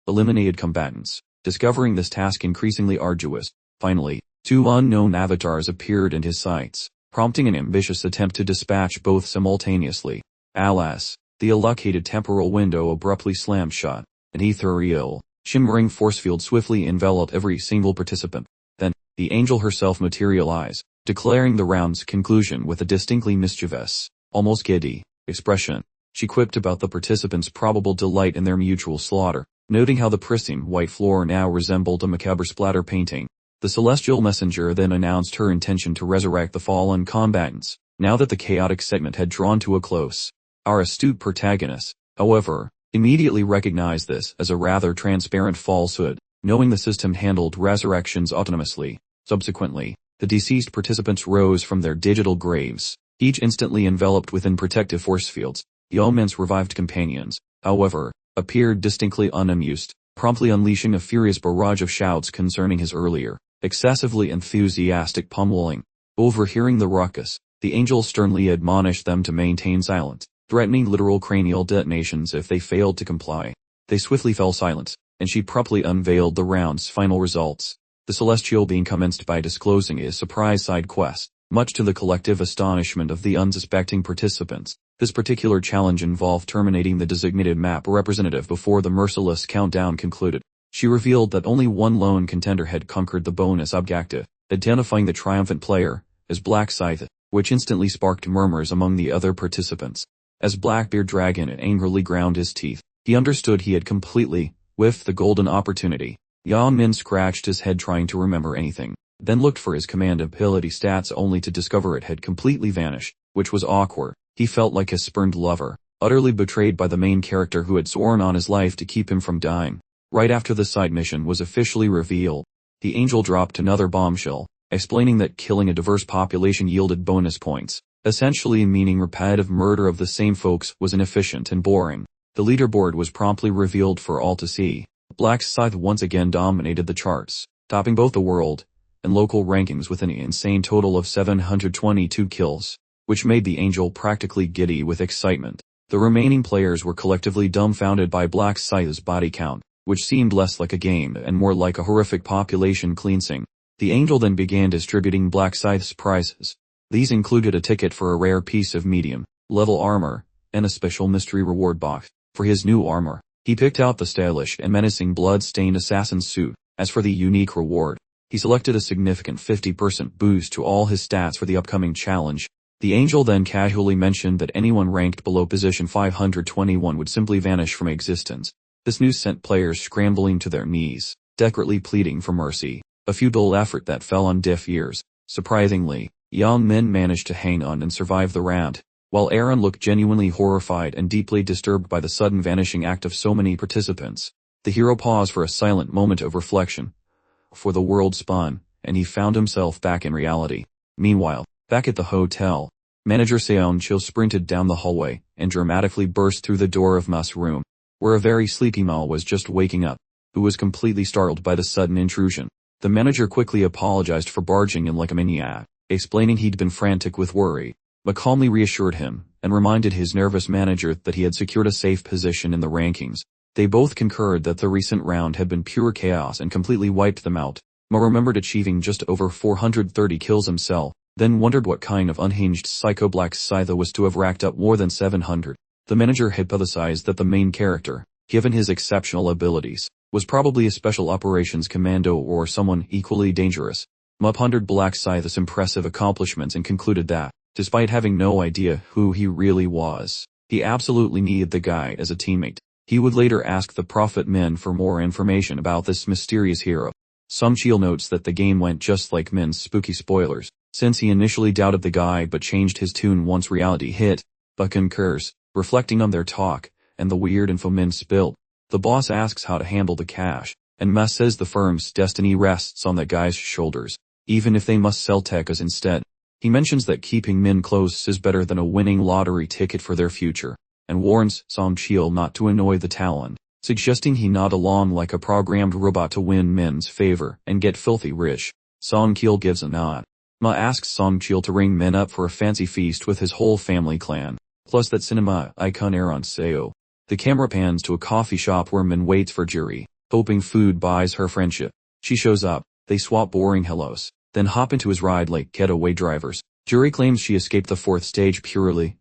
eliminated combatants, discovering this task increasingly arduous. Finally, 2 unknown avatars appeared in his sights, prompting an ambitious attempt to dispatch both simultaneously. Alas, the allocated temporal window abruptly slammed shut. An ethereal, shimmering force field swiftly enveloped every single participant. Then, the angel herself materialized, declaring the round's conclusion with a distinctly mischievous, almost giddy, expression. She quipped about the participants' probable delight in their mutual slaughter, noting how the pristine white floor now resembled a macabre splatter painting. The celestial messenger then announced her intention to resurrect the fallen combatants, now that the chaotic segment had drawn to a close. Our astute protagonist, however, immediately recognized this as a rather transparent falsehood, knowing the system handled resurrections autonomously. Subsequently, the deceased participants rose from their digital graves, each instantly enveloped within protective force fields. Yeoman's revived companions, however, appeared distinctly unamused, promptly unleashing a furious barrage of shouts concerning his earlier, excessively enthusiastic pummeling. Overhearing the ruckus, the angel sternly admonished them to maintain silence, threatening literal cranial detonations if they failed to comply. They swiftly fell silent, and she promptly unveiled the round's final results. The celestial being commenced by disclosing a surprise side quest, much to the collective astonishment of the unsuspecting participants. This particular challenge involved terminating the designated map representative before the merciless countdown concluded. She revealed that only one lone contender had conquered the bonus objective, identifying the triumphant player as Black Scythe, which instantly sparked murmurs among the other participants. As Blackbeard Dragon angrily ground his teeth, he understood he had completely whiffed the golden opportunity. Yan Min scratched his head trying to remember anything, then looked for his command ability stats only to discover it had completely vanished, which was awkward. He felt like a spurned lover, utterly betrayed by the main character who had sworn on his life to keep him from dying. Right after the side mission was officially revealed, the angel dropped another bombshell, explaining that killing a diverse population yielded bonus points, essentially meaning repetitive murder of the same folks was inefficient and boring. The leaderboard was promptly revealed for all to see. Black Scythe once again dominated the charts, topping both the world and local rankings with an insane total of 722 kills, which made the angel practically giddy with excitement. The remaining players were collectively dumbfounded by Black Scythe's body count, which seemed less like a game and more like a horrific population cleansing. The angel then began distributing Black Scythe's prizes. These included a ticket for a rare piece of medium-level armor, and a special mystery reward box. For his new armor, he picked out the stylish and menacing blood-stained assassin's suit. As for the unique reward, he selected a significant 50% boost to all his stats for the upcoming challenge. The angel then casually mentioned that anyone ranked below position 521 would simply vanish from existence. This news sent players scrambling to their knees, desperately pleading for mercy, a futile effort that fell on deaf ears. Surprisingly, Yang Min managed to hang on and survive the round, while Aaron looked genuinely horrified and deeply disturbed by the sudden vanishing act of so many participants. The hero paused for a silent moment of reflection. For the world spun, and he found himself back in reality. Meanwhile, back at the hotel, manager Seon Chil sprinted down the hallway and dramatically burst through the door of Ma's room, where a very sleepy Ma was just waking up, who was completely startled by the sudden intrusion. The manager quickly apologized for barging in like a maniac, explaining he'd been frantic with worry, but calmly reassured him and reminded his nervous manager that he had secured a safe position in the rankings. They both concurred that the recent round had been pure chaos and completely wiped them out. Ma remembered achieving just over 430 kills himself, then wondered what kind of unhinged psycho Black Scythe was to have racked up more than 700. The manager hypothesized that the main character, given his exceptional abilities, was probably a special operations commando or someone equally dangerous. Ma pondered Black Scythe's impressive accomplishments and concluded that, despite having no idea who he really was, he absolutely needed the guy as a teammate. He would later ask the Prophet Min for more information about this mysterious hero. Sung Chil notes that the game went just like Min's spooky spoilers, since he initially doubted the guy but changed his tune once reality hit, but concurs, reflecting on their talk, and the weird info Min spilled. The boss asks how to handle the cash, and Ma says the firm's destiny rests on that guy's shoulders, even if they must sell techas instead. He mentions that keeping Min close is better than a winning lottery ticket for their future, and warns Song Chil not to annoy the Talon. suggesting he nod along like a programmed robot to win Min's favor and get filthy rich. Songkil gives a nod. Ma asks Songchil to ring Min up for a fancy feast with his whole family clan, plus that cinema icon air on Seo. The camera pans to a coffee shop where Min waits for Juri, hoping food buys her friendship. She shows up, they swap boring hellos, then hop into his ride like getaway drivers. Juri claims she escaped the 4th stage purely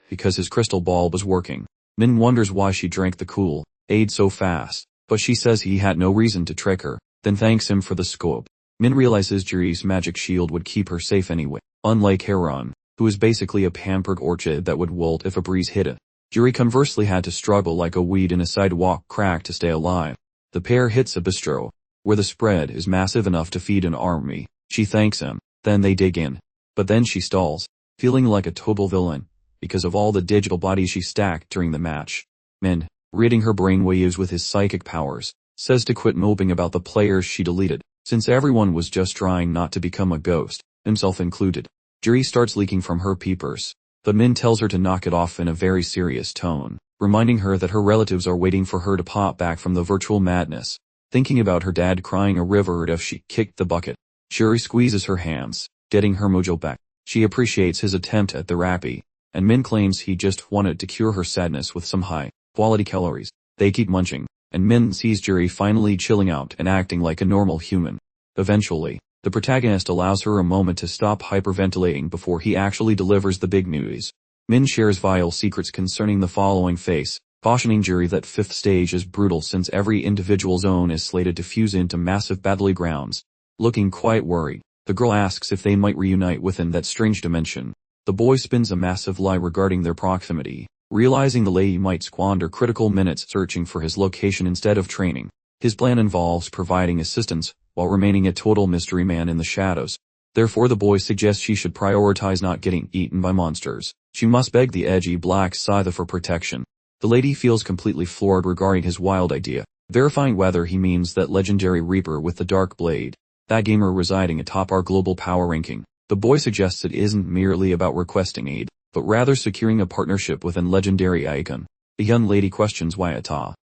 because his crystal ball was working. Min wonders why she drank the Kool-Aid so fast, but she says he had no reason to trick her, then thanks him for the scope. Min realizes Juri's magic shield would keep her safe anyway, unlike Heron, who is basically a pampered orchid that would wilt if a breeze hit it. Juri conversely had to struggle like a weed in a sidewalk crack to stay alive. The pair hits a bistro, where the spread is massive enough to feed an army. She thanks him, then they dig in. But then she stalls, feeling like a total villain, because of all the digital bodies she stacked during the match. Min, reading her brainwaves with his psychic powers, says to quit moping about the players she deleted, since everyone was just trying not to become a ghost, himself included. Juri starts leaking from her peepers, but Min tells her to knock it off in a very serious tone, reminding her that her relatives are waiting for her to pop back from the virtual madness, thinking about her dad crying a river if she kicked the bucket. Juri squeezes her hands, getting her mojo back. She appreciates his attempt at therapy, and Min claims he just wanted to cure her sadness with some high-quality calories. They keep munching, and Min sees Juri finally chilling out and acting like a normal human. Eventually, the protagonist allows her a moment to stop hyperventilating before he actually delivers the big news. Min shares vile secrets concerning the following face, cautioning Juri that 5th stage is brutal since every individual zone is slated to fuse into massive battlegrounds. Looking quite worried, the girl asks if they might reunite within that strange dimension. The boy spins a massive lie regarding their proximity, realizing the lady might squander critical minutes searching for his location instead of training. His plan involves providing assistance, while remaining a total mystery man in the shadows. Therefore the boy suggests she should prioritize not getting eaten by monsters. She must beg the edgy black Scythe for protection. The lady feels completely floored regarding his wild idea, verifying whether he means that legendary Reaper with the dark blade, that gamer residing atop our global power ranking. The boy suggests it isn't merely about requesting aid, but rather securing a partnership with an legendary icon. The young lady questions why a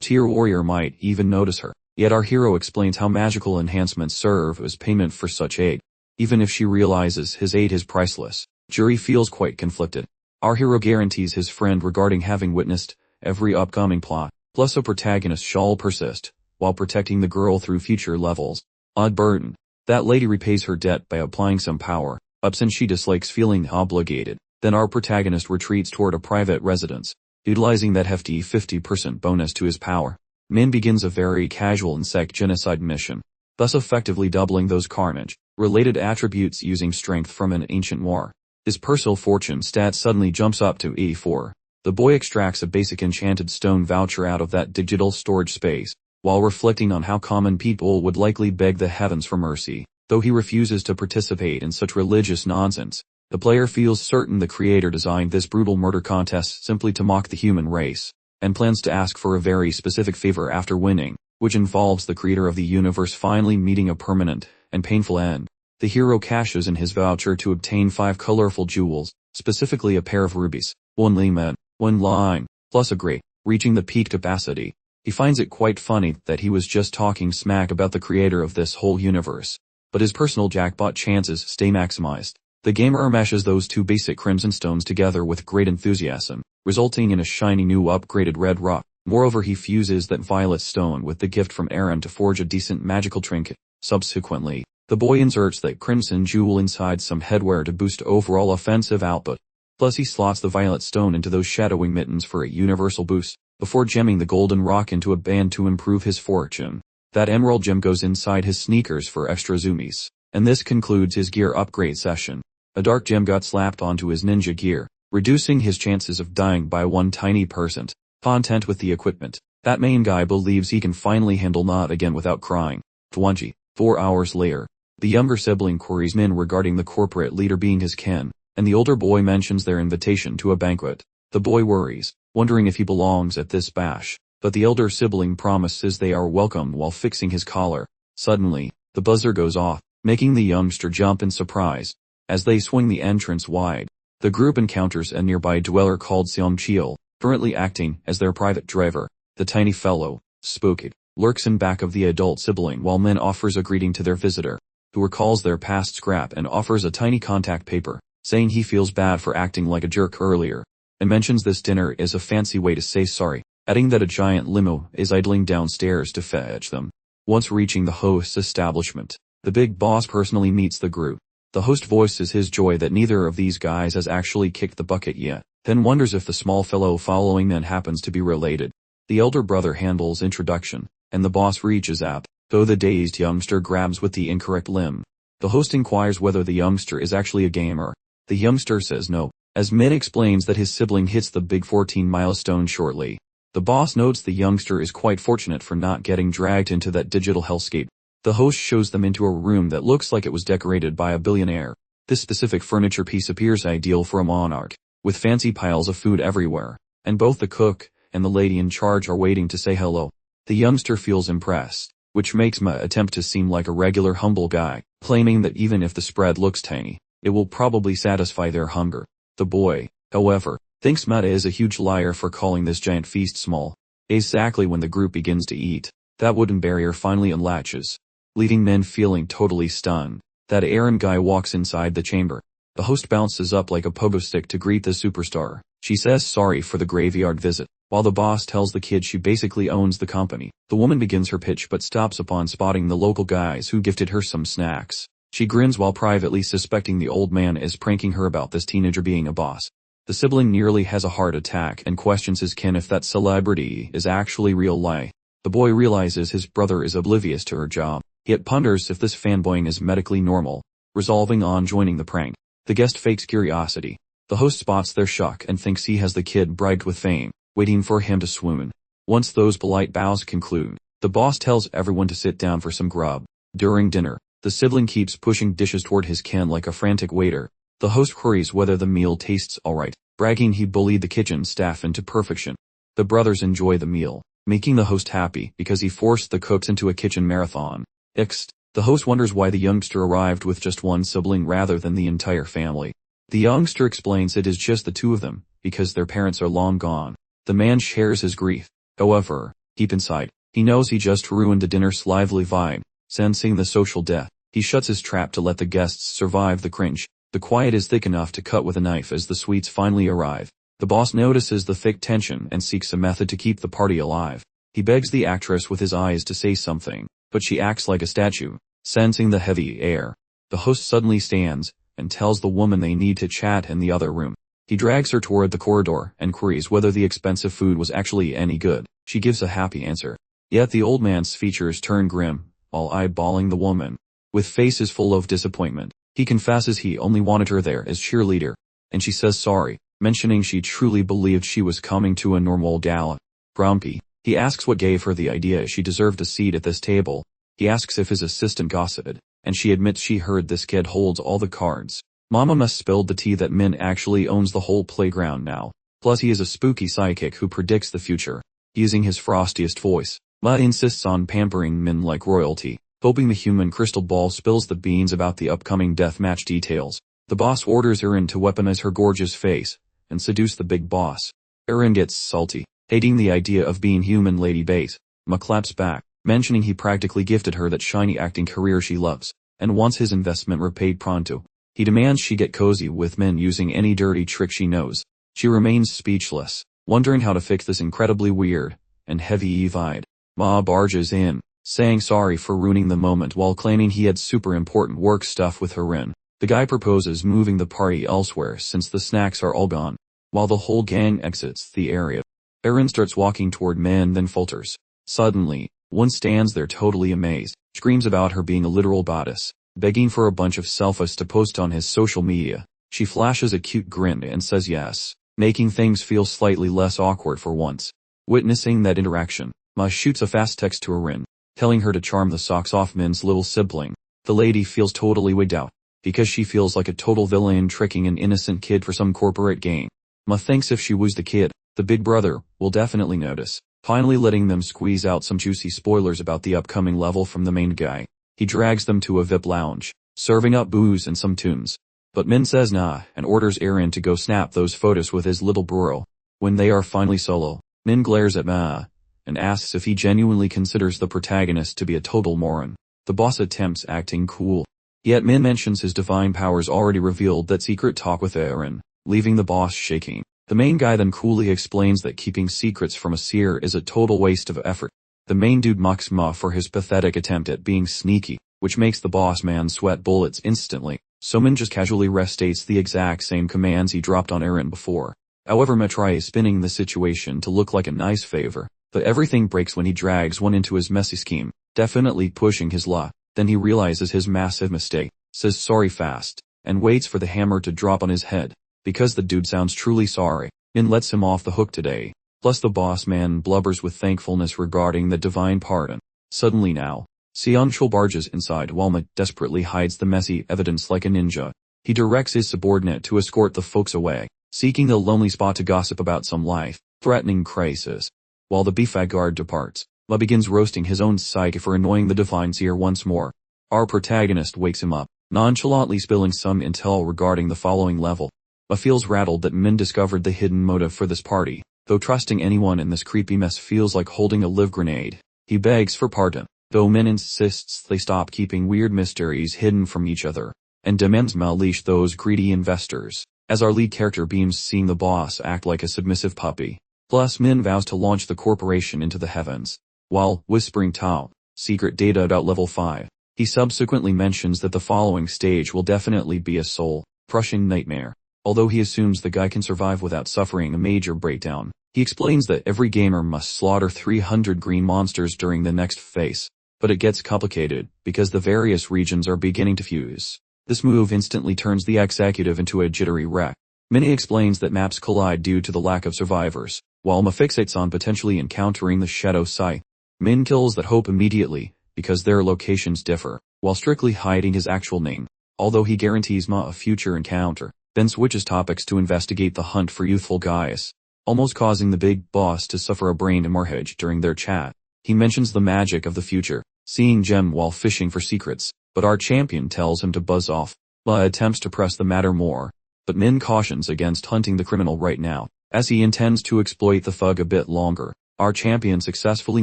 tier warrior might even notice her, yet our hero explains how magical enhancements serve as payment for such aid. Even if she realizes his aid is priceless, Juri feels quite conflicted. Our hero guarantees his friend regarding having witnessed every upcoming plot, plus a protagonist shall persist, while protecting the girl through future levels. Odd burden. That lady repays her debt by applying some power, up since she dislikes feeling obligated. Then our protagonist retreats toward a private residence, utilizing that hefty 50% bonus to his power. Min begins a very casual insect genocide mission, thus effectively doubling those carnage-related attributes using strength from an ancient war. His personal fortune stat suddenly jumps up to E4. The boy extracts a basic enchanted stone voucher out of that digital storage space, while reflecting on how common people would likely beg the heavens for mercy. Though he refuses to participate in such religious nonsense, the player feels certain the creator designed this brutal murder contest simply to mock the human race, and plans to ask for a very specific favor after winning, which involves the creator of the universe finally meeting a permanent and painful end. The hero cashes in his voucher to obtain 5 colorful jewels, specifically a pair of rubies, 1 lemon, 1 lime, plus a gray, reaching the peak capacity. He finds it quite funny that he was just talking smack about the creator of this whole universe, but his personal jackpot chances stay maximized. The gamer meshes those 2 basic crimson stones together with great enthusiasm, resulting in a shiny new upgraded red rock. Moreover, he fuses that violet stone with the gift from Aaron to forge a decent magical trinket. Subsequently, the boy inserts that crimson jewel inside some headwear to boost overall offensive output. Plus he slots the violet stone into those shadowing mittens for a universal boost, before gemming the golden rock into a band to improve his fortune. That emerald gem goes inside his sneakers for extra zoomies, and this concludes his gear upgrade session. A dark gem got slapped onto his ninja gear, reducing his chances of dying by 1 tiny %. Content with the equipment, that main guy believes he can finally handle Not again without crying. 24 hours later, the younger sibling queries Min regarding the corporate leader being his kin, and the older boy mentions their invitation to a banquet. The boy worries, wondering if he belongs at this bash, but the elder sibling promises they are welcome while fixing his collar. Suddenly, the buzzer goes off, making the youngster jump in surprise. As they swing the entrance wide, the group encounters a nearby dweller called Seong Cheol, currently acting as their private driver. The tiny fellow spooky, lurks in back of the adult sibling while Min offers a greeting to their visitor, who recalls their past scrap and offers a tiny contact paper, saying he feels bad for acting like a jerk earlier, and mentions this dinner is a fancy way to say sorry, adding that a giant limo is idling downstairs to fetch them. Once reaching the host's establishment, the big boss personally meets the group. The host voices his joy that neither of these guys has actually kicked the bucket yet, then wonders if the small fellow following them happens to be related. The elder brother handles introduction, and the boss reaches out, though the dazed youngster grabs with the incorrect limb. The host inquires whether the youngster is actually a gamer. The youngster says no, as Min explains that his sibling hits the big 14 milestone shortly. The boss notes the youngster is quite fortunate for not getting dragged into that digital hellscape. The host shows them into a room that looks like it was decorated by a billionaire. This specific furniture piece appears ideal for a monarch, with fancy piles of food everywhere, and both the cook and the lady in charge are waiting to say hello. The youngster feels impressed, which makes Ma attempt to seem like a regular humble guy, claiming that even if the spread looks tiny, it will probably satisfy their hunger. The boy, however, thinks Ma is a huge liar for calling this giant feast small. Exactly when the group begins to eat, that wooden barrier finally unlatches, leaving Min feeling totally stunned. That errand guy walks inside the chamber. The host bounces up like a pogo stick to greet the superstar. She says sorry for the graveyard visit, while the boss tells the kid she basically owns the company. The woman begins her pitch but stops upon spotting the local guys who gifted her some snacks. She grins while privately suspecting the old man is pranking her about this teenager being a boss. The sibling nearly has a heart attack and questions his kin if that celebrity is actually real lie. The boy realizes his brother is oblivious to her job, yet ponders if this fanboying is medically normal, resolving on joining the prank. The guest fakes curiosity. The host spots their shock and thinks he has the kid bribed with fame, waiting for him to swoon. Once those polite bows conclude, the boss tells everyone to sit down for some grub. During dinner, the sibling keeps pushing dishes toward his kin like a frantic waiter. The host queries whether the meal tastes alright, bragging he bullied the kitchen staff into perfection. The brothers enjoy the meal, making the host happy because he forced the cooks into a kitchen marathon. The host wonders why the youngster arrived with just one sibling rather than the entire family. The youngster explains it is just the two of them, because their parents are long gone. The man shares his grief. However, deep inside, he knows he just ruined the dinner's lively vibe. Sensing the social death, he shuts his trap to let the guests survive the cringe. The quiet is thick enough to cut with a knife as the sweets finally arrive. The boss notices the thick tension and seeks a method to keep the party alive. He begs the actress with his eyes to say something, but she acts like a statue. Sensing the heavy air, the host suddenly stands and tells the woman they need to chat in the other room. He drags her toward the corridor and queries whether the expensive food was actually any good. She gives a happy answer. Yet the old man's features turn grim, all eyeballing the woman. With faces full of disappointment, he confesses he only wanted her there as cheerleader, and she says sorry, mentioning she truly believed she was coming to a normal gala. Grumpy, he asks what gave her the idea she deserved a seat at this table. He asks if his assistant gossiped, and she admits she heard this kid holds all the cards. Mama must spilled the tea that Min actually owns the whole playground now. Plus he is a spooky psychic who predicts the future. Using his frostiest voice, Ma insists on pampering Min like royalty, hoping the human crystal ball spills the beans about the upcoming deathmatch details. The boss orders Erin to weaponize her gorgeous face and seduce the big boss. Erin gets salty, hating the idea of being human lady bait. Ma claps back, mentioning he practically gifted her that shiny acting career she loves, and wants his investment repaid pronto. He demands she get cozy with Min using any dirty trick she knows. She remains speechless, wondering how to fix this incredibly weird and heavy vibe. Ma barges in, saying sorry for ruining the moment while claiming he had super important work stuff with Erin. The guy proposes moving the party elsewhere since the snacks are all gone. While the whole gang exits the area, Erin starts walking toward Min then falters. Suddenly, one stands there totally amazed, screams about her being a literal goddess, begging for a bunch of selfies to post on his social media. She flashes a cute grin and says yes, making things feel slightly less awkward for once. Witnessing that interaction, Ma shoots a fast text to Erin, telling her to charm the socks off Min's little sibling. The lady feels totally wigged out, because she feels like a total villain tricking an innocent kid for some corporate gain. Ma thinks if she was the kid, the big brother will definitely notice. Finally letting them squeeze out some juicy spoilers about the upcoming level from the main guy. He drags them to a VIP lounge, serving up booze and some tunes. But Min says nah and orders Erin to go snap those photos with his little bro. When they are finally solo, Min glares at Ma and asks if he genuinely considers the protagonist to be a total moron. The boss attempts acting cool. Yet Min mentions his divine powers already revealed that secret talk with Aaron, leaving the boss shaking. The main guy then coolly explains that keeping secrets from a seer is a total waste of effort. The main dude mocks Ma for his pathetic attempt at being sneaky, which makes the boss man sweat bullets instantly. So Min just casually restates the exact same commands he dropped on Aaron before. However, Ma tries spinning the situation to look like a nice favor, but everything breaks when he drags one into his messy scheme, definitely pushing his luck. Then he realizes his massive mistake, says sorry fast, and waits for the hammer to drop on his head. Because the dude sounds truly sorry, Min lets him off the hook today. Plus the boss man blubbers with thankfulness regarding the divine pardon. Suddenly now, Seonchul barges inside while Ma desperately hides the messy evidence like a ninja. He directs his subordinate to escort the folks away, seeking a lonely spot to gossip about some life-threatening crisis. While the BFAG guard departs, Ma begins roasting his own psyche for annoying the divine seer once more. Our protagonist wakes him up, nonchalantly spilling some intel regarding the following level. Ma feels rattled that Min discovered the hidden motive for this party, though trusting anyone in this creepy mess feels like holding a live grenade. He begs for pardon, though Min insists they stop keeping weird mysteries hidden from each other, and demands Ma leash those greedy investors, as our lead character beams seeing the boss act like a submissive puppy. Plus Min vows to launch the corporation into the heavens, while whispering Tao, secret data at level 5. He subsequently mentions that the following stage will definitely be a soul-crushing nightmare. Although he assumes the guy can survive without suffering a major breakdown, he explains that every gamer must slaughter 300 green monsters during the next phase. But it gets complicated, because the various regions are beginning to fuse. This move instantly turns the executive into a jittery wreck. Minnie explains that maps collide due to the lack of survivors, while Ma fixates on potentially encountering the Shadow Scythe. Min kills that hope immediately, because their locations differ, while strictly hiding his actual name, although he guarantees Ma a future encounter. Then switches topics to investigate the hunt for youthful Gaius, almost causing the big boss to suffer a brain hemorrhage during their chat. He mentions the magic of the future, seeing Gem while fishing for secrets, but our champion tells him to buzz off. Ma attempts to press the matter more, but Min cautions against hunting the criminal right now, as he intends to exploit the thug a bit longer. Our champion successfully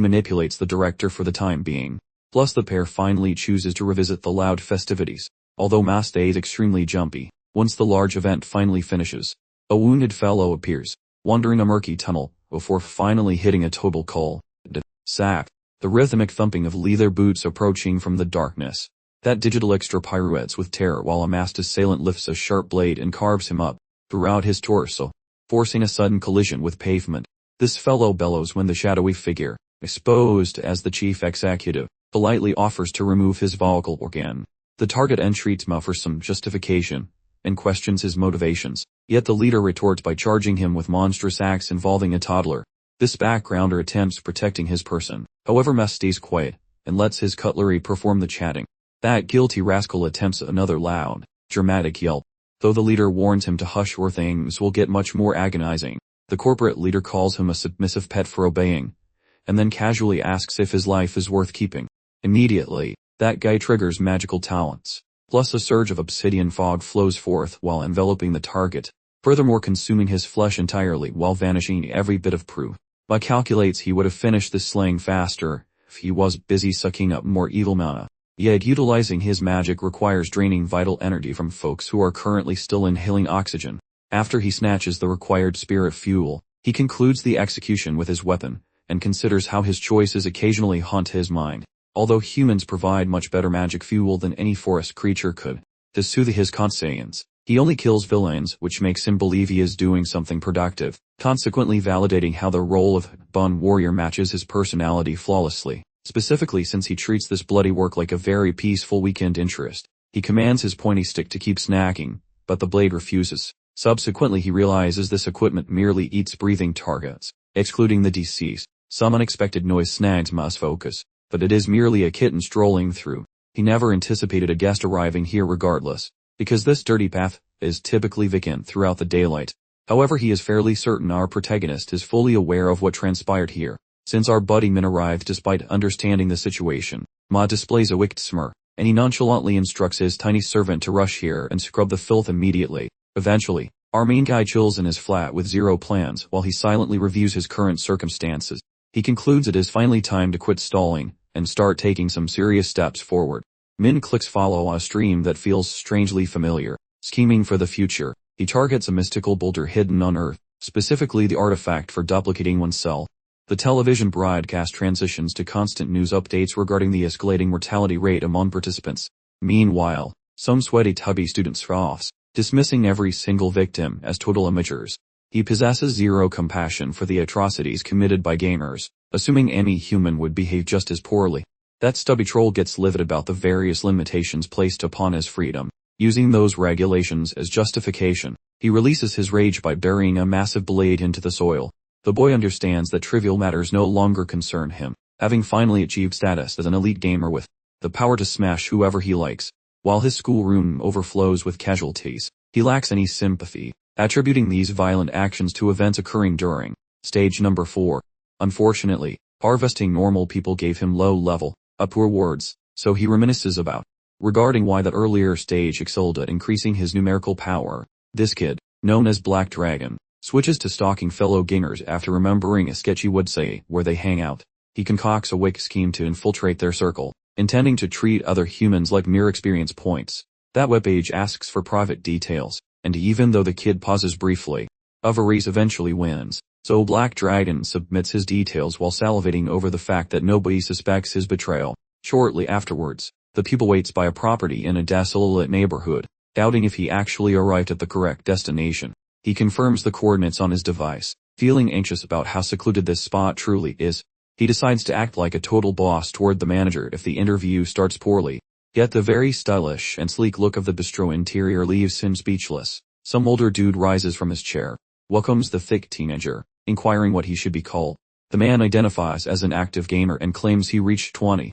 manipulates the director for the time being. Plus the pair finally chooses to revisit the loud festivities, although Ma stays extremely jumpy. Once the large event finally finishes, a wounded fellow appears, wandering a murky tunnel, before finally hitting a total cul-de-sac. The rhythmic thumping of leather boots approaching from the darkness. That digital extra pirouettes with terror while a masked assailant lifts a sharp blade and carves him up throughout his torso, forcing a sudden collision with pavement. This fellow bellows when the shadowy figure, exposed as the chief executive, politely offers to remove his vocal organ. The target entreats Ma for some justification, and questions his motivations, yet the leader retorts by charging him with monstrous acts involving a toddler. This backgrounder attempts protecting his person, however Ma stays quiet, and lets his cutlery perform the chatting. That guilty rascal attempts another loud, dramatic yelp, though the leader warns him to hush or things will get much more agonizing. The corporate leader calls him a submissive pet for obeying, and then casually asks if his life is worth keeping. Immediately, that guy triggers magical talents. Plus a surge of obsidian fog flows forth while enveloping the target, furthermore consuming his flesh entirely while vanishing every bit of proof. Ma calculates he would have finished this slaying faster if he was busy sucking up more evil mana. Yet utilizing his magic requires draining vital energy from folks who are currently still inhaling oxygen. After he snatches the required spirit fuel, he concludes the execution with his weapon, and considers how his choices occasionally haunt his mind. Although humans provide much better magic fuel than any forest creature could, to soothe his conscience, he only kills villains, which makes him believe he is doing something productive, consequently validating how the role of Bun Warrior matches his personality flawlessly. Specifically since he treats this bloody work like a very peaceful weekend interest. He commands his pointy stick to keep snacking, but the blade refuses. Subsequently he realizes this equipment merely eats breathing targets, excluding the deceased. Some unexpected noise snags Ma's focus, but it is merely a kitten strolling through. He never anticipated a guest arriving here regardless, because this dirty path is typically vacant throughout the daylight. However, he is fairly certain our protagonist is fully aware of what transpired here. Since our buddy Min arrived despite understanding the situation, Ma displays a wicked smirk, and he nonchalantly instructs his tiny servant to rush here and scrub the filth immediately. Eventually, our main guy chills in his flat with zero plans while he silently reviews his current circumstances. He concludes it is finally time to quit stalling and start taking some serious steps forward. Min clicks follow on a stream that feels strangely familiar. Scheming for the future, he targets a mystical boulder hidden on Earth, specifically the artifact for duplicating oneself. The television broadcast transitions to constant news updates regarding the escalating mortality rate among participants. Meanwhile, some sweaty tubby student froths, dismissing every single victim as total amateurs. He possesses zero compassion for the atrocities committed by gamers, assuming any human would behave just as poorly. That stubby troll gets livid about the various limitations placed upon his freedom. Using those regulations as justification, he releases his rage by burying a massive blade into the soil. The boy understands that trivial matters no longer concern him, having finally achieved status as an elite gamer with the power to smash whoever he likes. While his schoolroom overflows with casualties, he lacks any sympathy, attributing these violent actions to events occurring during stage number 4. Unfortunately, harvesting normal people gave him low-level, up rewards, so he reminisces about regarding why that earlier stage excelled at increasing his numerical power. This kid, known as Black Dragon, switches to stalking fellow gamers after remembering a sketchy website where they hang out. He concocts a wicked scheme to infiltrate their circle, intending to treat other humans like mere experience points. That webpage asks for private details, and even though the kid pauses briefly, avarice eventually wins. So Black Dragon submits his details while salivating over the fact that nobody suspects his betrayal. Shortly afterwards, the pupil waits by a property in a desolate neighborhood, doubting if he actually arrived at the correct destination. He confirms the coordinates on his device, feeling anxious about how secluded this spot truly is. He decides to act like a total boss toward the manager if the interview starts poorly. Yet the very stylish and sleek look of the bistro interior leaves him speechless. Some older dude rises from his chair, welcomes the thick teenager, inquiring what he should be called. The man identifies as an active gamer and claims he reached 20,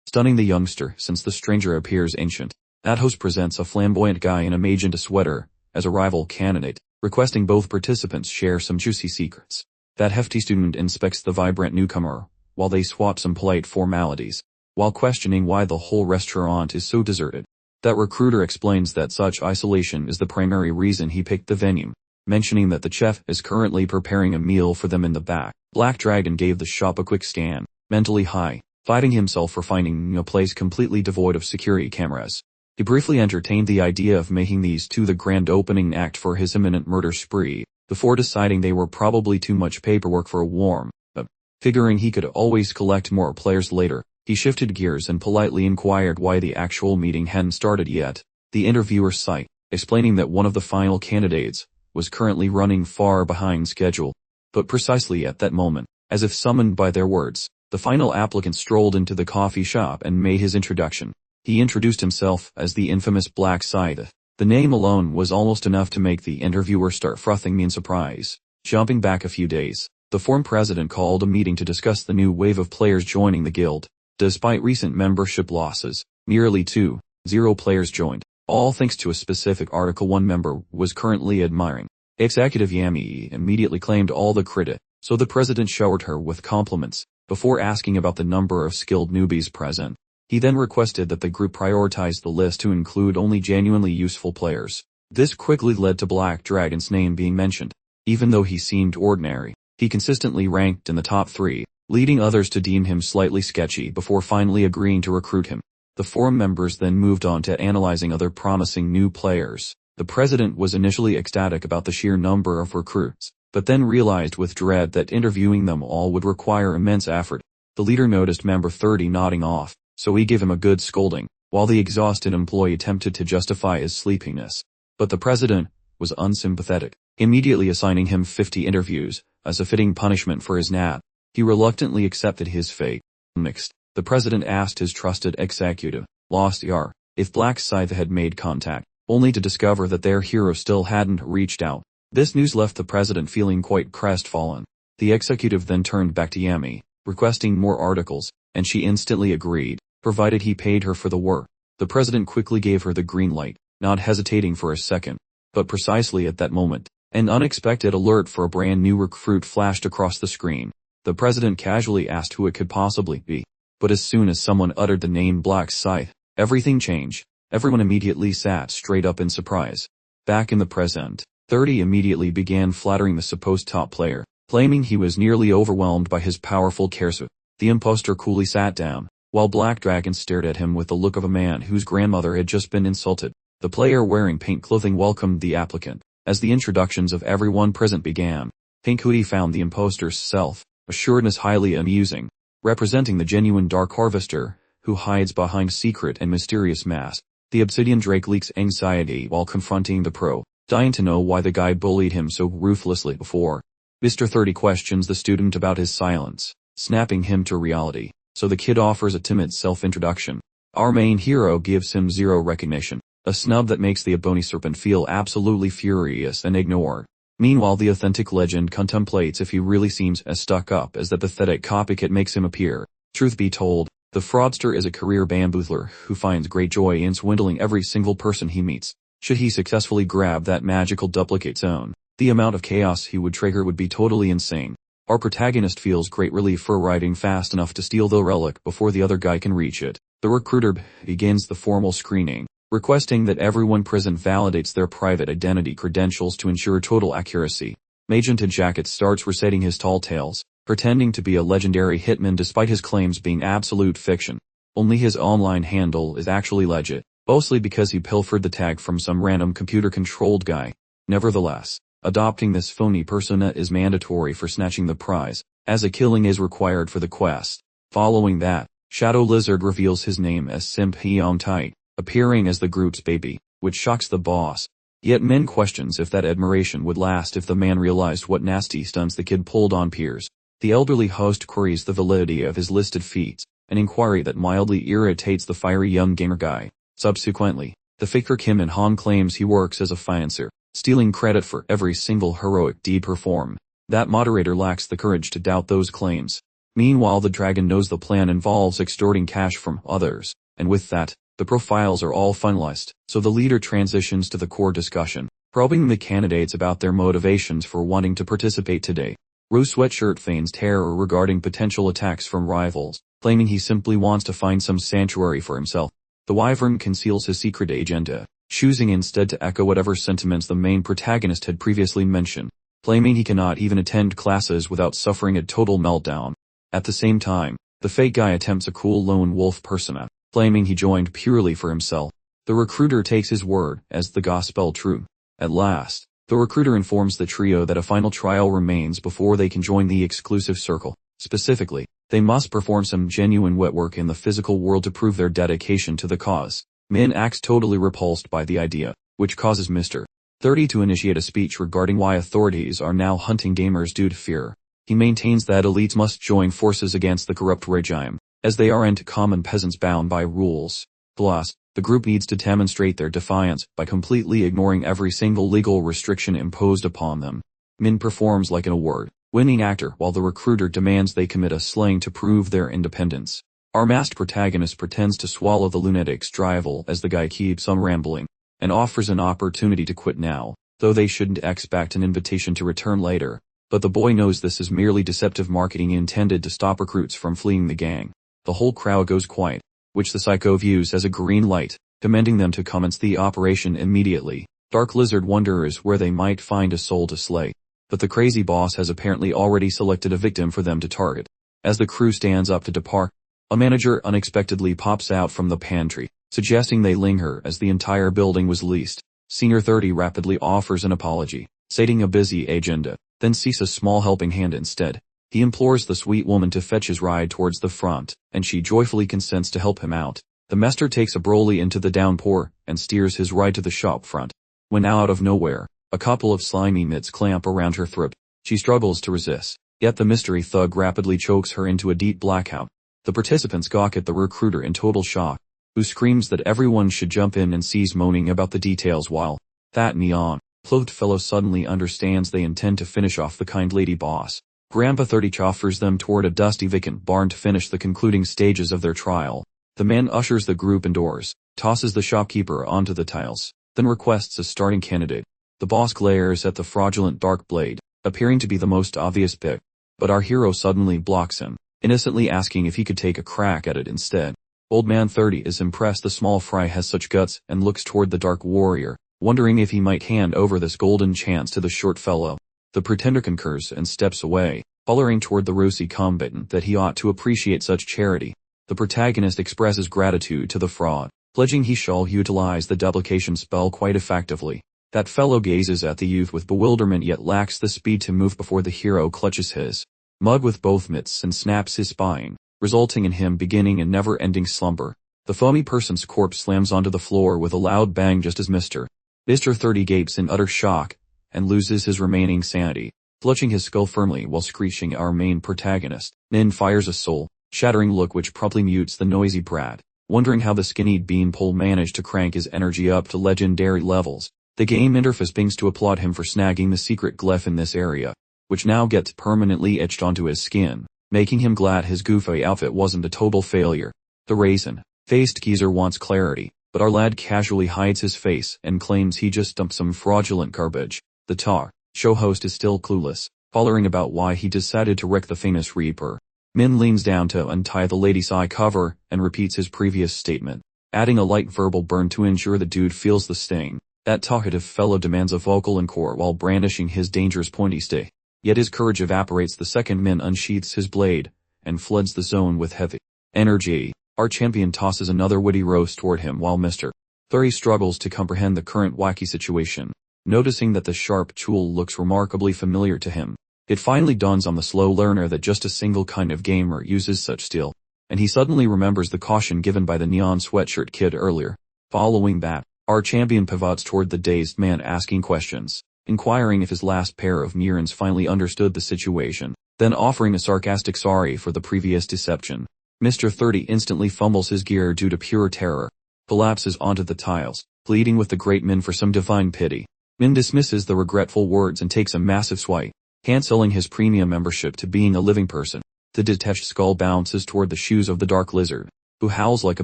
stunning the youngster since the stranger appears ancient. That host presents a flamboyant guy in a magenta sweater as a rival candidate, requesting both participants share some juicy secrets. That hefty student inspects the vibrant newcomer, while they swap some polite formalities, while questioning why the whole restaurant is so deserted. That recruiter explains that such isolation is the primary reason he picked the venue, mentioning that the chef is currently preparing a meal for them in the back. Black Dragon gave the shop a quick scan, mentally high, fighting himself for finding a place completely devoid of security cameras. He briefly entertained the idea of making these two the grand opening act for his imminent murder spree, before deciding they were probably too much paperwork for a warm-up. Figuring he could always collect more players later, he shifted gears and politely inquired why the actual meeting hadn't started yet. The interviewer sighed, explaining that one of the final candidates was currently running far behind schedule. But precisely at that moment, as if summoned by their words, the final applicant strolled into the coffee shop and made his introduction. He introduced himself as the infamous Black Scythe. The name alone was almost enough to make the interviewer start frothing in surprise. Jumping back a few days, the former president called a meeting to discuss the new wave of players joining the guild. Despite recent membership losses, nearly 2,000 players joined, all thanks to a specific article one member was currently admiring. Executive Yami immediately claimed all the credit, so the president showered her with compliments, before asking about the number of skilled newbies present. He then requested that the group prioritize the list to include only genuinely useful players. This quickly led to Black Dragon's name being mentioned. Even though he seemed ordinary, he consistently ranked in the top 3, leading others to deem him slightly sketchy before finally agreeing to recruit him. The forum members then moved on to analyzing other promising new players. The president was initially ecstatic about the sheer number of recruits, but then realized with dread that interviewing them all would require immense effort. The leader noticed member 30 nodding off, so he gave him a good scolding, while the exhausted employee attempted to justify his sleepiness. But the president was unsympathetic, immediately assigning him 50 interviews as a fitting punishment for his nap. He reluctantly accepted his fate. Next, the president asked his trusted executive, Lost ER, if Black Scythe had made contact, only to discover that their hero still hadn't reached out. This news left the president feeling quite crestfallen. The executive then turned back to Yami, requesting more articles, and she instantly agreed, provided he paid her for the work. The president quickly gave her the green light, not hesitating for a second. But precisely at that moment, an unexpected alert for a brand new recruit flashed across the screen. The president casually asked who it could possibly be. But as soon as someone uttered the name Black Scythe, everything changed. Everyone immediately sat straight up in surprise. Back in the present, 30 immediately began flattering the supposed top player. Claiming he was nearly overwhelmed by his powerful cares, the impostor coolly sat down, while Black Dragon stared at him with the look of a man whose grandmother had just been insulted. The player wearing pink clothing welcomed the applicant. As the introductions of everyone present began, Pink Hoodie found the impostor's self-assuredness highly amusing, representing the genuine Dark Harvester, who hides behind secret and mysterious mask. The Obsidian Drake leaks anxiety while confronting the pro, dying to know why the guy bullied him so ruthlessly before. Mr. 30 questions the student about his silence, snapping him to reality, so the kid offers a timid self-introduction. Our main hero gives him zero recognition, a snub that makes the Ebony Serpent feel absolutely furious and ignored. Meanwhile, the authentic legend contemplates if he really seems as stuck up as that pathetic copycat makes him appear. Truth be told, the fraudster is a career bamboozler who finds great joy in swindling every single person he meets. Should he successfully grab that magical duplicate zone, the amount of chaos he would trigger would be totally insane. Our protagonist feels great relief for arriving fast enough to steal the relic before the other guy can reach it. The recruiter begins the formal screening, requesting that everyone present validates their private identity credentials to ensure total accuracy. Magenta Jacket starts reciting his tall tales, pretending to be a legendary hitman despite his claims being absolute fiction. Only his online handle is actually legit, mostly because he pilfered the tag from some random computer-controlled guy. Nevertheless, adopting this phony persona is mandatory for snatching the prize, as a killing is required for the quest. Following that, Shadow Lizard reveals his name as Simp Hyung Tight, appearing as the group's baby, which shocks the boss. Yet Min questions if that admiration would last if the man realized what nasty stunts the kid pulled on peers. The elderly host queries the validity of his listed feats, an inquiry that mildly irritates the fiery young gamer guy. Subsequently, the faker Kim In Hong claims he works as a fiancer, stealing credit for every single heroic deed performed. That moderator lacks the courage to doubt those claims. Meanwhile, the dragon knows the plan involves extorting cash from others, and with that, the profiles are all finalized, so the leader transitions to the core discussion, probing the candidates about their motivations for wanting to participate today. Rose Sweatshirt feigns terror regarding potential attacks from rivals, claiming he simply wants to find some sanctuary for himself. The Wyvern conceals his secret agenda, choosing instead to echo whatever sentiments the main protagonist had previously mentioned, claiming he cannot even attend classes without suffering a total meltdown. At the same time, the fake guy attempts a cool lone wolf persona, claiming he joined purely for himself. The recruiter takes his word as the gospel true. At last, the recruiter informs the trio that a final trial remains before they can join the exclusive circle. Specifically, they must perform some genuine wet work in the physical world to prove their dedication to the cause. Min acts totally repulsed by the idea, which causes Mr. 30 to initiate a speech regarding why authorities are now hunting gamers due to fear. He maintains that elites must join forces against the corrupt regime, as they aren't common peasants bound by rules. Plus, the group needs to demonstrate their defiance by completely ignoring every single legal restriction imposed upon them. Min performs like an award-winning actor while the recruiter demands they commit a slaying to prove their independence. Our masked protagonist pretends to swallow the lunatic's drivel as the guy keeps on rambling, and offers an opportunity to quit now, though they shouldn't expect an invitation to return later. But the boy knows this is merely deceptive marketing intended to stop recruits from fleeing the gang. The whole crowd goes quiet, which the psycho views as a green light, commanding them to commence the operation immediately. Dark Lizard wonders where they might find a soul to slay, but the crazy boss has apparently already selected a victim for them to target. As the crew stands up to depart, a manager unexpectedly pops out from the pantry, suggesting they linger as the entire building was leased. Senior 30 rapidly offers an apology, stating a busy agenda, then seeks a small helping hand instead. He implores the sweet woman to fetch his ride towards the front, and she joyfully consents to help him out. The master takes a Broly into the downpour, and steers his ride to the shop front. When out of nowhere, a couple of slimy mitts clamp around her throat. She struggles to resist, yet the mystery thug rapidly chokes her into a deep blackout. The participants gawk at the recruiter in total shock, who screams that everyone should jump in and cease moaning about the details while that neon-clothed fellow suddenly understands they intend to finish off the kind lady boss. Grandpa 30 offers them toward a dusty vacant barn to finish the concluding stages of their trial. The man ushers the group indoors, tosses the shopkeeper onto the tiles, then requests a starting candidate. The boss glares at the fraudulent dark blade, appearing to be the most obvious pick, but our hero suddenly blocks him, innocently asking if he could take a crack at it instead. Old Man 30 is impressed the small fry has such guts and looks toward the dark warrior, wondering if he might hand over this golden chance to the short fellow. The pretender concurs and steps away, hollering toward the rosy combatant that he ought to appreciate such charity. The protagonist expresses gratitude to the fraud, pledging he shall utilize the duplication spell quite effectively. That fellow gazes at the youth with bewilderment yet lacks the speed to move before the hero clutches his mug with both mitts and snaps his spine, resulting in him beginning a never-ending slumber. The foamy person's corpse slams onto the floor with a loud bang just as Mr. 30 gapes in utter shock and loses his remaining sanity, clutching his skull firmly while screeching. Our main protagonist, Min, fires a soul-shattering look which promptly mutes the noisy brat, wondering how the skinny beanpole managed to crank his energy up to legendary levels. The game interface pings to applaud him for snagging the secret glyph in this area, which now gets permanently etched onto his skin, making him glad his goofy outfit wasn't a total failure. The raisin-faced geezer wants clarity, but our lad casually hides his face and claims he just dumped some fraudulent garbage. The talk show host is still clueless, hollering about why he decided to wreck the famous Reaper. Min leans down to untie the lady's eye cover and repeats his previous statement, adding a light verbal burn to ensure the dude feels the sting. That talkative fellow demands a vocal encore while brandishing his dangerous pointy stick. Yet his courage evaporates the second Min unsheaths his blade and floods the zone with heavy energy. Our champion tosses another witty roast toward him while Mr. 30 struggles to comprehend the current wacky situation. Noticing that the sharp tool looks remarkably familiar to him, it finally dawns on the slow learner that just a single kind of gamer uses such skill, and he suddenly remembers the caution given by the neon sweatshirt kid earlier. Following that, our champion pivots toward the dazed man asking questions, inquiring if his last pair of neurons finally understood the situation, then offering a sarcastic sorry for the previous deception. Mr. 30 instantly fumbles his gear due to pure terror, collapses onto the tiles, pleading with the great Min for some divine pity. Min dismisses the regretful words and takes a massive swipe, canceling his premium membership to being a living person. The detached skull bounces toward the shoes of the dark lizard, who howls like a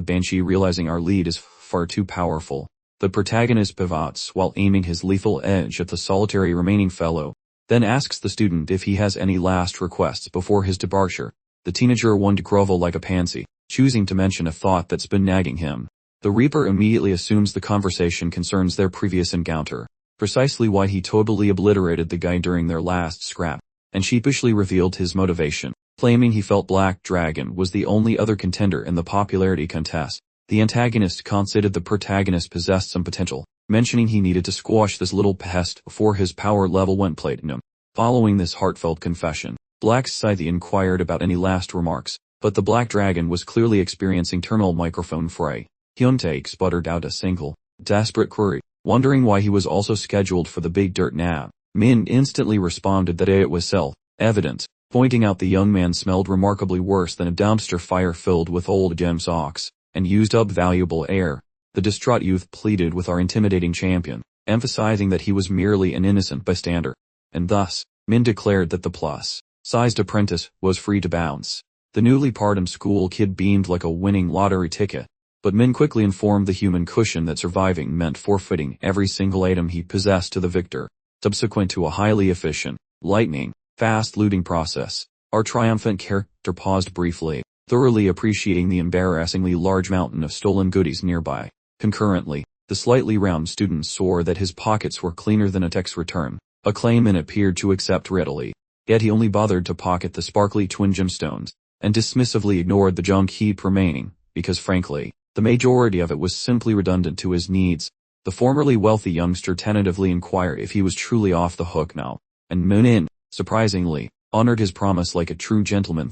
banshee realizing our lead is far too powerful. The protagonist pivots while aiming his lethal edge at the solitary remaining fellow, then asks the student if he has any last requests before his departure. The teenager wants to grovel like a pansy, choosing to mention a thought that's been nagging him. The Reaper immediately assumes the conversation concerns their previous encounter, precisely why he totally obliterated the guy during their last scrap, and sheepishly revealed his motivation, claiming he felt Black Dragon was the only other contender in the popularity contest. The antagonist considered the protagonist possessed some potential, mentioning he needed to squash this little pest before his power level went platinum. Following this heartfelt confession, Black Scythe inquired about any last remarks, but the Black Dragon was clearly experiencing terminal microphone fray. Hyuntake sputtered out a single, desperate query, wondering why he was also scheduled for the big dirt now. Min instantly responded that it was self-evident, pointing out the young man smelled remarkably worse than a dumpster fire filled with old gem socks, and used up valuable air. The distraught youth pleaded with our intimidating champion, emphasizing that he was merely an innocent bystander, and thus, Min declared that the plus-sized apprentice was free to bounce. The newly pardoned school kid beamed like a winning lottery ticket, but Min quickly informed the human cushion that surviving meant forfeiting every single item he possessed to the victor. Subsequent to a highly efficient, lightning-fast looting process, our triumphant character paused briefly, thoroughly appreciating the embarrassingly large mountain of stolen goodies nearby. Concurrently, the slightly round student swore that his pockets were cleaner than a tax return, a claim Min appeared to accept readily. Yet he only bothered to pocket the sparkly twin gemstones, and dismissively ignored the junk heap remaining, because frankly, the majority of it was simply redundant to his needs. The formerly wealthy youngster tentatively inquired if he was truly off the hook now, and Min, surprisingly, honored his promise like a true gentleman.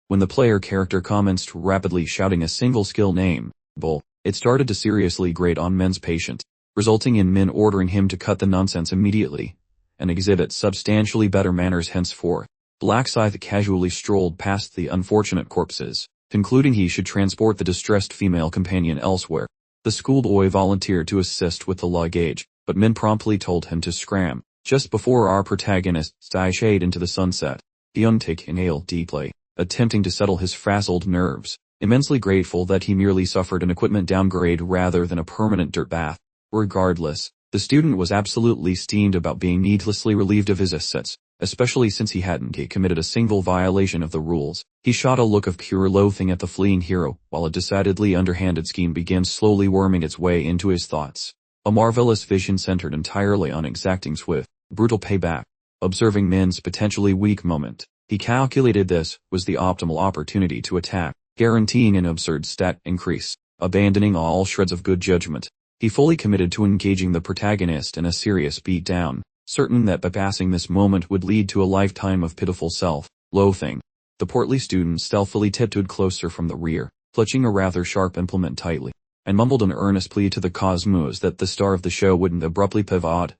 When the player character commenced rapidly shouting a single skill name, bull, it started to seriously grate on Min's patience, resulting in Min ordering him to cut the nonsense immediately, and exhibit substantially better manners henceforth. Black Scythe casually strolled past the unfortunate corpses, concluding he should transport the distressed female companion elsewhere. The schoolboy volunteered to assist with the luggage, but Min promptly told him to scram. Just before our protagonist shied into the sunset, Hyuntake inhaled deeply, attempting to settle his frazzled nerves, immensely grateful that he merely suffered an equipment downgrade rather than a permanent dirt bath. Regardless, the student was absolutely steamed about being needlessly relieved of his assets, especially since he hadn't committed a single violation of the rules. He shot a look of pure loathing at the fleeing hero, while a decidedly underhanded scheme began slowly worming its way into his thoughts. A marvelous vision centered entirely on exacting swift, brutal payback. observing Min's potentially weak moment. He calculated this was the optimal opportunity to attack, guaranteeing an absurd stat increase. Abandoning all shreds of good judgment, he fully committed to engaging the protagonist in a serious beatdown, certain that bypassing this moment would lead to a lifetime of pitiful self-loathing. The portly student stealthily tiptoed closer from the rear, clutching a rather sharp implement tightly, and mumbled an earnest plea to the cosmos that the star of the show wouldn't abruptly pivot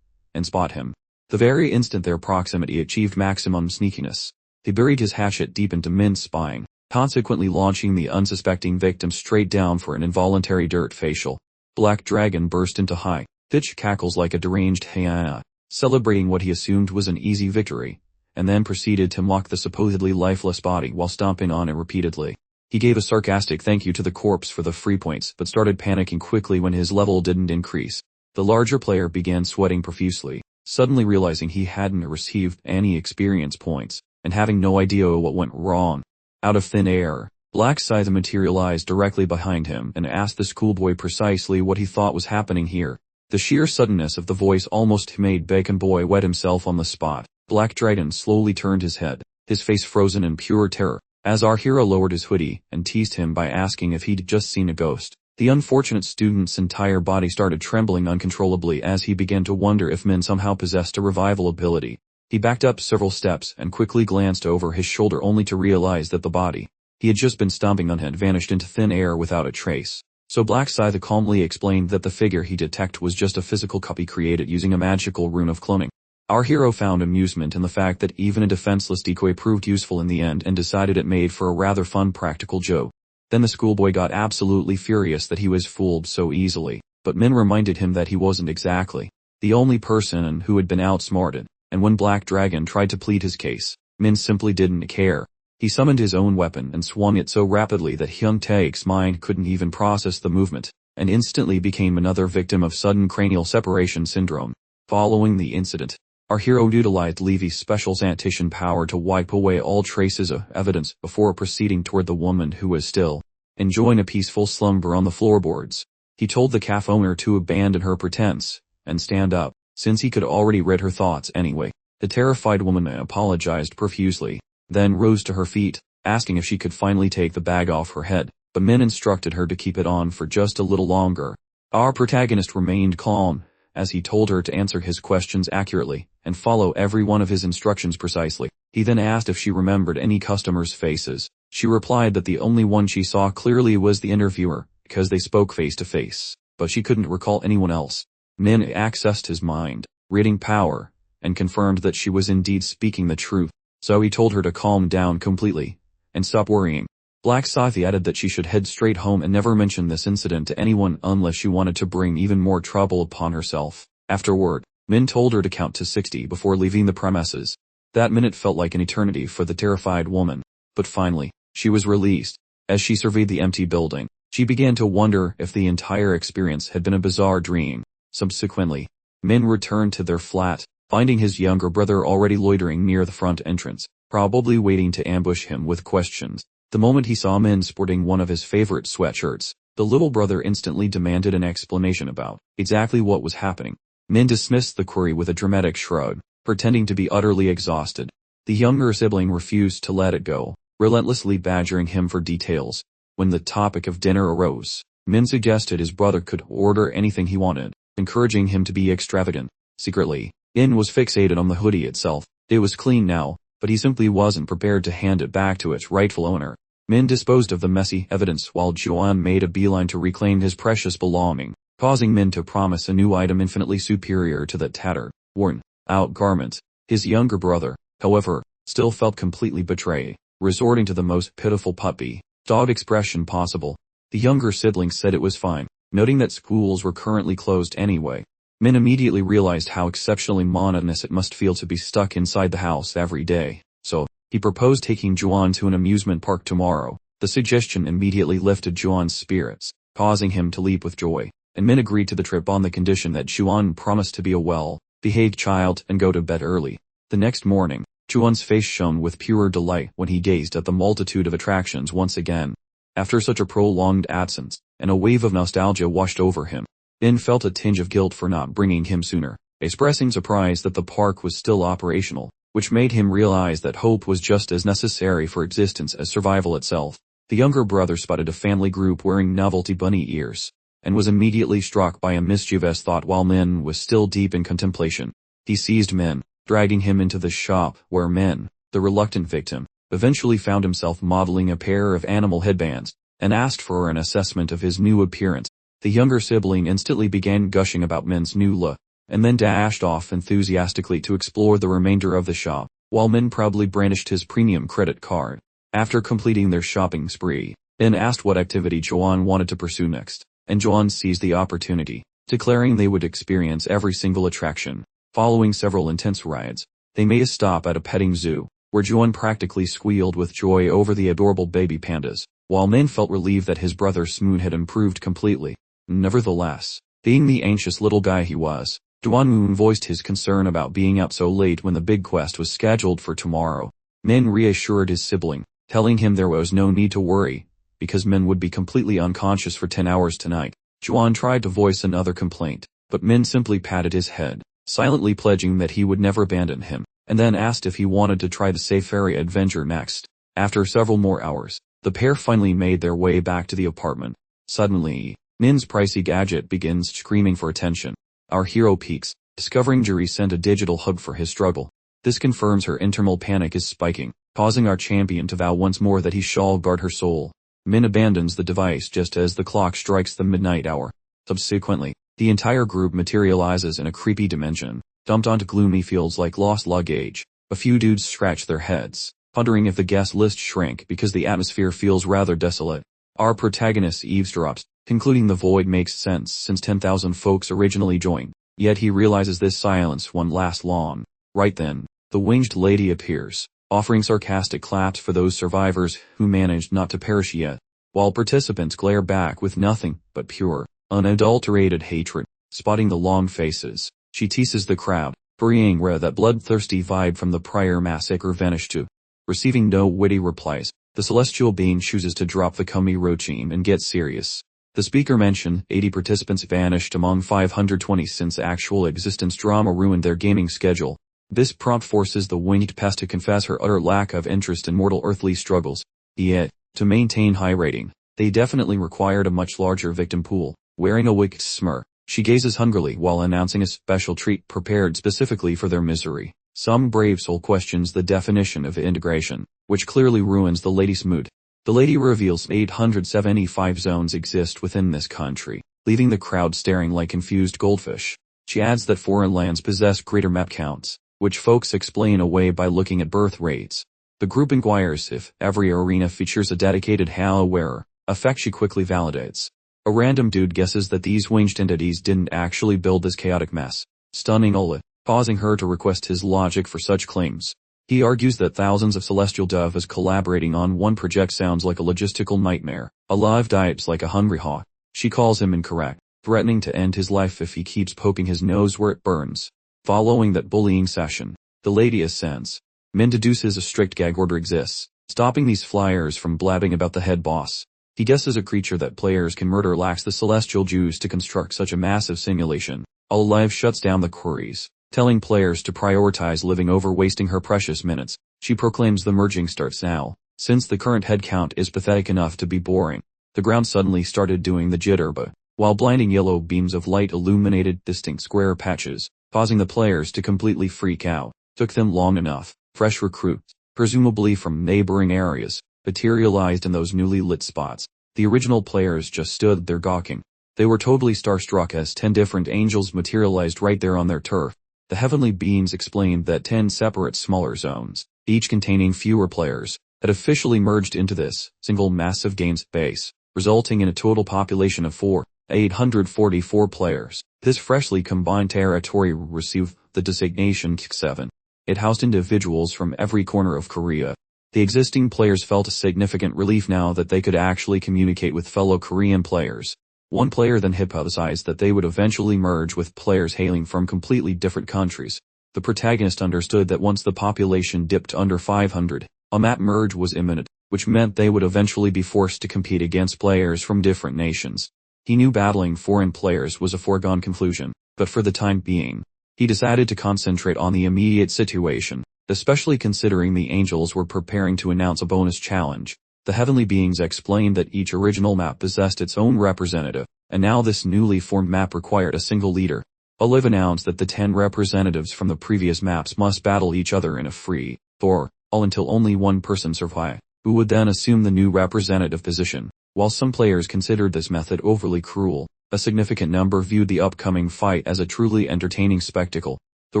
and spot him. The very instant their proximity achieved maximum sneakiness, he buried his hatchet deep into Min's spine, consequently launching the unsuspecting victim straight down for an involuntary dirt facial. Black Dragon burst into high-pitched cackles like a deranged hyena, celebrating what he assumed was an easy victory, and then proceeded to mock the supposedly lifeless body while stomping on it repeatedly. He gave a sarcastic thank you to the corpse for the free points but started panicking quickly when his level didn't increase. The larger player began sweating profusely, suddenly realizing he hadn't received any experience points, and having no idea what went wrong. Out of thin air, Black Scythe materialized directly behind him and asked the schoolboy precisely what he thought was happening here. The sheer suddenness of the voice almost made Bacon Boy wet himself on the spot. Black Dragon slowly turned his head, his face frozen in pure terror, as our hero lowered his hoodie and teased him by asking if he'd just seen a ghost. The unfortunate student's entire body started trembling uncontrollably as he began to wonder if Min somehow possessed a revival ability. He backed up several steps and quickly glanced over his shoulder only to realize that the body he had just been stomping on had vanished into thin air without a trace. So Black Scythe calmly explained that the figure he detected was just a physical copy created using a magical rune of cloning. Our hero found amusement in the fact that even a defenseless decoy proved useful in the end and decided it made for a rather fun practical joke. Then the schoolboy got absolutely furious that he was fooled so easily, but Min reminded him that he wasn't exactly the only person who had been outsmarted. And when Black Dragon tried to plead his case, Min simply didn't care. He summoned his own weapon and swung it so rapidly that Hyung Taek's mind couldn't even process the movement, and instantly became another victim of sudden cranial separation syndrome. Following the incident, our hero utilized Levy's special sanitation power to wipe away all traces of evidence before proceeding toward the woman who was still enjoying a peaceful slumber on the floorboards. He told the cafe owner to abandon her pretense and stand up, since he could already read her thoughts anyway. The terrified woman apologized profusely, then rose to her feet, asking if she could finally take the bag off her head, but Min instructed her to keep it on for just a little longer. Our protagonist remained calm, as he told her to answer his questions accurately, and follow every one of his instructions precisely. He then asked if she remembered any customers' faces. She replied that the only one she saw clearly was the interviewer, because they spoke face to face, but she couldn't recall anyone else. Min accessed his mind, reading power, and confirmed that she was indeed speaking the truth, so he told her to calm down completely, and stop worrying. Black Scythe added that she should head straight home and never mention this incident to anyone unless she wanted to bring even more trouble upon herself. Afterward, Min told her to count to 60 before leaving the premises. That minute felt like an eternity for the terrified woman, but finally, she was released. As she surveyed the empty building, she began to wonder if the entire experience had been a bizarre dream. Subsequently, Min returned to their flat, finding his younger brother already loitering near the front entrance, probably waiting to ambush him with questions. The moment he saw Min sporting one of his favorite sweatshirts, the little brother instantly demanded an explanation about exactly what was happening. Min dismissed the query with a dramatic shrug, pretending to be utterly exhausted. The younger sibling refused to let it go, relentlessly badgering him for details. When the topic of dinner arose, Min suggested his brother could order anything he wanted, encouraging him to be extravagant. Secretly, In was fixated on the hoodie itself. It was clean now, but he simply wasn't prepared to hand it back to its rightful owner. Min disposed of the messy evidence while Juan made a beeline to reclaim his precious belonging, causing Min to promise a new item infinitely superior to that tattered, worn-out garment. His younger brother, however, still felt completely betrayed, resorting to the most pitiful puppy dog expression possible. The younger sibling said it was fine, noting that schools were currently closed anyway. Min immediately realized how exceptionally monotonous it must feel to be stuck inside the house every day, so he proposed taking Juan to an amusement park tomorrow. The suggestion immediately lifted Juan's spirits, causing him to leap with joy, and Min agreed to the trip on the condition that Juan promised to be a well-behaved child and go to bed early. The next morning, Juan's face shone with pure delight when he gazed at the multitude of attractions once again. After such a prolonged absence, and a wave of nostalgia washed over him, Min felt a tinge of guilt for not bringing him sooner. expressing surprise that the park was still operational, which made him realize that hope was just as necessary for existence as survival itself. The younger brother spotted a family group wearing novelty bunny ears, and was immediately struck by a mischievous thought while Min was still deep in contemplation. He seized Min, dragging him into the shop where Min, the reluctant victim, eventually found himself modeling a pair of animal headbands, and asked for an assessment of his new appearance. The younger sibling instantly began gushing about Min's new look, and then dashed off enthusiastically to explore the remainder of the shop, while Min proudly brandished his premium credit card. After completing their shopping spree, Min asked what activity Joanne wanted to pursue next, and Joanne seized the opportunity, declaring they would experience every single attraction. Following several intense rides, they made a stop at a petting zoo, where Joanne practically squealed with joy over the adorable baby pandas, while Min felt relieved that his brother Smoon had improved completely. Nevertheless, being the anxious little guy he was, Joanne voiced his concern about being up so late when the big quest was scheduled for tomorrow. Min reassured his sibling, telling him there was no need to worry, because Min would be completely unconscious for 10 hours tonight. Joanne tried to voice another complaint, but Min simply patted his head, silently pledging that he would never abandon him, and then asked if he wanted to try the safari adventure next. After several more hours, the pair finally made their way back to the apartment. Suddenly, Min's pricey gadget begins screaming for attention. Our hero peeks, discovering Juri sent a digital hug for his struggle. This confirms her internal panic is spiking, causing our champion to vow once more that he shall guard her soul. Min abandons the device just as the clock strikes the midnight hour. Subsequently, the entire group materializes in a creepy dimension, dumped onto gloomy fields like lost luggage. A few dudes scratch their heads, pondering if the guest list shrank because the atmosphere feels rather desolate. Our protagonist eavesdrops, concluding the void makes sense since 10,000 folks originally joined, yet he realizes this silence won't last long. Right then, the winged lady appears, offering sarcastic claps for those survivors who managed not to perish yet, while participants glare back with nothing but pure, unadulterated hatred. Spotting the long faces, she teases the crowd, freeing where that bloodthirsty vibe from the prior massacre vanished to. Receiving no witty replies, the celestial being chooses to drop the Kumi routine and get serious. The speaker mentioned 80 participants vanished among 520 since actual existence drama ruined their gaming schedule. This prompt forces the winged pest to confess her utter lack of interest in mortal earthly struggles. Yet, to maintain high rating, they definitely required a much larger victim pool. Wearing a wicked smirk, she gazes hungrily while announcing a special treat prepared specifically for their misery. Some brave soul questions the definition of integration, which clearly ruins the lady's mood. The lady reveals 875 zones exist within this country, leaving the crowd staring like confused goldfish. She adds that foreign lands possess greater map counts, which folks explain away by looking at birth rates. The group inquires if every arena features a dedicated Yahello wearer, a fact she quickly validates. A random dude guesses that these winged entities didn't actually build this chaotic mess, stunning Ola, causing her to request his logic for such claims. He argues that thousands of celestial doves collaborating on one project sounds like a logistical nightmare. Alive diets like a hungry hawk. She calls him incorrect, threatening to end his life if he keeps poking his nose where it burns. Following that bullying session, the lady assents. Min deduces a strict gag order exists, stopping these flyers from blabbing about the head boss. He guesses a creature that players can murder lacks the celestial juice to construct such a massive simulation. Alive shuts down the queries, telling players to prioritize living over wasting her precious minutes. She proclaims the merging starts now, since the current head count is pathetic enough to be boring. The ground suddenly started doing the jitterbug, while blinding yellow beams of light illuminated distinct square patches, causing the players to completely freak out. Took them long enough. Fresh recruits, presumably from neighboring areas, materialized in those newly lit spots. The original players just stood there gawking. They were totally starstruck as 10 different angels materialized right there on their turf. The heavenly beings explained that 10 separate smaller zones, each containing fewer players, had officially merged into this single massive game space, resulting in a total population of 844 players. This freshly combined territory received the designation K7. It housed individuals from every corner of Korea. The existing players felt a significant relief now that they could actually communicate with fellow Korean players. One player then hypothesized that they would eventually merge with players hailing from completely different countries. The protagonist understood that once the population dipped under 500, a map merge was imminent, which meant they would eventually be forced to compete against players from different nations. He knew battling foreign players was a foregone conclusion, but for the time being, He decided to concentrate on the immediate situation, especially considering the angels were preparing to announce a bonus challenge. The heavenly beings explained that each original map possessed its own representative, and now this newly formed map required a single leader. Olive announced that the 10 representatives from the previous maps must battle each other in a free-for-all until only one person survived, who would then assume the new representative position. While some players considered this method overly cruel, a significant number viewed the upcoming fight as a truly entertaining spectacle. The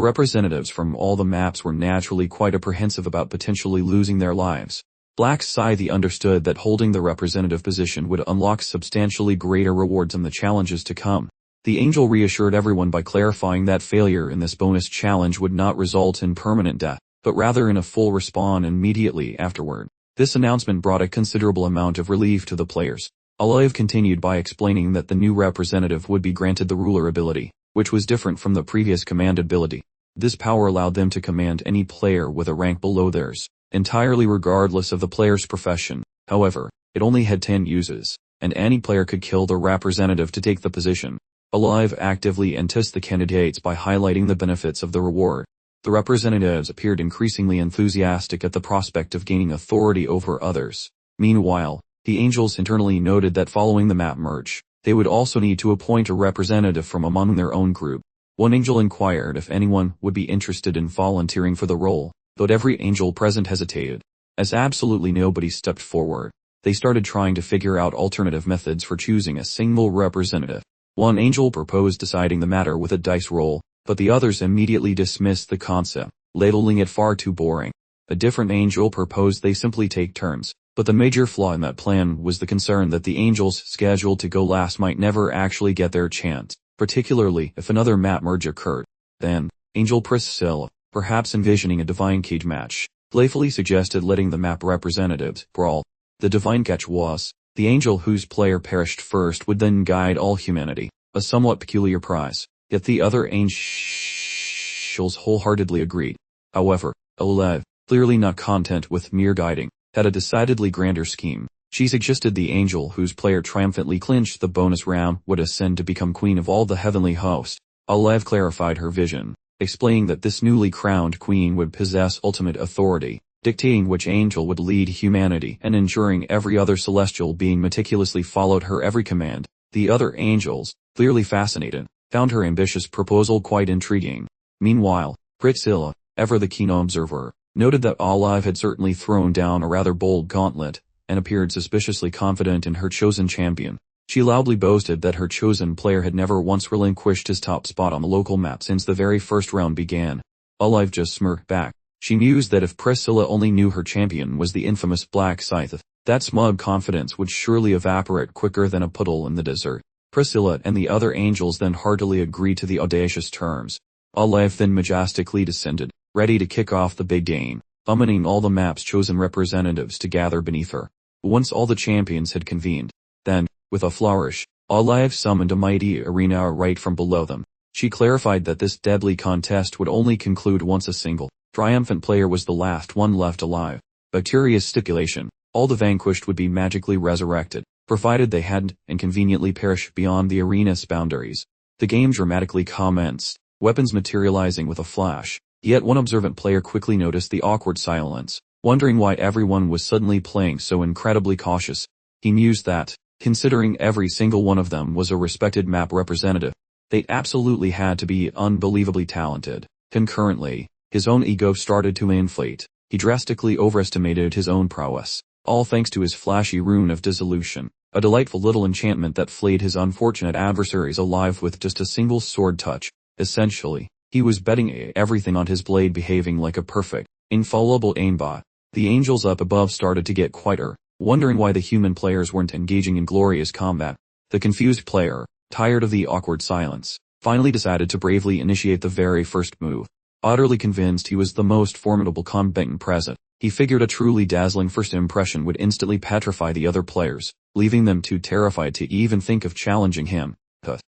representatives from all the maps were naturally quite apprehensive about potentially losing their lives. Black Scythe understood that holding the representative position would unlock substantially greater rewards in the challenges to come. The angel reassured everyone by clarifying that failure in this bonus challenge would not result in permanent death, but rather in a full respawn immediately afterward. This announcement brought a considerable amount of relief to the players. Olive continued by explaining that the new representative would be granted the ruler ability, which was different from the previous command ability. This power allowed them to command any player with a rank below theirs, entirely regardless of the player's profession. However, it only had 10 uses, and any player could kill the representative to take the position. Olive actively enticed the candidates by highlighting the benefits of the reward. The representatives appeared increasingly enthusiastic at the prospect of gaining authority over others. Meanwhile, the angels internally noted that following the map merge, they would also need to appoint a representative from among their own group. One angel inquired if anyone would be interested in volunteering for the role, but every angel present hesitated. As absolutely nobody stepped forward, they started trying to figure out alternative methods for choosing a single representative. One angel proposed deciding the matter with a dice roll, but the others immediately dismissed the concept, labeling it far too boring. A different angel proposed they simply take turns, but the major flaw in that plan was the concern that the angels scheduled to go last might never actually get their chance, particularly if another map merge occurred. Then, Angel Priscilla, perhaps envisioning a divine cage match, playfully suggested letting the map representatives brawl. The divine catch was, the angel whose player perished first would then guide all humanity, a somewhat peculiar prize, yet the other angels wholeheartedly agreed. However, Olive, clearly not content with mere guiding, had a decidedly grander scheme. She suggested the angel whose player triumphantly clinched the bonus round would ascend to become queen of all the heavenly host. Olive clarified her vision, explaining that this newly crowned queen would possess ultimate authority, dictating which angel would lead humanity and ensuring every other celestial being meticulously followed her every command. The other angels, clearly fascinated, found her ambitious proposal quite intriguing. Meanwhile, Priscilla, ever the keen observer, noted that Olive had certainly thrown down a rather bold gauntlet, and appeared suspiciously confident in her chosen champion. She loudly boasted that her chosen player had never once relinquished his top spot on the local map since the very first round began. Olive just smirked back. She mused that if Priscilla only knew her champion was the infamous Black Scythe, that smug confidence would surely evaporate quicker than a puddle in the desert. Priscilla and the other angels then heartily agreed to the audacious terms. Olive then majestically descended, ready to kick off the big game, summoning all the map's chosen representatives to gather beneath her. Once all the champions had convened, then, with a flourish, Olive summoned a mighty arena right from below them. She clarified that this deadly contest would only conclude once a single, triumphant player was the last one left alive. By curious stipulation, all the vanquished would be magically resurrected, provided they hadn't inconveniently perished beyond the arena's boundaries. The game dramatically commenced, weapons materializing with a flash. Yet one observant player quickly noticed the awkward silence, wondering why everyone was suddenly playing so incredibly cautious. He mused that, considering every single one of them was a respected map representative, they absolutely had to be unbelievably talented. Concurrently, his own ego started to inflate. He drastically overestimated his own prowess, all thanks to his flashy rune of dissolution, a delightful little enchantment that flayed his unfortunate adversaries alive with just a single sword touch. Essentially, he was betting everything on his blade behaving like a perfect, infallible aimbot. The angels up above started to get quieter, wondering why the human players weren't engaging in glorious combat. The confused player, tired of the awkward silence, finally decided to bravely initiate the very first move. Utterly convinced he was the most formidable combatant present, he figured a truly dazzling first impression would instantly petrify the other players, leaving them too terrified to even think of challenging him.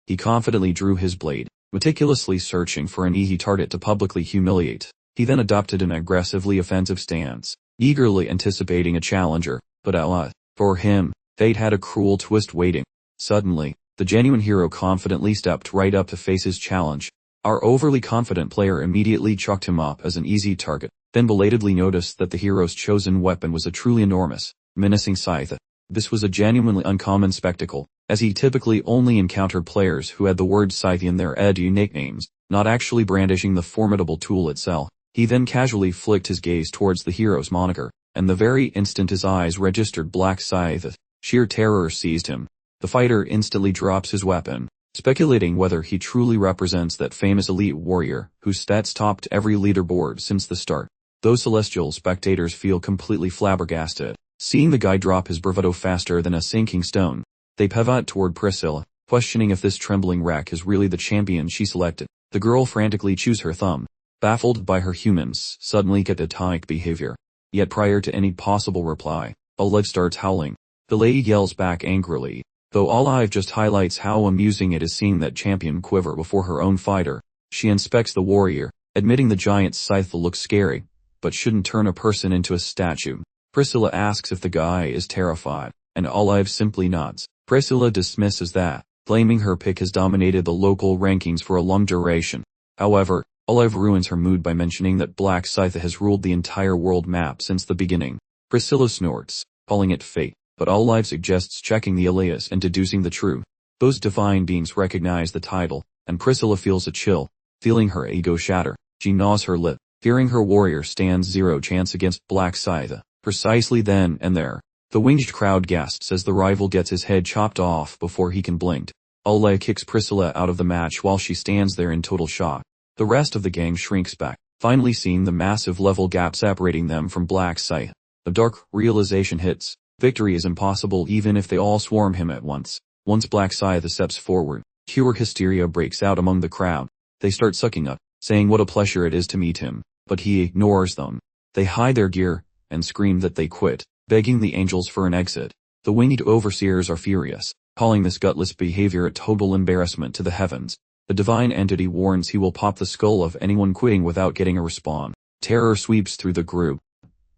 He confidently drew his blade, meticulously searching for an easy target to publicly humiliate. He then adopted an aggressively offensive stance, eagerly anticipating a challenger, but for him, fate had a cruel twist waiting. Suddenly, the genuine hero confidently stepped right up to face his challenge. Our overly confident player immediately chalked him up as an easy target, then belatedly noticed that the hero's chosen weapon was a truly enormous, menacing scythe. This was a genuinely uncommon spectacle, as he typically only encountered players who had the word scythe in their edu nicknames, not actually brandishing the formidable tool itself. He then casually flicked his gaze towards the hero's moniker, and the very instant his eyes registered black scythe, sheer terror seized him. The fighter instantly drops his weapon, speculating whether he truly represents that famous elite warrior whose stats topped every leaderboard since the start. Those celestial spectators feel completely flabbergasted, seeing the guy drop his bravado faster than a sinking stone. They pivot toward Priscilla, questioning if this trembling wreck is really the champion she selected. The girl frantically chews her thumb, baffled by her humans suddenly catatonic behavior. Yet prior to any possible reply, Olive starts howling. The lady yells back angrily, though Olive just highlights how amusing it is seeing that champion quiver before her own fighter. She inspects the warrior, admitting the giant's scythe looks scary, but shouldn't turn a person into a statue. Priscilla asks if the guy is terrified, and Olive simply nods. Priscilla dismisses that, claiming her pick has dominated the local rankings for a long duration. However, Olive ruins her mood by mentioning that Black Scythe has ruled the entire world map since the beginning. Priscilla snorts, calling it fate, but Olive suggests checking the alias and deducing the truth. Those divine beings recognize the title, and Priscilla feels a chill, feeling her ego shatter. She gnaws her lip, fearing her warrior stands zero chance against Black Scythe. Precisely then and there, the winged crowd gasps as the rival gets his head chopped off before he can blink. Olive kicks Priscilla out of the match while she stands there in total shock. The rest of the gang shrinks back, finally seeing the massive level gap separating them from Black Scythe. A dark realization hits. Victory is impossible even if they all swarm him at once. Once Black Scythe steps forward, pure hysteria breaks out among the crowd. They start sucking up, saying what a pleasure it is to meet him, but he ignores them. They hide their gear, and scream that they quit, begging the angels for an exit. The winged overseers are furious, calling this gutless behavior a total embarrassment to the heavens. The divine entity warns he will pop the skull of anyone quitting without getting a respawn. Terror sweeps through the group,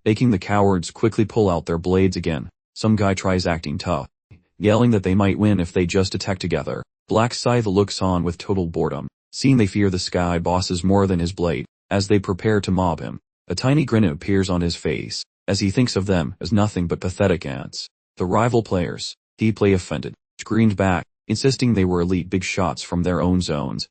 making the cowards quickly pull out their blades again. Some guy tries acting tough, yelling that they might win if they just attack together. Black Scythe looks on with total boredom, seeing they fear the sky bosses more than his blade, as they prepare to mob him. A tiny grin appears on his face, as he thinks of them as nothing but pathetic ants. The rival players, deeply offended, screamed back, insisting they were elite big shots from their own zones,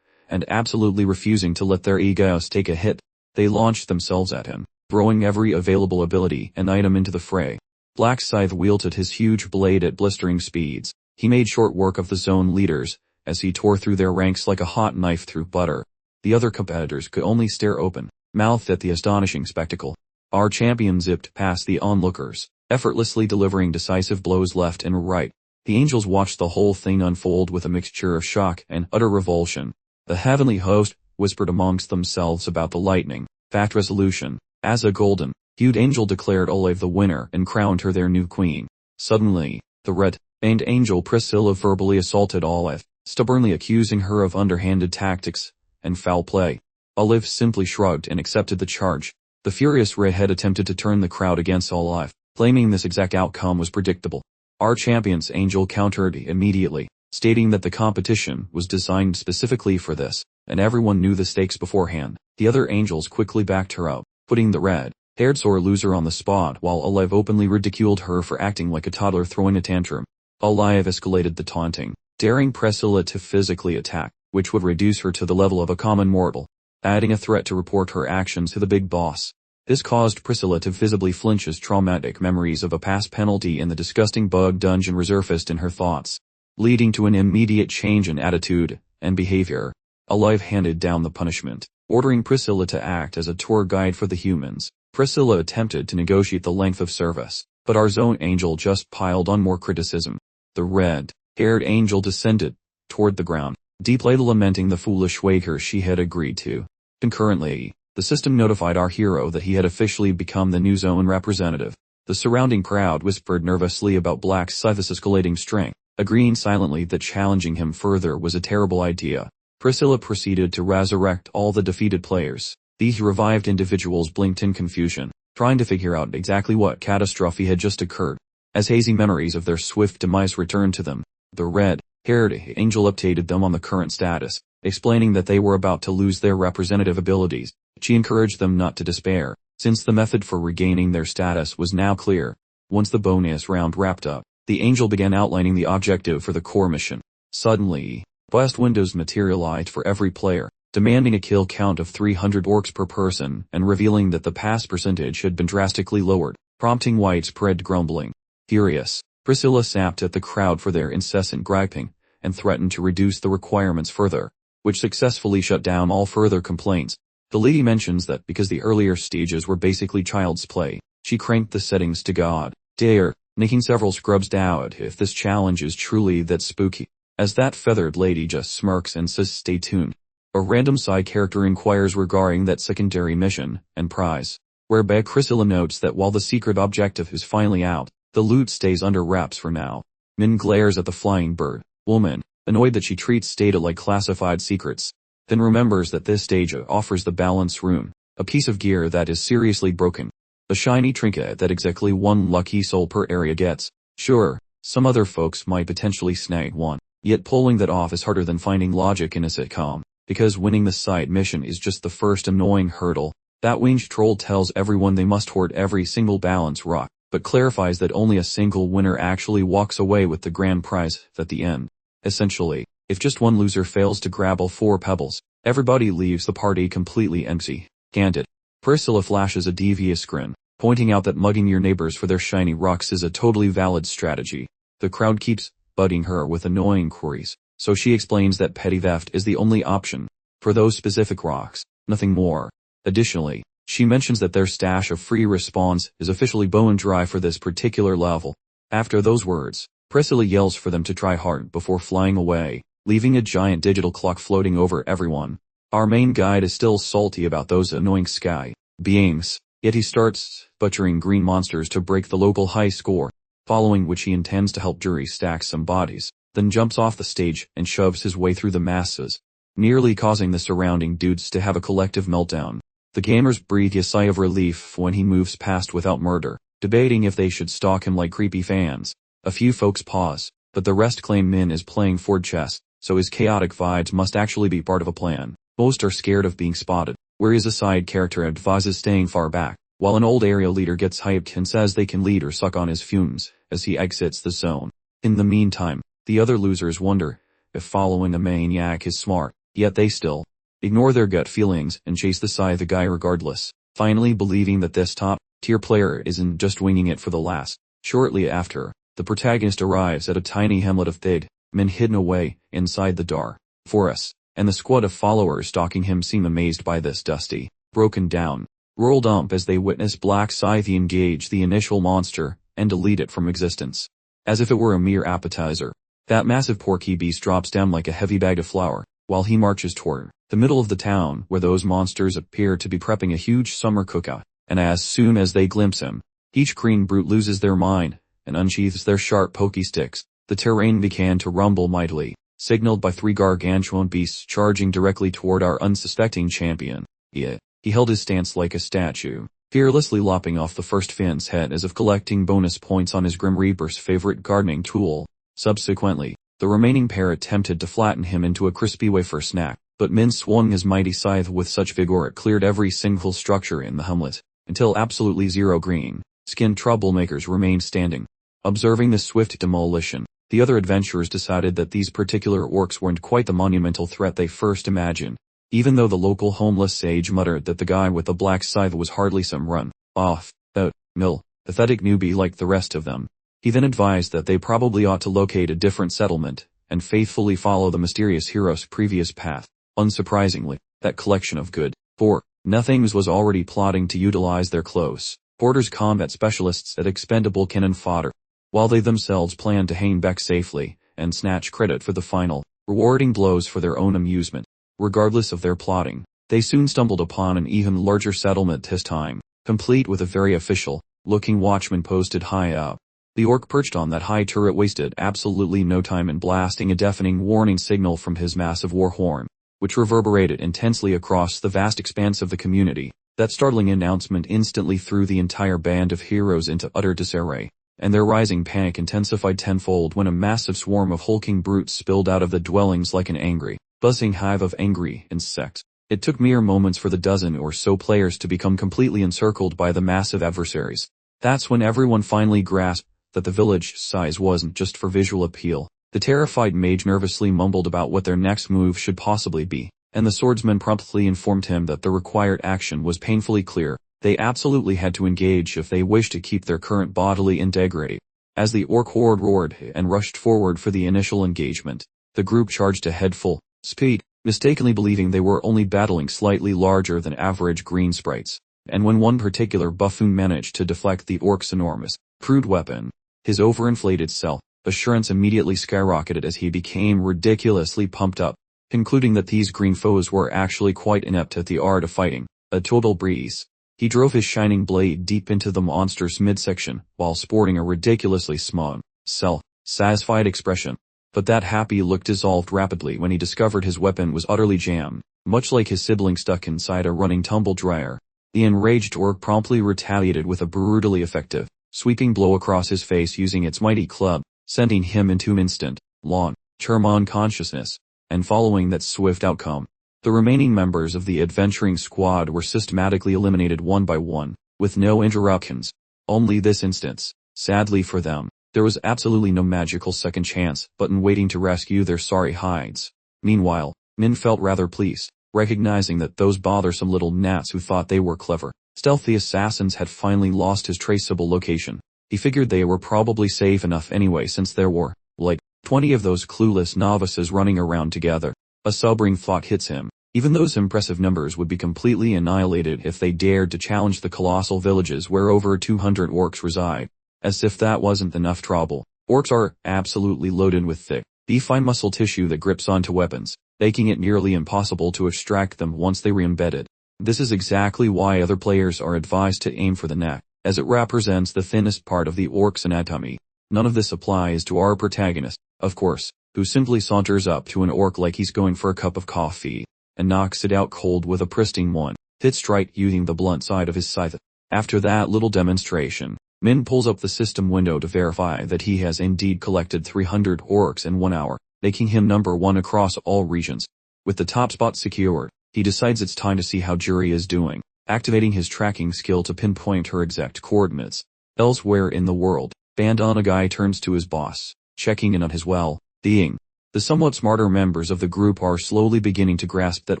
and absolutely refusing to let their egos take a hit. They launched themselves at him, throwing every available ability and item into the fray. Black Scythe wielded his huge blade at blistering speeds. He made short work of the zone leaders, as he tore through their ranks like a hot knife through butter. The other competitors could only stare open-mouthed at the astonishing spectacle. Our champion zipped past the onlookers, effortlessly delivering decisive blows left and right. The angels watched the whole thing unfold with a mixture of shock and utter revulsion. The heavenly host whispered amongst themselves about the lightning-fast resolution, as a golden-hued angel declared Olive the winner and crowned her their new queen. Suddenly, the red-maned angel Priscilla verbally assaulted Olive, stubbornly accusing her of underhanded tactics and foul play. Olive simply shrugged and accepted the charge. The furious redhead attempted to turn the crowd against Olive, claiming this exact outcome was predictable. Our champion's angel countered immediately, stating that the competition was designed specifically for this, and everyone knew the stakes beforehand. The other angels quickly backed her up, putting the red-haired sore loser on the spot while Olive openly ridiculed her for acting like a toddler throwing a tantrum. Olive escalated the taunting, daring Priscilla to physically attack, which would reduce her to the level of a common mortal, adding a threat to report her actions to the big boss. This caused Priscilla to visibly flinch as traumatic memories of a past penalty in the disgusting bug dungeon resurfaced in her thoughts, leading to an immediate change in attitude and behavior. Olive handed down the punishment, ordering Priscilla to act as a tour guide for the humans. Priscilla attempted to negotiate the length of service, but our zone angel just piled on more criticism. The red-haired angel descended toward the ground, deeply lamenting the foolish wager she had agreed to. Concurrently, the system notified our hero that he had officially become the new zone representative. The surrounding crowd whispered nervously about Black Scythe's escalating strength, agreeing silently that challenging him further was a terrible idea. Priscilla proceeded to resurrect all the defeated players. These revived individuals blinked in confusion, trying to figure out exactly what catastrophe had just occurred. As hazy memories of their swift demise returned to them, the red Haired Angel updated them on the current status, explaining that they were about to lose their representative abilities. She encouraged them not to despair, since the method for regaining their status was now clear. Once the bonus round wrapped up, the angel began outlining the objective for the core mission. Suddenly, blast windows materialized for every player, demanding a kill count of 300 orcs per person and revealing that the pass percentage had been drastically lowered, prompting widespread grumbling. Furious, Priscilla snapped at the crowd for their incessant griping, and threatened to reduce the requirements further, which successfully shut down all further complaints. The lady mentions that because the earlier stages were basically child's play, she cranked the settings to God tier, making several scrubs doubt if this challenge is truly that spooky. As that feathered lady just smirks and says stay tuned, a random side character inquires regarding that secondary mission and prize, whereby Priscilla notes that while the secret objective is finally out, the loot stays under wraps for now. Min glares at the flying bird woman, annoyed that she treats data like classified secrets, then remembers that this stage offers the balance rune, a piece of gear that is seriously broken. A shiny trinket that exactly one lucky soul per area gets. Sure, some other folks might potentially snag one, yet pulling that off is harder than finding logic in a sitcom, because winning the side mission is just the first annoying hurdle. That winged troll tells everyone they must hoard every single balance rock, but clarifies that only a single winner actually walks away with the grand prize at the end. Essentially, if just one loser fails to grab all 4 pebbles, everybody leaves the party completely empty. Can't it? Priscilla flashes a devious grin, pointing out that mugging your neighbors for their shiny rocks is a totally valid strategy. The crowd keeps butting her with annoying queries, so she explains that petty theft is the only option for those specific rocks, nothing more. Additionally, she mentions that their stash of free respawns is officially bone dry for this particular level. After those words, Priscilla yells for them to try hard before flying away, leaving a giant digital clock floating over everyone. Our main guide is still salty about those annoying sky beings, yet he starts butchering green monsters to break the local high score, following which he intends to help jury stack some bodies, then jumps off the stage and shoves his way through the masses, nearly causing the surrounding dudes to have a collective meltdown. The gamers breathe a sigh of relief when he moves past without murder, debating if they should stalk him like creepy fans. A few folks pause, but the rest claim Min is playing Ford chess, so his chaotic vibes must actually be part of a plan. Most are scared of being spotted, whereas a side character advises staying far back, while an old area leader gets hyped and says they can lead or suck on his fumes as he exits the zone. In the meantime, the other losers wonder if following a maniac is smart, yet they still ignore their gut feelings and chase the scythe guy regardless, finally believing that this top-tier player isn't just winging it for the last. Shortly after, the protagonist arrives at a tiny hamlet of thick men hidden away inside the dark forest, and the squad of followers stalking him seem amazed by this dusty, broken down rural dump as they witness Black Scythe engage the initial monster and delete it from existence. As if it were a mere appetizer, that massive porky beast drops down like a heavy bag of flour, while he marches toward the middle of the town where those monsters appear to be prepping a huge summer cookout, and as soon as they glimpse him, each green brute loses their mind and unsheathes their sharp pokey sticks. The terrain began to rumble mightily, signaled by 3 gargantuan beasts charging directly toward our unsuspecting champion. Yet, he held his stance like a statue, fearlessly lopping off the first Finn's head as if collecting bonus points on his Grim Reaper's favorite gardening tool. Subsequently, the remaining pair attempted to flatten him into a crispy wafer snack, but Min swung his mighty scythe with such vigor it cleared every single structure in the hamlet, until absolutely 0 green-skinned troublemakers remained standing. Observing this swift demolition, the other adventurers decided that these particular orcs weren't quite the monumental threat they first imagined, even though the local homeless sage muttered that the guy with the black scythe was hardly some run-off, pathetic newbie like the rest of them. He then advised that they probably ought to locate a different settlement, and faithfully follow the mysterious hero's previous path. Unsurprisingly, that collection of good-for-nothings was already plotting to utilize their close quarters combat specialists at expendable cannon fodder, while they themselves planned to hang back safely and snatch credit for the final, rewarding blows for their own amusement. Regardless of their plotting, they soon stumbled upon an even larger settlement this time, complete with a very official-looking watchman posted high up. The orc perched on that high turret wasted absolutely no time in blasting a deafening warning signal from his massive war horn, which reverberated intensely across the vast expanse of the community. That startling announcement instantly threw the entire band of heroes into utter disarray. and their rising panic intensified tenfold when a massive swarm of hulking brutes spilled out of the dwellings like an angry, buzzing hive of angry insects. It took mere moments for the dozen or so players to become completely encircled by the massive adversaries. That's when everyone finally grasped that the village size wasn't just for visual appeal. The terrified mage nervously mumbled about what their next move should possibly be, and the swordsman promptly informed him that the required action was painfully clear. They absolutely had to engage if they wished to keep their current bodily integrity. As the orc horde roared and rushed forward for the initial engagement, the group charged ahead full speed, mistakenly believing they were only battling slightly larger than average green sprites. And when one particular buffoon managed to deflect the orc's enormous, crude weapon, his overinflated self-assurance immediately skyrocketed as he became ridiculously pumped up, concluding that these green foes were actually quite inept at the art of fighting, a total breeze. He drove his shining blade deep into the monster's midsection, while sporting a ridiculously smug, self-satisfied expression. But that happy look dissolved rapidly when he discovered his weapon was utterly jammed, much like his sibling stuck inside a running tumble dryer. The enraged orc promptly retaliated with a brutally effective, sweeping blow across his face using its mighty club, sending him into instant, long-term unconsciousness. And following that swift outcome, the remaining members of the adventuring squad were systematically eliminated one by one, with no interruptions. Only this instance, sadly for them, there was absolutely no magical second chance button waiting to rescue their sorry hides. Meanwhile, Min felt rather pleased, recognizing that those bothersome little gnats who thought they were clever, stealthy assassins had finally lost his traceable location. He figured they were probably safe enough anyway since there were, like, 20 of those clueless novices running around together. A sobering thought hits him. Even those impressive numbers would be completely annihilated if they dared to challenge the colossal villages where over 200 orcs reside. As if that wasn't enough trouble, orcs are absolutely loaded with thick, fine muscle tissue that grips onto weapons, making it nearly impossible to extract them once they re-embedded. This is exactly why other players are advised to aim for the neck, as it represents the thinnest part of the orc's anatomy. None of this applies to our protagonist, of course, who simply saunters up to an orc like he's going for a cup of coffee, and knocks it out cold with a pristine one-hit strike using the blunt side of his scythe. After that little demonstration, Min pulls up the system window to verify that he has indeed collected 300 orcs in 1 hour, making him number 1 across all regions. With the top spot secured, he decides it's time to see how Jury is doing, activating his tracking skill to pinpoint her exact coordinates. Elsewhere in the world, Bandana Guy turns to his boss, checking in on his well-being. The somewhat smarter members of the group are slowly beginning to grasp that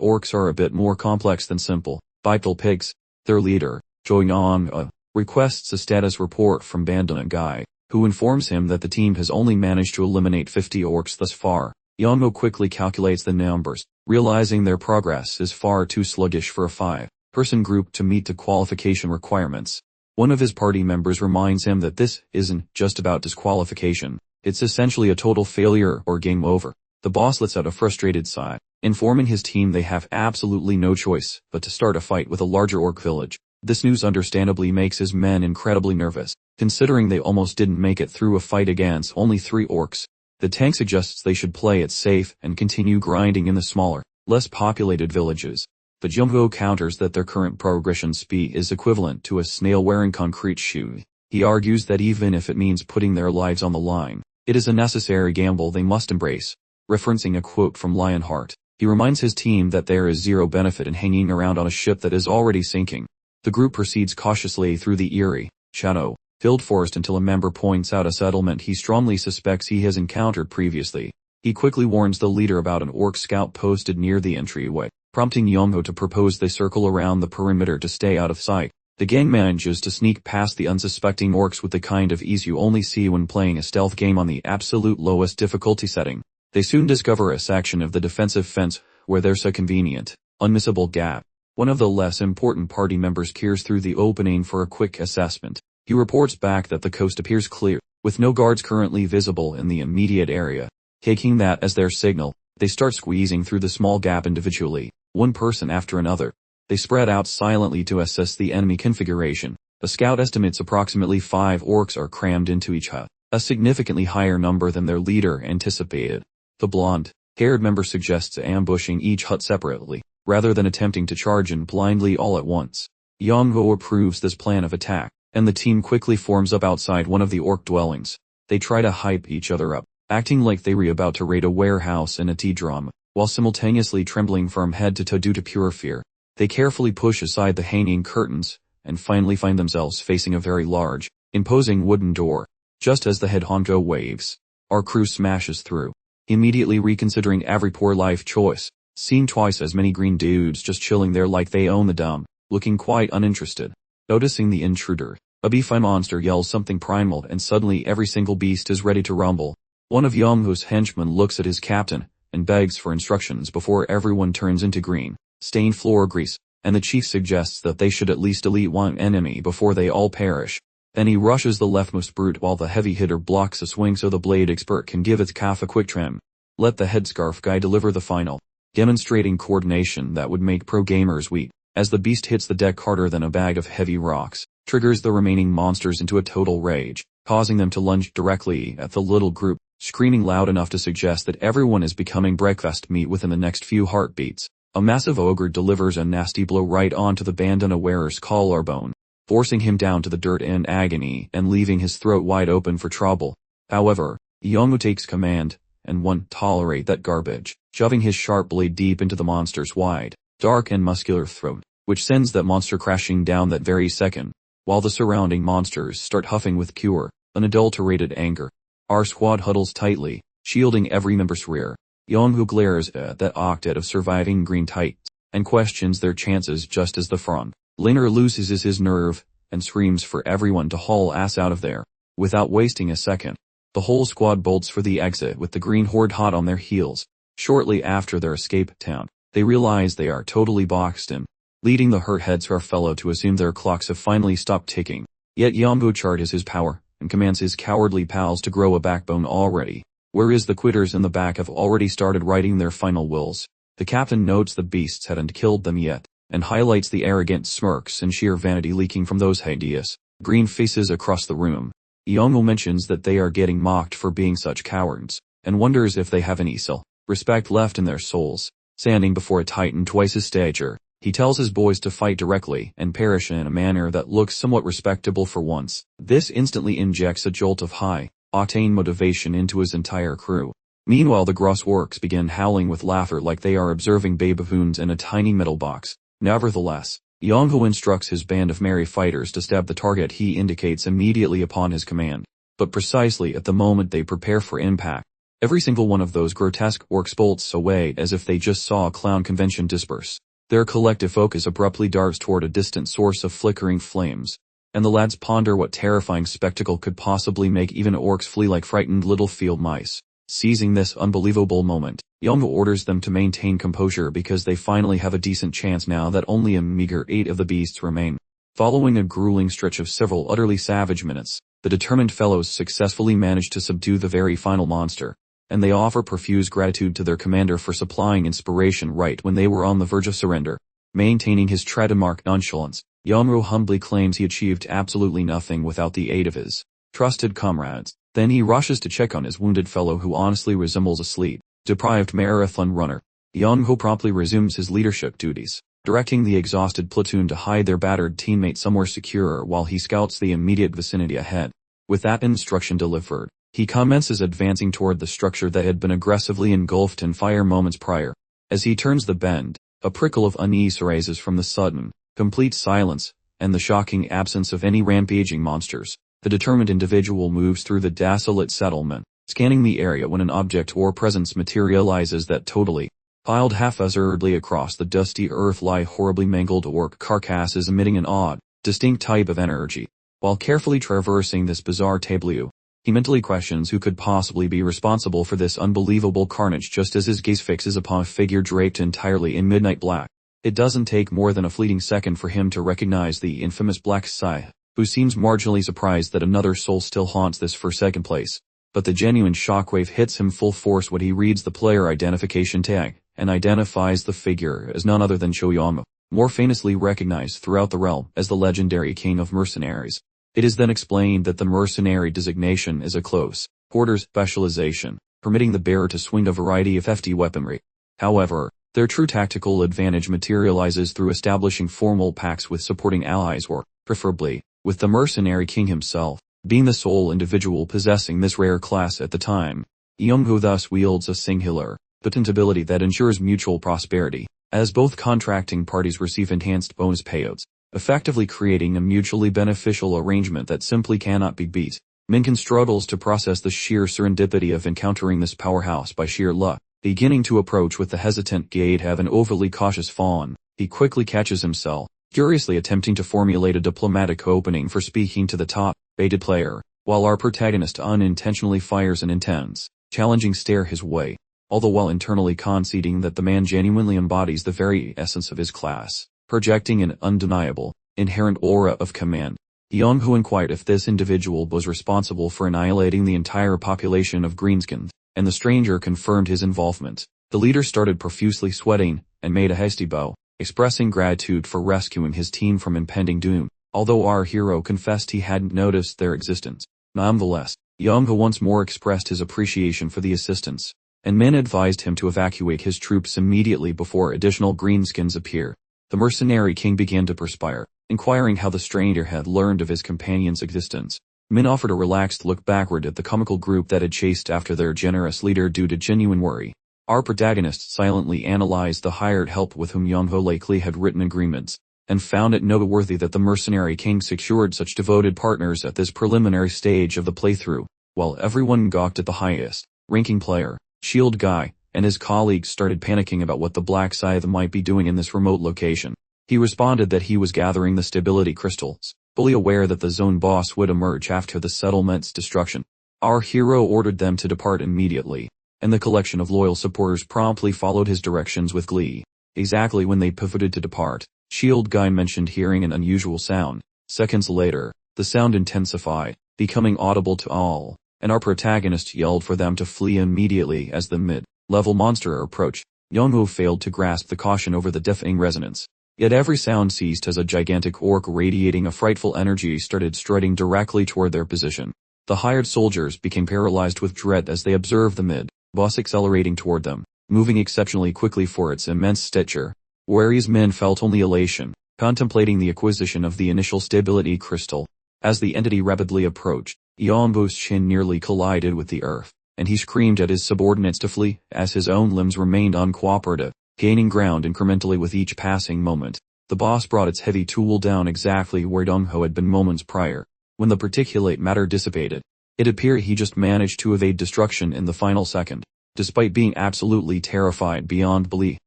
orcs are a bit more complex than simple bipedal pigs. Their leader, Joyong, requests a status report from Bandana Guy, who informs him that the team has only managed to eliminate 50 orcs thus far. Yongo quickly calculates the numbers, realizing their progress is far too sluggish for a 5-person group to meet the qualification requirements. One of his party members reminds him that this isn't just about disqualification. It's essentially a total failure or game over. The boss lets out a frustrated sigh, informing his team they have absolutely no choice but to start a fight with a larger orc village. This news understandably makes his men incredibly nervous, considering they almost didn't make it through a fight against only 3 orcs. The tank suggests they should play it safe and continue grinding in the smaller, less populated villages. But Jumbo counters that their current progression speed is equivalent to a snail wearing concrete shoe. He argues that even if it means putting their lives on the line, it is a necessary gamble they must embrace. Referencing a quote from Lionheart, he reminds his team that there is zero benefit in hanging around on a ship that is already sinking. The group proceeds cautiously through the eerie, shadow-filled forest until a member points out a settlement he strongly suspects he has encountered previously. He quickly warns the leader about an orc scout posted near the entryway, prompting Yongo to propose they circle around the perimeter to stay out of sight. The gang manages to sneak past the unsuspecting orcs with the kind of ease you only see when playing a stealth game on the absolute lowest difficulty setting. They soon discover a section of the defensive fence where there's a convenient, unmissable gap. One of the less important party members peers through the opening for a quick assessment. He reports back that the coast appears clear, with no guards currently visible in the immediate area. Taking that as their signal, they start squeezing through the small gap individually, one person after another. They spread out silently to assess the enemy configuration. The scout estimates approximately 5 orcs are crammed into each hut, a significantly higher number than their leader anticipated. The blonde-haired member suggests ambushing each hut separately, rather than attempting to charge in blindly all at once. Yongo approves this plan of attack, and the team quickly forms up outside one of the orc dwellings. They try to hype each other up, acting like they were about to raid a warehouse in a tea drum, while simultaneously trembling from head to toe due to pure fear. They carefully push aside the hanging curtains, and finally find themselves facing a very large, imposing wooden door. Just as the head honcho waves, our crew smashes through, immediately reconsidering every poor life choice, seeing twice as many green dudes just chilling there like they own the dump, looking quite uninterested. Noticing the intruder, a beefy monster yells something primal and suddenly every single beast is ready to rumble. One of Yonghu's henchmen looks at his captain, and begs for instructions before everyone turns into green, stained floor grease, and the chief suggests that they should at least delete one enemy before they all perish. Then he rushes the leftmost brute while the heavy hitter blocks a swing so the blade expert can give its calf a quick trim. Let the headscarf guy deliver the final, demonstrating coordination that would make pro gamers weep, as the beast hits the deck harder than a bag of heavy rocks, triggers the remaining monsters into a total rage, causing them to lunge directly at the little group, screaming loud enough to suggest that everyone is becoming breakfast meat within the next few heartbeats. A massive ogre delivers a nasty blow right onto the bandana wearer's collarbone, forcing him down to the dirt in agony and leaving his throat wide open for trouble. However, Yonghu takes command, and won't tolerate that garbage, shoving his sharp blade deep into the monster's wide, dark and muscular throat, which sends that monster crashing down that very second, while the surrounding monsters start huffing with pure, unadulterated anger. Our squad huddles tightly, shielding every member's rear. Yonghu glares at that octet of surviving green tights, and questions their chances just as the front liner loses his nerve, and screams for everyone to haul ass out of there. Without wasting a second, the whole squad bolts for the exit with the green horde hot on their heels. Shortly after their escape town, they realize they are totally boxed in, leading the hurt headscarf fellow to assume their clocks have finally stopped ticking. Yet Yonghu charges his power, and commands his cowardly pals to grow a backbone already, whereas the quitters in the back have already started writing their final wills. The captain notes the beasts hadn't killed them yet, and highlights the arrogant smirks and sheer vanity leaking from those hideous, green faces across the room. Yonghu mentions that they are getting mocked for being such cowards, and wonders if they have any respect left in their souls. Standing before a titan twice his stature, he tells his boys to fight directly and perish in a manner that looks somewhat respectable for once. This instantly injects a jolt of high-octane motivation into his entire crew. Meanwhile, the gross orcs begin howling with laughter like they are observing baboons in a tiny metal box. Nevertheless, Yonghu instructs his band of merry fighters to stab the target he indicates immediately upon his command. But precisely at the moment they prepare for impact, every single one of those grotesque orcs bolts away as if they just saw a clown convention disperse. Their collective focus abruptly darts toward a distant source of flickering flames, and the lads ponder what terrifying spectacle could possibly make even orcs flee like frightened little field mice. Seizing this unbelievable moment, Yonghu orders them to maintain composure because they finally have a decent chance now that only a meager 8 of the beasts remain. Following a grueling stretch of several utterly savage minutes, the determined fellows successfully manage to subdue the very final monster, and they offer profuse gratitude to their commander for supplying inspiration right when they were on the verge of surrender. Maintaining his trademark nonchalance, Yonghu humbly claims he achieved absolutely nothing without the aid of his trusted comrades. Then he rushes to check on his wounded fellow who honestly resembles a sleep-deprived marathon runner. Yonghu promptly resumes his leadership duties, directing the exhausted platoon to hide their battered teammate somewhere secure while he scouts the immediate vicinity ahead. With that instruction delivered, he commences advancing toward the structure that had been aggressively engulfed in fire moments prior. As he turns the bend, a prickle of unease arises from the sudden, complete silence, and the shocking absence of any rampaging monsters. The determined individual moves through the desolate settlement, scanning the area when an object or presence materializes that totally, piled haphazardly across the dusty earth lie horribly mangled orc carcasses emitting an odd, distinct type of energy. While carefully traversing this bizarre tableau, he mentally questions who could possibly be responsible for this unbelievable carnage just as his gaze fixes upon a figure draped entirely in midnight black. It doesn't take more than a fleeting second for him to recognize the infamous Black Scythe, who seems marginally surprised that another soul still haunts this forsaken place. But the genuine shockwave hits him full force when he reads the player identification tag, and identifies the figure as none other than Yonghu, more famously recognized throughout the realm as the legendary king of mercenaries. It is then explained that the mercenary designation is a close quarters specialization, permitting the bearer to swing a variety of hefty weaponry. However, their true tactical advantage materializes through establishing formal pacts with supporting allies or, preferably, with the mercenary king himself being the sole individual possessing this rare class at the time. Yongho thus wields a singular, potent ability that ensures mutual prosperity, as both contracting parties receive enhanced bonus payouts, effectively creating a mutually beneficial arrangement that simply cannot be beat. Minkin struggles to process the sheer serendipity of encountering this powerhouse by sheer luck. Beginning to approach with the hesitant gait of an overly cautious fawn, he quickly catches himself, curiously attempting to formulate a diplomatic opening for speaking to the top-rated player, while our protagonist unintentionally fires an intense, challenging stare his way, all the while internally conceding that the man genuinely embodies the very essence of his class, projecting an undeniable, inherent aura of command. Yongho inquired if this individual was responsible for annihilating the entire population of greenskins, and the stranger confirmed his involvement. The leader started profusely sweating, and made a hasty bow, expressing gratitude for rescuing his team from impending doom, although our hero confessed he hadn't noticed their existence. Nonetheless, Yongho once more expressed his appreciation for the assistance, and Min advised him to evacuate his troops immediately before additional greenskins appear. The mercenary king began to perspire, inquiring how the stranger had learned of his companion's existence. Min offered a relaxed look backward at the comical group that had chased after their generous leader due to genuine worry. Our protagonist silently analyzed the hired help with whom Yongho likely had written agreements, and found it noteworthy that the mercenary king secured such devoted partners at this preliminary stage of the playthrough, while everyone gawked at the highest-ranking player, Shield Guy, and his colleagues started panicking about what the Black Scythe might be doing in this remote location. He responded that he was gathering the stability crystals, fully aware that the zone boss would emerge after the settlement's destruction. Our hero ordered them to depart immediately, and the collection of loyal supporters promptly followed his directions with glee. Exactly when they pivoted to depart, Shield Guy mentioned hearing an unusual sound. Seconds later, the sound intensified, becoming audible to all, and our protagonist yelled for them to flee immediately as the mid-level monster approached. Yongho failed to grasp the caution over the deafening resonance. Yet every sound ceased as a gigantic orc radiating a frightful energy started striding directly toward their position. The hired soldiers became paralyzed with dread as they observed the mid-boss accelerating toward them, moving exceptionally quickly for its immense stature. Whereas men felt only elation, contemplating the acquisition of the initial stability crystal. As the entity rapidly approached, Yongho's chin nearly collided with the earth, and he screamed at his subordinates to flee, as his own limbs remained uncooperative, gaining ground incrementally with each passing moment. The boss brought its heavy tool down exactly where Yongho had been moments prior. When the particulate matter dissipated, it appeared he just managed to evade destruction in the final second, despite being absolutely terrified beyond belief.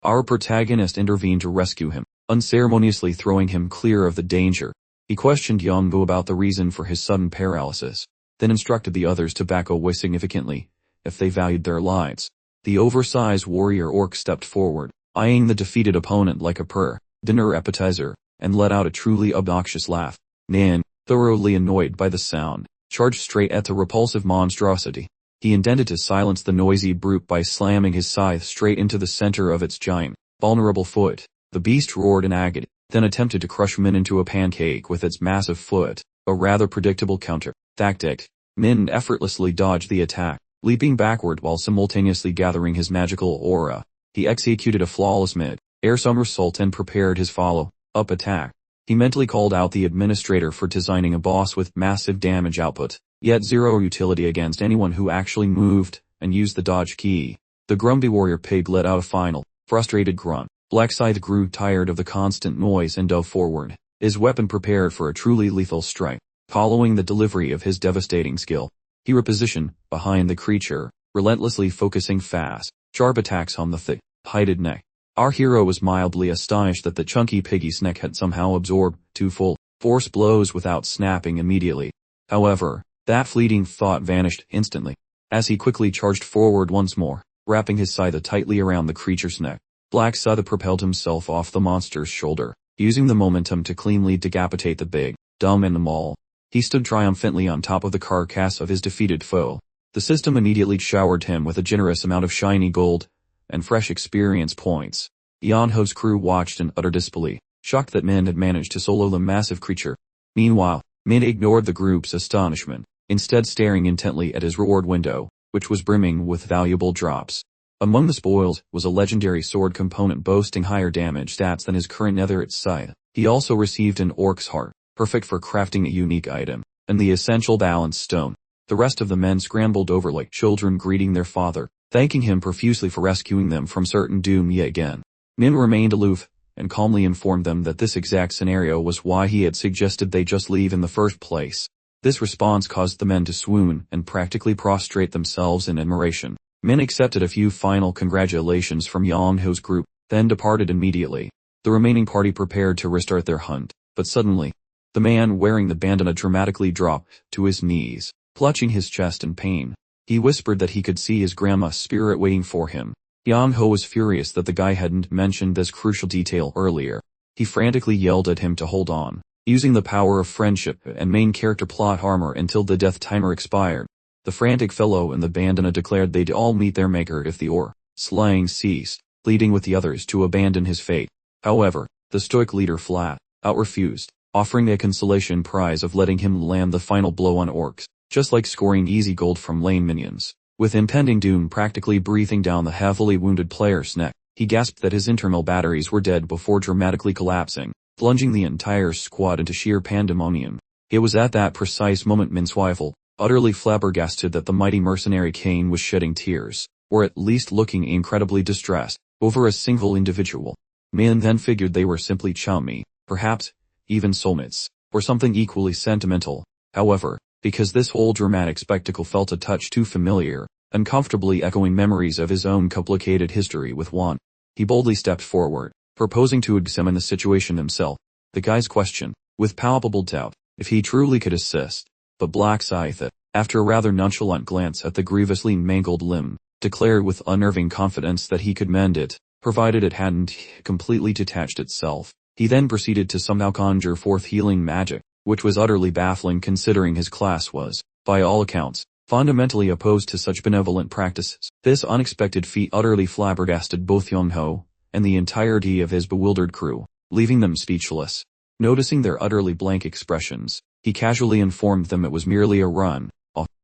Our protagonist intervened to rescue him, unceremoniously throwing him clear of the danger. He questioned Yongho about the reason for his sudden paralysis, then instructed the others to back away significantly, if they valued their lives. The oversized warrior orc stepped forward, eyeing the defeated opponent like a dinner appetizer, and let out a truly obnoxious laugh. Nan, thoroughly annoyed by the sound, charged straight at the repulsive monstrosity. He intended to silence the noisy brute by slamming his scythe straight into the center of its giant, vulnerable foot. The beast roared in agony, then attempted to crush Min into a pancake with its massive foot, a rather predictable counter-tactic. Min effortlessly dodged the attack, leaping backward while simultaneously gathering his magical aura. He executed a flawless mid-air somersault and prepared his follow-up attack. He mentally called out the administrator for designing a boss with massive damage output, yet zero utility against anyone who actually moved and used the dodge key. The grumpy warrior pig let out a final, frustrated grunt. Black Scythe grew tired of the constant noise and dove forward, his weapon prepared for a truly lethal strike. Following the delivery of his devastating skill, he repositioned behind the creature, relentlessly focusing fast, sharp attacks on the thick-hided neck. Our hero was mildly astonished that the chunky piggy's neck had somehow absorbed 2 full force blows without snapping immediately. However, that fleeting thought vanished instantly, as he quickly charged forward once more, wrapping his scythe tightly around the creature's neck. Black Scythe propelled himself off the monster's shoulder, using the momentum to cleanly decapitate the big, dumb animal. He stood triumphantly on top of the carcass of his defeated foe. The system immediately showered him with a generous amount of shiny gold and fresh experience points. Yongho's crew watched in utter disbelief, shocked that Min had managed to solo the massive creature. Meanwhile, Min ignored the group's astonishment, instead staring intently at his reward window, which was brimming with valuable drops. Among the spoils was a legendary sword component boasting higher damage stats than his current netherite scythe. He also received an orc's heart, perfect for crafting a unique item, and the essential balance stone. The rest of the men scrambled over like children greeting their father, thanking him profusely for rescuing them from certain doom yet again. Min remained aloof, and calmly informed them that this exact scenario was why he had suggested they just leave in the first place. This response caused the men to swoon and practically prostrate themselves in admiration. Min accepted a few final congratulations from Yongho's group, then departed immediately. The remaining party prepared to restart their hunt, but suddenly, the man wearing the bandana dramatically dropped to his knees, clutching his chest in pain. He whispered that he could see his grandma's spirit waiting for him. Yongho was furious that the guy hadn't mentioned this crucial detail earlier. He frantically yelled at him to hold on, using the power of friendship and main character plot armor until the death timer expired. The frantic fellow in the bandana declared they'd all meet their maker if the slaying ceased, pleading with the others to abandon his fate. However, the stoic leader flat out refused, offering a consolation prize of letting him land the final blow on orcs, just like scoring easy gold from lane minions. With impending doom practically breathing down the heavily wounded player's neck, he gasped that his internal batteries were dead before dramatically collapsing, plunging the entire squad into sheer pandemonium. It was at that precise moment Min Swivel, utterly flabbergasted that the mighty mercenary Kane was shedding tears, or at least looking incredibly distressed, over a single individual. Min then figured they were simply chummy, perhaps even soulmates, or something equally sentimental. However, because this whole dramatic spectacle felt a touch too familiar, uncomfortably echoing memories of his own complicated history with one, he boldly stepped forward, proposing to examine the situation himself. The guy's questioned, with palpable doubt, if he truly could assist, but Black Scythe, after a rather nonchalant glance at the grievously mangled limb, declared with unnerving confidence that he could mend it, provided it hadn't completely detached itself. He then proceeded to somehow conjure forth healing magic, which was utterly baffling considering his class was, by all accounts, fundamentally opposed to such benevolent practices. This unexpected feat utterly flabbergasted both Yongho and the entirety of his bewildered crew, leaving them speechless. Noticing their utterly blank expressions, he casually informed them it was merely a run,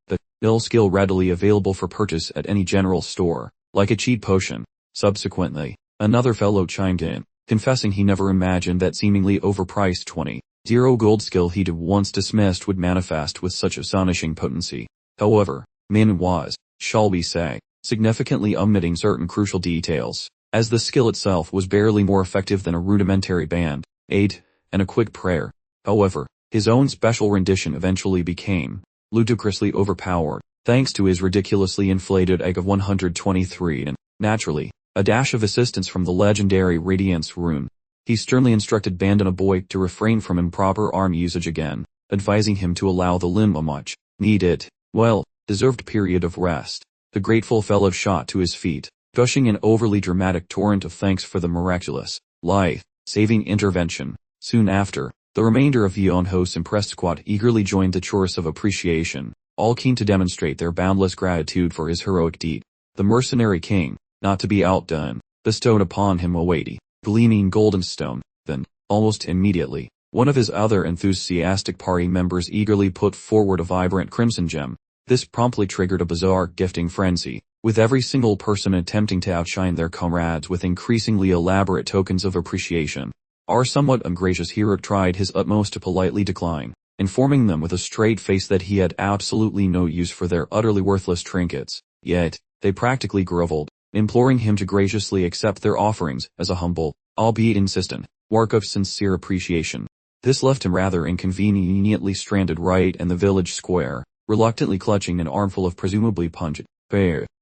the ill skill readily available for purchase at any general store, like a cheap potion. Subsequently, another fellow chimed in, confessing he never imagined that seemingly overpriced 20 gold skill he'd once dismissed would manifest with such astonishing potency. However, Min was, shall we say, significantly omitting certain crucial details, as the skill itself was barely more effective than a rudimentary band aid and a quick prayer. However, his own special rendition eventually became ludicrously overpowered, thanks to his ridiculously inflated egg of 123 and, naturally, a dash of assistance from the legendary Radiance rune. He sternly instructed Bandana Boy to refrain from improper arm usage again, advising him to allow the limb a much needed, deserved period of rest. The grateful fellow shot to his feet, gushing an overly dramatic torrent of thanks for the miraculous, life-saving intervention. Soon after, the remainder of Yonho's impressed squad eagerly joined the chorus of appreciation, all keen to demonstrate their boundless gratitude for his heroic deed. The mercenary king, not to be outdone, bestowed upon him a weighty, gleaming golden stone. Then, almost immediately, one of his other enthusiastic party members eagerly put forward a vibrant crimson gem. This promptly triggered a bizarre gifting frenzy, with every single person attempting to outshine their comrades with increasingly elaborate tokens of appreciation. Our somewhat ungracious hero tried his utmost to politely decline, informing them with a straight face that he had absolutely no use for their utterly worthless trinkets. Yet, they practically groveled, imploring him to graciously accept their offerings as a humble, albeit insistent, mark of sincere appreciation. This left him rather inconveniently stranded right in the village square, reluctantly clutching an armful of presumably pungent,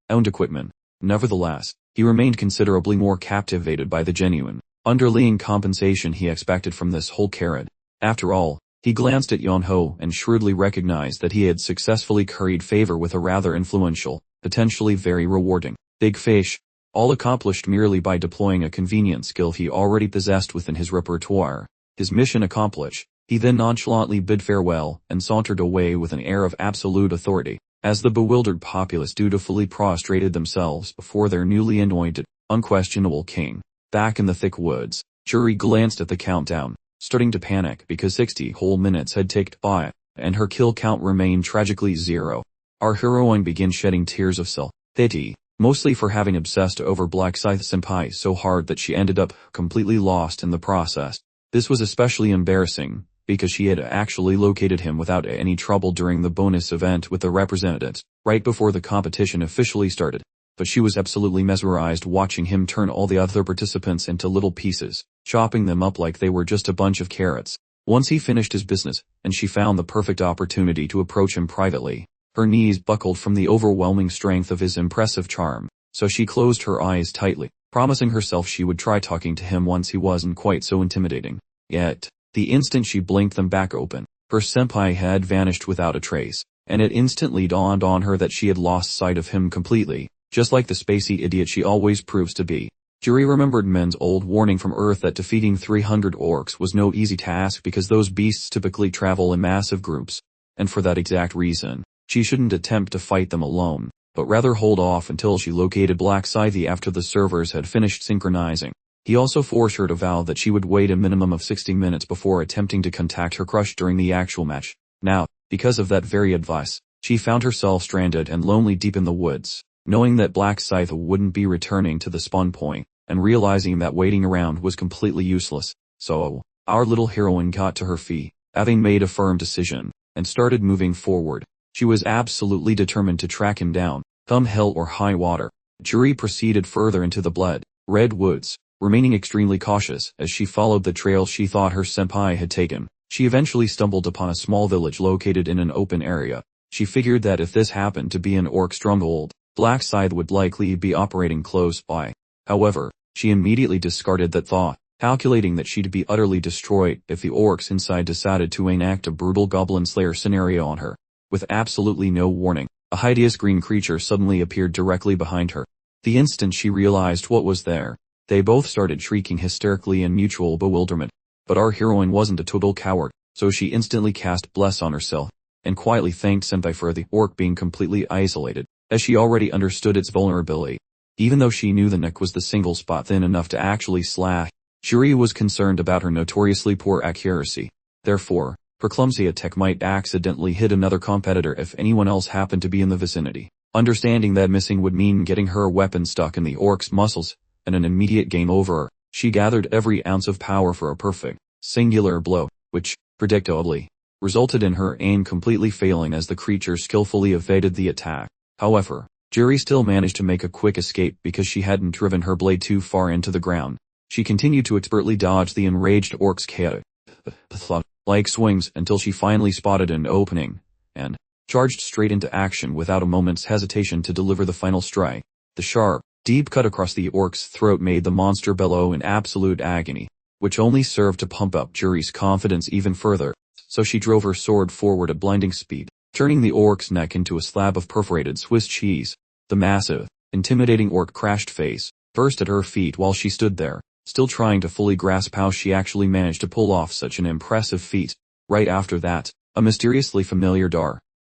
owned equipment. Nevertheless, he remained considerably more captivated by the genuine, underlying compensation he expected from this whole carrot. After all, he glanced at Yonho and shrewdly recognized that he had successfully curried favor with a rather influential, potentially very rewarding, big fish, all accomplished merely by deploying a convenient skill he already possessed within his repertoire. His mission accomplished, he then nonchalantly bid farewell and sauntered away with an air of absolute authority, as the bewildered populace dutifully prostrated themselves before their newly anointed, unquestionable king. Back in the thick woods, Shuri glanced at the countdown, starting to panic because 60 whole minutes had ticked by, and her kill count remained tragically 0. Our heroine began shedding tears of self-pity, mostly for having obsessed over Black Scythe Senpai so hard that she ended up completely lost in the process. This was especially embarrassing, because she had actually located him without any trouble during the bonus event with the representatives, right before the competition officially started. But she was absolutely mesmerized watching him turn all the other participants into little pieces, chopping them up like they were just a bunch of carrots. Once he finished his business, and she found the perfect opportunity to approach him privately, her knees buckled from the overwhelming strength of his impressive charm, so she closed her eyes tightly, promising herself she would try talking to him once he wasn't quite so intimidating. Yet, the instant she blinked them back open, her senpai had vanished without a trace, and it instantly dawned on her that she had lost sight of him completely, just like the spacey idiot she always proves to be. Juri remembered Men's old warning from Earth that defeating 300 orcs was no easy task because those beasts typically travel in massive groups, and for that exact reason, she shouldn't attempt to fight them alone, but rather hold off until she located Black Scythe after the servers had finished synchronizing. He also forced her to vow that she would wait a minimum of 60 minutes before attempting to contact her crush during the actual match. Now, because of that very advice, she found herself stranded and lonely deep in the woods, knowing that Black Scythe wouldn't be returning to the spawn point, and realizing that waiting around was completely useless. So, our little heroine got to her feet, having made a firm decision, and started moving forward. She was absolutely determined to track him down, come hell or high water. Juri proceeded further into the blood-red woods, remaining extremely cautious as she followed the trail she thought her senpai had taken. She eventually stumbled upon a small village located in an open area. She figured that if this happened to be an orc stronghold, Black Scythe would likely be operating close by. However, she immediately discarded that thought, calculating that she'd be utterly destroyed if the orcs inside decided to enact a brutal goblin slayer scenario on her. With absolutely no warning, a hideous green creature suddenly appeared directly behind her. The instant she realized what was there, they both started shrieking hysterically in mutual bewilderment. But our heroine wasn't a total coward, so she instantly cast Bless on herself, and quietly thanked Senpai for the orc being completely isolated, as she already understood its vulnerability. Even though she knew the neck was the single spot thin enough to actually slash, Juri was concerned about her notoriously poor accuracy. Therefore, her clumsy attack might accidentally hit another competitor if anyone else happened to be in the vicinity. Understanding that missing would mean getting her weapon stuck in the orc's muscles, and an immediate game over, she gathered every ounce of power for a perfect, singular blow, which, predictably, resulted in her aim completely failing as the creature skillfully evaded the attack. However, Juri still managed to make a quick escape because she hadn't driven her blade too far into the ground. She continued to expertly dodge the enraged orc's chaotic-like swings until she finally spotted an opening, and charged straight into action without a moment's hesitation to deliver the final strike. The sharp, deep cut across the orc's throat made the monster bellow in absolute agony, which only served to pump up Juri's confidence even further, so she drove her sword forward at blinding speed, turning the orc's neck into a slab of perforated Swiss cheese. The massive, intimidating orc crashed face first at her feet while she stood there, still trying to fully grasp how she actually managed to pull off such an impressive feat. Right after that, a mysteriously familiar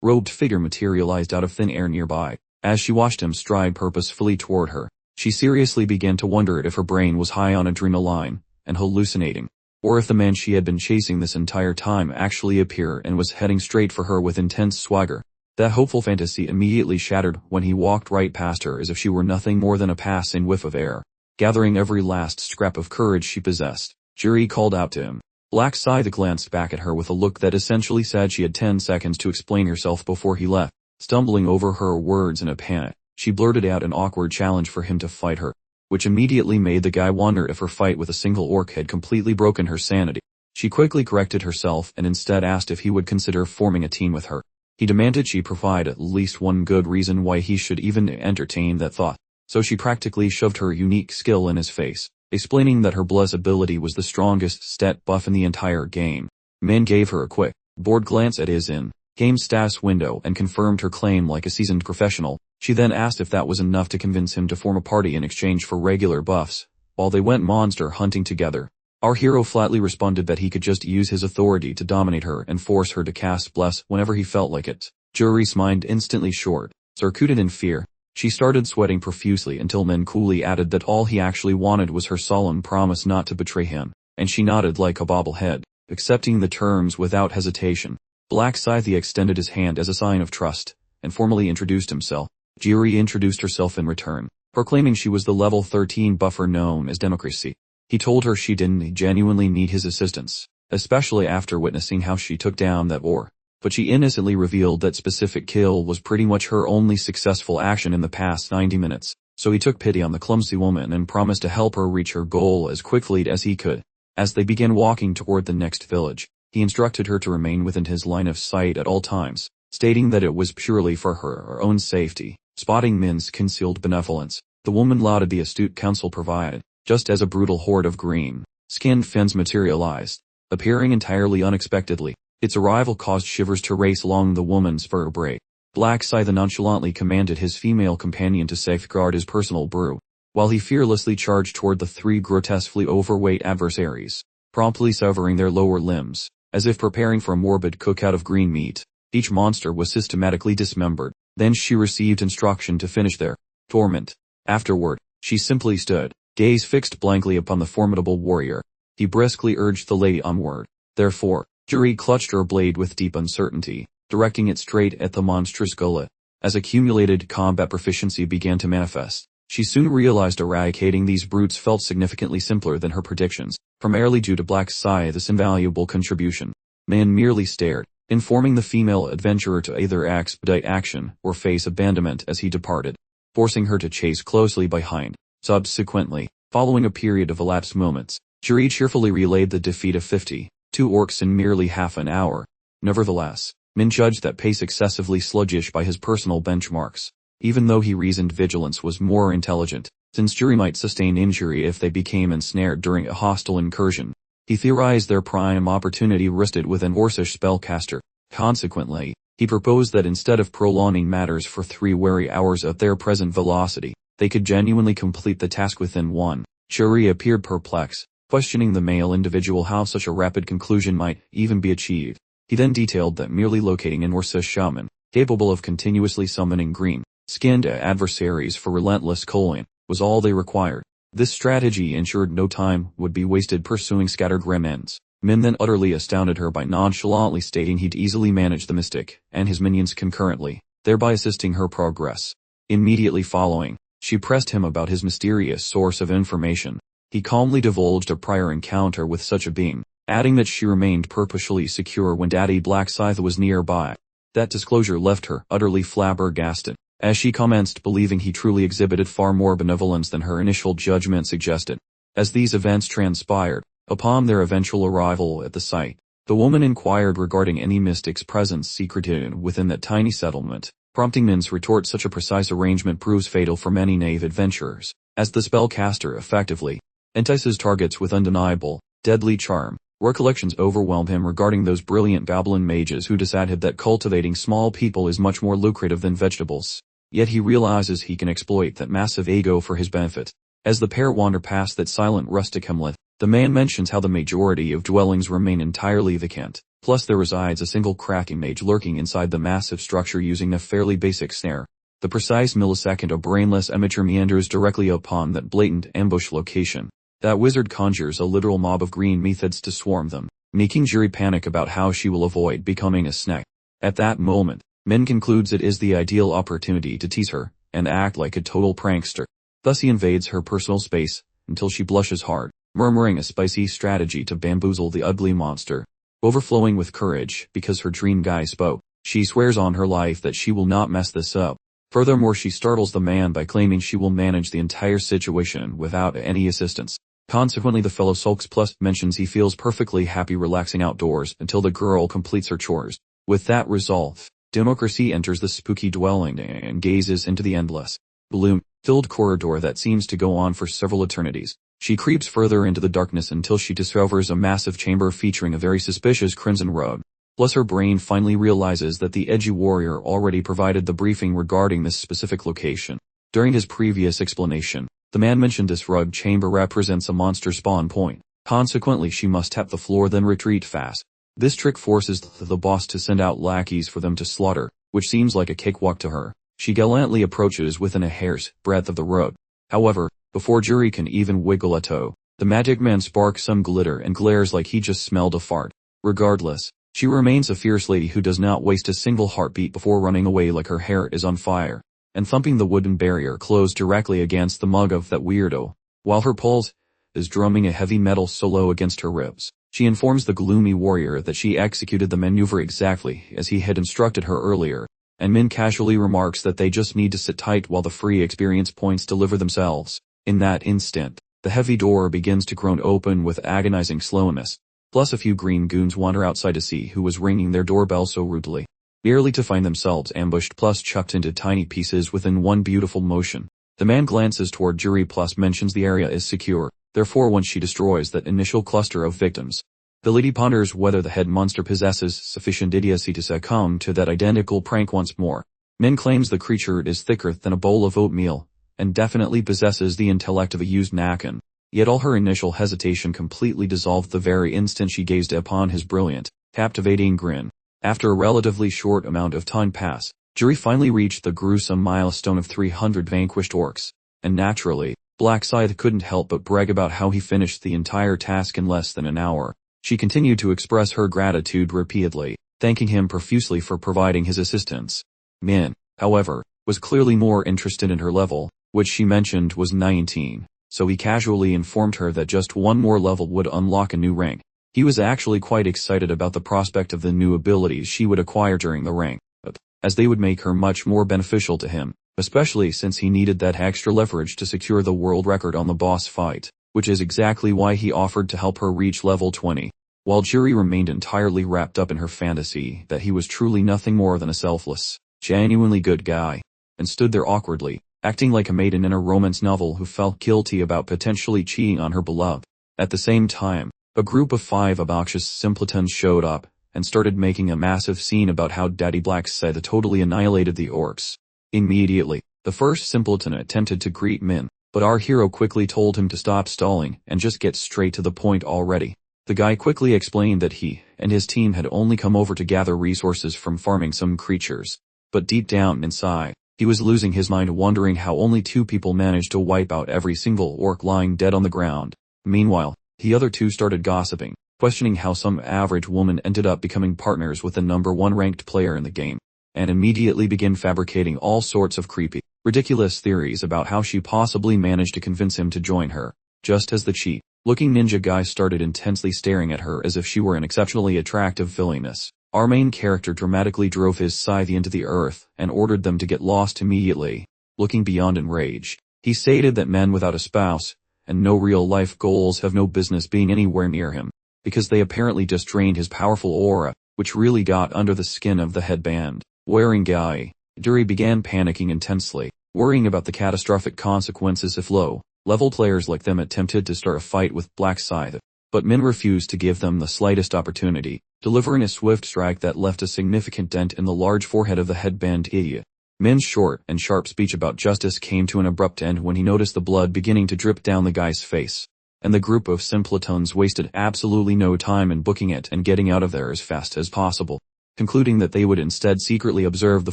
robed figure materialized out of thin air nearby. As she watched him stride purposefully toward her, she seriously began to wonder if her brain was high on adrenaline and hallucinating, or if the man she had been chasing this entire time actually appeared and was heading straight for her with intense swagger. That hopeful fantasy immediately shattered when he walked right past her as if she were nothing more than a passing whiff of air. Gathering every last scrap of courage she possessed, Juri called out to him. Black Scythe glanced back at her with a look that essentially said she had 10 seconds to explain herself before he left. Stumbling over her words in a panic, she blurted out an awkward challenge for him to fight her, which immediately made the guy wonder if her fight with a single orc had completely broken her sanity. She quickly corrected herself and instead asked if he would consider forming a team with her. He demanded she provide at least one good reason why he should even entertain that thought, so she practically shoved her unique skill in his face, explaining that her Bless ability was the strongest stat buff in the entire game. Min gave her a quick, bored glance at his in-game status window and confirmed her claim like a seasoned professional. She then asked if that was enough to convince him to form a party in exchange for regular buffs, while they went monster hunting together. Our hero flatly responded that he could just use his authority to dominate her and force her to cast Bless whenever he felt like it. Juri's mind instantly short-circuited in fear. She started sweating profusely until Min coolly added that all he actually wanted was her solemn promise not to betray him, and she nodded like a bobblehead, accepting the terms without hesitation. Black Scythe extended his hand as a sign of trust, and formally introduced himself. Juri introduced herself in return, proclaiming she was the level 13 buffer known as Democracy. He told her she didn't genuinely need his assistance, especially after witnessing how she took down that war. But she innocently revealed that specific kill was pretty much her only successful action in the past 90 minutes. So he took pity on the clumsy woman and promised to help her reach her goal as quickly as he could. As they began walking toward the next village, he instructed her to remain within his line of sight at all times, stating that it was purely for her own safety. Spotting Min's concealed benevolence, the woman lauded the astute counsel provided, just as a brutal horde of green-skinned fins materialized, appearing entirely unexpectedly. Its arrival caused shivers to race along the woman's vertebrae. Black Scythe nonchalantly commanded his female companion to safeguard his personal brew, while he fearlessly charged toward the three grotesquely overweight adversaries, promptly severing their lower limbs, as if preparing for a morbid cookout of green meat. Each monster was systematically dismembered. Then she received instruction to finish their torment. Afterward, she simply stood, gaze fixed blankly upon the formidable warrior. He briskly urged the lady onward. Therefore, Juri clutched her blade with deep uncertainty, directing it straight at the monstrous gullet. As accumulated combat proficiency began to manifest, she soon realized eradicating these brutes felt significantly simpler than her predictions, primarily due to Black Scythe's invaluable contribution. Man merely stared, informing the female adventurer to either expedite action or face abandonment as he departed, forcing her to chase closely behind. Subsequently, following a period of elapsed moments, Juri cheerfully relayed the defeat of 52 orcs in merely half an hour. Nevertheless, Min judged that pace excessively sluggish by his personal benchmarks, even though he reasoned vigilance was more intelligent, since Juri might sustain injury if they became ensnared during a hostile incursion. He theorized their prime opportunity rested with an Orcish spellcaster. Consequently, he proposed that instead of prolonging matters for 3 weary hours at their present velocity, they could genuinely complete the task within one. Juri appeared perplexed, questioning the male individual how such a rapid conclusion might even be achieved. He then detailed that merely locating an Orcish shaman, capable of continuously summoning green-skinned adversaries for relentless culling, was all they required. This strategy ensured no time would be wasted pursuing scattered remnants. Min then utterly astounded her by nonchalantly stating he'd easily manage the mystic and his minions concurrently, thereby assisting her progress. Immediately following, she pressed him about his mysterious source of information. He calmly divulged a prior encounter with such a being, adding that she remained perpetually secure when Daddy Black Scythe was nearby. That disclosure left her utterly flabbergasted, as she commenced believing he truly exhibited far more benevolence than her initial judgment suggested. As these events transpired, upon their eventual arrival at the site, the woman inquired regarding any mystic's presence secreted within that tiny settlement, prompting Min's retort. Such a precise arrangement proves fatal for many naive adventurers, as the spellcaster effectively entices targets with undeniable, deadly charm. Recollections overwhelm him regarding those brilliant Babylon mages who decided that cultivating small people is much more lucrative than vegetables. Yet he realizes he can exploit that massive ego for his benefit. As the pair wander past that silent rustic hamlet, the man mentions how the majority of dwellings remain entirely vacant, plus there resides a single cracking mage lurking inside the massive structure using a fairly basic snare. The precise millisecond a brainless amateur meanders directly upon that blatant ambush location. That wizard conjures a literal mob of green methods to swarm them, making Juri panic about how she will avoid becoming a snack. At that moment, Min concludes it is the ideal opportunity to tease her and act like a total prankster. Thus he invades her personal space until she blushes hard, murmuring a spicy strategy to bamboozle the ugly monster. Overflowing with courage because her dream guy spoke, she swears on her life that she will not mess this up. Furthermore, she startles the man by claiming she will manage the entire situation without any assistance. Consequently, the fellow sulks plus mentions he feels perfectly happy relaxing outdoors until the girl completes her chores. With that resolve, Democracy enters the spooky dwelling and gazes into the endless, balloon-filled corridor that seems to go on for several eternities. She creeps further into the darkness until she discovers a massive chamber featuring a very suspicious crimson rug. Plus her brain finally realizes that the edgy warrior already provided the briefing regarding this specific location. During his previous explanation, the man mentioned this rug chamber represents a monster spawn point. Consequently, she must tap the floor then retreat fast. This trick forces the boss to send out lackeys for them to slaughter, which seems like a cakewalk to her. She gallantly approaches within a hair's breadth of the rug. However, before Juri can even wiggle a toe, the magic man sparks some glitter and glares like he just smelled a fart. Regardless, she remains a fierce lady who does not waste a single heartbeat before running away like her hair is on fire, and thumping the wooden barrier closed directly against the mug of that weirdo, while her pulse is drumming a heavy metal solo against her ribs. She informs the gloomy warrior that she executed the maneuver exactly as he had instructed her earlier, and Min casually remarks that they just need to sit tight while the free experience points deliver themselves. In that instant, the heavy door begins to groan open with agonizing slowness, plus a few green goons wander outside to see who was ringing their doorbell so rudely, merely to find themselves ambushed plus chucked into tiny pieces within one beautiful motion. The man glances toward Juri plus mentions the area is secure, therefore once she destroys that initial cluster of victims, the lady ponders whether the head monster possesses sufficient idiocy to succumb to that identical prank once more. Min claims the creature is thicker than a bowl of oatmeal, and definitely possesses the intellect of a used napkin. Yet all her initial hesitation completely dissolved the very instant she gazed upon his brilliant, captivating grin. After a relatively short amount of time passed, Juri finally reached the gruesome milestone of 300 vanquished orcs, and naturally, Black Scythe couldn't help but brag about how he finished the entire task in less than an hour. She continued to express her gratitude repeatedly, thanking him profusely for providing his assistance. Min, however, was clearly more interested in her level, which she mentioned was 19, so he casually informed her that just one more level would unlock a new rank. He was actually quite excited about the prospect of the new abilities she would acquire during the rank up, as they would make her much more beneficial to him, especially since he needed that extra leverage to secure the world record on the boss fight, which is exactly why he offered to help her reach level 20. While Juri remained entirely wrapped up in her fantasy that he was truly nothing more than a selfless, genuinely good guy, and stood there awkwardly, acting like a maiden in a romance novel who felt guilty about potentially cheating on her beloved. At the same time, a group of 5 obnoxious simpletons showed up, and started making a massive scene about how Daddy Black Scythe totally annihilated the orcs. Immediately, the first simpleton attempted to greet Min, but our hero quickly told him to stop stalling and just get straight to the point already. The guy quickly explained that he and his team had only come over to gather resources from farming some creatures, but deep down inside, he was losing his mind wondering how only 2 people managed to wipe out every single orc lying dead on the ground. Meanwhile, the other 2 started gossiping, questioning how some average woman ended up becoming partners with the #1 ranked player in the game, and immediately began fabricating all sorts of creepy, ridiculous theories about how she possibly managed to convince him to join her, just as the cheap-looking ninja guy started intensely staring at her as if she were an exceptionally attractive villainess. Our main character dramatically drove his scythe into the earth and ordered them to get lost immediately. Looking beyond enraged, he stated that men without a spouse and no real-life goals have no business being anywhere near him, because they apparently just drained his powerful aura, which really got under the skin of the headband-wearing guy. Juri began panicking intensely, worrying about the catastrophic consequences if low-level players like them attempted to start a fight with Black Scythe. But Min refused to give them the slightest opportunity, delivering a swift strike that left a significant dent in the large forehead of the headband idiot. Min's short and sharp speech about justice came to an abrupt end when he noticed the blood beginning to drip down the guy's face, and the group of simpletons wasted absolutely no time in booking it and getting out of there as fast as possible, concluding that they would instead secretly observe the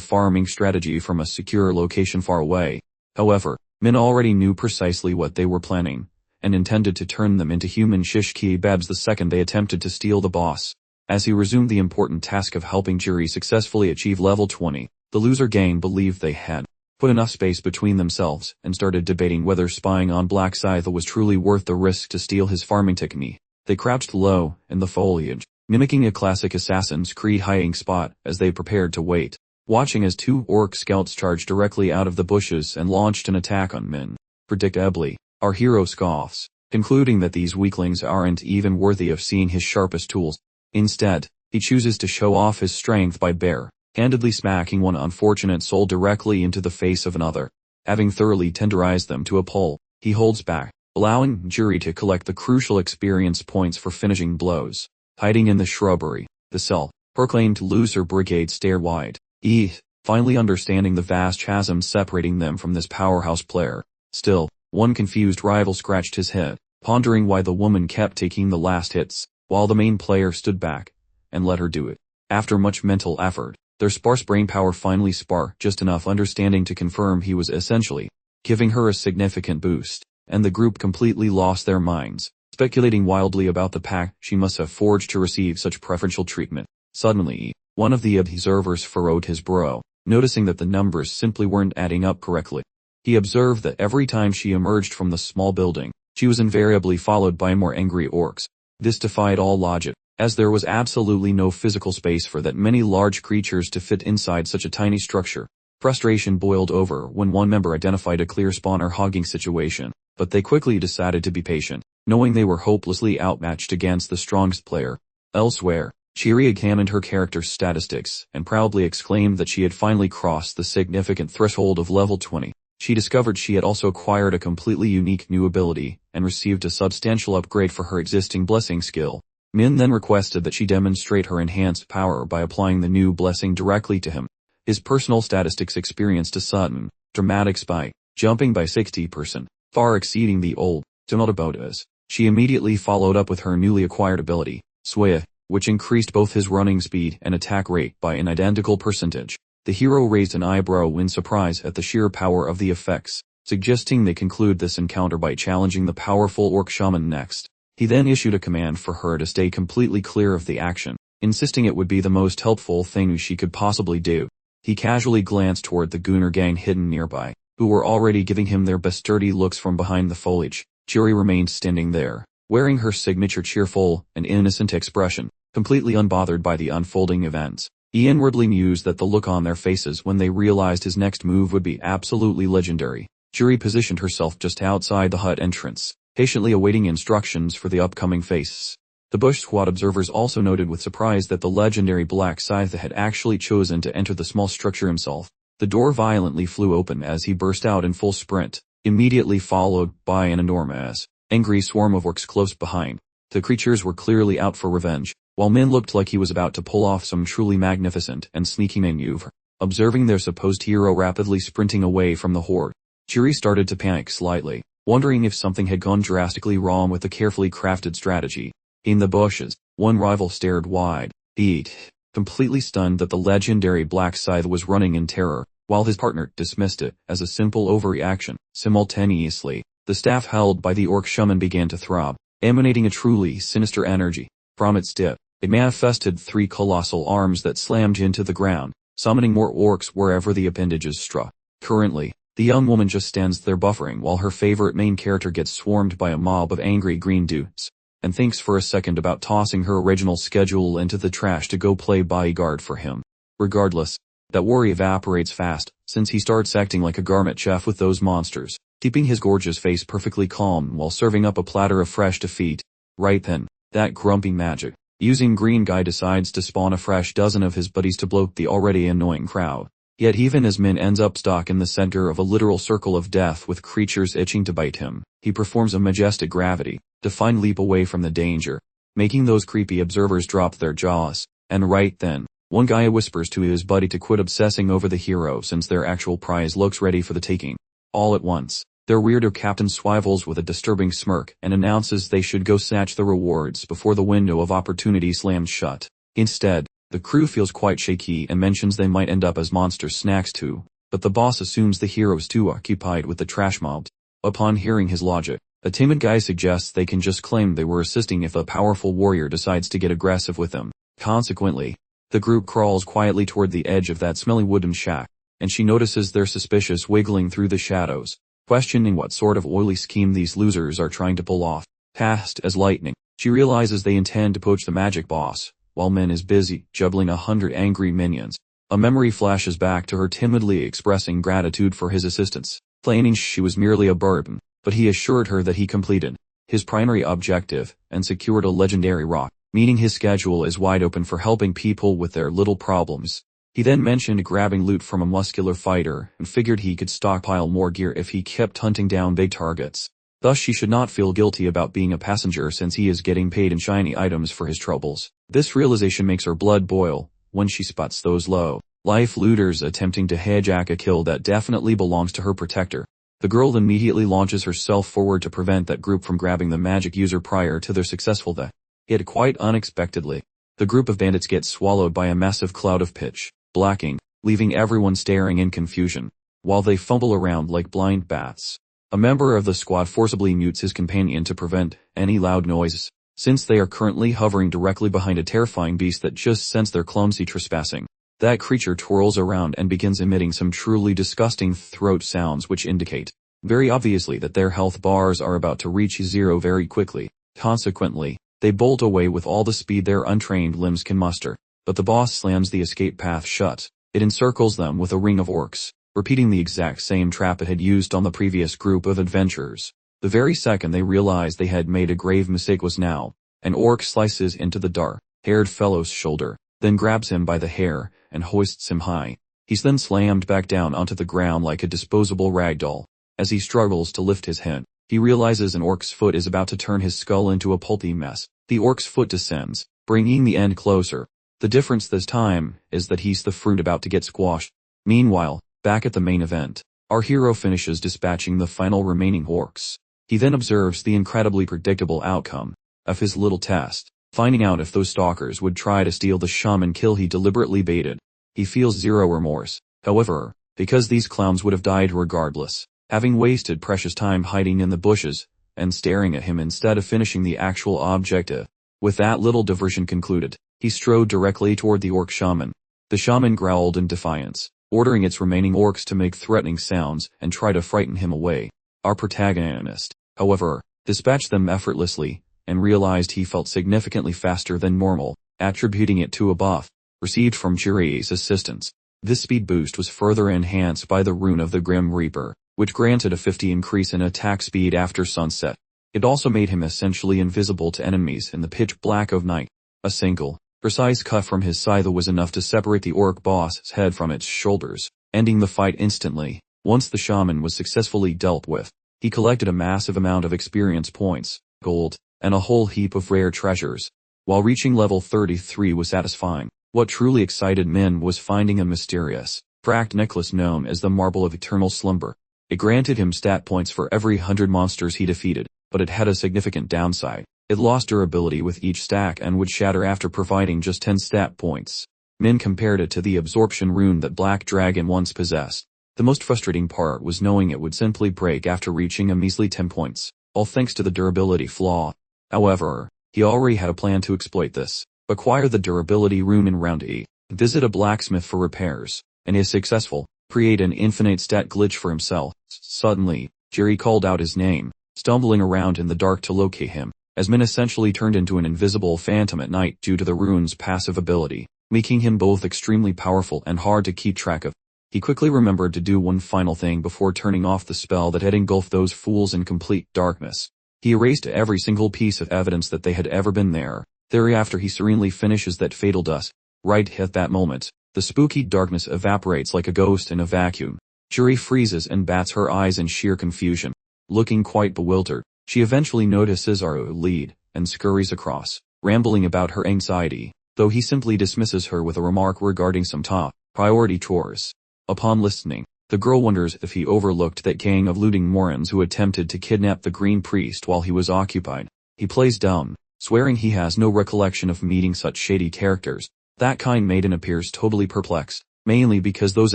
farming strategy from a secure location far away. However, Min already knew precisely what they were planning, and intended to turn them into human shish kebabs the second they attempted to steal the boss. As he resumed the important task of helping Juri successfully achieve level 20, the loser gang believed they had put enough space between themselves and started debating whether spying on Black Scythe was truly worth the risk to steal his farming technique. They crouched low in the foliage, mimicking a classic Assassin's Creed hiding spot as they prepared to wait, watching as 2 orc scouts charged directly out of the bushes and launched an attack on Min. Predictably, our hero scoffs, concluding that these weaklings aren't even worthy of seeing his sharpest tools. Instead, he chooses to show off his strength by bare-handedly smacking one unfortunate soul directly into the face of another. Having thoroughly tenderized them to a pulp, he holds back, allowing Juri to collect the crucial experience points for finishing blows. Hiding in the shrubbery, the self-proclaimed loser brigade stared wide-eyed, finally understanding the vast chasm separating them from this powerhouse player. Still, one confused rival scratched his head, pondering why the woman kept taking the last hits, while the main player stood back and let her do it. After much mental effort, their sparse brainpower finally sparked just enough understanding to confirm he was essentially giving her a significant boost, and the group completely lost their minds, speculating wildly about the pact she must have forged to receive such preferential treatment. Suddenly, one of the observers furrowed his brow, noticing that the numbers simply weren't adding up correctly. He observed that every time she emerged from the small building, she was invariably followed by more angry orcs, This defied all logic, as there was absolutely no physical space for that many large creatures to fit inside such a tiny structure. Frustration boiled over when one member identified a clear spawner hogging situation, but they quickly decided to be patient, knowing they were hopelessly outmatched against the strongest player. Elsewhere, Chiri examined her character's statistics and proudly exclaimed that she had finally crossed the significant threshold of level 20. She discovered she had also acquired a completely unique new ability and received a substantial upgrade for her existing blessing skill. Min then requested that she demonstrate her enhanced power by applying the new blessing directly to him. His personal statistics experienced a sudden, dramatic spike, jumping by 60%, far exceeding the old demada bonus. She immediately followed up with her newly acquired ability, Swaya, which increased both his running speed and attack rate by an identical percentage. The hero raised an eyebrow in surprise at the sheer power of the effects, suggesting they conclude this encounter by challenging the powerful orc shaman next. He then issued a command for her to stay completely clear of the action, insisting it would be the most helpful thing she could possibly do. He casually glanced toward the Gunner gang hidden nearby, who were already giving him their best dirty looks from behind the foliage. Chiri remained standing there, wearing her signature cheerful and innocent expression, completely unbothered by the unfolding events. He inwardly mused that the look on their faces when they realized his next move would be absolutely legendary. Chiri positioned herself just outside the hut entrance, patiently awaiting instructions for the upcoming phase. The Bush Squad observers also noted with surprise that the legendary Black Scythe had actually chosen to enter the small structure himself. The door violently flew open as he burst out in full sprint, immediately followed by an enormous, angry swarm of orcs close behind. The creatures were clearly out for revenge, while Min looked like he was about to pull off some truly magnificent and sneaky maneuver. Observing their supposed hero rapidly sprinting away from the horde, Chiri started to panic slightly, wondering if something had gone drastically wrong with the carefully crafted strategy. In the bushes, one rival stared wide-eyed, completely stunned that the legendary Black Scythe was running in terror, while his partner dismissed it as a simple overreaction. Simultaneously, the staff held by the orc shaman began to throb, emanating a truly sinister energy. From its tip, it manifested 3 colossal arms that slammed into the ground, summoning more orcs wherever the appendages struck. Currently, the young woman just stands there buffering while her favorite main character gets swarmed by a mob of angry green dudes, and thinks for a second about tossing her original schedule into the trash to go play bodyguard for him. Regardless, that worry evaporates fast, since he starts acting like a garment chef with those monsters, keeping his gorgeous face perfectly calm while serving up a platter of fresh to feed. Right then, that grumpy magic using green guy decides to spawn a fresh dozen of his buddies to bloat the already annoying crowd. Yet even as Min ends up stuck in the center of a literal circle of death with creatures itching to bite him, he performs a majestic gravity-defying leap away from the danger, making those creepy observers drop their jaws. And right then, one guy whispers to his buddy to quit obsessing over the hero since their actual prize looks ready for the taking. All at once, their weirdo captain swivels with a disturbing smirk and announces they should go snatch the rewards before the window of opportunity slams shut. Instead, the crew feels quite shaky and mentions they might end up as monster snacks too, but the boss assumes the hero's too occupied with the trash mob. Upon hearing his logic, a timid guy suggests they can just claim they were assisting if a powerful warrior decides to get aggressive with them. Consequently, the group crawls quietly toward the edge of that smelly wooden shack, and she notices their suspicious wiggling through the shadows, questioning what sort of oily scheme these losers are trying to pull off. Fast as lightning, she realizes they intend to poach the magic boss, while Min is busy juggling 100 angry minions. A memory flashes back to her timidly expressing gratitude for his assistance, claiming she was merely a burden, but he assured her that he completed his primary objective and secured a legendary rock, meaning his schedule is wide open for helping people with their little problems. He then mentioned grabbing loot from a muscular fighter and figured he could stockpile more gear if he kept hunting down big targets. Thus she should not feel guilty about being a passenger since he is getting paid in shiny items for his troubles. This realization makes her blood boil when she spots those low-life looters attempting to hijack a kill that definitely belongs to her protector. The girl immediately launches herself forward to prevent that group from grabbing the magic user prior to their successful death. Yet quite unexpectedly, the group of bandits gets swallowed by a massive cloud of pitch blacking, leaving everyone staring in confusion, while they fumble around like blind bats. A member of the squad forcibly mutes his companion to prevent any loud noises, since they are currently hovering directly behind a terrifying beast that just scents their clumsy trespassing. That creature twirls around and begins emitting some truly disgusting throat sounds which indicate, very obviously, that their health bars are about to reach zero very quickly. Consequently, They bolt away with all the speed their untrained limbs can muster, but the boss slams the escape path shut. It encircles them with a ring of orcs, repeating the exact same trap it had used on the previous group of adventurers. The very second they realized they had made a grave mistake was now. An orc slices into the dark-haired fellow's shoulder, then grabs him by the hair and hoists him high. He's then slammed back down onto the ground like a disposable ragdoll. As he struggles to lift his head, he realizes an orc's foot is about to turn his skull into a pulpy mess. The orc's foot descends, bringing the end closer. The difference this time is that he's the fruit about to get squashed. Meanwhile, back at the main event, our hero finishes dispatching the final remaining orcs. He then observes the incredibly predictable outcome of his little test, finding out if those stalkers would try to steal the shaman kill he deliberately baited. He feels zero remorse, however, because these clowns would have died regardless, having wasted precious time hiding in the bushes and staring at him instead of finishing the actual objective. With that little diversion concluded, he strode directly toward the orc shaman. The shaman growled in defiance, ordering its remaining orcs to make threatening sounds and try to frighten him away. Our protagonist, however, dispatched them effortlessly, and realized he felt significantly faster than normal, attributing it to a buff received from Jiri's assistance. This speed boost was further enhanced by the rune of the Grim Reaper, which granted a 50 increase in attack speed after sunset. It also made him essentially invisible to enemies in the pitch black of night. A single, precise cut from his scythe was enough to separate the orc boss's head from its shoulders, ending the fight instantly. Once the shaman was successfully dealt with, he collected a massive amount of experience points, gold, and a whole heap of rare treasures. While reaching level 33 was satisfying, what truly excited men was finding a mysterious, cracked necklace known as the Marble of Eternal Slumber. It granted him stat points for every 100 monsters he defeated, but it had a significant downside. It lost durability with each stack and would shatter after providing just 10 stat points. Min compared it to the absorption rune that Black Dragon once possessed. The most frustrating part was knowing it would simply break after reaching a measly 10 points, all thanks to the durability flaw. However, he already had a plan to exploit this. Acquire the durability rune in round E, visit a blacksmith for repairs, and if successful, create an infinite stat glitch for himself. Suddenly, Jiri called out his name, stumbling around in the dark to locate him, as Min essentially turned into an invisible phantom at night due to the rune's passive ability, making him both extremely powerful and hard to keep track of. He quickly remembered to do one final thing before turning off the spell that had engulfed those fools in complete darkness. He erased every single piece of evidence that they had ever been there. Thereafter he serenely finishes that fatal dust. Right at that moment, the spooky darkness evaporates like a ghost in a vacuum. Jiri freezes and bats her eyes in sheer confusion. Looking quite bewildered, she eventually notices our lead, and scurries across, rambling about her anxiety, though he simply dismisses her with a remark regarding some top-priority chores. Upon listening, the girl wonders if he overlooked that gang of looting morons who attempted to kidnap the Green Priest while he was occupied. He plays dumb, swearing he has no recollection of meeting such shady characters. That kind maiden appears totally perplexed, mainly because those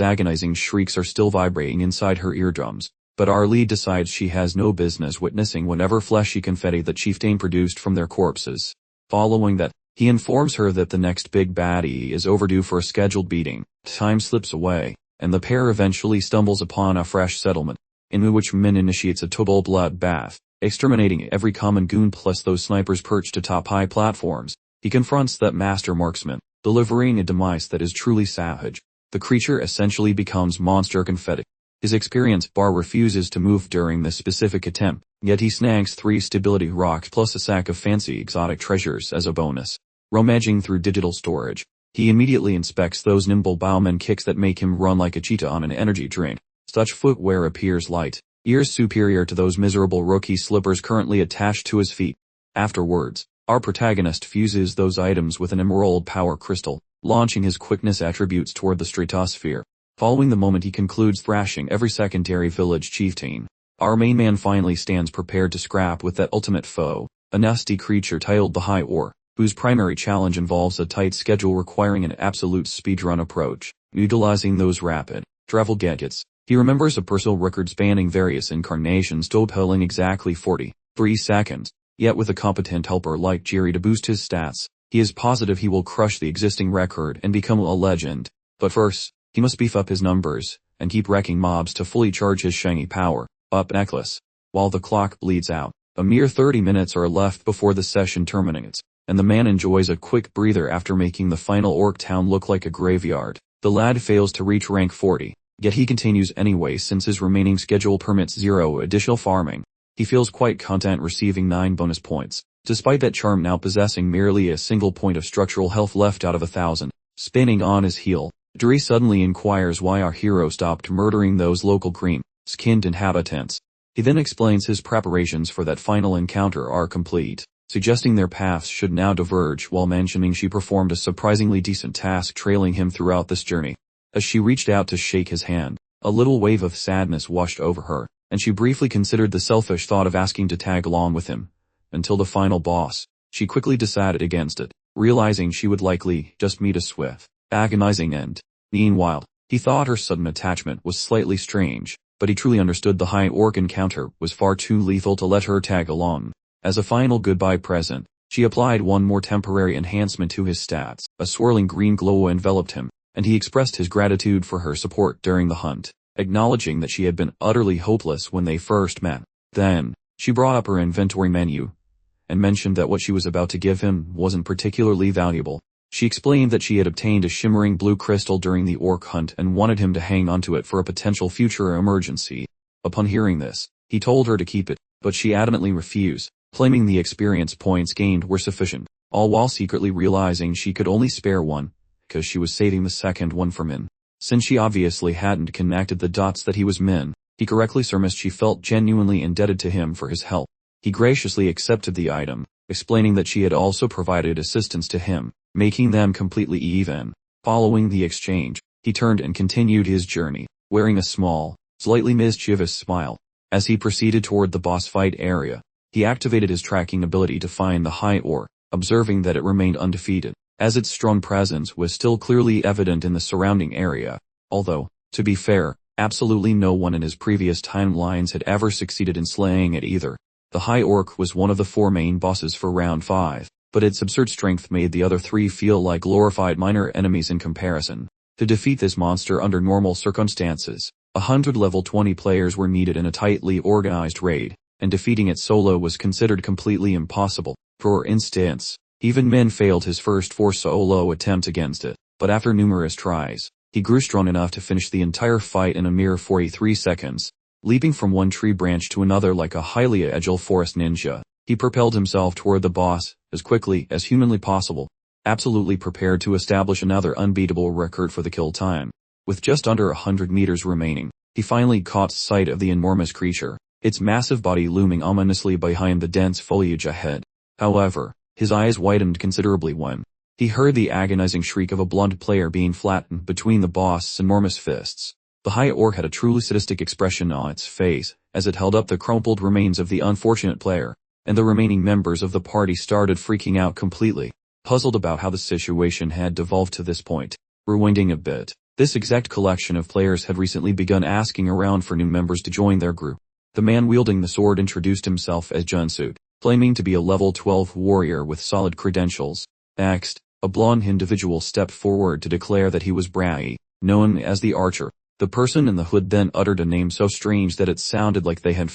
agonizing shrieks are still vibrating inside her eardrums. But our lead decides she has no business witnessing whatever fleshy confetti the chieftain produced from their corpses. Following that, he informs her that the next big baddie is overdue for a scheduled beating. Time slips away, and the pair eventually stumbles upon a fresh settlement, in which Min initiates a total bloodbath, exterminating every common goon plus those snipers perched atop high platforms. He confronts that master marksman, delivering a demise that is truly savage. The creature essentially becomes monster confetti. His experience bar refuses to move during this specific attempt, yet he snags 3 stability rocks plus a sack of fancy exotic treasures as a bonus. Rummaging through digital storage, he immediately inspects those nimble bowman kicks that make him run like a cheetah on an energy drink. Such footwear appears light years superior to those miserable rookie slippers currently attached to his feet. Afterwards, our protagonist fuses those items with an emerald power crystal, launching his quickness attributes toward the stratosphere. Following the moment he concludes thrashing every secondary village chieftain, our main man finally stands prepared to scrap with that ultimate foe, a nasty creature titled the High Or, whose primary challenge involves a tight schedule requiring an absolute speedrun approach. Utilizing those rapid travel gadgets, he remembers a personal record spanning various incarnations totaling exactly 43 seconds. Yet with a competent helper like Jiri to boost his stats, he is positive he will crush the existing record and become a legend. But first, he must beef up his numbers, and keep wrecking mobs to fully charge his shiny power-up necklace. While the clock bleeds out, A mere 30 minutes are left before the session terminates, and the man enjoys a quick breather after making the final orc town look like a graveyard. The lad fails to reach rank 40, yet he continues anyway since his remaining schedule permits 0 additional farming. He feels quite content receiving 9 bonus points, despite that charm now possessing merely a single point of structural health left out of 1,000. Spinning on his heel, Dre suddenly inquires why our hero stopped murdering those local cream-skinned inhabitants. He then explains his preparations for that final encounter are complete, suggesting their paths should now diverge while mentioning she performed a surprisingly decent task trailing him throughout this journey. As she reached out to shake his hand, a little wave of sadness washed over her, and she briefly considered the selfish thought of asking to tag along with him. Until the final boss, she quickly decided against it, realizing she would likely just meet a swift, agonizing end. Meanwhile, he thought her sudden attachment was slightly strange, but he truly understood the high orc encounter was far too lethal to let her tag along. As a final goodbye present, she applied one more temporary enhancement to his stats. A swirling green glow enveloped him, and he expressed his gratitude for her support during the hunt, acknowledging that she had been utterly hopeless when they first met. Then, she brought up her inventory menu, and mentioned that what she was about to give him wasn't particularly valuable. She explained that she had obtained a shimmering blue crystal during the orc hunt and wanted him to hang onto it for a potential future emergency. Upon hearing this, he told her to keep it, but she adamantly refused, claiming the experience points gained were sufficient, all while secretly realizing she could only spare one, because she was saving the second one for Min. Since she obviously hadn't connected the dots that he was Min, he correctly surmised she felt genuinely indebted to him for his help. He graciously accepted the item, explaining that she had also provided assistance to him, making them completely even. Following the exchange, he turned and continued his journey, wearing a small, slightly mischievous smile. As he proceeded toward the boss fight area, he activated his tracking ability to find the high orc, observing that it remained undefeated, as its strong presence was still clearly evident in the surrounding area. Although, to be fair, absolutely no one in his previous timelines had ever succeeded in slaying it either. The High Orc was one of the 4 main bosses for round 5, but its absurd strength made the other 3 feel like glorified minor enemies in comparison. To defeat this monster under normal circumstances, 100 level 20 players were needed in a tightly organized raid, and defeating it solo was considered completely impossible. For instance, even Min failed his first 4 solo attempts against it, but after numerous tries, he grew strong enough to finish the entire fight in a mere 43 seconds. Leaping from one tree branch to another like a highly agile forest ninja, he propelled himself toward the boss as quickly as humanly possible, absolutely prepared to establish another unbeatable record for the kill time. With just under 100 meters remaining, he finally caught sight of the enormous creature, its massive body looming ominously behind the dense foliage ahead. However, his eyes widened considerably when he heard the agonizing shriek of a blonde player being flattened between the boss's enormous fists. The high orc had a truly sadistic expression on its face as it held up the crumpled remains of the unfortunate player, and the remaining members of the party started freaking out completely, puzzled about how the situation had devolved to this point. Rewinding a bit, this exact collection of players had recently begun asking around for new members to join their group. The man wielding the sword introduced himself as Junsuit, claiming to be a level 12 warrior with solid credentials. Next, a blonde individual stepped forward to declare that he was Brai, known as the Archer. The person in the hood then uttered a name so strange that it sounded like they had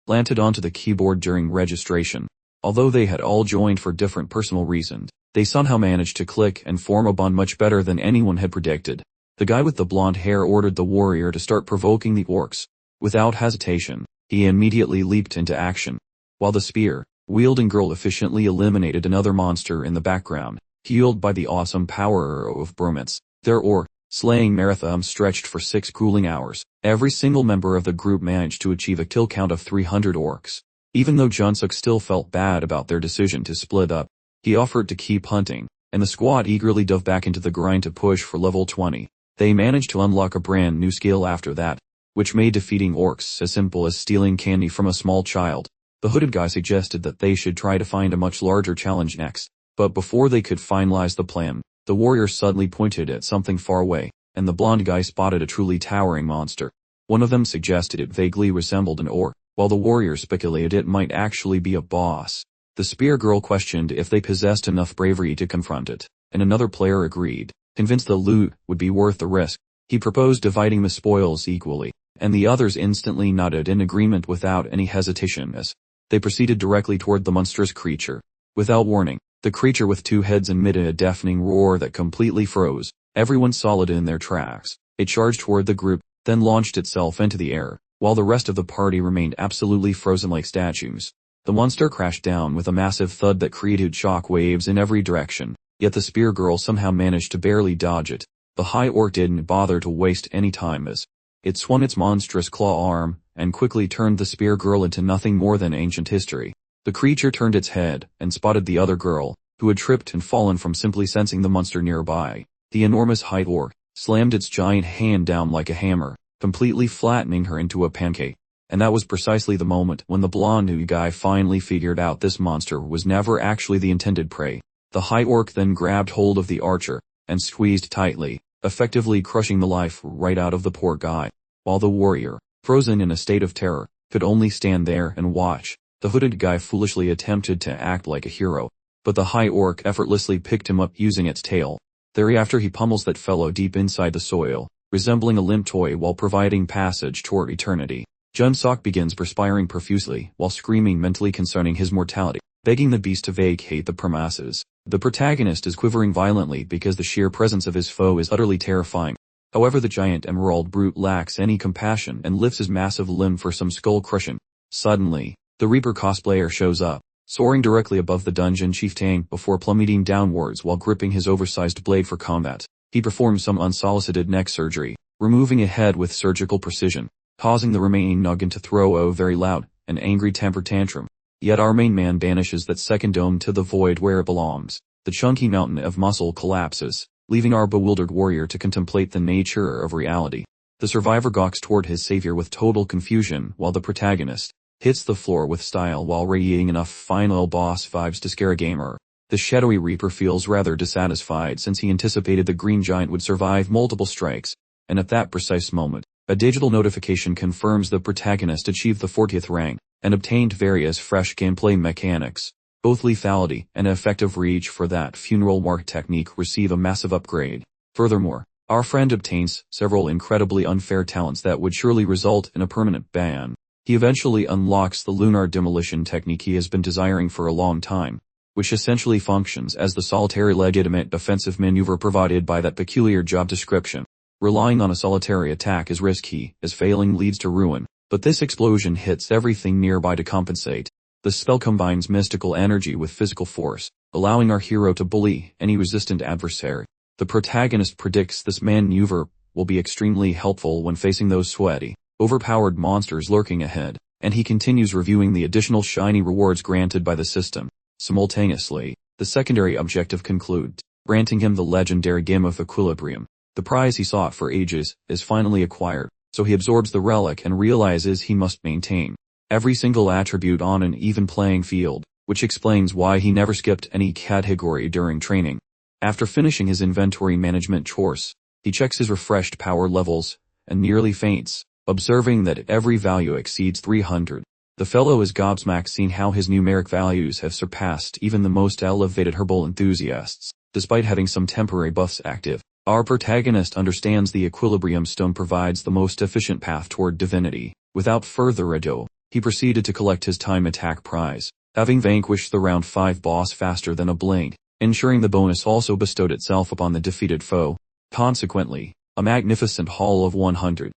planted onto the keyboard during registration. Although they had all joined for different personal reasons, they somehow managed to click and form a bond much better than anyone had predicted. The guy with the blonde hair ordered the warrior to start provoking the orcs. Without hesitation, he immediately leaped into action. While the spear-wielding girl efficiently eliminated another monster in the background, fueled by the awesome power of bromance, their slaying marathon stretched for 6 grueling hours. Every single member of the group managed to achieve a kill count of 300 orcs. Even though Junsuk still felt bad about their decision to split up, he offered to keep hunting, and the squad eagerly dove back into the grind to push for level 20. They managed to unlock a brand new skill after that, which made defeating orcs as simple as stealing candy from a small child. The hooded guy suggested that they should try to find a much larger challenge next, but before they could finalize the plan, the warrior suddenly pointed at something far away, and the blonde guy spotted a truly towering monster. One of them suggested it vaguely resembled an orc, while the warrior speculated it might actually be a boss. The spear girl questioned if they possessed enough bravery to confront it, and another player agreed, convinced the loot would be worth the risk. He proposed dividing the spoils equally, and the others instantly nodded in agreement without any hesitation as They proceeded directly toward the monstrous creature. Without warning, the creature with two heads emitted a deafening roar that completely froze everyone solid in their tracks. It charged toward the group, then launched itself into the air, while the rest of the party remained absolutely frozen like statues. The monster crashed down with a massive thud that created shock waves in every direction, yet the spear girl somehow managed to barely dodge it. The high orc didn't bother to waste any time as it swung its monstrous claw arm, and quickly turned the spear girl into nothing more than ancient history. The creature turned its head, and spotted the other girl, who had tripped and fallen from simply sensing the monster nearby. The enormous high orc slammed its giant hand down like a hammer, completely flattening her into a pancake. And that was precisely the moment when the blonde new guy finally figured out this monster was never actually the intended prey. The high orc then grabbed hold of the archer, and squeezed tightly, effectively crushing the life right out of the poor guy, while the warrior, frozen in a state of terror, could only stand there and watch. The hooded guy foolishly attempted to act like a hero, but the high orc effortlessly picked him up using its tail. Thereafter he pummels that fellow deep inside the soil, resembling a limp toy while providing passage toward eternity. Junsok begins perspiring profusely while screaming mentally concerning his mortality, begging the beast to vacate the premises. The protagonist is quivering violently because the sheer presence of his foe is utterly terrifying. However, the giant emerald brute lacks any compassion and lifts his massive limb for some skull crushing. Suddenly, the Reaper cosplayer shows up, soaring directly above the dungeon chieftain before plummeting downwards while gripping his oversized blade for combat. He performs some unsolicited neck surgery, removing a head with surgical precision, causing the remaining noggin to throw a very loud and angry temper tantrum. Yet our main man banishes that second dome to the void where it belongs. The chunky mountain of muscle collapses, leaving our bewildered warrior to contemplate the nature of reality. The survivor gawks toward his savior with total confusion while the protagonist hits the floor with style while radiating enough final boss vibes to scare a gamer. The shadowy Reaper feels rather dissatisfied since he anticipated the green giant would survive multiple strikes, and at that precise moment, a digital notification confirms the protagonist achieved the 40th rank, and obtained various fresh gameplay mechanics. Both lethality and effective reach for that funeral mark technique receive a massive upgrade. Furthermore, our friend obtains several incredibly unfair talents that would surely result in a permanent ban. He eventually unlocks the lunar demolition technique he has been desiring for a long time, which essentially functions as the solitary legitimate defensive maneuver provided by that peculiar job description. Relying on a solitary attack is risky, as failing leads to ruin, but this explosion hits everything nearby to compensate. The spell combines mystical energy with physical force, allowing our hero to bully any resistant adversary. The protagonist predicts this maneuver will be extremely helpful when facing those sweaty, overpowered monsters lurking ahead, and he continues reviewing the additional shiny rewards granted by the system. Simultaneously, the secondary objective concludes, granting him the legendary Gem of Equilibrium. The prize he sought for ages is finally acquired, so he absorbs the relic and realizes he must maintain every single attribute on an even playing field, which explains why he never skipped any category during training. After finishing his inventory management chores, he checks his refreshed power levels, and nearly faints, observing that every value exceeds 300. The fellow is gobsmacked seeing how his numeric values have surpassed even the most elevated herbal enthusiasts, despite having some temporary buffs active. Our protagonist understands the Equilibrium Stone provides the most efficient path toward divinity. Without further ado, he proceeded to collect his time attack prize, having vanquished the round 5 boss faster than a blink, ensuring the bonus also bestowed itself upon the defeated foe. Consequently, a magnificent haul of 100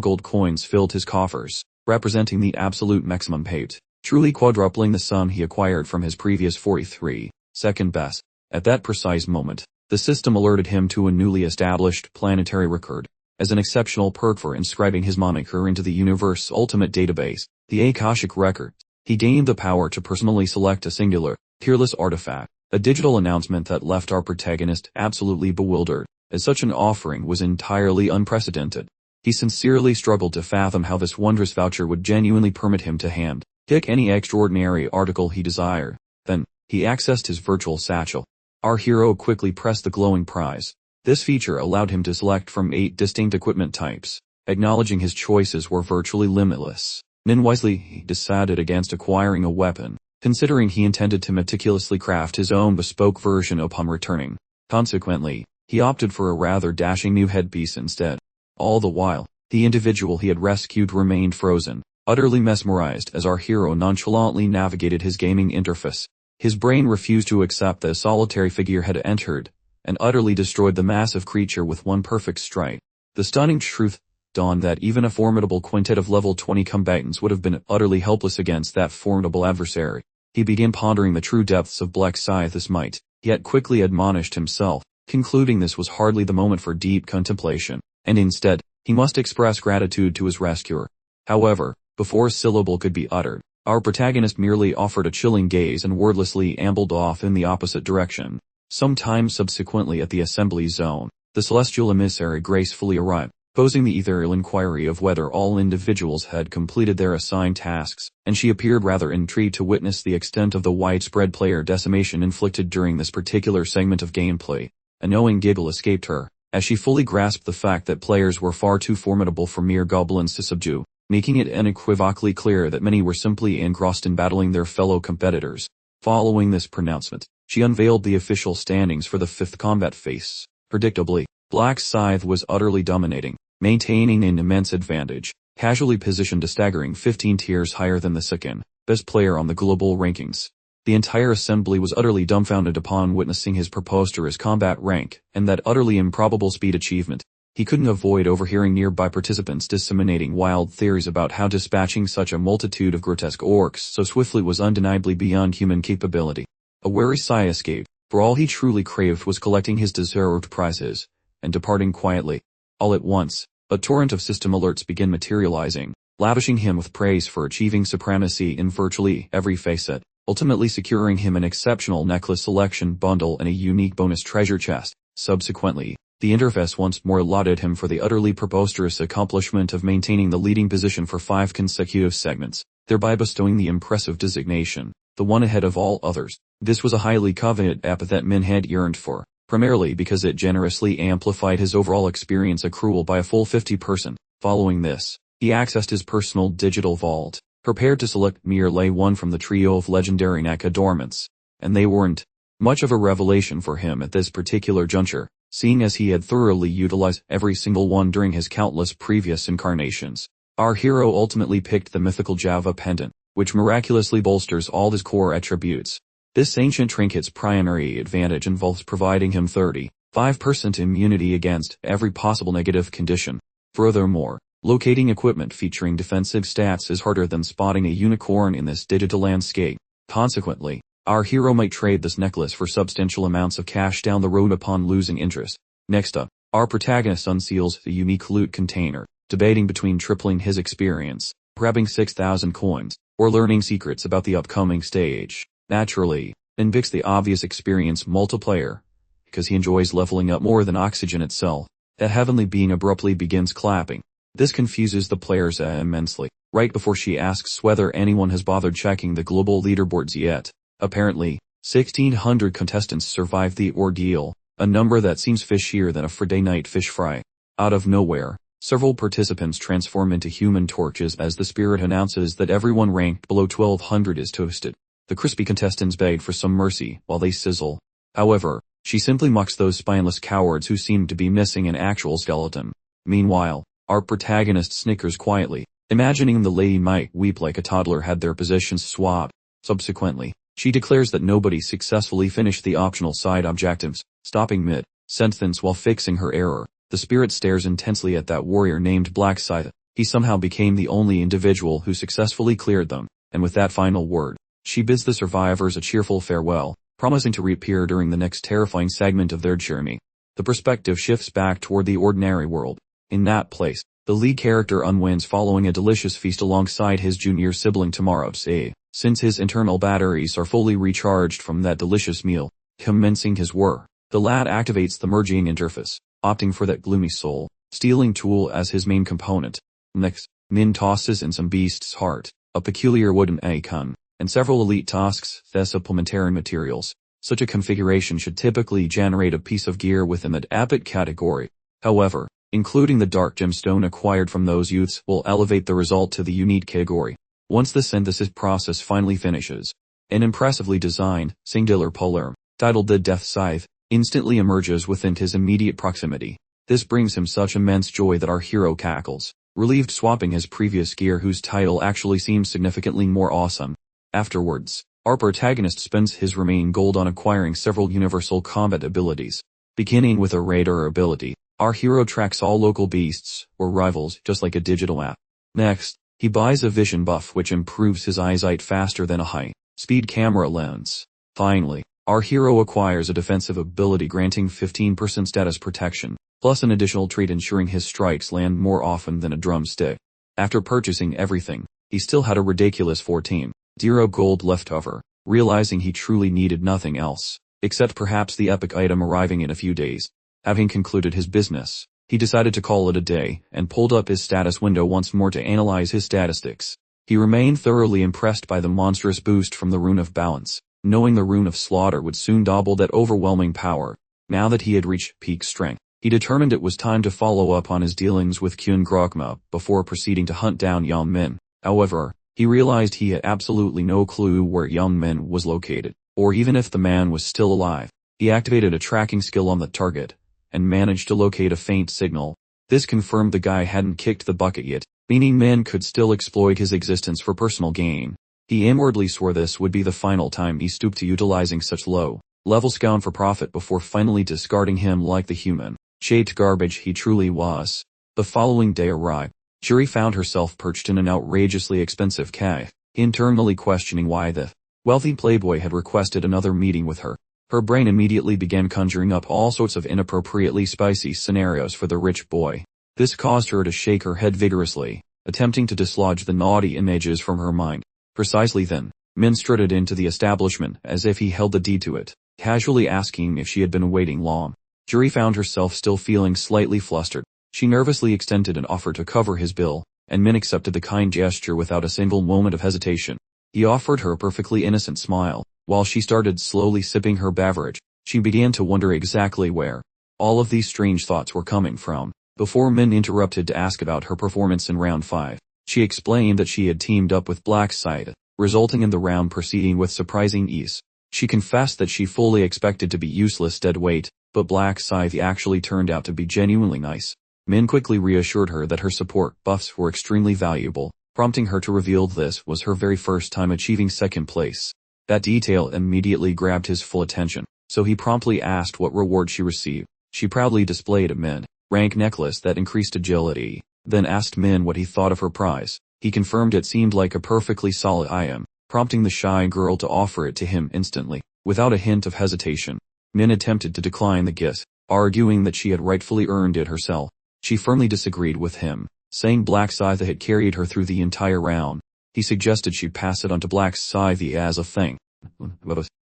gold coins filled his coffers, representing the absolute maximum payout, truly quadrupling the sum he acquired from his previous 43, second best. At that precise moment, the system alerted him to a newly established planetary record, as an exceptional perk for inscribing his moniker into the universe's ultimate database, the Akashic Record. He gained the power to personally select a singular, peerless artifact, a digital announcement that left our protagonist absolutely bewildered, as such an offering was entirely unprecedented. He sincerely struggled to fathom how this wondrous voucher would genuinely permit him to hand-pick any extraordinary article he desired. Then, he accessed his virtual satchel. Our hero quickly pressed the glowing prize. This feature allowed him to select from 8 distinct equipment types. Acknowledging his choices were virtually limitless, wisely he decided against acquiring a weapon, considering he intended to meticulously craft his own bespoke version upon returning. Consequently, he opted for a rather dashing new headpiece instead. All the while, the individual he had rescued remained frozen, utterly mesmerized as our hero nonchalantly navigated his gaming interface. His brain refused to accept that a solitary figure had entered and utterly destroyed the massive creature with one perfect strike. The stunning truth dawned that even a formidable quintet of level 20 combatants would have been utterly helpless against that formidable adversary. He began pondering the true depths of Black Scythe's might, yet quickly admonished himself, concluding this was hardly the moment for deep contemplation, and instead, he must express gratitude to his rescuer. However, before a syllable could be uttered, our protagonist merely offered a chilling gaze and wordlessly ambled off in the opposite direction. Some time subsequently at the assembly zone, the celestial emissary gracefully arrived, posing the ethereal inquiry of whether all individuals had completed their assigned tasks, and she appeared rather intrigued to witness the extent of the widespread player decimation inflicted during this particular segment of gameplay. A knowing giggle escaped her, as she fully grasped the fact that players were far too formidable for mere goblins to subdue, making it unequivocally clear that many were simply engrossed in battling their fellow competitors. Following this pronouncement, she unveiled the official standings for the 5th combat phase. Predictably, Black Scythe was utterly dominating, maintaining an immense advantage, casually positioned a staggering 15 tiers higher than the second best player on the global rankings. The entire assembly was utterly dumbfounded upon witnessing his preposterous combat rank, and that utterly improbable speed achievement. He couldn't avoid overhearing nearby participants disseminating wild theories about how dispatching such a multitude of grotesque orcs so swiftly was undeniably beyond human capability. A weary sigh escaped, for all he truly craved was collecting his deserved prizes, and departing quietly. All at once, a torrent of system alerts began materializing, lavishing him with praise for achieving supremacy in virtually every facet, ultimately securing him an exceptional necklace selection bundle and a unique bonus treasure chest. Subsequently, the interface once more lauded him for the utterly preposterous accomplishment of maintaining the leading position for 5 consecutive segments, thereby bestowing the impressive designation, the one ahead of all others. This was a highly coveted epithet men had yearned for, primarily because it generously amplified his overall experience accrual by a full 50%. Following this, he accessed his personal digital vault, prepared to select merely one from the trio of legendary Nakadormants, and they weren't much of a revelation for him at this particular juncture, seeing as he had thoroughly utilized every single one during his countless previous incarnations. Our hero ultimately picked the mythical Java pendant, which miraculously bolsters all his core attributes. This ancient trinket's primary advantage involves providing him 35% immunity against every possible negative condition. Furthermore, locating equipment featuring defensive stats is harder than spotting a unicorn in this digital landscape. Consequently, our hero might trade this necklace for substantial amounts of cash down the road upon losing interest. Next up, our protagonist unseals the unique loot container, debating between tripling his experience, grabbing 6,000 coins, or learning secrets about the upcoming stage. Naturally, and picks the obvious experience multiplier, because he enjoys leveling up more than oxygen itself. A heavenly being abruptly begins clapping. This confuses the players immensely, right before she asks whether anyone has bothered checking the global leaderboards yet. Apparently, 1,600 contestants survived the ordeal, a number that seems fishier than a Friday night fish fry. Out of nowhere, several participants transform into human torches as the spirit announces that everyone ranked below 1,200 is toasted. The crispy contestants beg for some mercy while they sizzle. However, she simply mocks those spineless cowards who seem to be missing an actual skeleton. Meanwhile, our protagonist snickers quietly, imagining the lady might weep like a toddler had their positions swapped. Subsequently, she declares that nobody successfully finished the optional side objectives, stopping mid-sentence while fixing her error. The spirit stares intensely at that warrior named Black Scythe. He somehow became the only individual who successfully cleared them, and with that final word, she bids the survivors a cheerful farewell, promising to reappear during the next terrifying segment of their journey. The perspective shifts back toward the ordinary world. In that place, the lead character unwinds following a delicious feast alongside his junior sibling Tamaros, since his internal batteries are fully recharged from that delicious meal. Commencing his work, the lad activates the merging interface, opting for that gloomy soul stealing tool as his main component. Next, Min tosses in some beast's heart, a peculiar wooden icon, and several elite tasks, the supplementary materials. Such a configuration should typically generate a piece of gear within that epic category. However, including the dark gemstone acquired from those youths will elevate the result to the unique category. Once the synthesis process finally finishes, an impressively designed, singular polearm, titled the Death Scythe, instantly emerges within his immediate proximity. This brings him such immense joy that our hero cackles. relieved swapping his previous gear whose title actually seems significantly more awesome. Afterwards, our protagonist spends his remaining gold on acquiring several universal combat abilities. Beginning with a raider ability, our hero tracks all local beasts, or rivals, just like a digital map. Next, he buys a vision buff which improves his eyesight faster than a high-speed camera lens. Finally, our hero acquires a defensive ability granting 15% status protection, plus an additional trait ensuring his strikes land more often than a drumstick. After purchasing everything, he still had a ridiculous 14.0 gold left over, realizing he truly needed nothing else, except perhaps the epic item arriving in a few days. Having concluded his business, he decided to call it a day and pulled up his status window once more to analyze his statistics. He remained thoroughly impressed by the monstrous boost from the Rune of Balance, knowing the Rune of Slaughter would soon double that overwhelming power. Now that he had reached peak strength, he determined it was time to follow up on his dealings with Kyun Grokma before proceeding to hunt down Young Min. However, he realized he had absolutely no clue where Young Min was located, or even if the man was still alive. He activated a tracking skill on the target, and managed to locate a faint signal. This confirmed the guy hadn't kicked the bucket yet, meaning Min could still exploit his existence for personal gain. He inwardly swore this would be the final time he stooped to utilizing such low-level scound for profit before finally discarding him like the human-shaped garbage he truly was. The following day arrived. Juri found herself perched in an outrageously expensive cave, internally questioning why the wealthy playboy had requested another meeting with her. Her brain immediately began conjuring up all sorts of inappropriately spicy scenarios for the rich boy. This caused her to shake her head vigorously, attempting to dislodge the naughty images from her mind. Precisely then, Min strutted into the establishment as if he held the deed to it, casually asking if she had been waiting long. Juri found herself still feeling slightly flustered. She nervously extended an offer to cover his bill, and Min accepted the kind gesture without a single moment of hesitation. He offered her a perfectly innocent smile. While she started slowly sipping her beverage, she began to wonder exactly where all of these strange thoughts were coming from. Before Min interrupted to ask about her performance in round 5, she explained that she had teamed up with Black Scythe, resulting in the round proceeding with surprising ease. She confessed that she fully expected to be useless dead weight, but Black Scythe actually turned out to be genuinely nice. Min quickly reassured her that her support buffs were extremely valuable, prompting her to reveal this was her very first time achieving second place. That detail immediately grabbed his full attention, so he promptly asked what reward she received. She proudly displayed a mid-rank necklace that increased agility, then asked Min what he thought of her prize. He confirmed it seemed like a perfectly solid item, prompting the shy girl to offer it to him instantly. Without a hint of hesitation, Min attempted to decline the gift, arguing that she had rightfully earned it herself. She firmly disagreed with him, saying Black Scythe had carried her through the entire round. He suggested she pass it on to Black Scythe as a thing,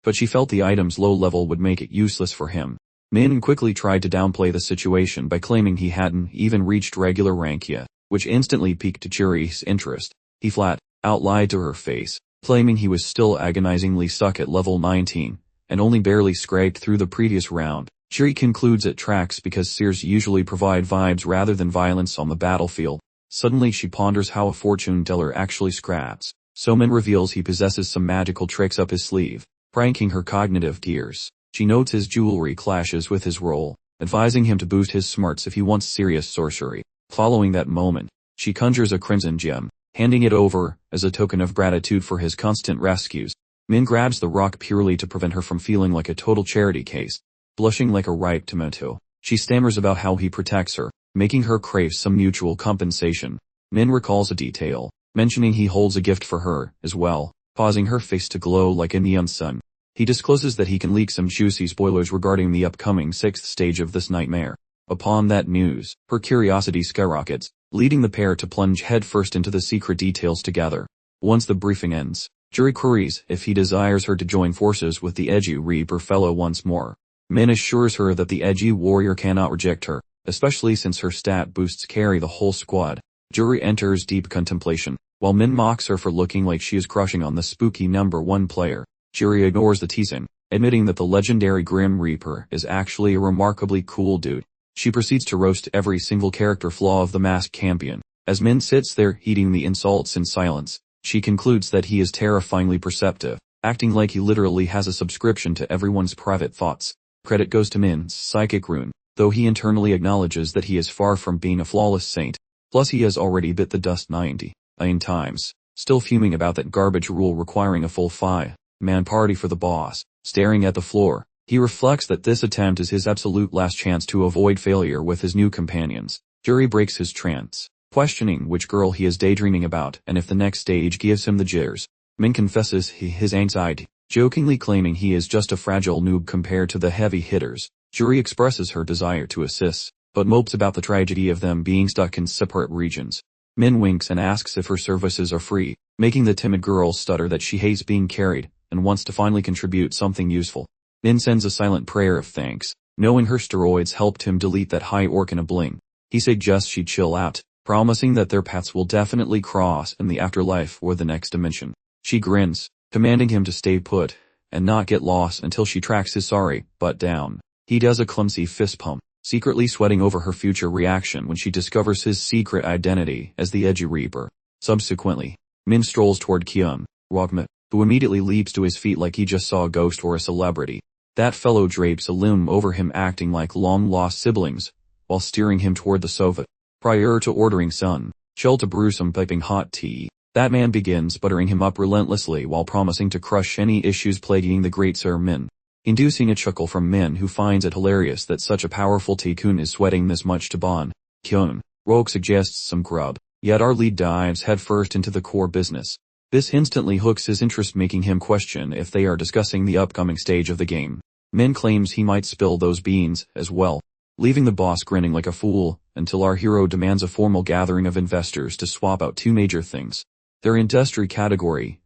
but she felt the item's low level would make it useless for him. Min quickly tried to downplay the situation by claiming he hadn't even reached regular rank yet, which instantly piqued Juri's interest. He flat out lied to her face, claiming he was still agonizingly stuck at level 19, and only barely scraped through the previous round. Juri concludes it tracks because seers usually provide vibes rather than violence on the battlefield. Suddenly she ponders how a fortune teller actually scraps. So Min reveals he possesses some magical tricks up his sleeve, pranking her cognitive gears. She notes his jewelry clashes with his role, advising him to boost his smarts if he wants serious sorcery. Following that moment, she conjures a crimson gem, handing it over as a token of gratitude for his constant rescues. Min grabs the rock purely to prevent her from feeling like a total charity case. Blushing like a ripe tomato, she stammers about how he protects her, making her crave some mutual compensation. Min recalls a detail, mentioning he holds a gift for her, as well, causing her face to glow like a neon sun. He discloses that he can leak some juicy spoilers regarding the upcoming 6th stage of this nightmare. Upon that news, her curiosity skyrockets, leading the pair to plunge headfirst into the secret details together. Once the briefing ends, Juri queries if he desires her to join forces with the edgy Reaper fellow once more. Min assures her that the edgy warrior cannot reject her, especially since her stat boosts carry the whole squad. Juri enters deep contemplation, while Min mocks her for looking like she is crushing on the spooky number 1 player. Juri ignores the teasing, admitting that the legendary Grim Reaper is actually a remarkably cool dude. She proceeds to roast every single character flaw of the masked champion. As Min sits there eating the insults in silence, she concludes that he is terrifyingly perceptive, acting like he literally has a subscription to everyone's private thoughts. Credit goes to Min's psychic rune, though he internally acknowledges that he is far from being a flawless saint. Plus he has already bit the dust 99 times, still fuming about that garbage rule requiring a full 5-man party for the boss. Staring at the floor, he reflects that this attempt is his absolute last chance to avoid failure with his new companions. Yuri breaks his trance, questioning which girl he is daydreaming about and if the next stage gives him the jitters. Min confesses his anxiety, jokingly claiming he is just a fragile noob compared to the heavy hitters. Yuri expresses her desire to assist, but mopes about the tragedy of them being stuck in separate regions. Min winks and asks if her services are free, making the timid girl stutter that she hates being carried and wants to finally contribute something useful. Min sends a silent prayer of thanks, knowing her steroids helped him delete that high orc in a bling. He suggests she chill out, promising that their paths will definitely cross in the afterlife or the next dimension. She grins, commanding him to stay put and not get lost until she tracks his sorry butt down. He does a clumsy fist pump, secretly sweating over her future reaction when she discovers his secret identity as the Edgy Reaper. Subsequently, Min strolls toward Kyung Rogma, who immediately leaps to his feet like he just saw a ghost or a celebrity. That fellow drapes a loom over him, acting like long-lost siblings, while steering him toward the sofa. Prior to ordering Sun Chul to brew some piping hot tea, that man begins buttering him up relentlessly while promising to crush any issues plaguing the great Sir Min, inducing a chuckle from Min, who finds it hilarious that such a powerful tycoon is sweating this much to bond. Kyung Rog suggests some grub, yet our lead dives headfirst into the core business. This instantly hooks his interest, making him question if they are discussing the upcoming stage of the game. Min claims he might spill those beans as well, leaving the boss grinning like a fool until our hero demands a formal gathering of investors to swap out two major things: their industry category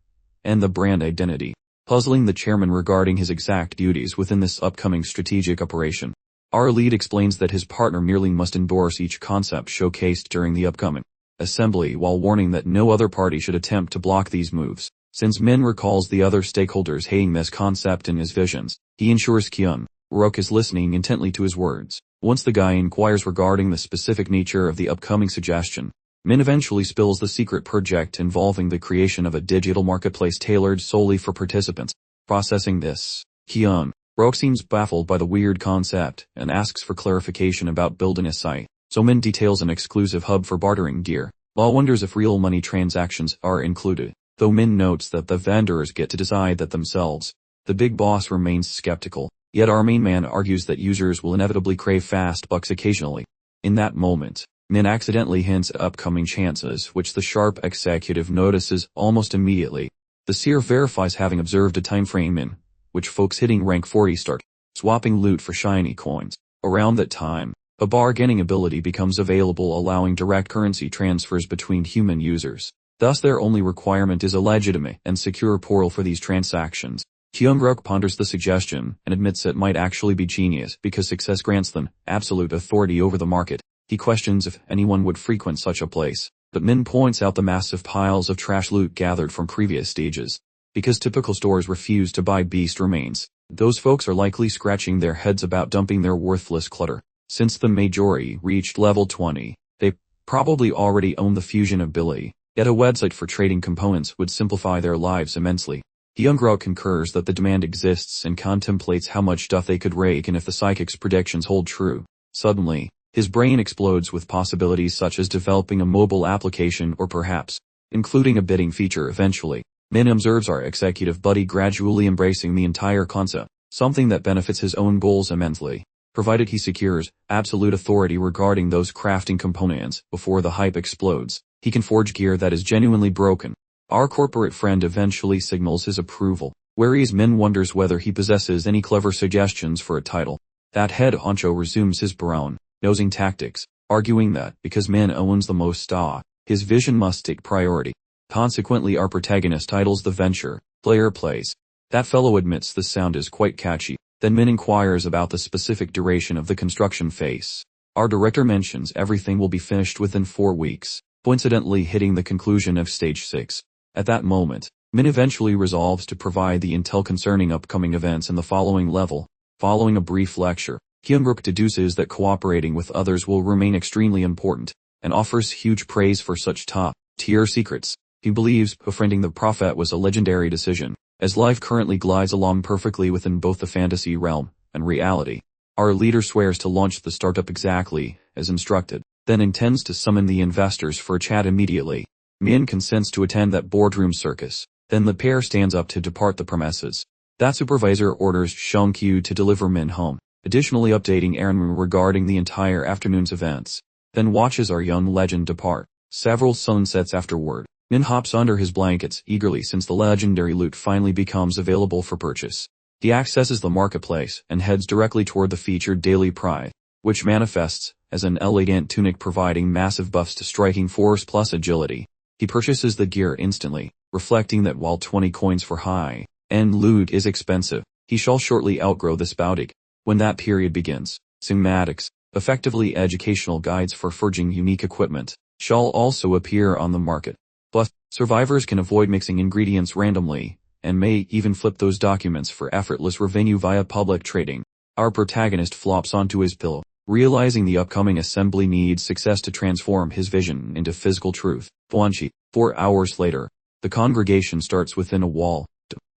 and the brand identity, puzzling the chairman regarding his exact duties within this upcoming strategic operation. Our lead explains that his partner merely must endorse each concept showcased during the upcoming assembly, while warning that no other party should attempt to block these moves. Since Min recalls the other stakeholders hating this concept in his visions, he ensures Kyung Rok is listening intently to his words. Once the guy inquires regarding the specific nature of the upcoming suggestion, Min eventually spills the secret project involving the creation of a digital marketplace tailored solely for participants. Processing this, Kyung Rok seems baffled by the weird concept and asks for clarification about building a site. So Min details an exclusive hub for bartering gear, while wonders if real money transactions are included, though Min notes that the vendors get to decide that themselves. The big boss remains skeptical, yet our main man argues that users will inevitably crave fast bucks occasionally. In that moment, Min accidentally hints at upcoming chances, which the sharp executive notices almost immediately. The seer verifies having observed a time frame in which folks hitting rank 40 start swapping loot for shiny coins. Around that time, a bargaining ability becomes available, allowing direct currency transfers between human users. Thus their only requirement is a legitimate and secure portal for these transactions. Kyung-ruk ponders the suggestion and admits it might actually be genius because success grants them absolute authority over the market. He questions if anyone would frequent such a place, but Min points out the massive piles of trash loot gathered from previous stages. Because typical stores refuse to buy beast remains, those folks are likely scratching their heads about dumping their worthless clutter. Since the majority reached level 20, they probably already own the fusion ability, yet a website for trading components would simplify their lives immensely. Hyungrok concurs that the demand exists and contemplates how much stuff they could rake in if the psychic's predictions hold true. Suddenly, his brain explodes with possibilities such as developing a mobile application or perhaps including a bidding feature eventually. Min observes our executive buddy gradually embracing the entire concept, something that benefits his own goals immensely, provided he secures absolute authority regarding those crafting components before the hype explodes. He can forge gear that is genuinely broken. Our corporate friend eventually signals his approval, whereas Min wonders whether he possesses any clever suggestions for a title. That head honcho resumes his brown-nosing tactics, arguing that because Min owns the most stock, his vision must take priority. Consequently, our protagonist titles the venture, Player Plays. That fellow admits the sound is quite catchy. Then Min inquires about the specific duration of the construction phase. Our director mentions everything will be finished within 4 weeks, coincidentally hitting the conclusion of stage 6. At that moment, Min eventually resolves to provide the intel concerning upcoming events in the following level. Following a brief lecture, Hyungruk deduces that cooperating with others will remain extremely important, and offers huge praise for such top-tier secrets. He believes befriending the prophet was a legendary decision, as life currently glides along perfectly within both the fantasy realm and reality. Our leader swears to launch the startup exactly as instructed. then intends to summon the investors for a chat immediately. Min consents to attend that boardroom circus. Then the pair stands up to depart the premises. That supervisor orders Shangqiu to deliver Min home, additionally updating Aaron regarding the entire afternoon's events. Then watches our young legend depart. Several sunsets afterward, Min hops under his blankets eagerly since the legendary loot finally becomes available for purchase. He accesses the marketplace and heads directly toward the featured daily prize, which manifests as an elegant tunic providing massive buffs to striking force plus agility. He purchases the gear instantly, reflecting that while 20 coins for high-end loot is expensive, he shall shortly outgrow this boutiq. When that period begins, cinematics, effectively educational guides for forging unique equipment, shall also appear on the market. Plus, survivors can avoid mixing ingredients randomly, and may even flip those documents for effortless revenue via public trading. Our protagonist flops onto his pillow, realizing the upcoming assembly needs success to transform his vision into physical truth. 4 hours later, the congregation starts within a wall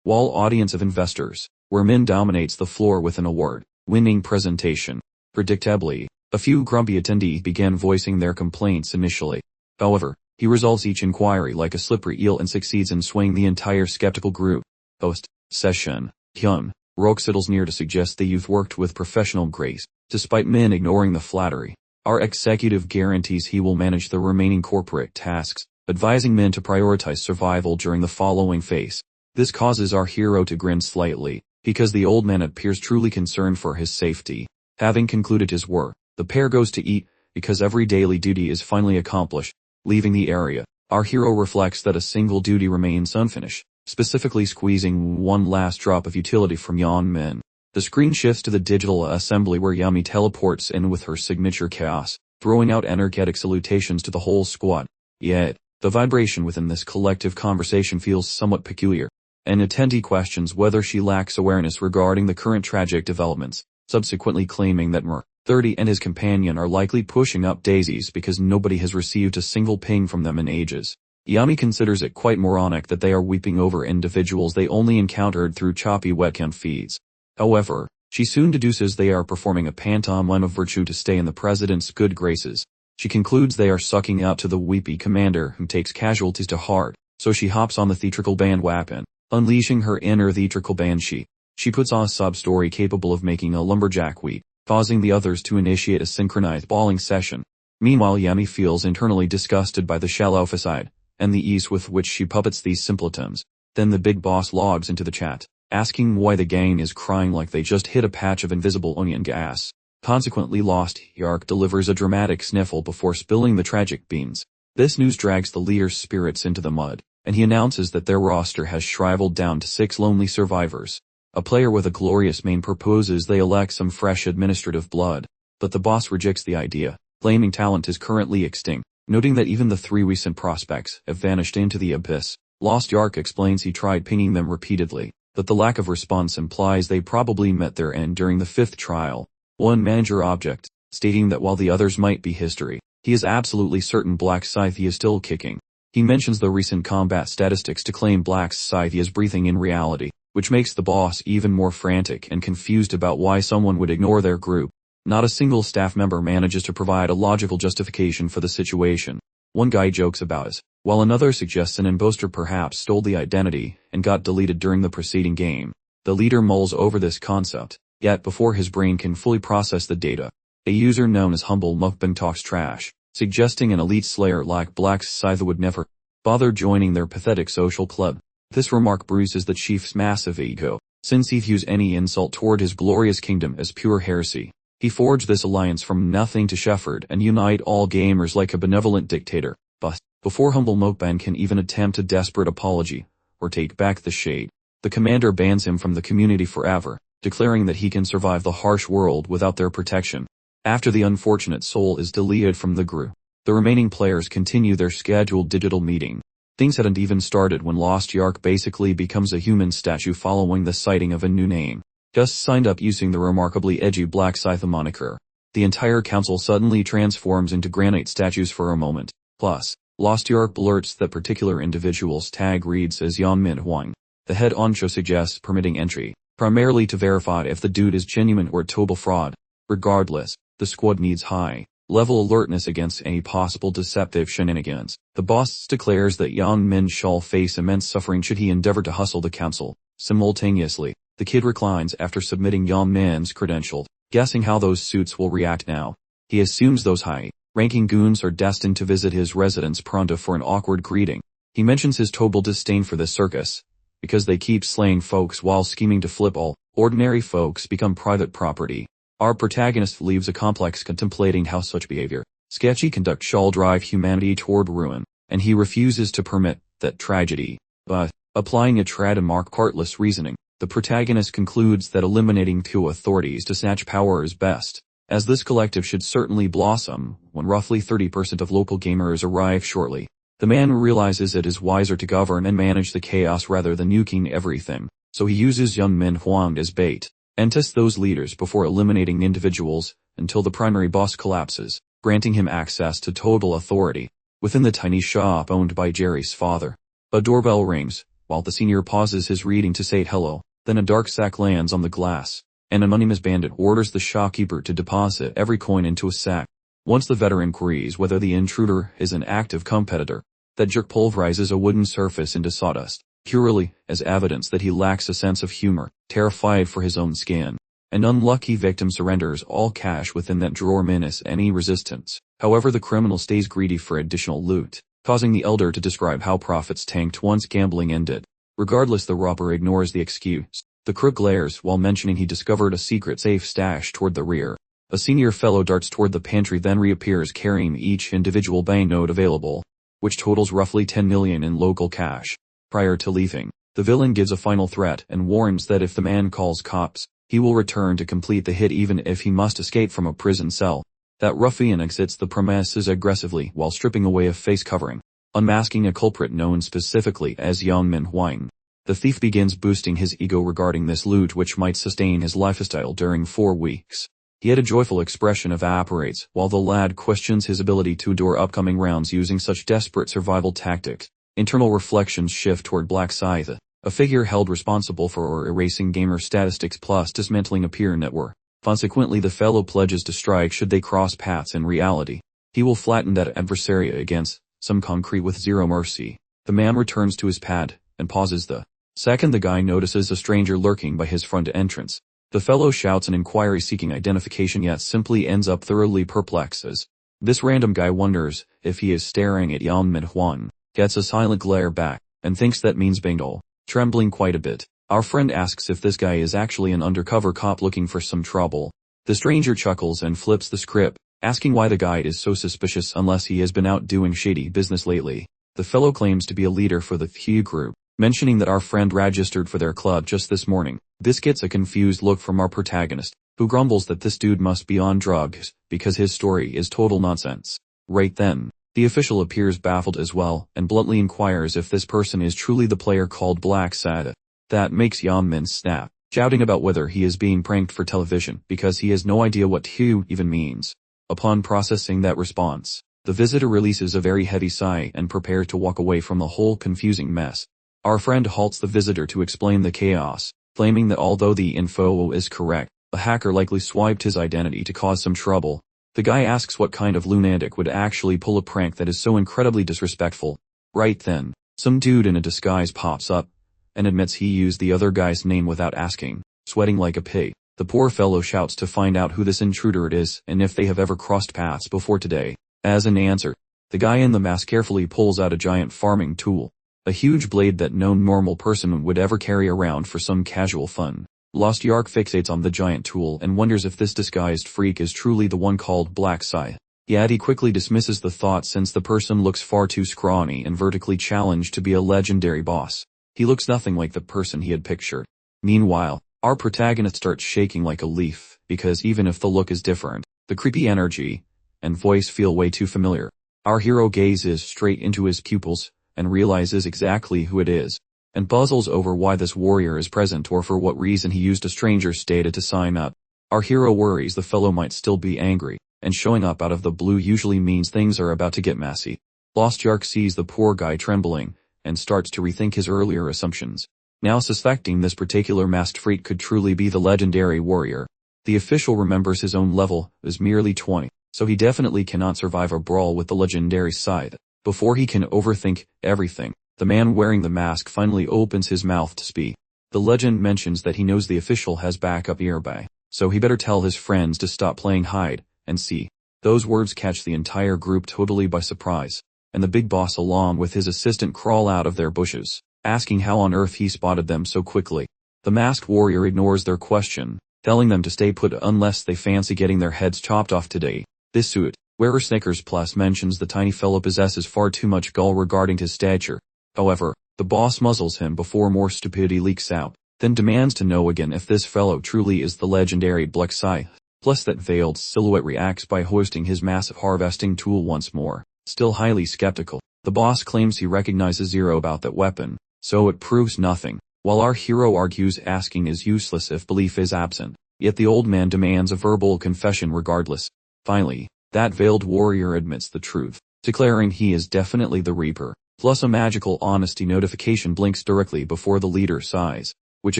audience of investors, where Min dominates the floor with an award-winning presentation. Predictably, a few grumpy attendees began voicing their complaints initially. However, he resolves each inquiry like a slippery eel and succeeds in swaying the entire skeptical group. Post-session, Hyun Roque settles near to suggest the youth worked with professional grace, despite Min ignoring the flattery. Our executive guarantees he will manage the remaining corporate tasks, advising Min to prioritize survival during the following phase. This causes our hero to grin slightly, because the old man appears truly concerned for his safety. Having concluded his work, the pair goes to eat, because every daily duty is finally accomplished. Leaving the area, our hero reflects that a single duty remains unfinished, specifically squeezing one last drop of utility from Yan Min. The screen shifts to the digital assembly where Yami teleports in with her signature chaos, throwing out energetic salutations to the whole squad. Yet, the vibration within this collective conversation feels somewhat peculiar. An attendee questions whether she lacks awareness regarding the current tragic developments, subsequently claiming that Mer 30 and his companion are likely pushing up daisies because nobody has received a single ping from them in ages. Yami considers it quite moronic that they are weeping over individuals they only encountered through choppy webcam feeds. However, she soon deduces they are performing a pantomime of virtue to stay in the president's good graces. She concludes they are sucking up to the weepy commander who takes casualties to heart, so she hops on the theatrical bandwagon, unleashing her inner theatrical banshee. She puts on a sub-story capable of making a lumberjack weep, causing the others to initiate a synchronized bawling session. Meanwhile, Yami feels internally disgusted by the shallow facade, and the ease with which she puppets these simpletons. Then the big boss logs into the chat, asking why the gang is crying like they just hit a patch of invisible onion gas. Consequently, Lost Yark delivers a dramatic sniffle before spilling the tragic beans. This news drags the leader's spirits into the mud, and he announces that their roster has shriveled down to 6 lonely survivors. A player with a glorious mane proposes they elect some fresh administrative blood, but the boss rejects the idea, claiming talent is currently extinct, noting that even the 3 recent prospects have vanished into the abyss. Lost Yark explains he tried pinging them repeatedly, but the lack of response implies they probably met their end during the 5th trial. One manager objects, stating that while the others might be history, he is absolutely certain Black Scythe is still kicking. He mentions the recent combat statistics to claim Black Scythe is breathing in reality, which makes the boss even more frantic and confused about why someone would ignore their group. Not a single staff member manages to provide a logical justification for the situation. One guy jokes about it, while another suggests an imposter perhaps stole the identity and got deleted during the preceding game. The leader mulls over this concept, yet before his brain can fully process the data, a user known as Humble Mukbang talks trash, suggesting an elite slayer like Black Scythe would never bother joining their pathetic social club. This remark bruises the chief's massive ego, since he views any insult toward his glorious kingdom as pure heresy. He forged this alliance from nothing to shepherd and unite all gamers like a benevolent dictator. But, before Humble Mokban can even attempt a desperate apology, or take back the shade, the commander bans him from the community forever, declaring that he can survive the harsh world without their protection. After the unfortunate soul is deleted from the group, the remaining players continue their scheduled digital meeting. Things hadn't even started when Lost Yark basically becomes a human statue following the sighting of a new name. Just signed up using the remarkably edgy Black Scythe moniker. The entire council suddenly transforms into granite statues for a moment. Plus, Lost Yark blurts that particular individual's tag reads as Yan Min Huang. The head honcho suggests permitting entry, primarily to verify if the dude is genuine or total fraud. Regardless, the squad needs high level alertness against any possible deceptive shenanigans. The boss declares that young Min shall face immense suffering should he endeavor to hustle the council. Simultaneously, the kid reclines after submitting young Min's credentials, guessing how those suits will react now. He assumes those high-ranking goons are destined to visit his residence pronto for an awkward greeting. He mentions his total disdain for this circus, because they keep slaying folks while scheming to flip all ordinary folks become private property. Our protagonist leaves a complex contemplating how such behavior, sketchy conduct shall drive humanity toward ruin, and he refuses to permit that tragedy. But, applying a trademark heartless reasoning, the protagonist concludes that eliminating two authorities to snatch power is best, as this collective should certainly blossom when roughly 30% of local gamers arrive shortly. The man realizes it is wiser to govern and manage the chaos rather than nuking everything, so he uses young Min Huang as bait, and tests those leaders before eliminating individuals until the primary boss collapses, granting him access to total authority within the tiny shop owned by Jerry's father. A doorbell rings, while the senior pauses his reading to say hello, then a dark sack lands on the glass, and an anonymous bandit orders the shopkeeper to deposit every coin into a sack. Once the veteran queries whether the intruder is an active competitor, that jerk pulverizes a wooden surface into sawdust, purely as evidence that he lacks a sense of humor, terrified for his own skin. An unlucky victim surrenders all cash within that drawer minus any resistance. However, the criminal stays greedy for additional loot, causing the elder to describe how profits tanked once gambling ended. Regardless, the robber ignores the excuse. The crook glares while mentioning he discovered a secret safe stash toward the rear. A senior fellow darts toward the pantry then reappears carrying each individual banknote available, which totals roughly 10 million in local cash. Prior to leaving, the villain gives a final threat and warns that if the man calls cops, he will return to complete the hit even if he must escape from a prison cell. That ruffian exits the premises aggressively while stripping away a face covering, unmasking a culprit known specifically as Yang Min Huang. The thief begins boosting his ego regarding this loot which might sustain his lifestyle during 4 weeks. Yet a joyful expression evaporates while the lad questions his ability to endure upcoming rounds using such desperate survival tactics. Internal reflections shift toward Black Scythe, a figure held responsible for erasing gamer statistics plus dismantling a peer network. Consequently, the fellow pledges to strike should they cross paths in reality. He will flatten that adversary against some concrete with zero mercy. The man returns to his pad and pauses the second the guy notices a stranger lurking by his front entrance. The fellow shouts an inquiry seeking identification yet simply ends up thoroughly perplexed as this random guy wonders if he is staring at Yang Min Huang, gets a silent glare back, and thinks that means bingo. Trembling quite a bit, our friend asks if this guy is actually an undercover cop looking for some trouble. The stranger chuckles and flips the script, asking why the guy is so suspicious unless he has been out doing shady business lately. The fellow claims to be a leader for the Q group, mentioning that our friend registered for their club just this morning. This gets a confused look from our protagonist, who grumbles that this dude must be on drugs, because his story is total nonsense. Right then, the official appears baffled as well, and bluntly inquires if this person is truly the player called Black Scythe. That makes Yang Min snap, shouting about whether he is being pranked for television, because he has no idea what Q even means. Upon processing that response, the visitor releases a very heavy sigh and prepares to walk away from the whole confusing mess. Our friend halts the visitor to explain the chaos, claiming that although the info is correct, a hacker likely swiped his identity to cause some trouble. The guy asks what kind of lunatic would actually pull a prank that is so incredibly disrespectful. Right then, some dude in a disguise pops up, and admits he used the other guy's name without asking. Sweating like a pig, the poor fellow shouts to find out who this intruder it is and if they have ever crossed paths before today. As an answer, the guy in the mask carefully pulls out a giant farming tool, a huge blade that no normal person would ever carry around for some casual fun. Lost Yark fixates on the giant tool and wonders if this disguised freak is truly the one called Black Scythe. Yet he quickly dismisses the thought since the person looks far too scrawny and vertically challenged to be a legendary boss. He looks nothing like the person he had pictured. Meanwhile, our protagonist starts shaking like a leaf, because even if the look is different, the creepy energy and voice feel way too familiar. Our hero gazes straight into his pupils and realizes exactly who it is, and puzzles over why this warrior is present or for what reason he used a stranger's data to sign up. Our hero worries the fellow might still be angry, and showing up out of the blue usually means things are about to get messy. Lost Yark sees the poor guy trembling, and starts to rethink his earlier assumptions, now suspecting this particular masked freak could truly be the legendary warrior. The official remembers his own level as merely 20, so he definitely cannot survive a brawl with the legendary scythe. Before he can overthink everything, the man wearing the mask finally opens his mouth to speak. The legend mentions that he knows the official has backup nearby, so he better tell his friends to stop playing hide and seek. Those words catch the entire group totally by surprise, and the big boss along with his assistant crawl out of their bushes, asking how on earth he spotted them so quickly. The masked warrior ignores their question, telling them to stay put unless they fancy getting their heads chopped off today. This suit wearer Snickers Plus mentions the tiny fellow possesses far too much gall regarding his stature. However, the boss muzzles him before more stupidity leaks out, then demands to know again if this fellow truly is the legendary Black Scythe. Plus that veiled silhouette reacts by hoisting his massive harvesting tool once more, still highly skeptical. The boss claims he recognizes Zero about that weapon, so it proves nothing, while our hero argues asking is useless if belief is absent, yet the old man demands a verbal confession regardless. Finally, that veiled warrior admits the truth, declaring he is definitely the Reaper, plus a magical honesty notification blinks directly before the leader sighs, which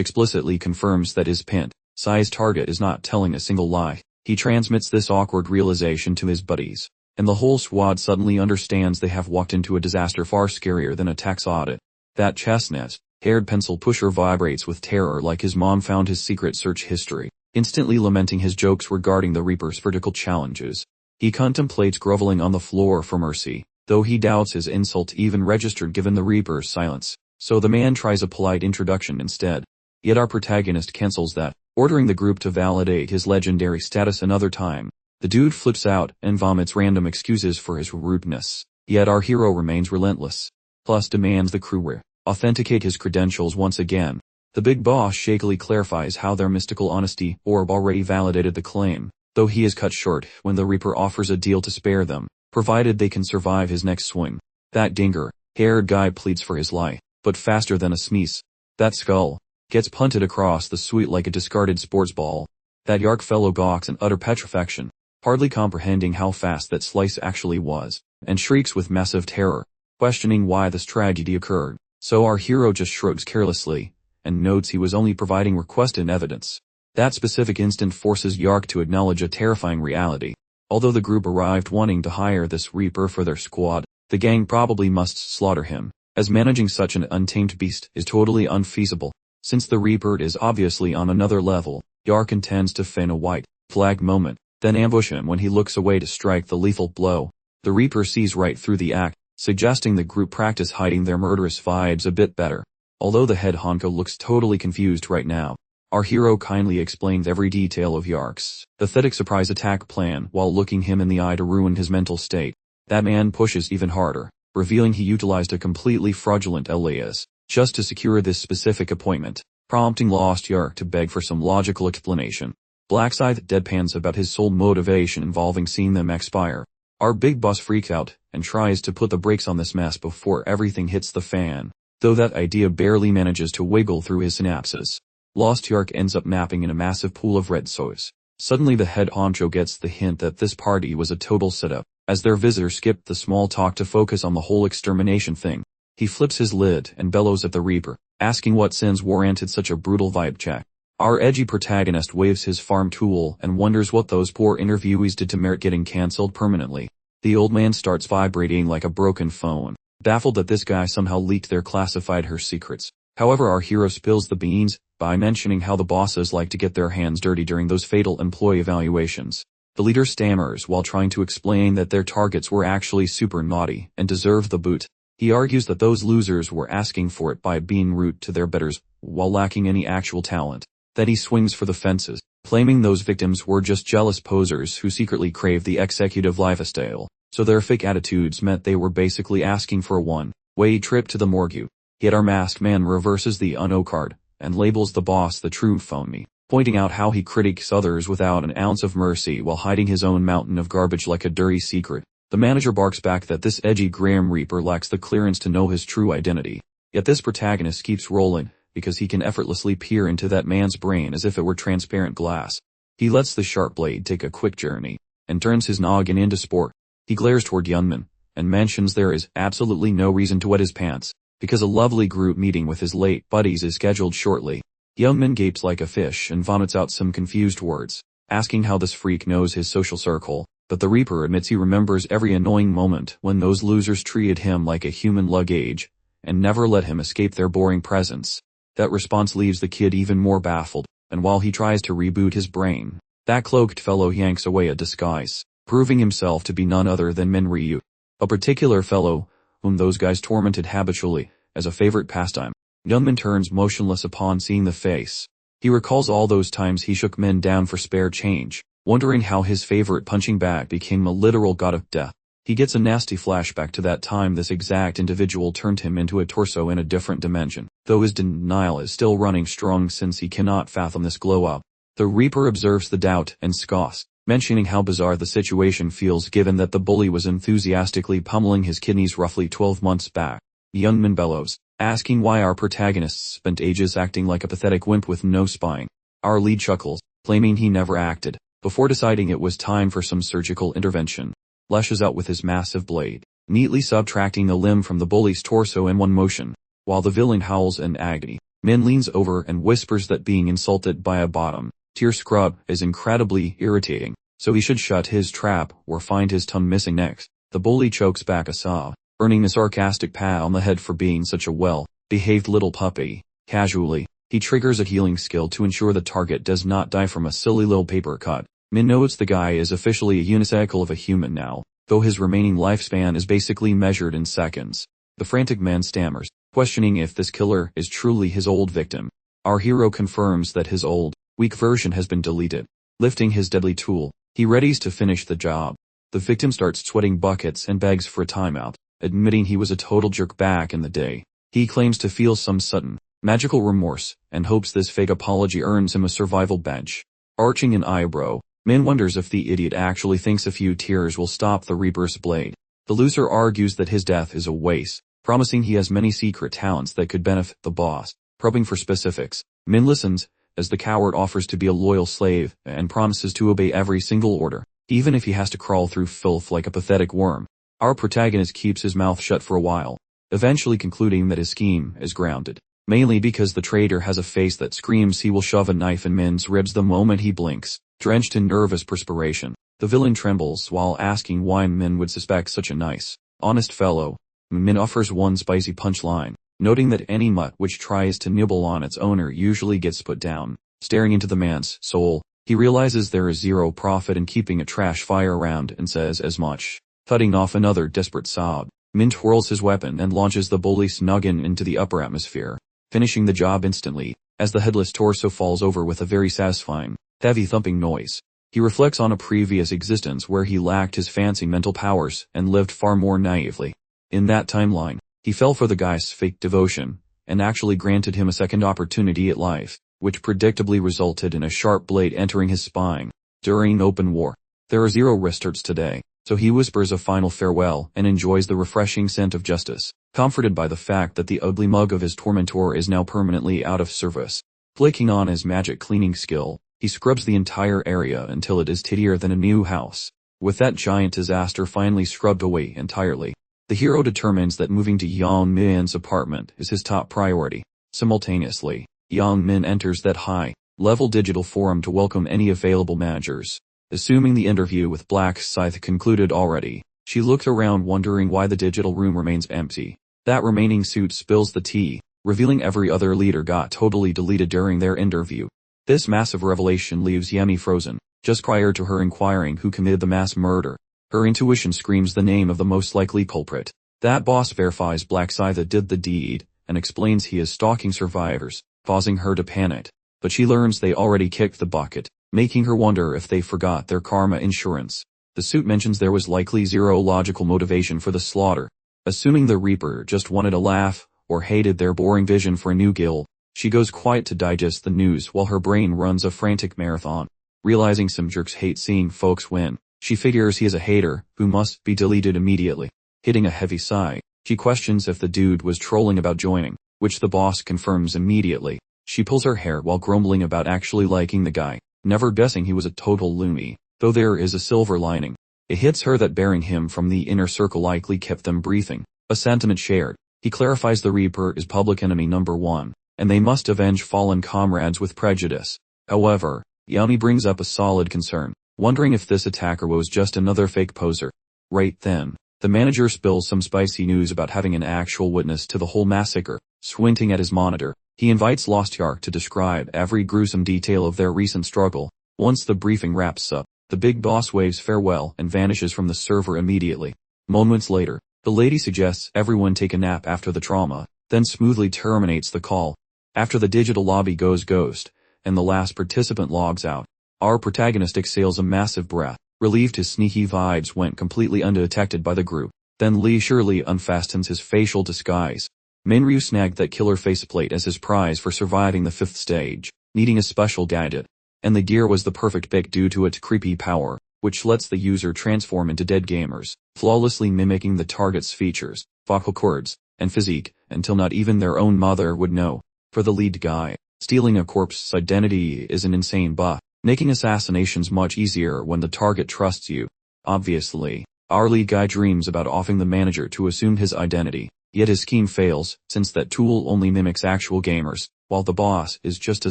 explicitly confirms that his pinned Sai's target is not telling a single lie. He transmits this awkward realization to his buddies, and the whole squad suddenly understands they have walked into a disaster far scarier than a tax audit. That chestnut-haired pencil pusher vibrates with terror like his mom found his secret search history, instantly lamenting his jokes regarding the Reaper's vertical challenges. He contemplates groveling on the floor for mercy, though he doubts his insult even registered given the Reaper's silence, so the man tries a polite introduction instead. Yet our protagonist cancels that, ordering the group to validate his legendary status another time. The dude flips out and vomits random excuses for his rudeness, yet our hero remains relentless, plus demands the crew authenticate his credentials once again. The big boss shakily clarifies how their mystical honesty orb already validated the claim, though he is cut short when the Reaper offers a deal to spare them, provided they can survive his next swing. That dinger-haired guy pleads for his life, but faster than a sneeze. That skull gets punted across the suite like a discarded sports ball. That Yark fellow gawks in utter petrifaction, hardly comprehending how fast that slice actually was, and shrieks with massive terror, questioning why this tragedy occurred. So our hero just shrugs carelessly, and notes he was only providing requested evidence. That specific instant forces Yark to acknowledge a terrifying reality. Although the group arrived wanting to hire this Reaper for their squad, the gang probably must slaughter him, as managing such an untamed beast is totally unfeasible. Since the Reaper is obviously on another level, Yark intends to feign a white flag moment, then ambush him when he looks away to strike the lethal blow. The Reaper sees right through the act, suggesting the group practice hiding their murderous vibes a bit better. Although the head honcho looks totally confused right now, our hero kindly explains every detail of Yark's pathetic surprise attack plan while looking him in the eye to ruin his mental state. That man pushes even harder, revealing he utilized a completely fraudulent alias just to secure this specific appointment, prompting lost Yark to beg for some logical explanation. Black Scythe deadpans about his sole motivation involving seeing them expire. Our big boss freaks out and tries to put the brakes on this mess before everything hits the fan, though that idea barely manages to wiggle through his synapses. Lost Yark ends up napping in a massive pool of red sauce. Suddenly the head honcho gets the hint that this party was a total setup, as their visitor skipped the small talk to focus on the whole extermination thing. He flips his lid and bellows at the Reaper, asking what sins warranted such a brutal vibe check. Our edgy protagonist waves his farm tool and wonders what those poor interviewees did to merit getting cancelled permanently. The old man starts vibrating like a broken phone, baffled that this guy somehow leaked their classified her secrets. However, our hero spills the beans by mentioning how the bosses like to get their hands dirty during those fatal employee evaluations. The leader stammers while trying to explain that their targets were actually super naughty and deserved the boot. He argues that those losers were asking for it by being rude to their betters while lacking any actual talent. That he swings for the fences, claiming those victims were just jealous posers who secretly craved the executive lifestyle, so their fake attitudes meant they were basically asking for a one-way trip to the morgue. Yet our masked man reverses the uno card and labels the boss the true phony, pointing out how he critiques others without an ounce of mercy while hiding his own mountain of garbage like a dirty secret. The manager barks back that this edgy Grim Reaper lacks the clearance to know his true identity. Yet this protagonist keeps rolling, because he can effortlessly peer into that man's brain as if it were transparent glass. He lets the sharp blade take a quick journey, and turns his noggin into sport. He glares toward Youngman, and mentions there is absolutely no reason to wet his pants, because a lovely group meeting with his late buddies is scheduled shortly. Youngman gapes like a fish and vomits out some confused words, asking how this freak knows his social circle, but the Reaper admits he remembers every annoying moment when those losers treated him like a human luggage, and never let him escape their boring presence. That response leaves the kid even more baffled, and while he tries to reboot his brain, that cloaked fellow yanks away a disguise, proving himself to be none other than Minryu, a particular fellow whom those guys tormented habitually, as a favorite pastime. Youngman turns motionless upon seeing the face. He recalls all those times he shook men down for spare change, wondering how his favorite punching bag became a literal god of death. He gets a nasty flashback to that time this exact individual turned him into a torso in a different dimension, though his denial is still running strong since he cannot fathom this glow-up. The Reaper observes the doubt and scoffs, mentioning how bizarre the situation feels given that the bully was enthusiastically pummeling his kidneys roughly 12 months back. Youngman bellows, asking why our protagonists spent ages acting like a pathetic wimp with no spine. Our lead chuckles, claiming he never acted, before deciding it was time for some surgical intervention. Lashes out with his massive blade, neatly subtracting a limb from the bully's torso in one motion. While the villain howls in agony, Min leans over and whispers that being insulted by a bottom-tier scrub is incredibly irritating, so he should shut his trap or find his tongue missing next. The bully chokes back a sob, earning a sarcastic pat on the head for being such a well-behaved little puppy. Casually, he triggers a healing skill to ensure the target does not die from a silly little paper cut. Min notes the guy is officially a unicycle of a human now, though his remaining lifespan is basically measured in seconds. The frantic man stammers, questioning if this killer is truly his old victim. Our hero confirms that his old, weak version has been deleted. Lifting his deadly tool, he readies to finish the job. The victim starts sweating buckets and begs for a timeout, admitting he was a total jerk back in the day. He claims to feel some sudden, magical remorse, and hopes this fake apology earns him a survival bench. Arching an eyebrow, Min wonders if the idiot actually thinks a few tears will stop the Reaper's blade. The loser argues that his death is a waste, promising he has many secret talents that could benefit the boss. Probing for specifics, Min listens, as the coward offers to be a loyal slave and promises to obey every single order, even if he has to crawl through filth like a pathetic worm. Our protagonist keeps his mouth shut for a while, eventually concluding that his scheme is grounded, mainly because the traitor has a face that screams he will shove a knife in Min's ribs the moment he blinks. Drenched in nervous perspiration, the villain trembles while asking why Min would suspect such a nice, honest fellow. Min offers one spicy punchline, noting that any mutt which tries to nibble on its owner usually gets put down. Staring into the man's soul, he realizes there is zero profit in keeping a trash fire around and says as much. Thudding off another desperate sob, Min twirls his weapon and launches the bully's noggin into the upper atmosphere, finishing the job instantly, as the headless torso falls over with a very satisfying, heavy thumping noise. He reflects on a previous existence where he lacked his fancy mental powers and lived far more naively. In that timeline, he fell for the guy's fake devotion, and actually granted him a second opportunity at life, which predictably resulted in a sharp blade entering his spine. During open war, there are zero restarts today, so he whispers a final farewell and enjoys the refreshing scent of justice, comforted by the fact that the ugly mug of his tormentor is now permanently out of service. Flicking on his magic cleaning skill, he scrubs the entire area until it is tidier than a new house. With that giant disaster finally scrubbed away entirely, the hero determines that moving to Yang Min's apartment is his top priority. Simultaneously, Yang Min enters that high-level digital forum to welcome any available managers. Assuming the interview with Black Scythe concluded already, she looked around wondering why the digital room remains empty. That remaining suit spills the tea, revealing every other leader got totally deleted during their interview. This massive revelation leaves Yemi frozen, just prior to her inquiring who committed the mass murder. Her intuition screams the name of the most likely culprit. That boss verifies Black Scythe did the deed, and explains he is stalking survivors, causing her to panic. But she learns they already kicked the bucket, making her wonder if they forgot their karma insurance. The suit mentions there was likely zero logical motivation for the slaughter. Assuming the Reaper just wanted a laugh, or hated their boring vision for a new guild, she goes quiet to digest the news while her brain runs a frantic marathon. Realizing some jerks hate seeing folks win, she figures he is a hater who must be deleted immediately. Hitting a heavy sigh, she questions if the dude was trolling about joining, which the boss confirms immediately. She pulls her hair while grumbling about actually liking the guy, never guessing he was a total loony, though there is a silver lining. It hits her that bearing him from the inner circle likely kept them breathing, a sentiment shared. He clarifies the Reaper is public enemy number one, and they must avenge fallen comrades with prejudice. However, Yami brings up a solid concern. wondering if this attacker was just another fake poser. Right then, the manager spills some spicy news about having an actual witness to the whole massacre. Squinting at his monitor, he invites Lost Yark to describe every gruesome detail of their recent struggle. Once the briefing wraps up, the big boss waves farewell and vanishes from the server immediately. Moments later, the lady suggests everyone take a nap after the trauma, then smoothly terminates the call. After the digital lobby goes ghost, and the last participant logs out, our protagonist exhales a massive breath, relieved his sneaky vibes went completely undetected by the group. Then leisurely unfastens his facial disguise. Minryu snagged that killer faceplate as his prize for surviving the 5th stage, needing a special gadget. And the gear was the perfect pick due to its creepy power, which lets the user transform into dead gamers, flawlessly mimicking the target's features, vocal cords, and physique, until not even their own mother would know. For the lead guy, stealing a corpse's identity is an insane buff, making assassinations much easier when the target trusts you. Obviously, our lead guy dreams about offing the manager to assume his identity, yet his scheme fails, since that tool only mimics actual gamers, while the boss is just a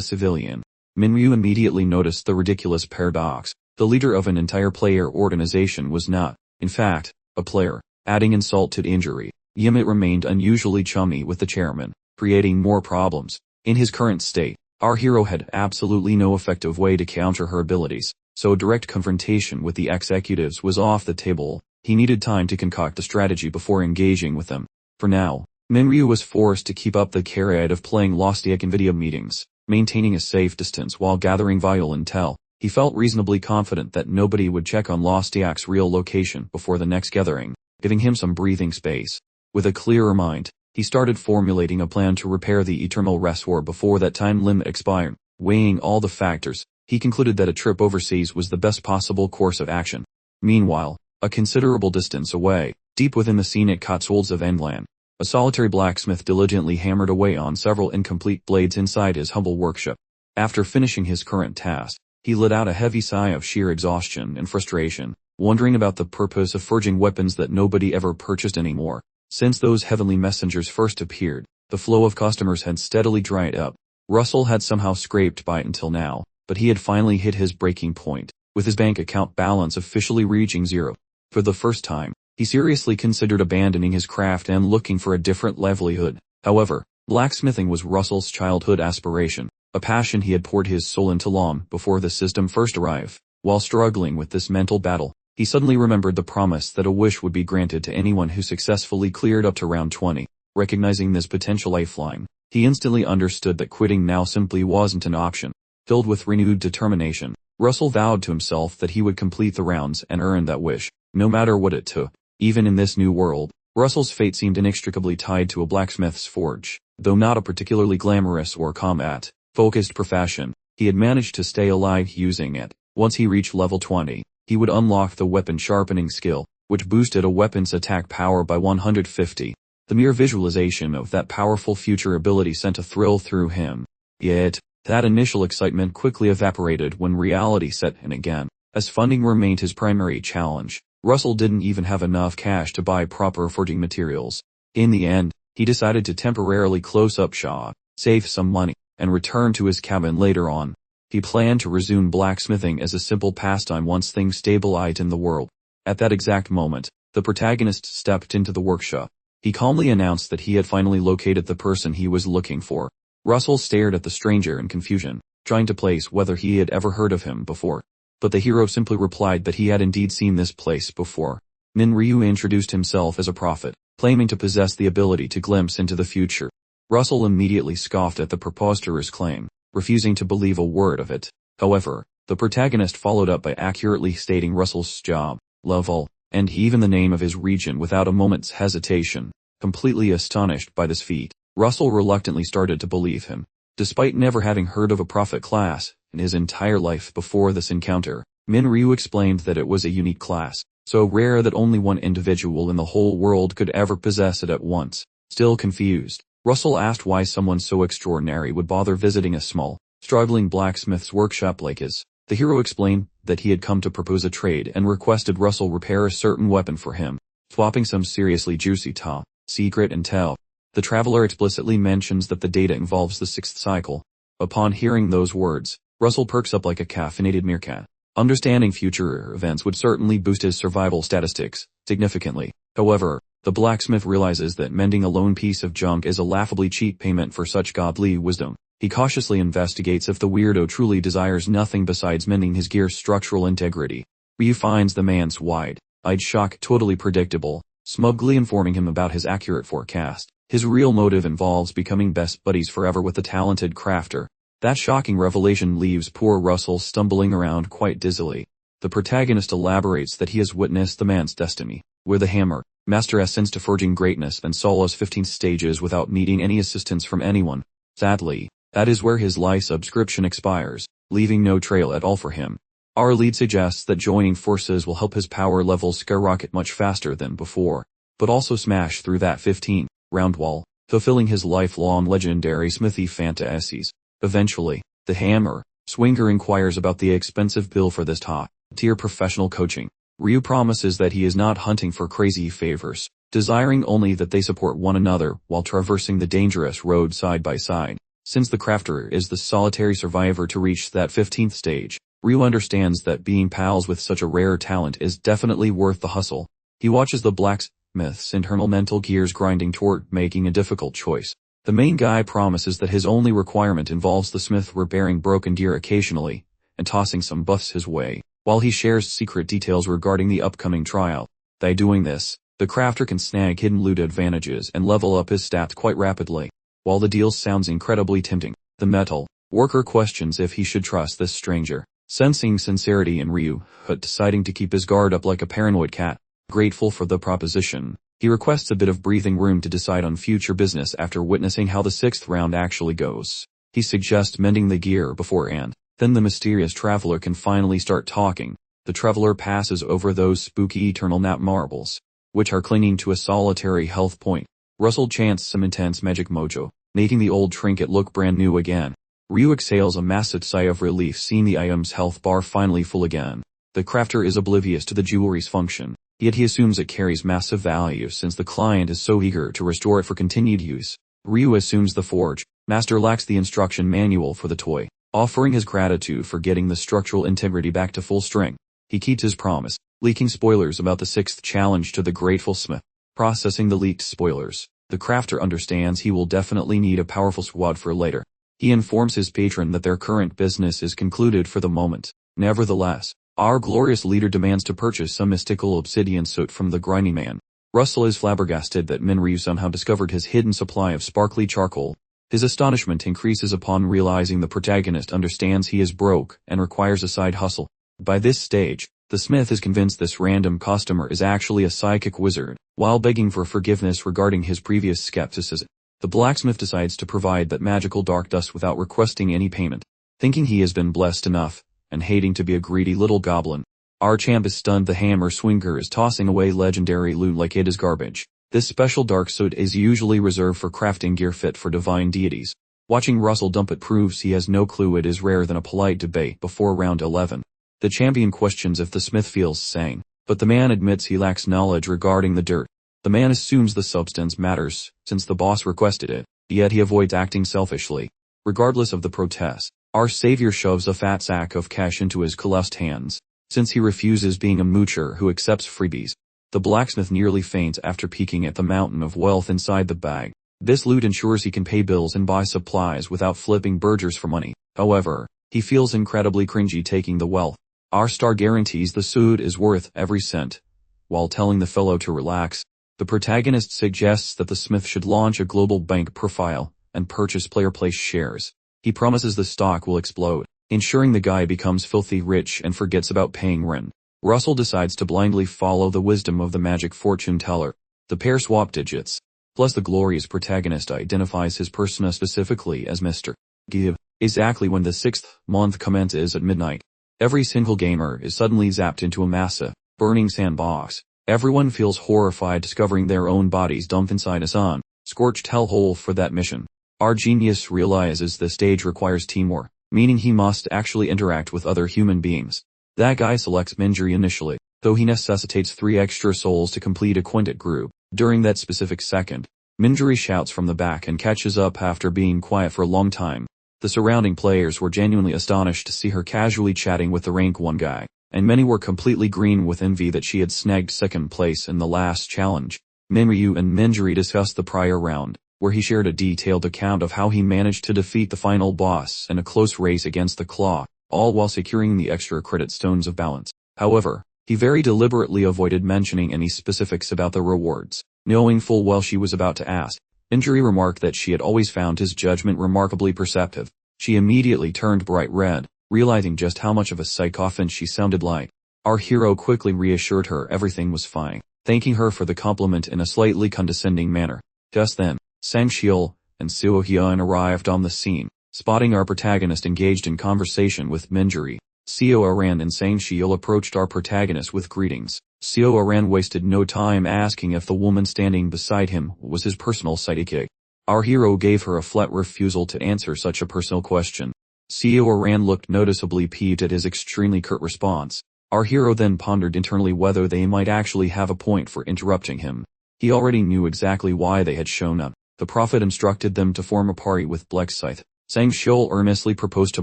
civilian. Minryu immediately noticed the ridiculous paradox. The leader of an entire player organization was not, in fact, a player. Adding insult to injury, Yamit remained unusually chummy with the chairman, creating more problems. In his current state, our hero had absolutely no effective way to counter her abilities, so direct confrontation with the executives was off the table. He needed time to concoct a strategy before engaging with them. For now, Minryu was forced to keep up the charade of playing Lost Yak in video meetings, maintaining a safe distance while gathering vital intel. He felt reasonably confident that nobody would check on Lost Yak's real location before the next gathering, giving him some breathing space. With a clearer mind, he started formulating a plan to repair the eternal reservoir before that time limit expired. Weighing all the factors, he concluded that a trip overseas was the best possible course of action. Meanwhile, a considerable distance away, deep within the scenic Cotswolds of Endland, a solitary blacksmith diligently hammered away on several incomplete blades inside his humble workshop. After finishing his current task, he let out a heavy sigh of sheer exhaustion and frustration, wondering about the purpose of forging weapons that nobody ever purchased anymore. Since those heavenly messengers first appeared, the flow of customers had steadily dried up. Russell had somehow scraped by until now, but he had finally hit his breaking point, with his bank account balance officially reaching zero. For the first time, he seriously considered abandoning his craft and looking for a different livelihood. However, blacksmithing was Russell's childhood aspiration, a passion he had poured his soul into long before the system first arrived. While struggling with this mental battle, he suddenly remembered the promise that a wish would be granted to anyone who successfully cleared up to round 20. Recognizing this potential lifeline, he instantly understood that quitting now simply wasn't an option. Filled with renewed determination, Russell vowed to himself that he would complete the rounds and earn that wish, no matter what it took. Even in this new world, Russell's fate seemed inextricably tied to a blacksmith's forge. Though not a particularly glamorous or combat-focused profession, he had managed to stay alive using it. Once he reached level 20, he would unlock the weapon sharpening skill, which boosted a weapon's attack power by 150. The mere visualization of that powerful future ability sent a thrill through him. Yet, that initial excitement quickly evaporated when reality set in again. As funding remained his primary challenge, Russell didn't even have enough cash to buy proper forging materials. In the end, he decided to temporarily close up shop, save some money, and return to his cabin later on. He planned to resume blacksmithing as a simple pastime once things stabilized in the world. At that exact moment, the protagonist stepped into the workshop. He calmly announced that he had finally located the person he was looking for. Russell stared at the stranger in confusion, trying to place whether he had ever heard of him before. But the hero simply replied that he had indeed seen this place before. Minryu introduced himself as a prophet, claiming to possess the ability to glimpse into the future. Russell immediately scoffed at the preposterous claim, refusing to believe a word of it. However, the protagonist followed up by accurately stating Russell's job, level, and even the name of his region without a moment's hesitation. Completely astonished by this feat, Russell reluctantly started to believe him. Despite never having heard of a prophet class in his entire life before this encounter, Minryu explained that it was a unique class, so rare that only one individual in the whole world could ever possess it at once. Still confused, Russell asked why someone so extraordinary would bother visiting a small, struggling blacksmith's workshop like his. The hero explained that he had come to propose a trade and requested Russell repair a certain weapon for him, swapping some seriously juicy top secret intel. The traveler explicitly mentions that the data involves the 6th cycle. Upon hearing those words, Russell perks up like a caffeinated meerkat. Understanding future events would certainly boost his survival statistics significantly. However, the blacksmith realizes that mending a lone piece of junk is a laughably cheap payment for such godly wisdom. He cautiously investigates if the weirdo truly desires nothing besides mending his gear's structural integrity. Ryu finds the man's wide-eyed shock totally predictable, smugly informing him about his accurate forecast. His real motive involves becoming best buddies forever with the talented crafter. That shocking revelation leaves poor Russell stumbling around quite dizzily. The protagonist elaborates that he has witnessed the man's destiny, where the hammer master ascends to forging greatness and solos 15 stages without needing any assistance from anyone. Sadly, that is where his life subscription expires, leaving no trail at all for him. Our lead suggests that joining forces will help his power levels skyrocket much faster than before, but also smash through that 15-round wall, fulfilling his lifelong legendary smithy fantasies. Eventually, the hammer swinger inquires about the expensive bill for this top-tier professional coaching. Ryu promises that he is not hunting for crazy favors, desiring only that they support one another while traversing the dangerous road side by side. Since the crafter is the solitary survivor to reach that 15th stage, Ryu understands that being pals with such a rare talent is definitely worth the hustle. He watches the blacksmith's internal mental gears grinding toward making a difficult choice. The main guy promises that his only requirement involves the smith repairing broken gear occasionally, and tossing some buffs his way, while he shares secret details regarding the upcoming trial. By doing this, the crafter can snag hidden loot advantages and level up his stats quite rapidly. While the deal sounds incredibly tempting, the metal worker questions if he should trust this stranger. Sensing sincerity in Ryu, but deciding to keep his guard up like a paranoid cat, grateful for the proposition, he requests a bit of breathing room to decide on future business after witnessing how the 6th round actually goes. He suggests mending the gear beforehand. Then the mysterious traveler can finally start talking. The traveler passes over those spooky eternal nap marbles, which are clinging to a solitary health point. Russell chants some intense magic mojo, making the old trinket look brand new again. Ryu exhales a massive sigh of relief seeing the item's health bar finally full again. The crafter is oblivious to the jewelry's function, yet he assumes it carries massive value since the client is so eager to restore it for continued use. Ryu assumes the forge master lacks the instruction manual for the toy, offering his gratitude for getting the structural integrity back to full strength. He keeps his promise, leaking spoilers about the 6th challenge to the grateful smith. Processing the leaked spoilers, the crafter understands he will definitely need a powerful squad for later. He informs his patron that their current business is concluded for the moment. Nevertheless, our glorious leader demands to purchase some mystical obsidian soot from the grinding man. Russell is flabbergasted that Ryu somehow discovered his hidden supply of sparkly charcoal. His astonishment increases upon realizing the protagonist understands he is broke and requires a side hustle. By this stage, the smith is convinced this random customer is actually a psychic wizard, while begging for forgiveness regarding his previous skepticism. The blacksmith decides to provide that magical dark dust without requesting any payment. Thinking he has been blessed enough, and hating to be a greedy little goblin, our champ is stunned the hammer swinger is tossing away legendary loot like it is garbage. This special dark soot is usually reserved for crafting gear fit for divine deities. Watching Russell dump it proves he has no clue it is rarer than a polite debate before round 11. The champion questions if the smith feels sane, but the man admits he lacks knowledge regarding the dirt. The man assumes the substance matters, since the boss requested it, yet he avoids acting selfishly. Regardless of the protest, our savior shoves a fat sack of cash into his calloused hands, since he refuses being a moocher who accepts freebies. The blacksmith nearly faints after peeking at the mountain of wealth inside the bag. This loot ensures he can pay bills and buy supplies without flipping burgers for money. However, he feels incredibly cringy taking the wealth. Our star guarantees the soot is worth every cent. While telling the fellow to relax, the protagonist suggests that the smith should launch a global bank profile and purchase player-place shares. He promises the stock will explode, ensuring the guy becomes filthy rich and forgets about paying rent. Russell decides to blindly follow the wisdom of the magic fortune teller. The pair swap digits. Plus the glorious protagonist identifies his persona specifically as Mr. Give. Exactly when the 6th month commences at midnight, every single gamer is suddenly zapped into a massive, burning sandbox. Everyone feels horrified discovering their own bodies dumped inside a sun-scorched hellhole for that mission. Our genius realizes the stage requires teamwork, meaning he must actually interact with other human beings. That guy selects Minjuri initially, though he necessitates 3 extra souls to complete a quintet group. During that specific second, Minjuri shouts from the back and catches up after being quiet for a long time. The surrounding players were genuinely astonished to see her casually chatting with the rank 1 guy, and many were completely green with envy that she had snagged second place in the last challenge. Minryu and Minjuri discussed the prior round, where he shared a detailed account of how he managed to defeat the final boss in a close race against the Claw, all while securing the extra credit stones of balance. However, he very deliberately avoided mentioning any specifics about the rewards, knowing full well she was about to ask. Minjuri remarked that she had always found his judgment remarkably perceptive. She immediately turned bright red, realizing just how much of a sycophant she sounded like. Our hero quickly reassured her everything was fine, thanking her for the compliment in a slightly condescending manner. Just then, Sang Shiel and Seo Hyun arrived on the scene, spotting our protagonist engaged in conversation with Minjuri. Seo Aran and Sang Shiel approached our protagonist with greetings. Seo Aran wasted no time asking if the woman standing beside him was his personal sidekick. Our hero gave her a flat refusal to answer such a personal question. Seo Aran looked noticeably peeved at his extremely curt response. Our hero then pondered internally whether they might actually have a point for interrupting him. He already knew exactly why they had shown up. The prophet instructed them to form a party with Black Scythe. Sang Shiel earnestly proposed to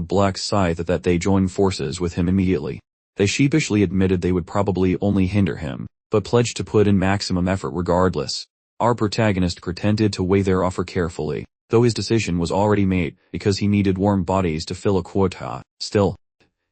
Black Scythe that they join forces with him immediately. They sheepishly admitted they would probably only hinder him, but pledged to put in maximum effort regardless. Our protagonist pretended to weigh their offer carefully, though his decision was already made because he needed warm bodies to fill a quota. Still,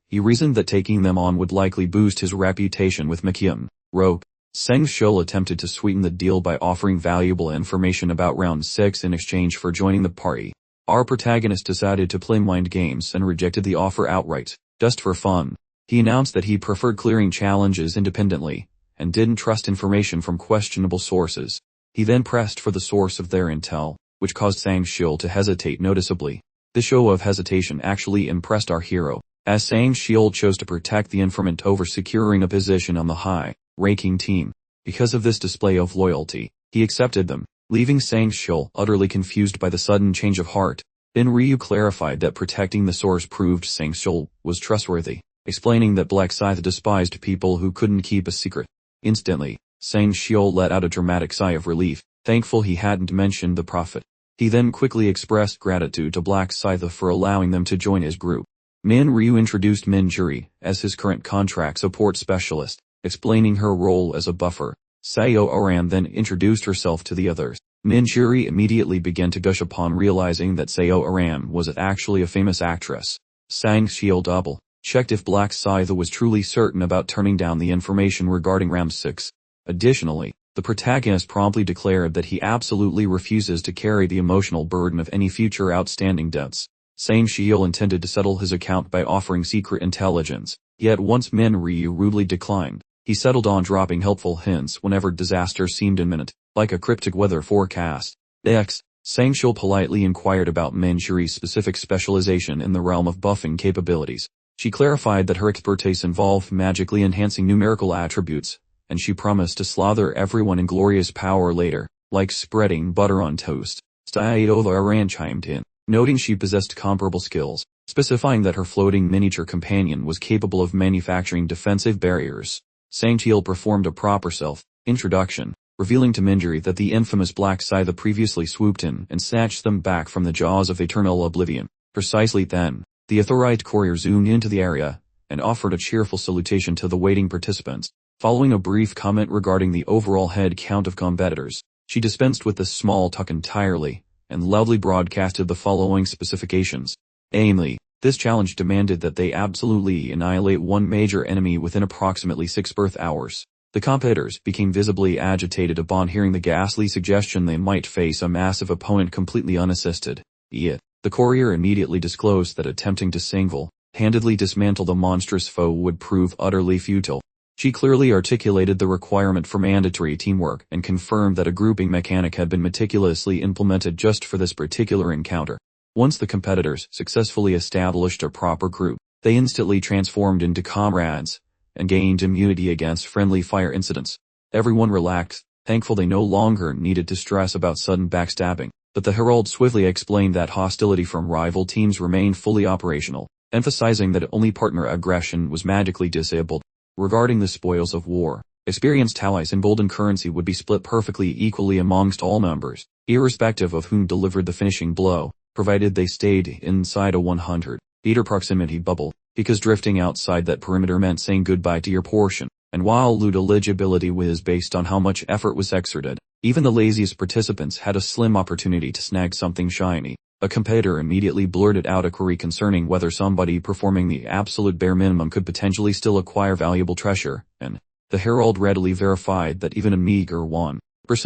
he reasoned that taking them on would likely boost his reputation with Makium. Rope. Sang Shiel attempted to sweeten the deal by offering valuable information about Round 6 in exchange for joining the party. Our protagonist decided to play mind games and rejected the offer outright, just for fun. He announced that he preferred clearing challenges independently, and didn't trust information from questionable sources. He then pressed for the source of their intel, which caused Sang Shiel to hesitate noticeably. This show of hesitation actually impressed our hero, as Sang Shiel chose to protect the informant over securing a position on the high-ranking team. Because of this display of loyalty, he accepted them, leaving Sang Shiel utterly confused by the sudden change of heart. Then Ryu clarified that protecting the source proved Sang Shiel was trustworthy, explaining that Black Scythe despised people who couldn't keep a secret. Instantly, Sang Shiel let out a dramatic sigh of relief, thankful he hadn't mentioned the prophet. He then quickly expressed gratitude to Black Scythe for allowing them to join his group. Ryu introduced Minjuri as his current contract support specialist, explaining her role as a buffer. Seo Aran then introduced herself to the others. Minjuri immediately began to gush upon realizing that Seo Aran was actually a famous actress. Sang Shiel double-checked if Black Scythe was truly certain about turning down the information regarding Round 6. Additionally, the protagonist promptly declared that he absolutely refuses to carry the emotional burden of any future outstanding debts. Sang Shiel intended to settle his account by offering secret intelligence, yet once Ryu rudely declined, he settled on dropping helpful hints whenever disaster seemed imminent, like a cryptic weather forecast. Next, Sang Shiel politely inquired about Minjuri's specific specialization in the realm of buffing capabilities. She clarified that her expertise involved magically enhancing numerical attributes, and she promised to slaughter everyone in glorious power later, like spreading butter on toast. Seo Aran chimed in, noting she possessed comparable skills, specifying that her floating miniature companion was capable of manufacturing defensive barriers. Sang Shiel performed a proper self-introduction, revealing to Minjuri that the infamous Black Scythe previously swooped in and snatched them back from the jaws of eternal oblivion. Precisely then, the Aethorite courier zoomed into the area, and offered a cheerful salutation to the waiting participants. Following a brief comment regarding the overall head count of competitors, she dispensed with the small talk entirely, and loudly broadcasted the following specifications. Namely, this challenge demanded that they absolutely annihilate one major enemy within approximately 6 birth hours. The competitors became visibly agitated upon hearing the ghastly suggestion they might face a massive opponent completely unassisted. Yet, the courier immediately disclosed that attempting to single-handedly dismantle the monstrous foe would prove utterly futile. She clearly articulated the requirement for mandatory teamwork and confirmed that a grouping mechanic had been meticulously implemented just for this particular encounter. Once the competitors successfully established a proper group, they instantly transformed into comrades and gained immunity against friendly fire incidents. Everyone relaxed, thankful they no longer needed to stress about sudden backstabbing, but the herald swiftly explained that hostility from rival teams remained fully operational, emphasizing that only partner aggression was magically disabled. Regarding the spoils of war, experienced allies in golden currency would be split perfectly equally amongst all members, irrespective of whom delivered the finishing blow. provided they stayed inside a 100-meter proximity bubble, because drifting outside that perimeter meant saying goodbye to your portion. And while loot eligibility was based on how much effort was exerted, even the laziest participants had a slim opportunity to snag something shiny. A competitor immediately blurted out a query concerning whether somebody performing the absolute bare minimum could potentially still acquire valuable treasure, and the herald readily verified that even a meager 1%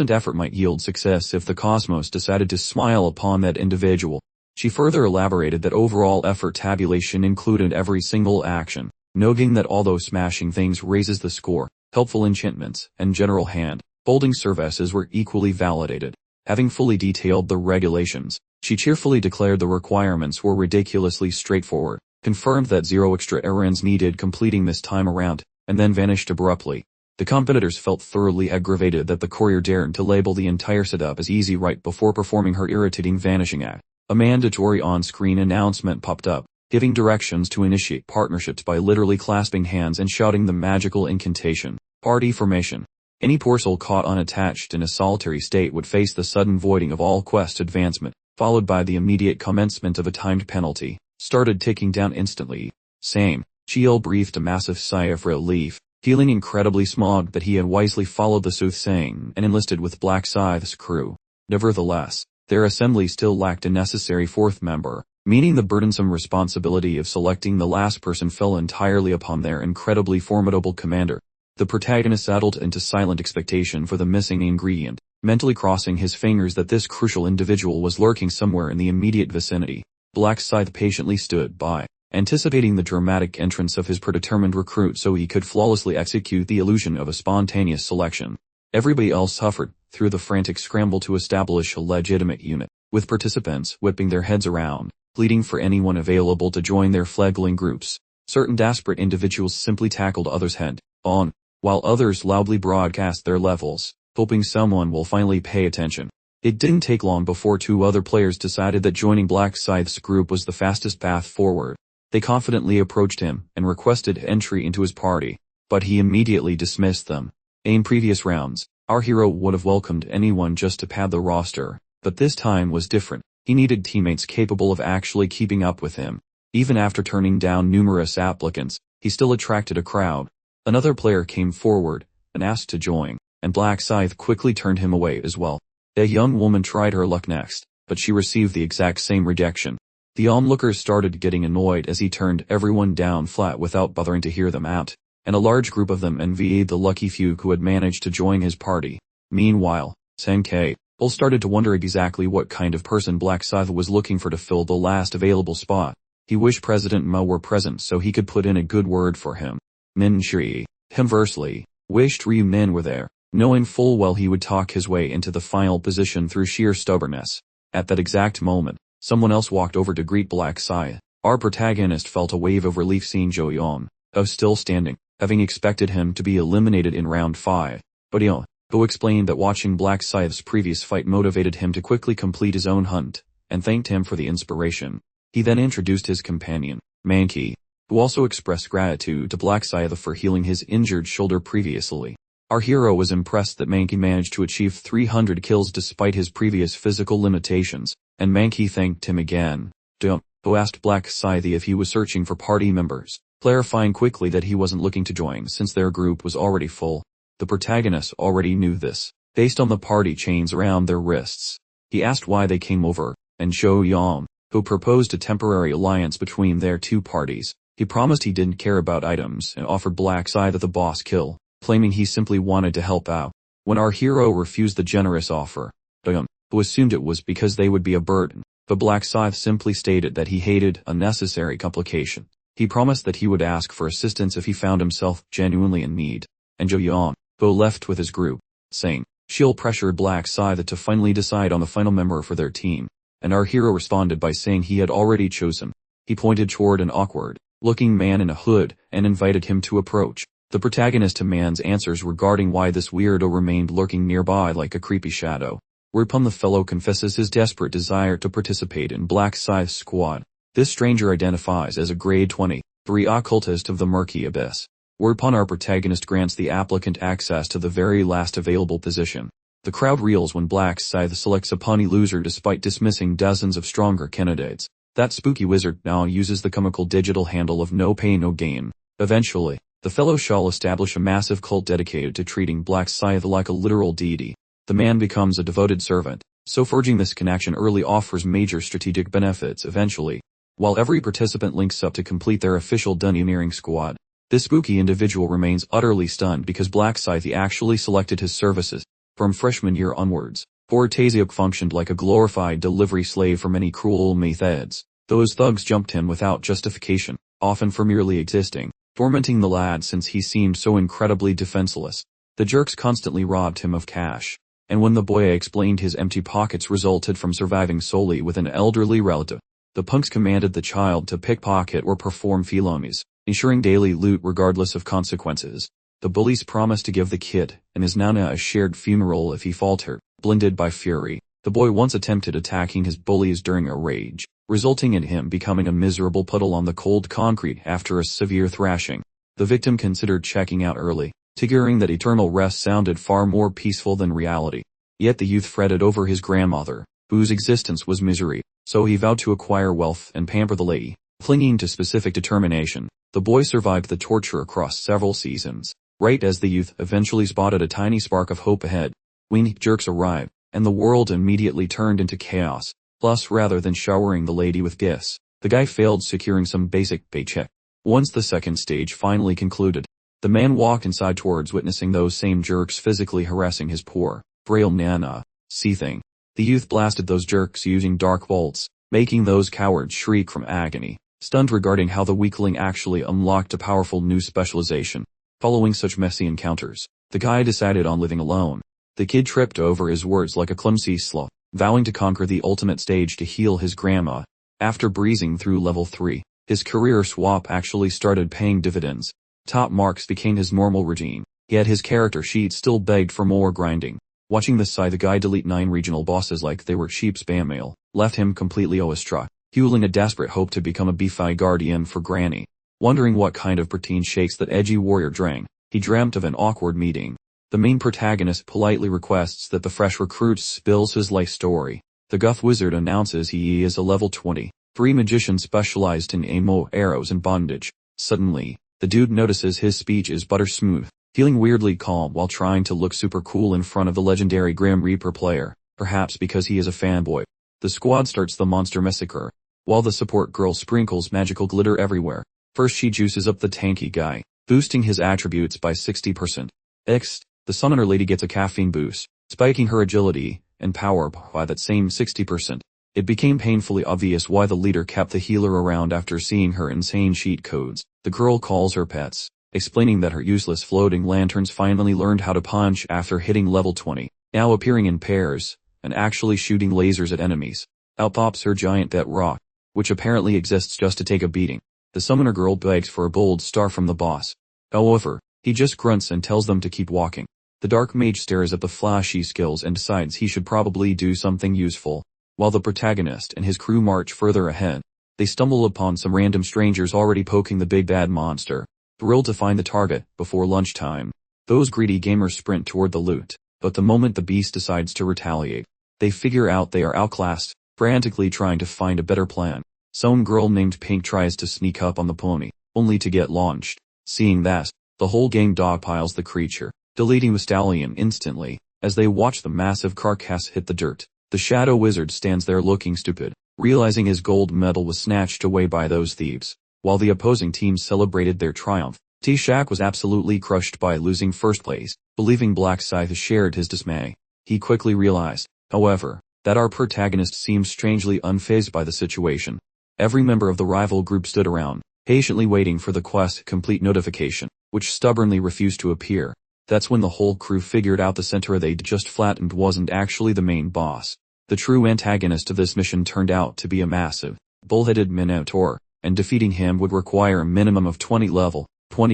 effort might yield success if the cosmos decided to smile upon that individual. She further elaborated that overall effort tabulation included every single action, noting that although smashing things raises the score, helpful enchantments and general hand-holding services were equally validated. Having fully detailed the regulations, she cheerfully declared the requirements were ridiculously straightforward, confirmed that 0 extra errands needed completing this time around, and then vanished abruptly. The competitors felt thoroughly aggravated that the courier dared to label the entire setup as easy right before performing her irritating vanishing act. A mandatory on-screen announcement popped up, giving directions to initiate partnerships by literally clasping hands and shouting the magical incantation, "Party formation." Any poor soul caught unattached in a solitary state would face the sudden voiding of all quest advancement, followed by the immediate commencement of a timed penalty, started ticking down instantly. Same. Shiel breathed a massive sigh of relief, feeling incredibly smug that he had wisely followed the soothsaying and enlisted with Black Scythe's crew. Nevertheless, their assembly still lacked a necessary fourth member, meaning the burdensome responsibility of selecting the last person fell entirely upon their incredibly formidable commander. The protagonist settled into silent expectation for the missing ingredient, mentally crossing his fingers that this crucial individual was lurking somewhere in the immediate vicinity. Black Scythe patiently stood by, anticipating the dramatic entrance of his predetermined recruit so he could flawlessly execute the illusion of a spontaneous selection. Everybody else suffered through the frantic scramble to establish a legitimate unit, with participants whipping their heads around, pleading for anyone available to join their fledgling groups. Certain desperate individuals simply tackled others head on, while others loudly broadcast their levels, hoping someone will finally pay attention. It didn't take long before 2 other players decided that joining Black Scythe's group was the fastest path forward. They confidently approached him and requested entry into his party, but he immediately dismissed them. In previous rounds, our hero would have welcomed anyone just to pad the roster, but this time was different. He needed teammates capable of actually keeping up with him. Even after turning down numerous applicants, he still attracted a crowd. Another player came forward and asked to join, and Black Scythe quickly turned him away as well. A young woman tried her luck next, but she received the exact same rejection. The onlookers started getting annoyed as he turned everyone down flat without bothering to hear them out, and a large group of them envied the lucky few who had managed to join his party. Meanwhile, Senkei Bull started to wonder exactly what kind of person Black Scythe was looking for to fill the last available spot. He wished President Ma were present so he could put in a good word for him. Min Shi, conversely, wished Ryu Min were there, knowing full well he would talk his way into the final position through sheer stubbornness. At that exact moment, someone else walked over to greet Black Scythe. Our protagonist felt a wave of relief seeing Jo Yeon, still standing, having expected him to be eliminated in round 5. But Yeon explained that watching Black Scythe's previous fight motivated him to quickly complete his own hunt, and thanked him for the inspiration. He then introduced his companion, Manki, who also expressed gratitude to Black Scythe for healing his injured shoulder previously. Our hero was impressed that Manki managed to achieve 300 kills despite his previous physical limitations, and Manki thanked him again. Who asked Black Scythe if he was searching for party members, clarifying quickly that he wasn't looking to join since their group was already full. The protagonist already knew this, based on the party chains around their wrists. He asked why they came over, and Jo Yeon, who proposed a temporary alliance between their 2 parties. He promised he didn't care about items and offered Black Scythe the boss kill, claiming he simply wanted to help out. When our hero refused the generous offer, who assumed it was because they would be a burden, but Black Scythe simply stated that he hated unnecessary complication. He promised that he would ask for assistance if he found himself genuinely in need, and Jo Yeon, who left with his group, saying, she'll pressure Black Scythe to finally decide on the final member for their team, and our hero responded by saying he had already chosen. He pointed toward an awkward-looking man in a hood and invited him to approach. The protagonist demands answers regarding why this weirdo remained lurking nearby like a creepy shadow. Whereupon the fellow confesses his desperate desire to participate in Black Scythe's squad. This stranger identifies as a grade 23 occultist of the murky abyss. Whereupon our protagonist grants the applicant access to the very last available position. The crowd reels when Black Scythe selects a punny loser despite dismissing dozens of stronger candidates. That spooky wizard now uses the comical digital handle of no pain no gain. Eventually, the fellow shall establish a massive cult dedicated to treating Black Scythe like a literal deity. The man becomes a devoted servant, so forging this connection early offers major strategic benefits eventually. While every participant links up to complete their official dungeoneering squad, this spooky individual remains utterly stunned because Black Scythe actually selected his services. From freshman year onwards, poor Taziok functioned like a glorified delivery slave for many cruel methods. Those thugs jumped him without justification, often for merely existing, tormenting the lad since he seemed so incredibly defenseless. The jerks constantly robbed him of cash, and when the boy explained his empty pockets resulted from surviving solely with an elderly relative, the punks commanded the child to pickpocket or perform felonies, ensuring daily loot regardless of consequences. The bullies promised to give the kid and his nana a shared funeral if he faltered. Blinded by fury, the boy once attempted attacking his bullies during a rage, resulting in him becoming a miserable puddle on the cold concrete after a severe thrashing. The victim considered checking out early, figuring that eternal rest sounded far more peaceful than reality. Yet the youth fretted over his grandmother, whose existence was misery, so he vowed to acquire wealth and pamper the lady. Clinging to specific determination, the boy survived the torture across several seasons. Right as the youth eventually spotted a tiny spark of hope ahead, when jerks arrived, and the world immediately turned into chaos. Plus, rather than showering the lady with gifts, the guy failed securing some basic paycheck. Once the second stage finally concluded, the man walked inside towards witnessing those same jerks physically harassing his poor, frail nana. Seething, the youth blasted those jerks using dark bolts, making those cowards shriek from agony, stunned regarding how the weakling actually unlocked a powerful new specialization. Following such messy encounters, the guy decided on living alone. The kid tripped over his words like a clumsy sloth, vowing to conquer the ultimate stage to heal his grandma. After breezing through level 3, his career swap actually started paying dividends. Top marks became his normal routine, yet his character sheet still begged for more grinding. Watching this side, the guy delete 9 regional bosses like they were cheap spam mail, left him completely awestruck, fueling a desperate hope to become a beefy guardian for Granny. Wondering what kind of protein shakes that edgy warrior drank, he dreamt of an awkward meeting. The main protagonist politely requests that the fresh recruit spills his life story. The Guth wizard announces he is a level 23 magician specialized in aimo, arrows and bondage. Suddenly, the dude notices his speech is butter smooth, feeling weirdly calm while trying to look super cool in front of the legendary Grim Reaper player, perhaps because he is a fanboy. The squad starts the monster massacre, while the support girl sprinkles magical glitter everywhere. First she juices up the tanky guy, boosting his attributes by 60%. Next, the summoner lady gets a caffeine boost, spiking her agility and power by that same 60%. It became painfully obvious why the leader kept the healer around after seeing her insane cheat codes. The girl calls her pets, explaining that her useless floating lanterns finally learned how to punch after hitting level 20, now appearing in pairs, and actually shooting lasers at enemies. Out pops her giant debt rock, which apparently exists just to take a beating. The summoner girl begs for a bold star from the boss. However, he just grunts and tells them to keep walking. The dark mage stares at the flashy skills and decides he should probably do something useful. While the protagonist and his crew march further ahead, they stumble upon some random strangers already poking the big bad monster, thrilled to find the target before lunchtime. Those greedy gamers sprint toward the loot, but the moment the beast decides to retaliate, they figure out they are outclassed, frantically trying to find a better plan. Some girl named Pink tries to sneak up on the pony, only to get launched. Seeing that, the whole gang dogpiles the creature, deleting the stallion instantly. As they watch the massive carcass hit the dirt, the shadow wizard stands there looking stupid, realizing his gold medal was snatched away by those thieves. While the opposing team celebrated their triumph, T-Shack was absolutely crushed by losing first place. Believing Black Scythe shared his dismay, he quickly realized, however, that our protagonist seemed strangely unfazed by the situation. Every member of the rival group stood around, patiently waiting for the quest complete notification, which stubbornly refused to appear. That's when the whole crew figured out the center they'd just flattened wasn't actually the main boss. The true antagonist of this mission turned out to be a massive, bull-headed minotaur, and defeating him would require a minimum of 20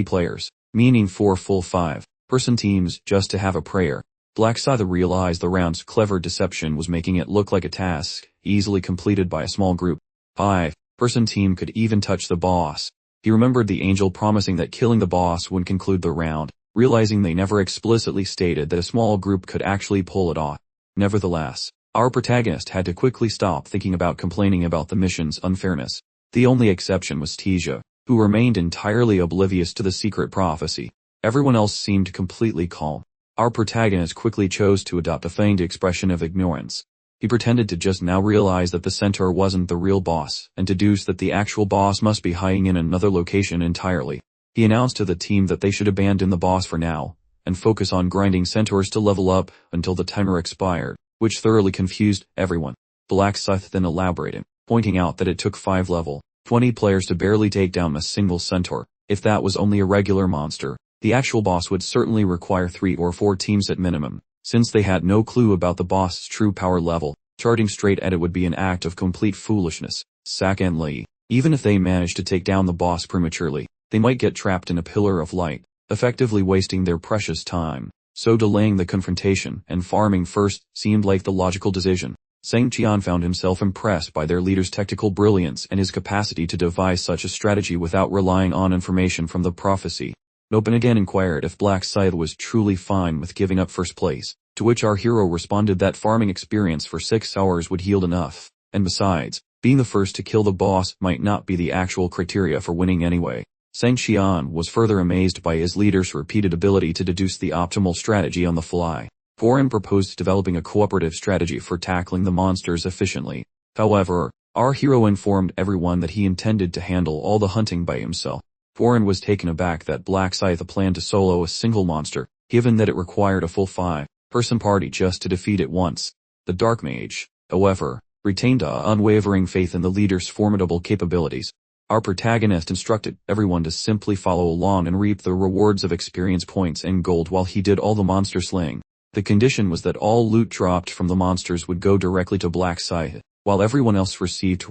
players, meaning 4 full 5-person teams just to have a prayer. Black Scythe realized the round's clever deception was making it look like a task easily completed by a small group. 5-person team could even touch the boss. He remembered the angel promising that killing the boss would conclude the round, realizing they never explicitly stated that a small group could actually pull it off. Nevertheless, our protagonist had to quickly stop thinking about complaining about the mission's unfairness. The only exception was Teja, who remained entirely oblivious to the secret prophecy. Everyone else seemed completely calm. Our protagonist quickly chose to adopt a feigned expression of ignorance. He pretended to just now realize that the centaur wasn't the real boss, and deduced that the actual boss must be hiding in another location entirely. He announced to the team that they should abandon the boss for now, and focus on grinding centaurs to level up until the timer expired, which thoroughly confused everyone. Black Scythe then elaborated, pointing out that it took 5 level 20 players to barely take down a single centaur. If that was only a regular monster, the actual boss would certainly require 3 or 4 teams at minimum. Since they had no clue about the boss's true power level, charging straight at it would be an act of complete foolishness. Secondly, even if they managed to take down the boss prematurely, they might get trapped in a pillar of light, effectively wasting their precious time. So delaying the confrontation and farming first seemed like the logical decision. Sang Qian found himself impressed by their leader's technical brilliance and his capacity to devise such a strategy without relying on information from the prophecy. Nopin again inquired if Black Scythe was truly fine with giving up first place, to which our hero responded that farming experience for 6 hours would yield enough, and besides, being the first to kill the boss might not be the actual criteria for winning anyway. Sang Qian was further amazed by his leader's repeated ability to deduce the optimal strategy on the fly. Foreign proposed developing a cooperative strategy for tackling the monsters efficiently. However, our hero informed everyone that he intended to handle all the hunting by himself. Foreign was taken aback that Black Scythe planned to solo a single monster, given that it required a full 5-person party just to defeat it once. The Dark Mage, however, retained unwavering faith in the leader's formidable capabilities. Our protagonist instructed everyone to simply follow along and reap the rewards of experience points and gold while he did all the monster slaying. The condition was that all loot dropped from the monsters would go directly to Black Scythe, while everyone else received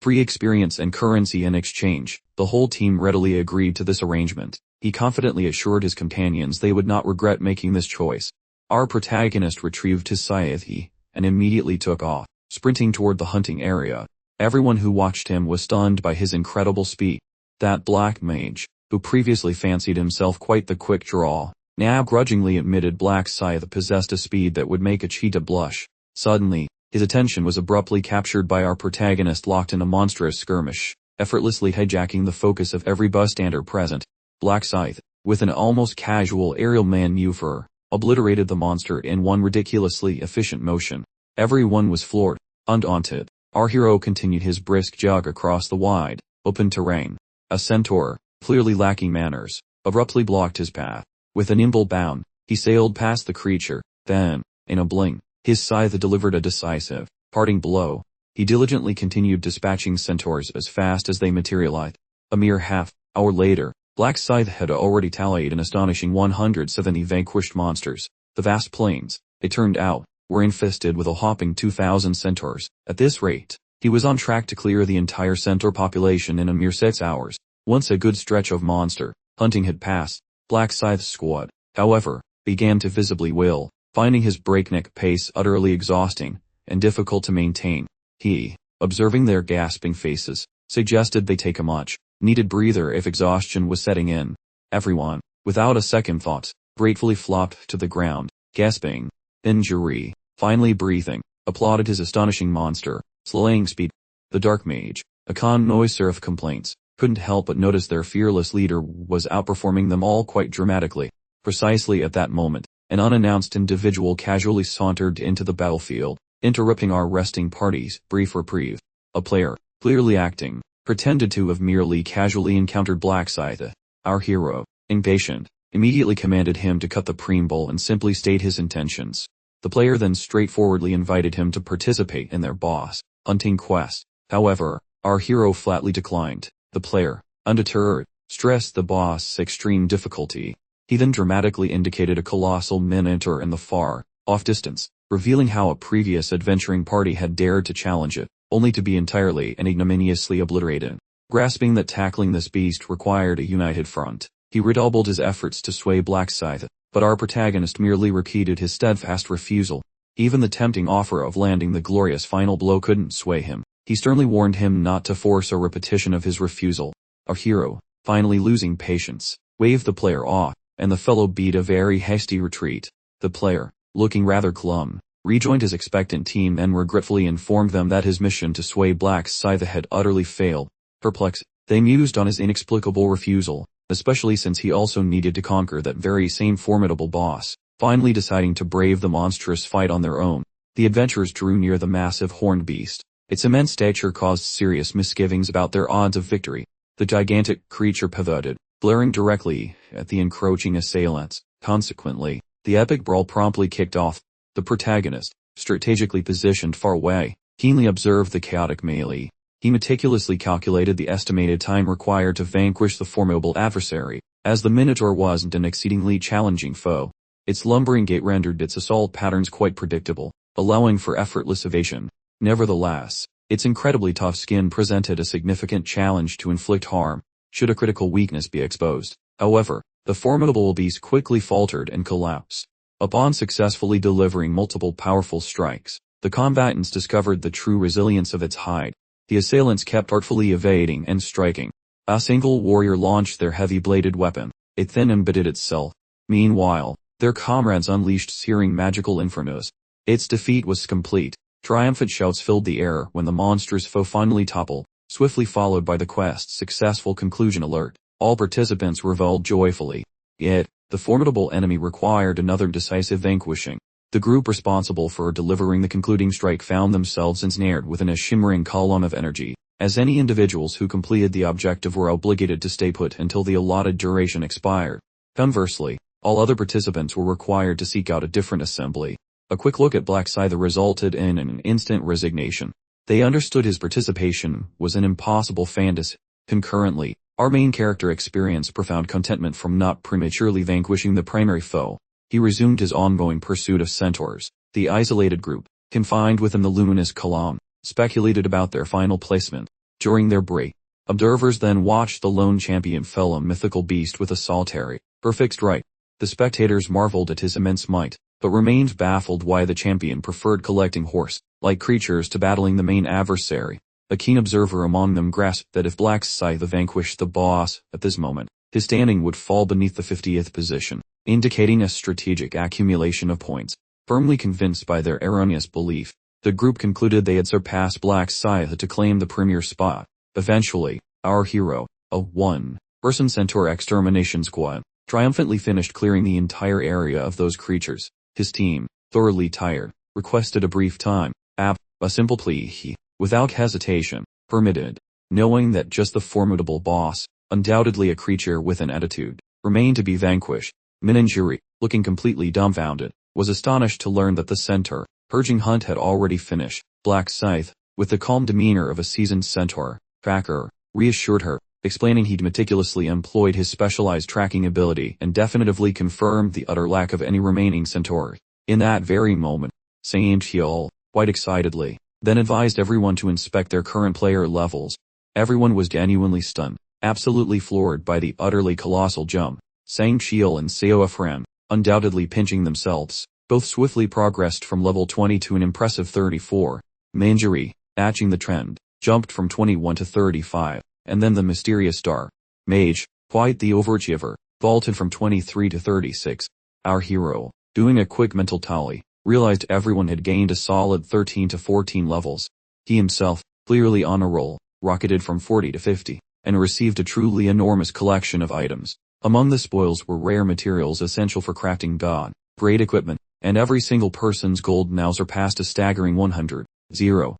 free experience and currency in exchange. The whole team readily agreed to this arrangement. He confidently assured his companions they would not regret making this choice. Our protagonist retrieved his scythe and immediately took off, sprinting toward the hunting area. Everyone who watched him was stunned by his incredible speed. That Black Mage, who previously fancied himself quite the quick draw, now grudgingly admitted Black Scythe possessed a speed that would make a cheetah blush. Suddenly, his attention was abruptly captured by our protagonist locked in a monstrous skirmish, effortlessly hijacking the focus of every bystander present. Black Scythe, with an almost casual aerial maneuver, obliterated the monster in one ridiculously efficient motion. Everyone was floored. Undaunted, our hero continued his brisk jog across the wide, open terrain. A centaur, clearly lacking manners, abruptly blocked his path. With a nimble bound, he sailed past the creature. Then, in a blink, his scythe delivered a decisive, parting blow. He diligently continued dispatching centaurs as fast as they materialized. A mere half-hour later, Black Scythe had already tallied an astonishing 170 vanquished monsters. The vast plains, it turned out, were infested with a whopping 2,000 centaurs. At this rate, he was on track to clear the entire centaur population in a mere 6 hours. Once a good stretch of monster hunting had passed, Black Scythe's squad, however, began to visibly wail, finding his breakneck pace utterly exhausting and difficult to maintain. He, observing their gasping faces, suggested they take a much-needed breather if exhaustion was setting in. Everyone, without a second thought, gratefully flopped to the ground, gasping. Injury, finally breathing, applauded his astonishing monster slaying speed. The Dark Mage, a connoisseur of complaints, couldn't help but notice their fearless leader was outperforming them all quite dramatically. Precisely at that moment, an unannounced individual casually sauntered into the battlefield, interrupting our resting party's brief reprieve. A player, clearly acting, pretended to have merely casually encountered Black Scythe. Our hero, impatient, immediately commanded him to cut the preamble and simply state his intentions. The player then straightforwardly invited him to participate in their boss hunting quest. However, our hero flatly declined. The player, undeterred, stressed the boss' extreme difficulty. He then dramatically indicated a colossal minotaur in the far-off distance, revealing how a previous adventuring party had dared to challenge it, only to be entirely and ignominiously obliterated. Grasping that tackling this beast required a united front, he redoubled his efforts to sway Black Scythe, but our protagonist merely repeated his steadfast refusal. Even the tempting offer of landing the glorious final blow couldn't sway him. He sternly warned him not to force a repetition of his refusal. Our hero, finally losing patience, waved the player off, and the fellow beat a very hasty retreat. The player, looking rather glum, rejoined his expectant team and regretfully informed them that his mission to sway Black's scythe had utterly failed. Perplexed, they mused on his inexplicable refusal, especially since he also needed to conquer that very same formidable boss. Finally deciding to brave the monstrous fight on their own, the adventurers drew near the massive horned beast. Its immense stature caused serious misgivings about their odds of victory. The gigantic creature pivoted, glaring directly at the encroaching assailants. Consequently, the epic brawl promptly kicked off. The protagonist, strategically positioned far away, keenly observed the chaotic melee. He meticulously calculated the estimated time required to vanquish the formidable adversary, as the Minotaur wasn't an exceedingly challenging foe. Its lumbering gait rendered its assault patterns quite predictable, allowing for effortless evasion. Nevertheless, its incredibly tough skin presented a significant challenge to inflict harm, should a critical weakness be exposed. However, the formidable beast quickly faltered and collapsed. Upon successfully delivering multiple powerful strikes, the combatants discovered the true resilience of its hide. The assailants kept artfully evading and striking. A single warrior launched their heavy-bladed weapon. It then embedded itself. Meanwhile, their comrades unleashed searing magical infernos. Its defeat was complete. Triumphant shouts filled the air when the monstrous foe finally toppled, swiftly followed by the quest's successful conclusion alert. All participants reveled joyfully. Yet, the formidable enemy required another decisive vanquishing. The group responsible for delivering the concluding strike found themselves ensnared within a shimmering column of energy, as any individuals who completed the objective were obligated to stay put until the allotted duration expired. Conversely, all other participants were required to seek out a different assembly. A quick look at Black's scythe resulted in an instant resignation. They understood his participation was an impossible fantasy. Concurrently, our main character experienced profound contentment from not prematurely vanquishing the primary foe. He resumed his ongoing pursuit of centaurs. The isolated group, confined within the luminous column, speculated about their final placement. During their break, observers then watched the lone champion fell a mythical beast with a solitary, perfect strike. The spectators marveled at his immense might, but remained baffled why the champion preferred collecting horse-like creatures to battling the main adversary. A keen observer among them grasped that if Black's scythe vanquished the boss at this moment, his standing would fall beneath the 50th position, indicating a strategic accumulation of points. Firmly convinced by their erroneous belief, the group concluded they had surpassed Black's scythe to claim the premier spot. Eventually, our hero, a one-person centaur extermination squad, triumphantly finished clearing the entire area of those creatures. His team, thoroughly tired, requested a brief time. A simple plea he, without hesitation, permitted, knowing that just the formidable boss, undoubtedly a creature with an attitude, remained to be vanquished. Minanjuri, looking completely dumbfounded, was astonished to learn that the centaur purging hunt had already finished. Black's scythe, with the calm demeanor of a seasoned centaur tracker, reassured her, explaining he'd meticulously employed his specialized tracking ability and definitively confirmed the utter lack of any remaining centaur. In that very moment, Yahello, quite excitedly, then advised everyone to inspect their current player levels. Everyone was genuinely stunned, absolutely floored by the utterly colossal jump. Yahello and Seoafran, undoubtedly pinching themselves, both swiftly progressed from level 20 to an impressive 34. Manjari, matching the trend, jumped from 21 to 35. And then the mysterious star mage, quite the overachiever, vaulted from 23 to 36. Our hero, doing a quick mental tally, realized everyone had gained a solid 13 to 14 levels. He himself, clearly on a roll, rocketed from 40 to 50, and received a truly enormous collection of items. Among the spoils were rare materials essential for crafting god-grade equipment, and every single person's gold now surpassed a staggering 100. Yahello,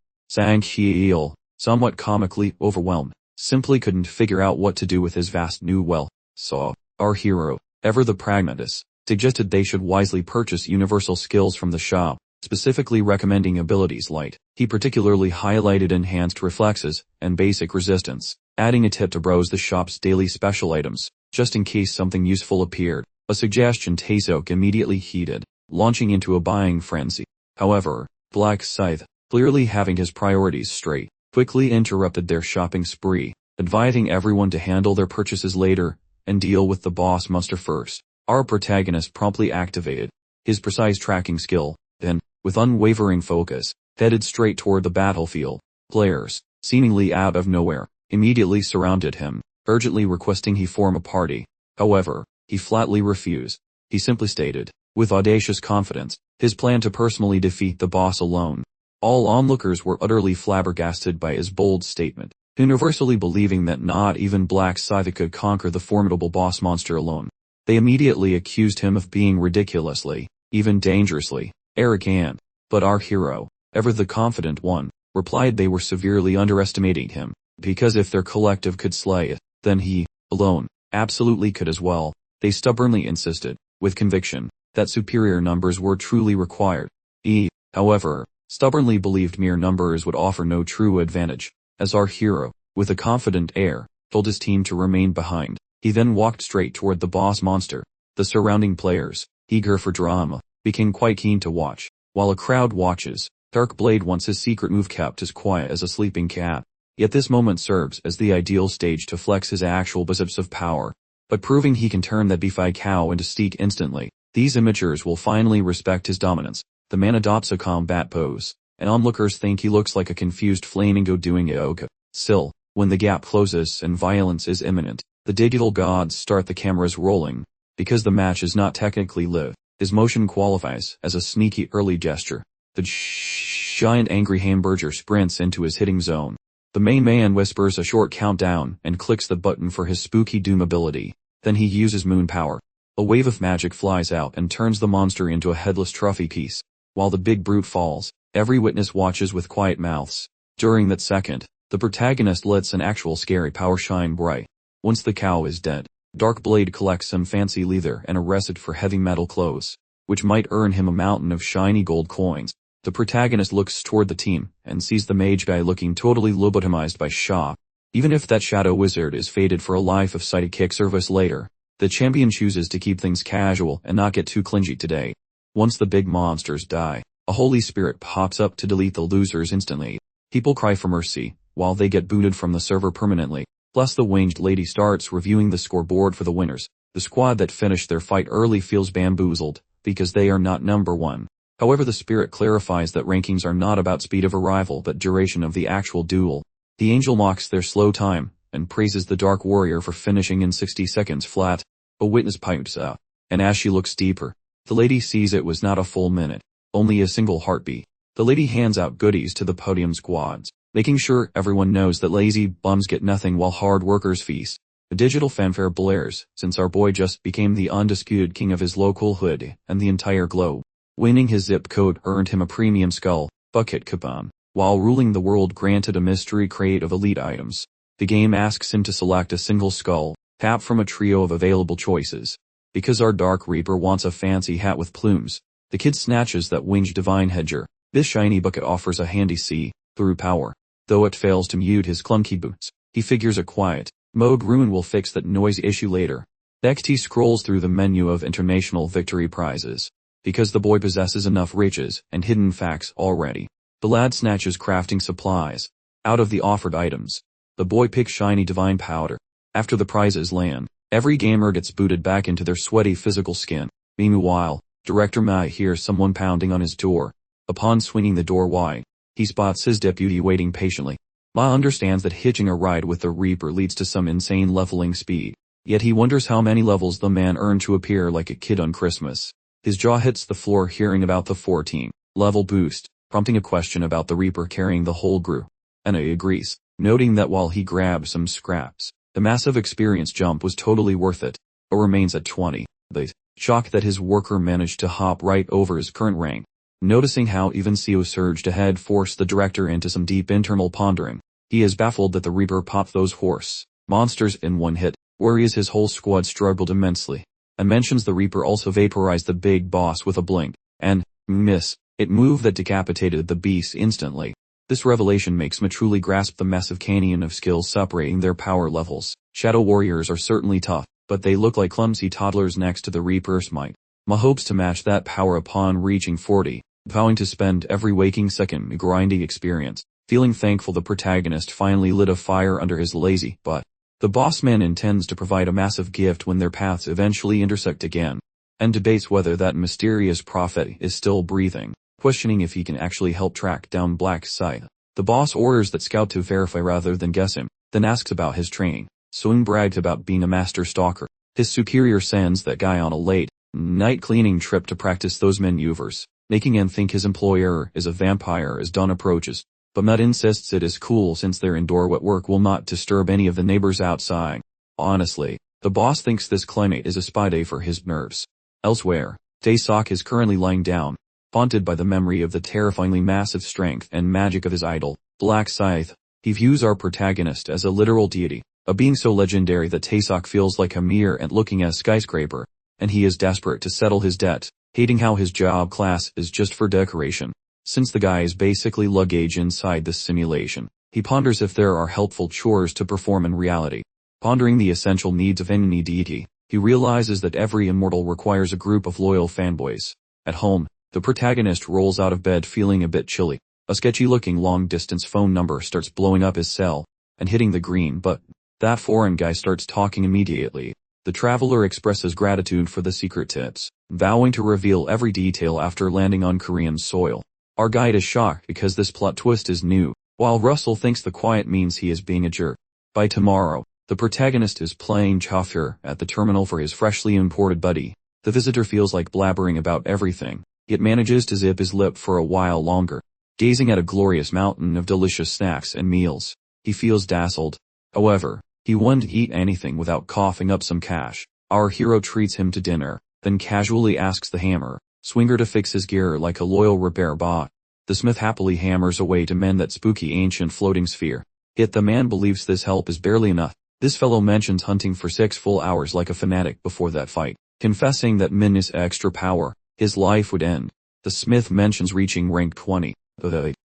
somewhat comically overwhelmed, simply couldn't figure out what to do with his vast new wealth. So, our hero, ever the pragmatist, suggested they should wisely purchase universal skills from the shop, specifically recommending abilities like, he particularly highlighted enhanced reflexes and basic resistance, adding a tip to browse the shop's daily special items, just in case something useful appeared, a suggestion Taesok immediately heeded, launching into a buying frenzy. However, Black's scythe, clearly having his priorities straight, quickly interrupted their shopping spree, advising everyone to handle their purchases later and deal with the boss monster first. Our protagonist promptly activated his precise tracking skill, then, with unwavering focus, headed straight toward the battlefield. Players, seemingly out of nowhere, immediately surrounded him, urgently requesting he form a party. However, he flatly refused. He simply stated, with audacious confidence, his plan to personally defeat the boss alone. All onlookers were utterly flabbergasted by his bold statement, universally believing that not even Black Scythe could conquer the formidable boss monster alone. They immediately accused him of being ridiculously, even dangerously, arrogant. But our hero, ever the confident one, replied they were severely underestimating him, because if their collective could slay it, then he, alone, absolutely could as well. They stubbornly insisted, with conviction, that superior numbers were truly required. He, however, stubbornly believed mere numbers would offer no true advantage, as our hero, with a confident air, told his team to remain behind. He then walked straight toward the boss monster. The surrounding players, eager for drama, became quite keen to watch. While a crowd watches, Darkblade wants his secret move kept as quiet as a sleeping cat. Yet this moment serves as the ideal stage to flex his actual biceps of power. But proving he can turn that beefy cow into steak instantly, these amateurs will finally respect his dominance. The man adopts a combat pose, and onlookers think he looks like a confused flamingo doing yoga. Still, when the gap closes and violence is imminent, the digital gods start the cameras rolling. Because the match is not technically live, his motion qualifies as a sneaky early gesture. The giant angry hamburger sprints into his hitting zone. The main man whispers a short countdown and clicks the button for his spooky doom ability. Then he uses moon power. A wave of magic flies out and turns the monster into a headless trophy piece. While the big brute falls, every witness watches with quiet mouths. During that second, the protagonist lets an actual scary power shine bright. Once the cow is dead, Darkblade collects some fancy leather and a receipt for heavy metal clothes, which might earn him a mountain of shiny gold coins. The protagonist looks toward the team and sees the mage guy looking totally lobotomized by shock. Even if that shadow wizard is fated for a life of sidekick service later, the champion chooses to keep things casual and not get too clingy today. Once the big monsters die, a holy spirit pops up to delete the losers instantly. People cry for mercy, while they get booted from the server permanently. Plus the winged lady starts reviewing the scoreboard for the winners. The squad that finished their fight early feels bamboozled, because they are not number one. However, the spirit clarifies that rankings are not about speed of arrival but duration of the actual duel. The angel mocks their slow time, and praises the dark warrior for finishing in 60 seconds flat. A witness pipes up, and as she looks deeper, the lady sees it was not a full minute, only a single heartbeat. The lady hands out goodies to the podium squads, making sure everyone knows that lazy bums get nothing while hard workers feast. A digital fanfare blares, since our boy just became the undisputed king of his local hood and the entire globe. Winning his zip code earned him a premium skull, bucket coupon, while ruling the world granted a mystery crate of elite items. The game asks him to select a single skull, tap from a trio of available choices. Because our Dark Reaper wants a fancy hat with plumes, the kid snatches that winged divine hedger. This shiny bucket offers a handy see-through power. Though it fails to mute his clunky boots, he figures a quiet mode rune will fix that noise issue later. XT scrolls through the menu of international victory prizes. Because the boy possesses enough riches and hidden facts already, the lad snatches crafting supplies out of the offered items. The boy picks shiny divine powder. After the prizes land, every gamer gets booted back into their sweaty physical skin. Meanwhile, Director Mai hears someone pounding on his door. Upon swinging the door wide, he spots his deputy waiting patiently. Ma understands that hitching a ride with the Reaper leads to some insane leveling speed, yet he wonders how many levels the man earned to appear like a kid on Christmas. His jaw hits the floor hearing about the 14-level boost, prompting a question about the Reaper carrying the whole group. Anna agrees, noting that while he grabbed some scraps, the massive experience jump was totally worth it. Or remains at 20, but shocked that his worker managed to hop right over his current rank. Noticing how even Seo surged ahead forced the director into some deep internal pondering. He is baffled that the Reaper popped those horse monsters in one hit, whereas his whole squad struggled immensely. And mentions the Reaper also vaporized the big boss with a blink, and, miss, it move that decapitated the beast instantly. This revelation makes Ma truly grasp the massive canyon of skills separating their power levels. Shadow warriors are certainly tough, but they look like clumsy toddlers next to the Reaper's might. Ma hopes to match that power upon reaching 40, vowing to spend every waking second grinding experience. Feeling thankful the protagonist finally lit a fire under his lazy butt. The boss man intends to provide a massive gift when their paths eventually intersect again, and debates whether that mysterious prophet is still breathing, questioning if he can actually help track down Black Scythe. The boss orders that scout to verify rather than guess him, then asks about his training. Soon bragged about being a master stalker, His superior sends that guy on a late night cleaning trip to practice those maneuvers, making him think his employer is a vampire as dawn approaches. But Matt insists it is cool since their indoor wet work will not disturb any of the neighbors outside. Honestly, the boss thinks this climate is a spa day for his nerves. Elsewhere, Tae-sok is currently lying down, haunted by the memory of the terrifyingly massive strength and magic of his idol, Black Scythe. He views our protagonist as a literal deity, a being so legendary that Tae-sok feels like a mere ant looking at a skyscraper, and he is desperate to settle his debt, hating how his job class is just for decoration. Since the guy is basically luggage inside this simulation, he ponders if there are helpful chores to perform in reality. Pondering the essential needs of any deity, he realizes that every immortal requires a group of loyal fanboys. At home, the protagonist rolls out of bed feeling a bit chilly. A sketchy-looking long-distance phone number starts blowing up his cell and hitting the green button. That foreign guy starts talking immediately. The traveler expresses gratitude for the secret tips, vowing to reveal every detail after landing on Korean soil. Our guide is shocked because this plot twist is new, while Russell thinks the quiet means he is being a jerk. By tomorrow, the protagonist is playing chauffeur at the terminal for his freshly imported buddy. The visitor feels like blabbering about everything, yet manages to zip his lip for a while longer. Gazing at a glorious mountain of delicious snacks and meals, he feels dazzled. However, he won't eat anything without coughing up some cash. Our hero treats him to dinner, then casually asks the hammer swinger to fix his gear like a loyal repair bot. The smith happily hammers away to mend that spooky ancient floating sphere. Yet the man believes this help is barely enough. This fellow mentions hunting for 6 full hours like a fanatic before that fight, confessing that minus extra power, his life would end. The smith mentions reaching rank 20,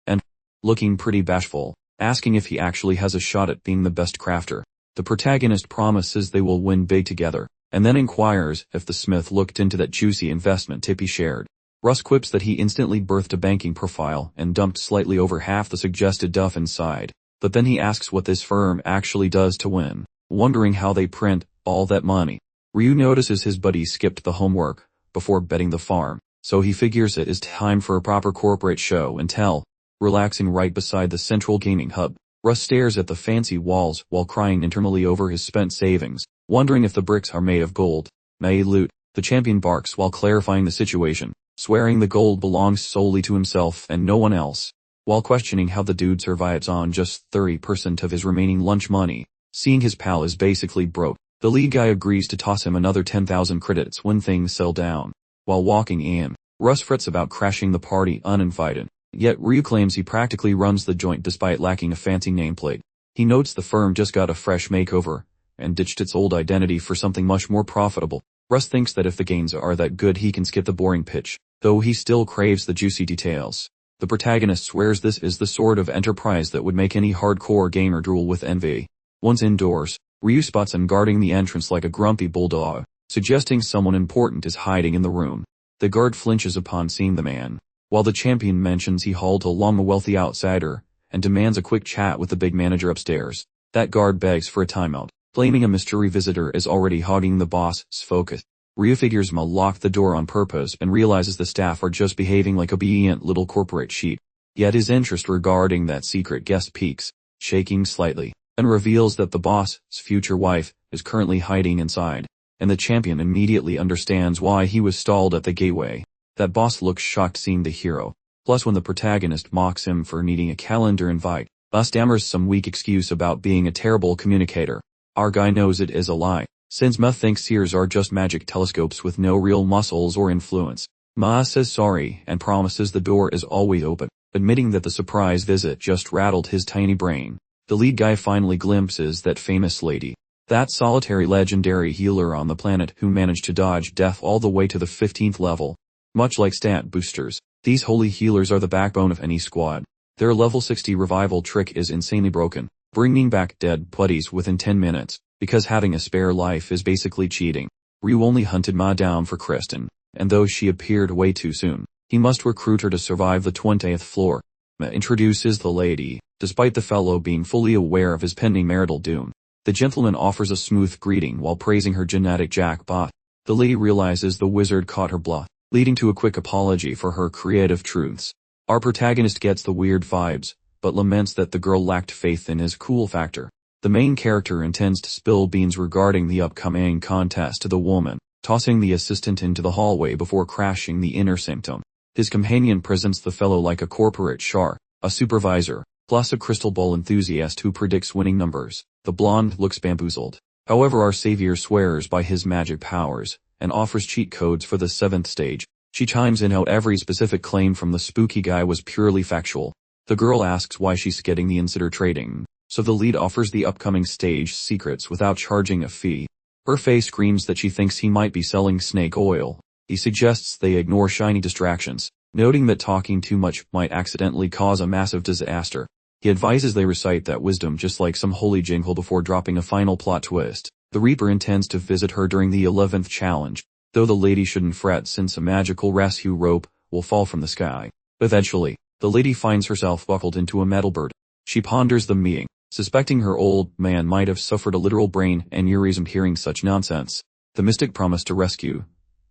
and looking pretty bashful, asking if he actually has a shot at being the best crafter. The protagonist promises they will win big together, and then inquires if the smith looked into that juicy investment tip he shared. Russ quips that he instantly birthed a banking profile and dumped slightly over half the suggested duff inside, but then he asks what this firm actually does to win, wondering how they print all that money. Ryu notices his buddy skipped the homework before betting the farm, so he figures it is time for a proper corporate show and tell. Relaxing right beside the central gaming hub, Russ stares at the fancy walls while crying internally over his spent savings, wondering if the bricks are made of gold. May loot. The champion barks while clarifying the situation, swearing the gold belongs solely to himself and no one else, while questioning how the dude survives on just 30% of his remaining lunch money. Seeing his pal is basically broke, the lead guy agrees to toss him another 10,000 credits when things sell down. While walking in, Russ frets about crashing the party uninvited. Yet Ryu claims he practically runs the joint despite lacking a fancy nameplate. He notes the firm just got a fresh makeover and ditched its old identity for something much more profitable. Russ thinks that if the gains are that good he can skip the boring pitch, though he still craves the juicy details. The protagonist swears this is the sort of enterprise that would make any hardcore gamer drool with envy. Once indoors, Ryu spots him guarding the entrance like a grumpy bulldog, suggesting someone important is hiding in the room. The guard flinches upon seeing the man, while the champion mentions he hauled along a wealthy outsider and demands a quick chat with the big manager upstairs. That guard begs for a timeout, claiming a mystery visitor is already hogging the boss's focus. Ryu figures Ma locked the door on purpose and realizes the staff are just behaving like obedient little corporate sheep. Yet his interest regarding that secret guest peaks, shaking slightly, and reveals that the boss's future wife is currently hiding inside, and the champion immediately understands why he was stalled at the gateway. That boss looks shocked seeing the hero, plus when the protagonist mocks him for needing a calendar invite, stammers some weak excuse about being a terrible communicator. Our guy knows it is a lie, since Ma thinks ears are just magic telescopes with no real muscles or influence. Ma says sorry and promises the door is always open, admitting that the surprise visit just rattled his tiny brain. The lead guy finally glimpses that famous lady, that solitary legendary healer on the planet who managed to dodge death all the way to the 15th level. Much like stat boosters, these holy healers are the backbone of any squad. Their level 60 revival trick is insanely broken, bringing back dead buddies within 10 minutes, because having a spare life is basically cheating. Ryu only hunted Ma down for Kristen, and though she appeared way too soon, he must recruit her to survive the 20th floor. Ma introduces the lady, despite the fellow being fully aware of his pending marital doom. The gentleman offers a smooth greeting while praising her genetic jackpot. The lady realizes the wizard caught her bluff, leading to a quick apology for her creative truths. Our protagonist gets the weird vibes, but laments that the girl lacked faith in his cool factor. The main character intends to spill beans regarding the upcoming contest to the woman, tossing the assistant into the hallway before crashing the inner sanctum. His companion presents the fellow like a corporate shark, a supervisor, plus a crystal ball enthusiast who predicts winning numbers. The blonde looks bamboozled. However, our savior swears by his magic powers, and offers cheat codes for the 7th stage. She chimes in how every specific claim from the spooky guy was purely factual. The girl asks why she's getting the insider trading, so the lead offers the upcoming stage secrets without charging a fee. Her face screams that she thinks he might be selling snake oil. He suggests they ignore shiny distractions, noting that talking too much might accidentally cause a massive disaster. He advises they recite that wisdom just like some holy jingle before dropping a final plot twist. The Reaper intends to visit her during the 11th challenge, though the lady shouldn't fret since a magical rescue rope will fall from the sky. Eventually, the lady finds herself buckled into a metal bird. She ponders the meeting, suspecting her old man might have suffered a literal brain aneurysm hearing such nonsense. The mystic promised to rescue,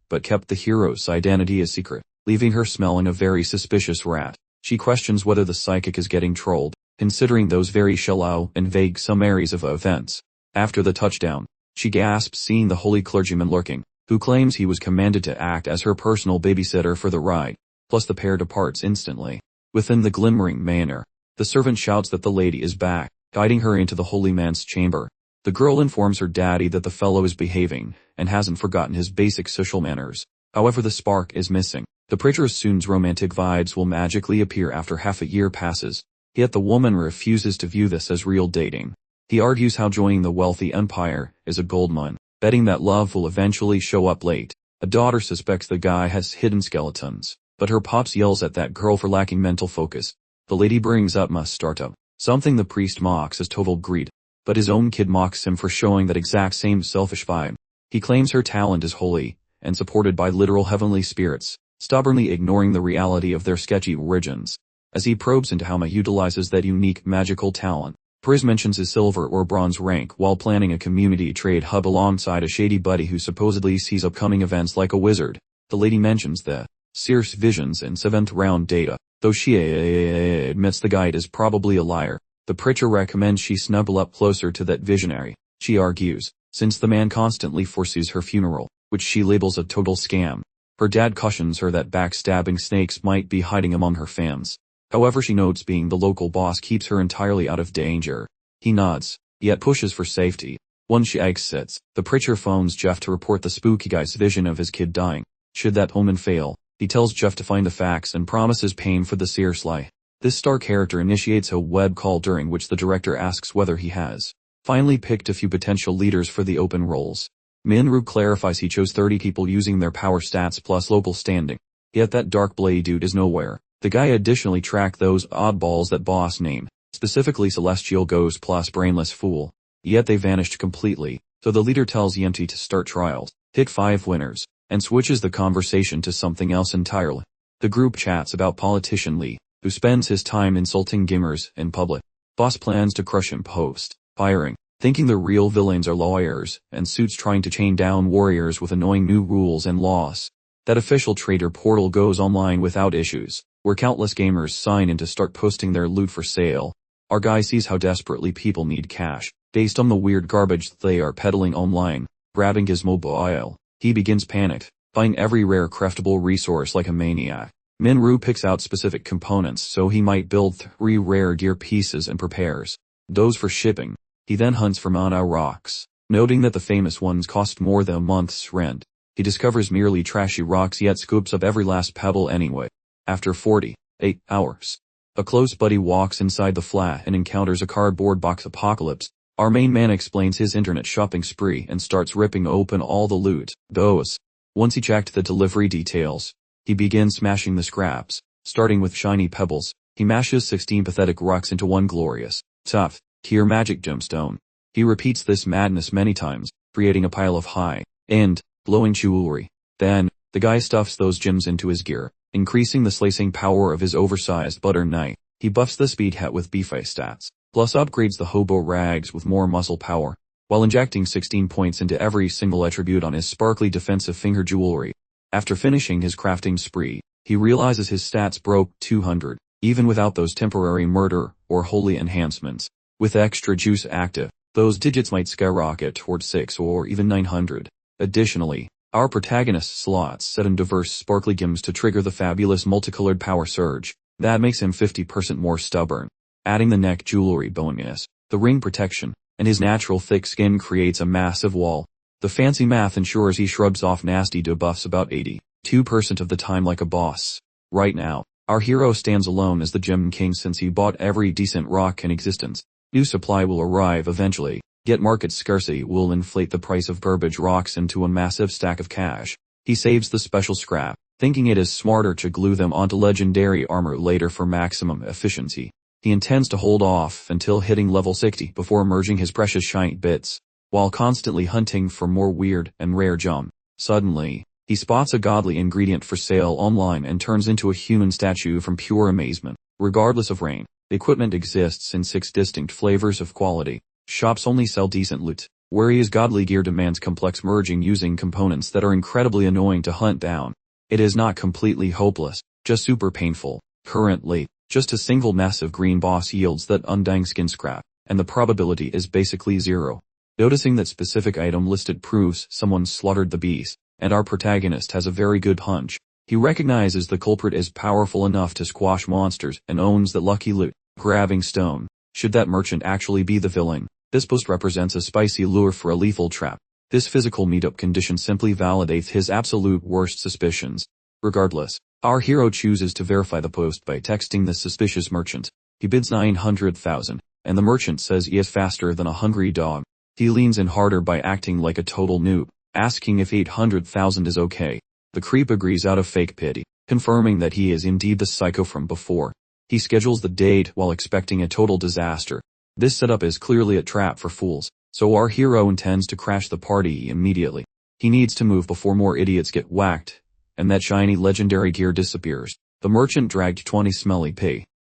but kept the hero's identity a secret, leaving her smelling a very suspicious rat. She questions whether the psychic is getting trolled, considering those very shallow and vague summaries of events. After the touchdown, she gasps seeing the holy clergyman lurking, who claims he was commanded to act as her personal babysitter for the ride, plus the pair departs instantly. Within the glimmering manor, the servant shouts that the lady is back, guiding her into the holy man's chamber. The girl informs her daddy that the fellow is behaving, and hasn't forgotten his basic social manners. However, the spark is missing. The preacher assumes romantic vibes will magically appear after half a year passes, yet the woman refuses to view this as real dating. He argues how joining the wealthy empire is a goldmine, betting that love will eventually show up late. A daughter suspects the guy has hidden skeletons, but her pops yells at that girl for lacking mental focus. The lady brings up must startup, something the priest mocks as total greed, but his own kid mocks him for showing that exact same selfish vibe. He claims her talent is holy, and supported by literal heavenly spirits, stubbornly ignoring the reality of their sketchy origins. As he probes into how Ma utilizes that unique magical talent, Priz mentions his silver or bronze rank while planning a community trade hub alongside a shady buddy who supposedly sees upcoming events like a wizard. The lady mentions the Seer's visions and 7th round data, though she admits the guide is probably a liar. The preacher recommends she snuggle up closer to that visionary. She argues, since the man constantly foresees her funeral, which she labels a total scam. Her dad cautions her that backstabbing snakes might be hiding among her fams. However, she notes being the local boss keeps her entirely out of danger. He nods, yet pushes for safety. Once she exits, the preacher phones Jeff to report the spooky guy's vision of his kid dying. Should that omen fail, he tells Jeff to find the facts and promises pain for the seer sly. This star character initiates a web call during which the director asks whether he has finally picked a few potential leaders for the open roles. Minru clarifies he chose 30 people using their power stats plus local standing. Yet that dark blade dude is nowhere. The guy additionally tracked those oddballs that boss named, specifically Celestial Ghost plus Brainless Fool. Yet they vanished completely, so the leader tells Yenti to start trials, pick 5 winners, and switches the conversation to something else entirely. The group chats about politician Lee, who spends his time insulting gamers in public. Boss plans to crush him post-firing, thinking the real villains are lawyers, and suits trying to chain down warriors with annoying new rules and laws. That official trader portal goes online without issues, where countless gamers sign in to start posting their loot for sale. Our guy sees how desperately people need cash, based on the weird garbage they are peddling online. Grabbing his mobile, he begins panicked, buying every rare craftable resource like a maniac. Minru picks out specific components so he might build 3 rare gear pieces and prepares those for shipping. He then hunts for mana rocks, noting that the famous ones cost more than a month's rent. He discovers merely trashy rocks yet scoops up every last pebble anyway. After 48 hours, a close buddy walks inside the flat and encounters a cardboard box apocalypse. Our main man explains his internet shopping spree and starts ripping open all the loot. Once he checked the delivery details, he begins smashing the scraps. Starting with shiny pebbles, he mashes 16 pathetic rocks into one glorious, tough, tier magic gemstone. He repeats this madness many times, creating a pile of high-end, glowing jewelry. Then, the guy stuffs those gems into his gear, increasing the slicing power of his oversized butter knife. He buffs the speed hat with beefy stats, plus upgrades the hobo rags with more muscle power, while injecting 16 points into every single attribute on his sparkly defensive finger jewelry. After finishing his crafting spree, he realizes his stats broke 200, even without those temporary murder or holy enhancements. With extra juice active, those digits might skyrocket toward 6 or even 900. Additionally, our protagonist slots 7 diverse sparkly gems to trigger the fabulous multicolored power surge. That makes him 50% more stubborn. Adding the neck jewelry bonus, the ring protection, and his natural thick skin creates a massive wall. The fancy math ensures he shrugs off nasty debuffs about 82% of the time like a boss. Right now, our hero stands alone as the gem king since he bought every decent rock in existence. New supply will arrive eventually, yet market scarcity will inflate the price of garbage rocks into a massive stack of cash. He saves the special scrap, thinking it is smarter to glue them onto legendary armor later for maximum efficiency. He intends to hold off until hitting level 60 before merging his precious shiny bits, while constantly hunting for more weird and rare gems. Suddenly, he spots a godly ingredient for sale online and turns into a human statue from pure amazement. Regardless of rank, equipment exists in 6 distinct flavors of quality. Shops only sell decent loot, whereas godly gear demands complex merging using components that are incredibly annoying to hunt down. It is not completely hopeless, just super painful. Currently, just a single massive green boss yields that undying skin scrap, and the probability is basically 0. Noticing that specific item listed proves someone slaughtered the beast, and our protagonist has a very good hunch. He recognizes the culprit is powerful enough to squash monsters and owns that lucky loot, grabbing stone. Should that merchant actually be the villain, this post represents a spicy lure for a lethal trap. This physical meetup condition simply validates his absolute worst suspicions. Regardless, our hero chooses to verify the post by texting the suspicious merchant. He bids 900,000, and the merchant says he is faster than a hungry dog. He leans in harder by acting like a total noob, asking if 800,000 is okay. The creep agrees out of fake pity, confirming that he is indeed the psycho from before. He schedules the date while expecting a total disaster. This setup is clearly a trap for fools, so our hero intends to crash the party immediately. He needs to move before more idiots get whacked, and that shiny legendary gear disappears. The merchant dragged 20 smelly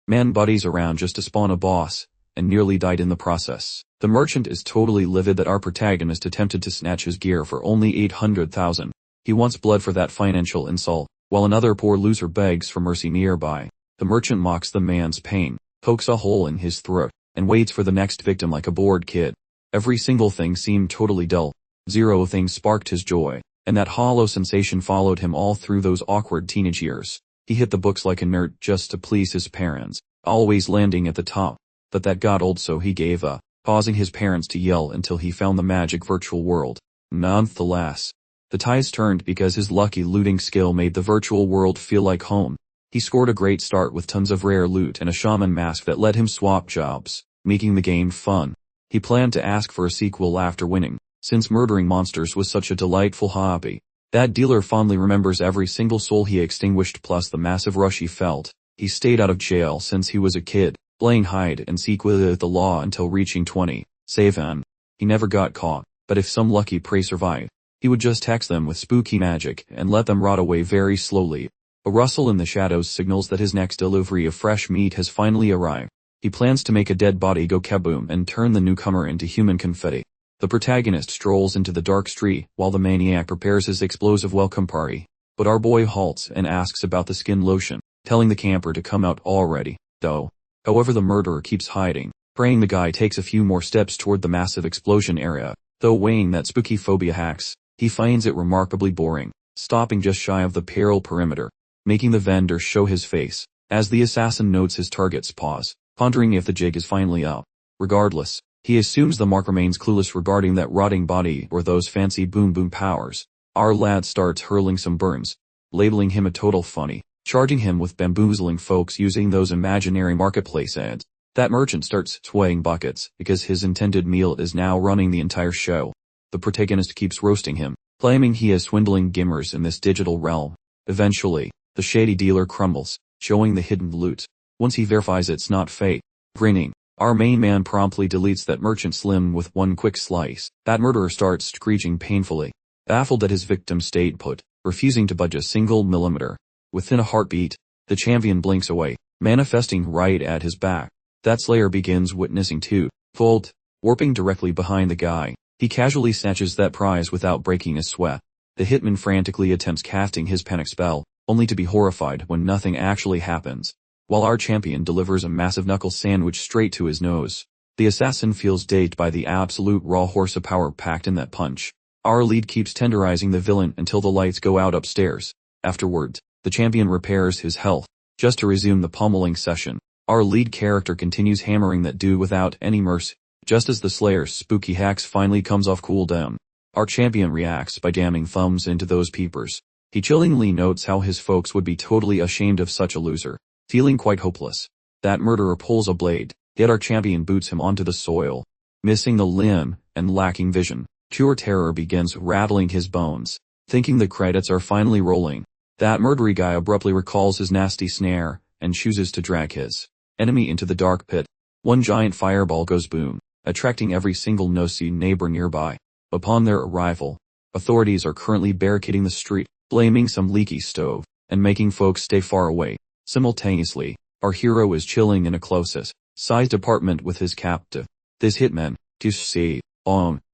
man buddies around just to spawn a boss, and nearly died in the process. The merchant is totally livid that our protagonist attempted to snatch his gear for only 800,000. He wants blood for that financial insult, while another poor loser begs for mercy nearby. The merchant mocks the man's pain, pokes a hole in his throat, and waits for the next victim like a bored kid. Every single thing seemed totally dull. 0 things sparked his joy, and that hollow sensation followed him all through those awkward teenage years. He hit the books like a nerd just to please his parents, always landing at the top. But that got old, so he gave up, causing his parents to yell until he found the magic virtual world. Nonetheless, the tides turned because his lucky looting skill made the virtual world feel like home. He scored a great start with tons of rare loot and a shaman mask that let him swap jobs, making the game fun. He planned to ask for a sequel after winning, since murdering monsters was such a delightful hobby. That dealer fondly remembers every single soul he extinguished plus the massive rush he felt. He stayed out of jail since he was a kid, playing hide and seek with the law until reaching 27. He never got caught, but if some lucky prey survived, he would just text them with spooky magic and let them rot away very slowly. A rustle in the shadows signals that his next delivery of fresh meat has finally arrived. He plans to make a dead body go kaboom and turn the newcomer into human confetti. The protagonist strolls into the dark street while the maniac prepares his explosive welcome party. But our boy halts and asks about the skin lotion, telling the camper to come out already, though. However, the murderer keeps hiding, praying the guy takes a few more steps toward the massive explosion area. Though weighing that spooky phobia hacks, he finds it remarkably boring, stopping just shy of the peril perimeter, making the vendor show his face. As the assassin notes his target's pause, pondering if the jig is finally up. Regardless, he assumes the mark remains clueless regarding that rotting body or those fancy boom powers. Our lad starts hurling some burns, labeling him a total funny, charging him with bamboozling folks using those imaginary marketplace ads. That merchant starts swaying buckets because his intended meal is now running the entire show. The protagonist keeps roasting him, claiming he is swindling gamers in this digital realm. Eventually, the shady dealer crumbles, showing the hidden loot. Once he verifies it's not fake, grinning, our main man promptly deletes that merchant slim with one quick slice. That murderer starts screeching painfully, baffled that his victim stayed put, refusing to budge a single millimeter. Within a heartbeat, the champion blinks away, manifesting right at his back. That slayer begins witnessing too, fold, warping directly behind the guy. He casually snatches that prize without breaking a sweat. The hitman frantically attempts casting his panic spell, only to be horrified when nothing actually happens, while our champion delivers a massive knuckle sandwich straight to his nose. The assassin feels dazed by the absolute raw horsepower packed in that punch. Our lead keeps tenderizing the villain until the lights go out upstairs. Afterwards, the champion repairs his health, just to resume the pummeling session. Our lead character continues hammering that dude without any mercy. Just as the Slayer's spooky hacks finally comes off cooldown, our champion reacts by jamming thumbs into those peepers. He chillingly notes how his folks would be totally ashamed of such a loser. Feeling quite hopeless, that murderer pulls a blade, yet our champion boots him onto the soil. Missing the limb and lacking vision, pure terror begins rattling his bones. Thinking the credits are finally rolling, that murdery guy abruptly recalls his nasty snare and chooses to drag his enemy into the dark pit. One giant fireball goes boom, attracting every single nosy neighbor nearby. Upon their arrival, authorities are currently barricading the street, blaming some leaky stove, and making folks stay far away. Simultaneously, our hero is chilling in a closest-sized apartment with his captive. This hitman, to see,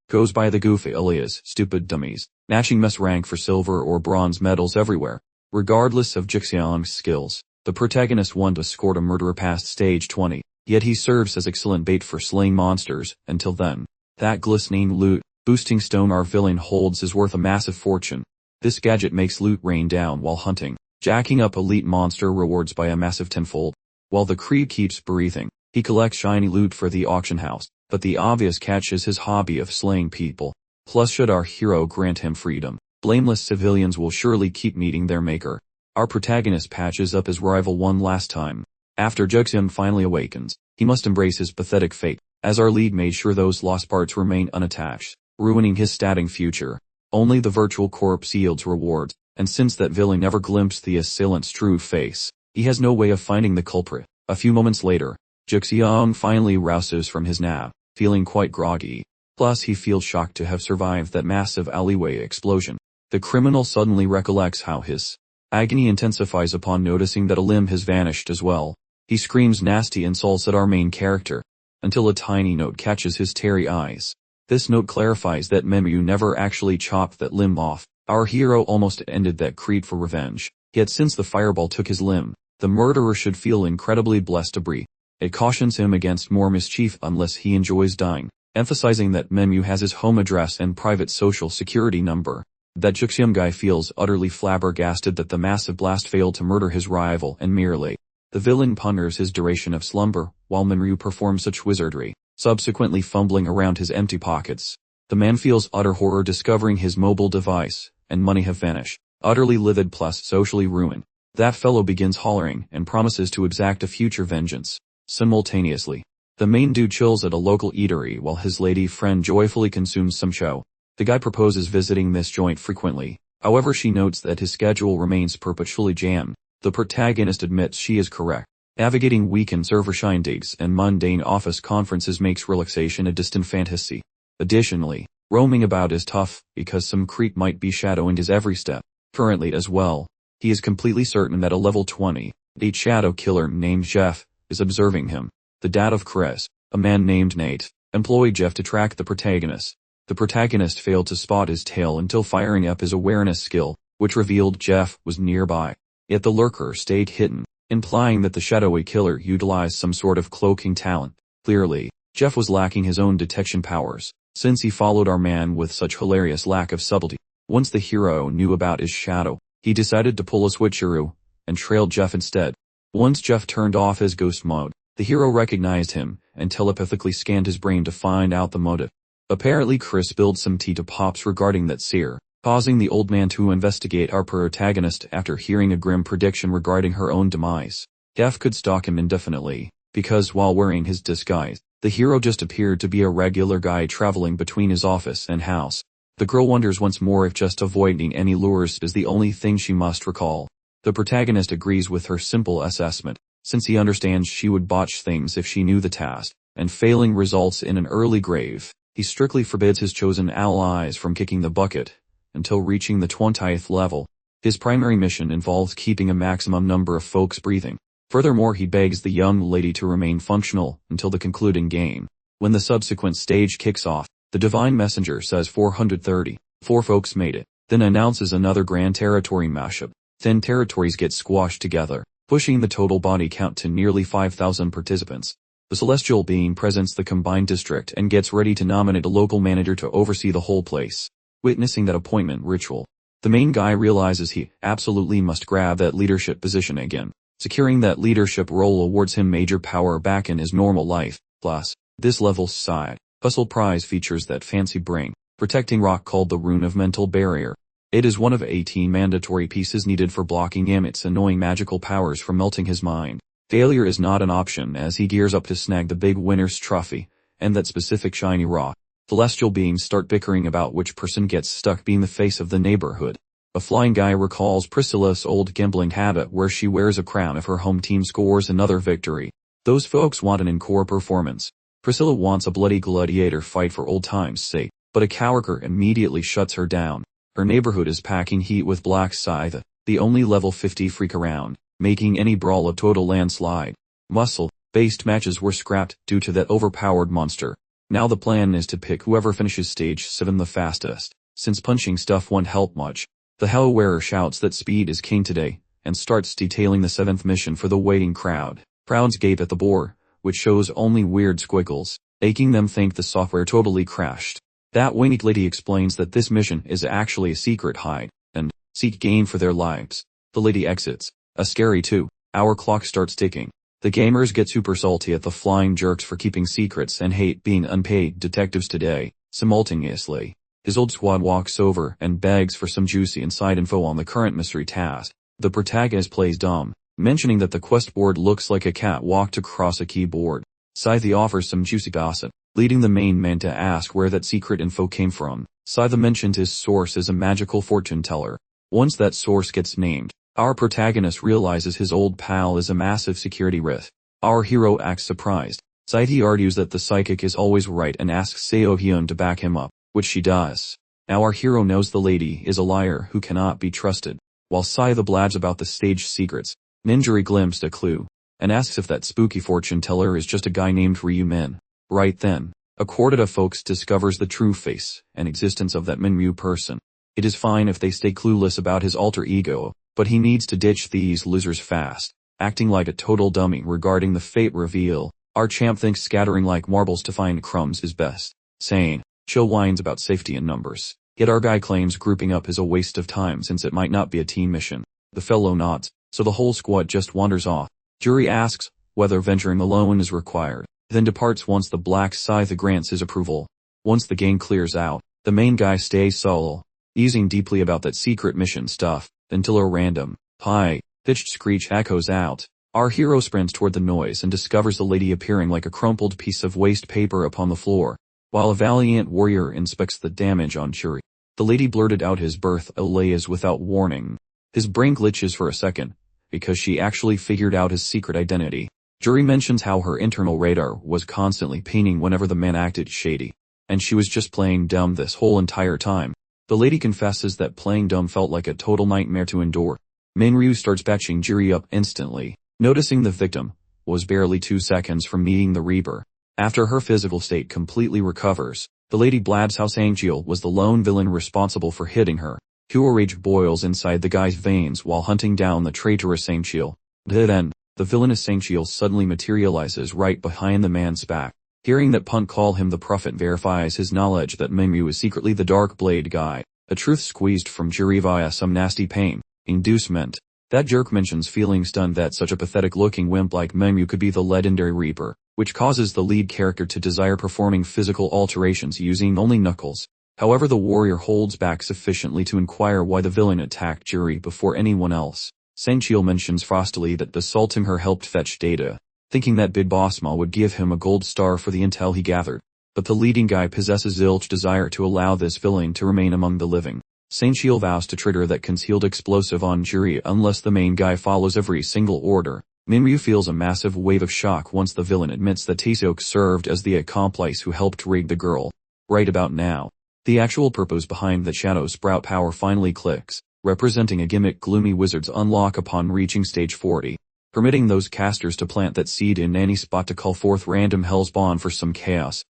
goes by the goofy alias Stupid Dummies, matching mess rank for silver or bronze medals everywhere. Regardless of Jixiang's skills, the protagonist won to escort a murderer past stage 20, yet he serves as excellent bait for slaying monsters. Until then, that glistening loot boosting stone our villain holds is worth a massive fortune. This gadget makes loot rain down while hunting, jacking up elite monster rewards by a massive tenfold. While the creep keeps breathing, he collects shiny loot for the auction house, but the obvious catch is his hobby of slaying people. Plus, should our hero grant him freedom, blameless civilians will surely keep meeting their maker. Our protagonist patches up his rival one last time. After Jixiang finally awakens, he must embrace his pathetic fate, as our lead made sure those lost parts remain unattached, ruining his stating future. Only the virtual corpse yields rewards, and since that villain never glimpsed the assailant's true face, he has no way of finding the culprit. A few moments later, Jixiang finally rouses from his nap, feeling quite groggy. Plus he feels shocked to have survived that massive alleyway explosion. The criminal suddenly recollects how his agony intensifies upon noticing that a limb has vanished as well. He screams nasty insults at our main character, until a tiny note catches his teary eyes. This note clarifies that Manhwa never actually chopped that limb off. Our hero almost ended that creed for revenge, yet since the fireball took his limb, the murderer should feel incredibly blessed to breathe. It cautions him against more mischief unless he enjoys dying, emphasizing that Manhwa has his home address and private social security number. That Jixiang guy feels utterly flabbergasted that the massive blast failed to murder his rival, and merely the villain ponders his duration of slumber, while Manhwa performs such wizardry, subsequently fumbling around his empty pockets. The man feels utter horror discovering his mobile device and money have vanished, utterly livid plus socially ruined. That fellow begins hollering and promises to exact a future vengeance. Simultaneously, the main dude chills at a local eatery while his lady friend joyfully consumes some show. The guy proposes visiting this joint frequently, however she notes that his schedule remains perpetually jammed. The protagonist admits she is correct. Navigating weekend server shindigs and mundane office conferences makes relaxation a distant fantasy. Additionally, roaming about is tough, because some creep might be shadowing his every step. Currently as well, he is completely certain that a level 28 shadow killer named Jeff is observing him. The dad of Chris, a man named Nate, employed Jeff to track the protagonist. The protagonist failed to spot his tail until firing up his awareness skill, which revealed Jeff was nearby. Yet the lurker stayed hidden, implying that the shadowy killer utilized some sort of cloaking talent. Clearly, Jeff was lacking his own detection powers, since he followed our man with such hilarious lack of subtlety. Once the hero knew about his shadow, he decided to pull a switcheroo, and trailed Jeff instead. Once Jeff turned off his ghost mode, the hero recognized him, and telepathically scanned his brain to find out the motive. Apparently Chris spilled some tea to Pops regarding that seer, causing the old man to investigate our protagonist after hearing a grim prediction regarding her own demise. Jeff could stalk him indefinitely, because while wearing his disguise, the hero just appeared to be a regular guy traveling between his office and house. The girl wonders once more if just avoiding any lures is the only thing she must recall. The protagonist agrees with her simple assessment, since he understands she would botch things if she knew the task, and failing results in an early grave. He strictly forbids his chosen allies from kicking the bucket until reaching the 20th level. His primary mission involves keeping a maximum number of folks breathing. Furthermore, he begs the young lady to remain functional until the concluding game. When the subsequent stage kicks off, the divine messenger says 434 folks made it, then announces another grand territory mashup. 10 territories get squashed together, pushing the total body count to nearly 5,000 participants. The celestial being presents the combined district and gets ready to nominate a local manager to oversee the whole place. Witnessing that appointment ritual, the main guy realizes he absolutely must grab that leadership position again. Securing that leadership role awards him major power back in his normal life. Plus, this level's side puzzle prize features that fancy brain protecting rock called the Rune of Mental Barrier. It is one of 18 mandatory pieces needed for blocking Amit's annoying magical powers from melting his mind. Failure is not an option as he gears up to snag the big winner's trophy, and that specific shiny rock. Celestial beings start bickering about which person gets stuck being the face of the neighborhood. A flying guy recalls Priscilla's old gambling habit where she wears a crown if her home team scores another victory. Those folks want an encore performance. Priscilla wants a bloody gladiator fight for old times' sake, but a coworker immediately shuts her down. Her neighborhood is packing heat with Black Scythe, the only level 50 freak around, making any brawl a total landslide. Muscle-based matches were scrapped due to that overpowered monster. Now the plan is to pick whoever finishes stage 7 the fastest. Since punching stuff won't help much, the Hell Wearer shouts that speed is king today, and starts detailing the 7th mission for the waiting crowd. Crowds gape at the board, which shows only weird squiggles, making them think the software totally crashed. That winged lady explains that this mission is actually a secret hide, and seek gain for their lives. The lady exits. A scary 2-hour clock starts ticking. The gamers get super salty at the flying jerks for keeping secrets and hate being unpaid detectives today. Simultaneously, his old squad walks over and begs for some juicy inside info on the current mystery task. The protagonist plays dumb, mentioning that the quest board looks like a cat walked across a keyboard. Scythe offers some juicy gossip, leading the main man to ask where that secret info came from. Scythe mentioned his source is a magical fortune teller. Once that source gets named, our protagonist realizes his old pal is a massive security risk. Our hero acts surprised. Scythe argues that the psychic is always right and asks Seo Hyun to back him up, which she does. Now our hero knows the lady is a liar who cannot be trusted. While Scythe blabs about the stage secrets, Ninjuri glimpsed a clue, and asks if that spooky fortune teller is just a guy named Ryu Min. Right then, a quartet of folks discovers the true face and existence of that Minryu person. It is fine if they stay clueless about his alter ego, but he needs to ditch these losers fast. Acting like a total dummy regarding the fate reveal, our champ thinks scattering like marbles to find crumbs is best. Sane, chill whines about safety in numbers. Yet our guy claims grouping up is a waste of time since it might not be a team mission. The fellow nods, so the whole squad just wanders off. Jury asks whether venturing alone is required, then departs once the Black Scythe grants his approval. Once the gang clears out, the main guy stays solo, easing deeply about that secret mission stuff, until a random, high-pitched screech echoes out. Our hero sprints toward the noise and discovers the lady appearing like a crumpled piece of waste paper upon the floor. While a valiant warrior inspects the damage on Jury, the lady blurted out his birth alias without warning. His brain glitches for a second, because she actually figured out his secret identity. Jury mentions how her internal radar was constantly pinging whenever the man acted shady, and she was just playing dumb this whole entire time. The lady confesses that playing dumb felt like a total nightmare to endure. Minryu starts batching Jury up instantly, noticing the victim was barely 2 seconds from meeting the Reaper. After her physical state completely recovers, the lady blabs how Sangchil was the lone villain responsible for hitting her. Pure rage boils inside the guy's veins while hunting down the traitorous Sangchil. Then, the villainous Sangchil suddenly materializes right behind the man's back. Hearing that Punt call him the Prophet verifies his knowledge that Minryu is secretly the Dark Blade guy, a truth squeezed from Jury via some nasty pain inducement. That jerk mentions feeling stunned that such a pathetic-looking wimp like Minryu could be the legendary Reaper, which causes the lead character to desire performing physical alterations using only knuckles. However, the warrior holds back sufficiently to inquire why the villain attacked Jury before anyone else. Sangchil mentions frostily that assaulting her helped fetch data, thinking that Big Boss Ma would give him a gold star for the intel he gathered. But the leading guy possesses zilch desire to allow this villain to remain among the living. Sangchil vows to trigger that concealed explosive on Jury unless the main guy follows every single order. Minryu feels a massive wave of shock once the villain admits that Taeseok served as the accomplice who helped rig the girl. Right about now, the actual purpose behind the Shadow Sprout power finally clicks, representing a gimmick gloomy wizards unlock upon reaching stage 40, permitting those casters to plant that seed in any spot to call forth random hellspawn for some chaos.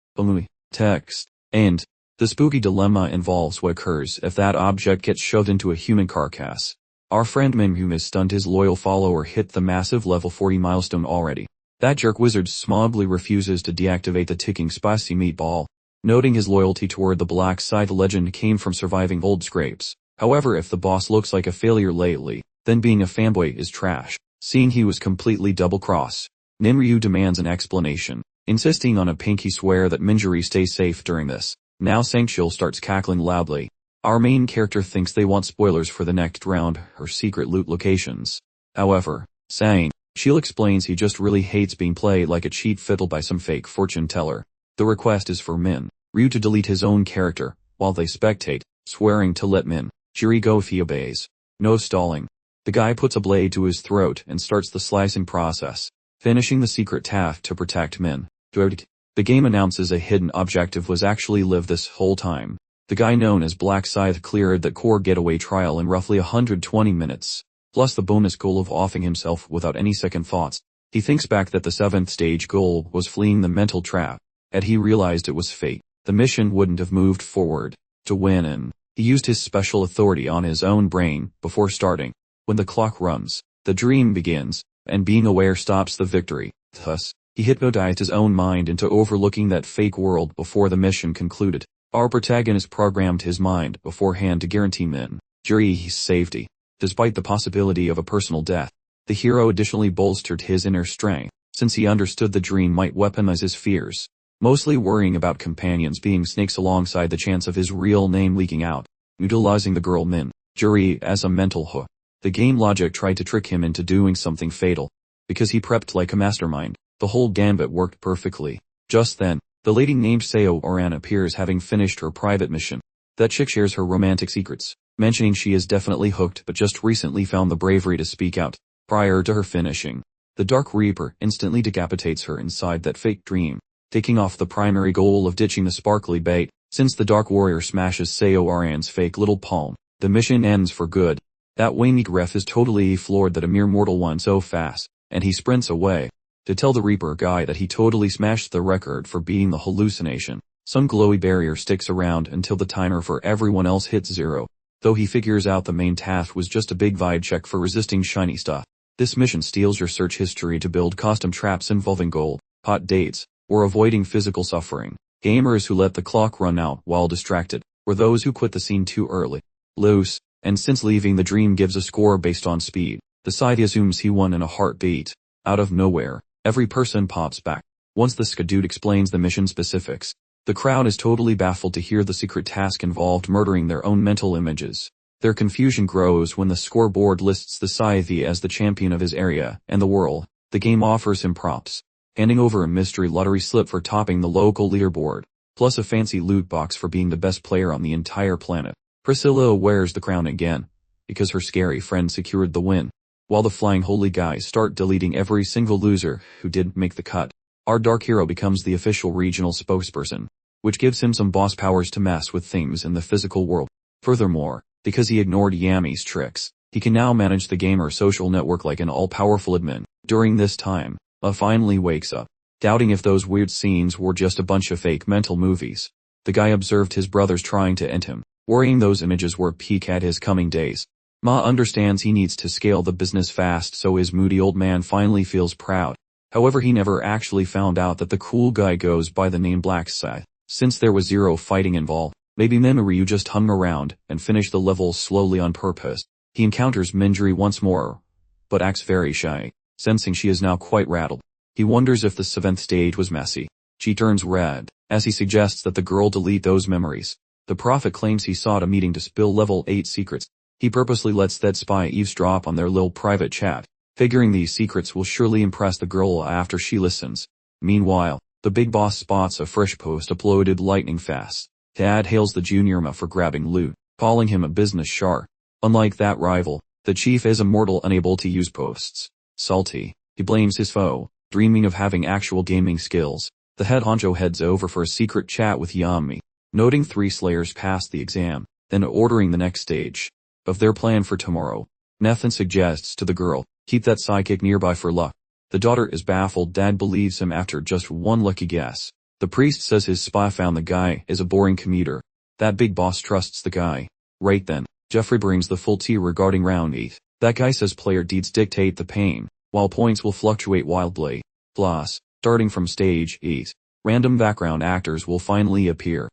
Text. And the spooky dilemma involves what occurs if that object gets shoved into a human carcass. Our friend Minryu has stunned his loyal follower hit the massive level 40 milestone already. That jerk wizard smugly refuses to deactivate the ticking spicy meatball, noting his loyalty toward the black side. The legend came from surviving old scrapes. However, if the boss looks like a failure lately, then being a fanboy is trash. Seeing he was completely double-cross, Ninryu demands an explanation, insisting on a pinky swear that Minjuri stays safe during this. Now Sangchil starts cackling loudly. Our main character thinks they want spoilers for the next round, her secret loot locations. However, She'll explains he just really hates being played like a cheap fiddle by some fake fortune teller. The request is for Ryu to delete his own character, while they spectate, swearing to let Jiri go if he obeys. No stalling. The guy puts a blade to his throat and starts the slicing process, finishing the secret task to protect The game announces a hidden objective was actually live this whole time. The guy known as Black Scythe cleared that core getaway trial in roughly 120 minutes, plus the bonus goal of offing himself without any second thoughts. He thinks back that the 7th stage goal was fleeing the mental trap. Had he realized it was fate, the mission wouldn't have moved forward. To win and he used his special authority on his own brain before starting. When the clock runs, the dream begins, and being aware stops the victory. Thus, he hypnotized his own mind into overlooking that fake world before the mission concluded. Our protagonist programmed his mind beforehand to guarantee Jiri's safety, despite the possibility of a personal death. The hero additionally bolstered his inner strength, since he understood the dream might weaponize his fears, mostly worrying about companions being snakes alongside the chance of his real name leaking out, utilizing the girl Jiri as a mental hook. The game logic tried to trick him into doing something fatal, because he prepped like a mastermind. The whole gambit worked perfectly. Just then, the lady named Seo Oran appears, having finished her private mission. That chick shares her romantic secrets, mentioning she is definitely hooked but just recently found the bravery to speak out. Prior to her finishing, the Dark Reaper instantly decapitates her inside that fake dream, taking off the primary goal of ditching the sparkly bait. Since the Dark Warrior smashes Seo Oran's fake little palm, the mission ends for good. That Wayneek ref is totally floored that a mere mortal won so fast, and he sprints away to tell the Reaper guy that he totally smashed the record for beating the hallucination. Some glowy barrier sticks around until the timer for everyone else hits 0, though he figures out the main task was just a big vibe check for resisting shiny stuff. This mission steals your search history to build custom traps involving gold, hot dates, or avoiding physical suffering. Gamers who let the clock run out while distracted, or those who quit the scene too early. Loose, and since leaving the dream gives a score based on speed, the side assumes he won in a heartbeat. Out of nowhere, every person pops back. Once the Skadoot explains the mission specifics, the crowd is totally baffled to hear the secret task involved murdering their own mental images. Their confusion grows when the scoreboard lists the Scythe as the champion of his area and the world. The game offers him props, handing over a mystery lottery slip for topping the local leaderboard, plus a fancy loot box for being the best player on the entire planet. Priscilla wears the crown again, because her scary friend secured the win, while the Flying Holy guys start deleting every single loser who didn't make the cut. Our dark hero becomes the official regional spokesperson, which gives him some boss powers to mess with things in the physical world. Furthermore, because he ignored Yami's tricks, he can now manage the gamer social network like an all-powerful admin. During this time, Ma finally wakes up, doubting if those weird scenes were just a bunch of fake mental movies. The guy observed his brothers trying to end him, worrying those images were a peek at his coming days. Ma understands he needs to scale the business fast, so his moody old man finally feels proud. However, he never actually found out that the cool guy goes by the name Black Scythe. Since there was zero fighting involved, maybe Ryu just hung around and finished the level slowly on purpose. He encounters Minjuri once more, but acts very shy, sensing she is now quite rattled. He wonders if the 7th stage was messy. She turns red, as he suggests that the girl delete those memories. The prophet claims he sought a meeting to spill level 8 secrets. He purposely lets that spy eavesdrop on their little private chat, figuring these secrets will surely impress the girl after she listens. Meanwhile, the big boss spots a fresh post uploaded lightning fast. Tad hails the junior Ma for grabbing loot, calling him a business shark. Unlike that rival, the chief is a mortal unable to use posts. Salty, he blames his foe, dreaming of having actual gaming skills. The head honcho heads over for a secret chat with Yami, noting 3 slayers passed the exam, then ordering the next stage of their plan for tomorrow. Nathan suggests to the girl, keep that psychic nearby for luck. The daughter is baffled. Dad believes him after just one lucky guess. The priest says his spy found the guy is a boring commuter. That big boss trusts the guy. Right then, Jeffrey brings the full tea regarding round 8. That guy says player deeds dictate the pain, while points will fluctuate wildly. Plus, starting from stage 8, random background actors will finally appear.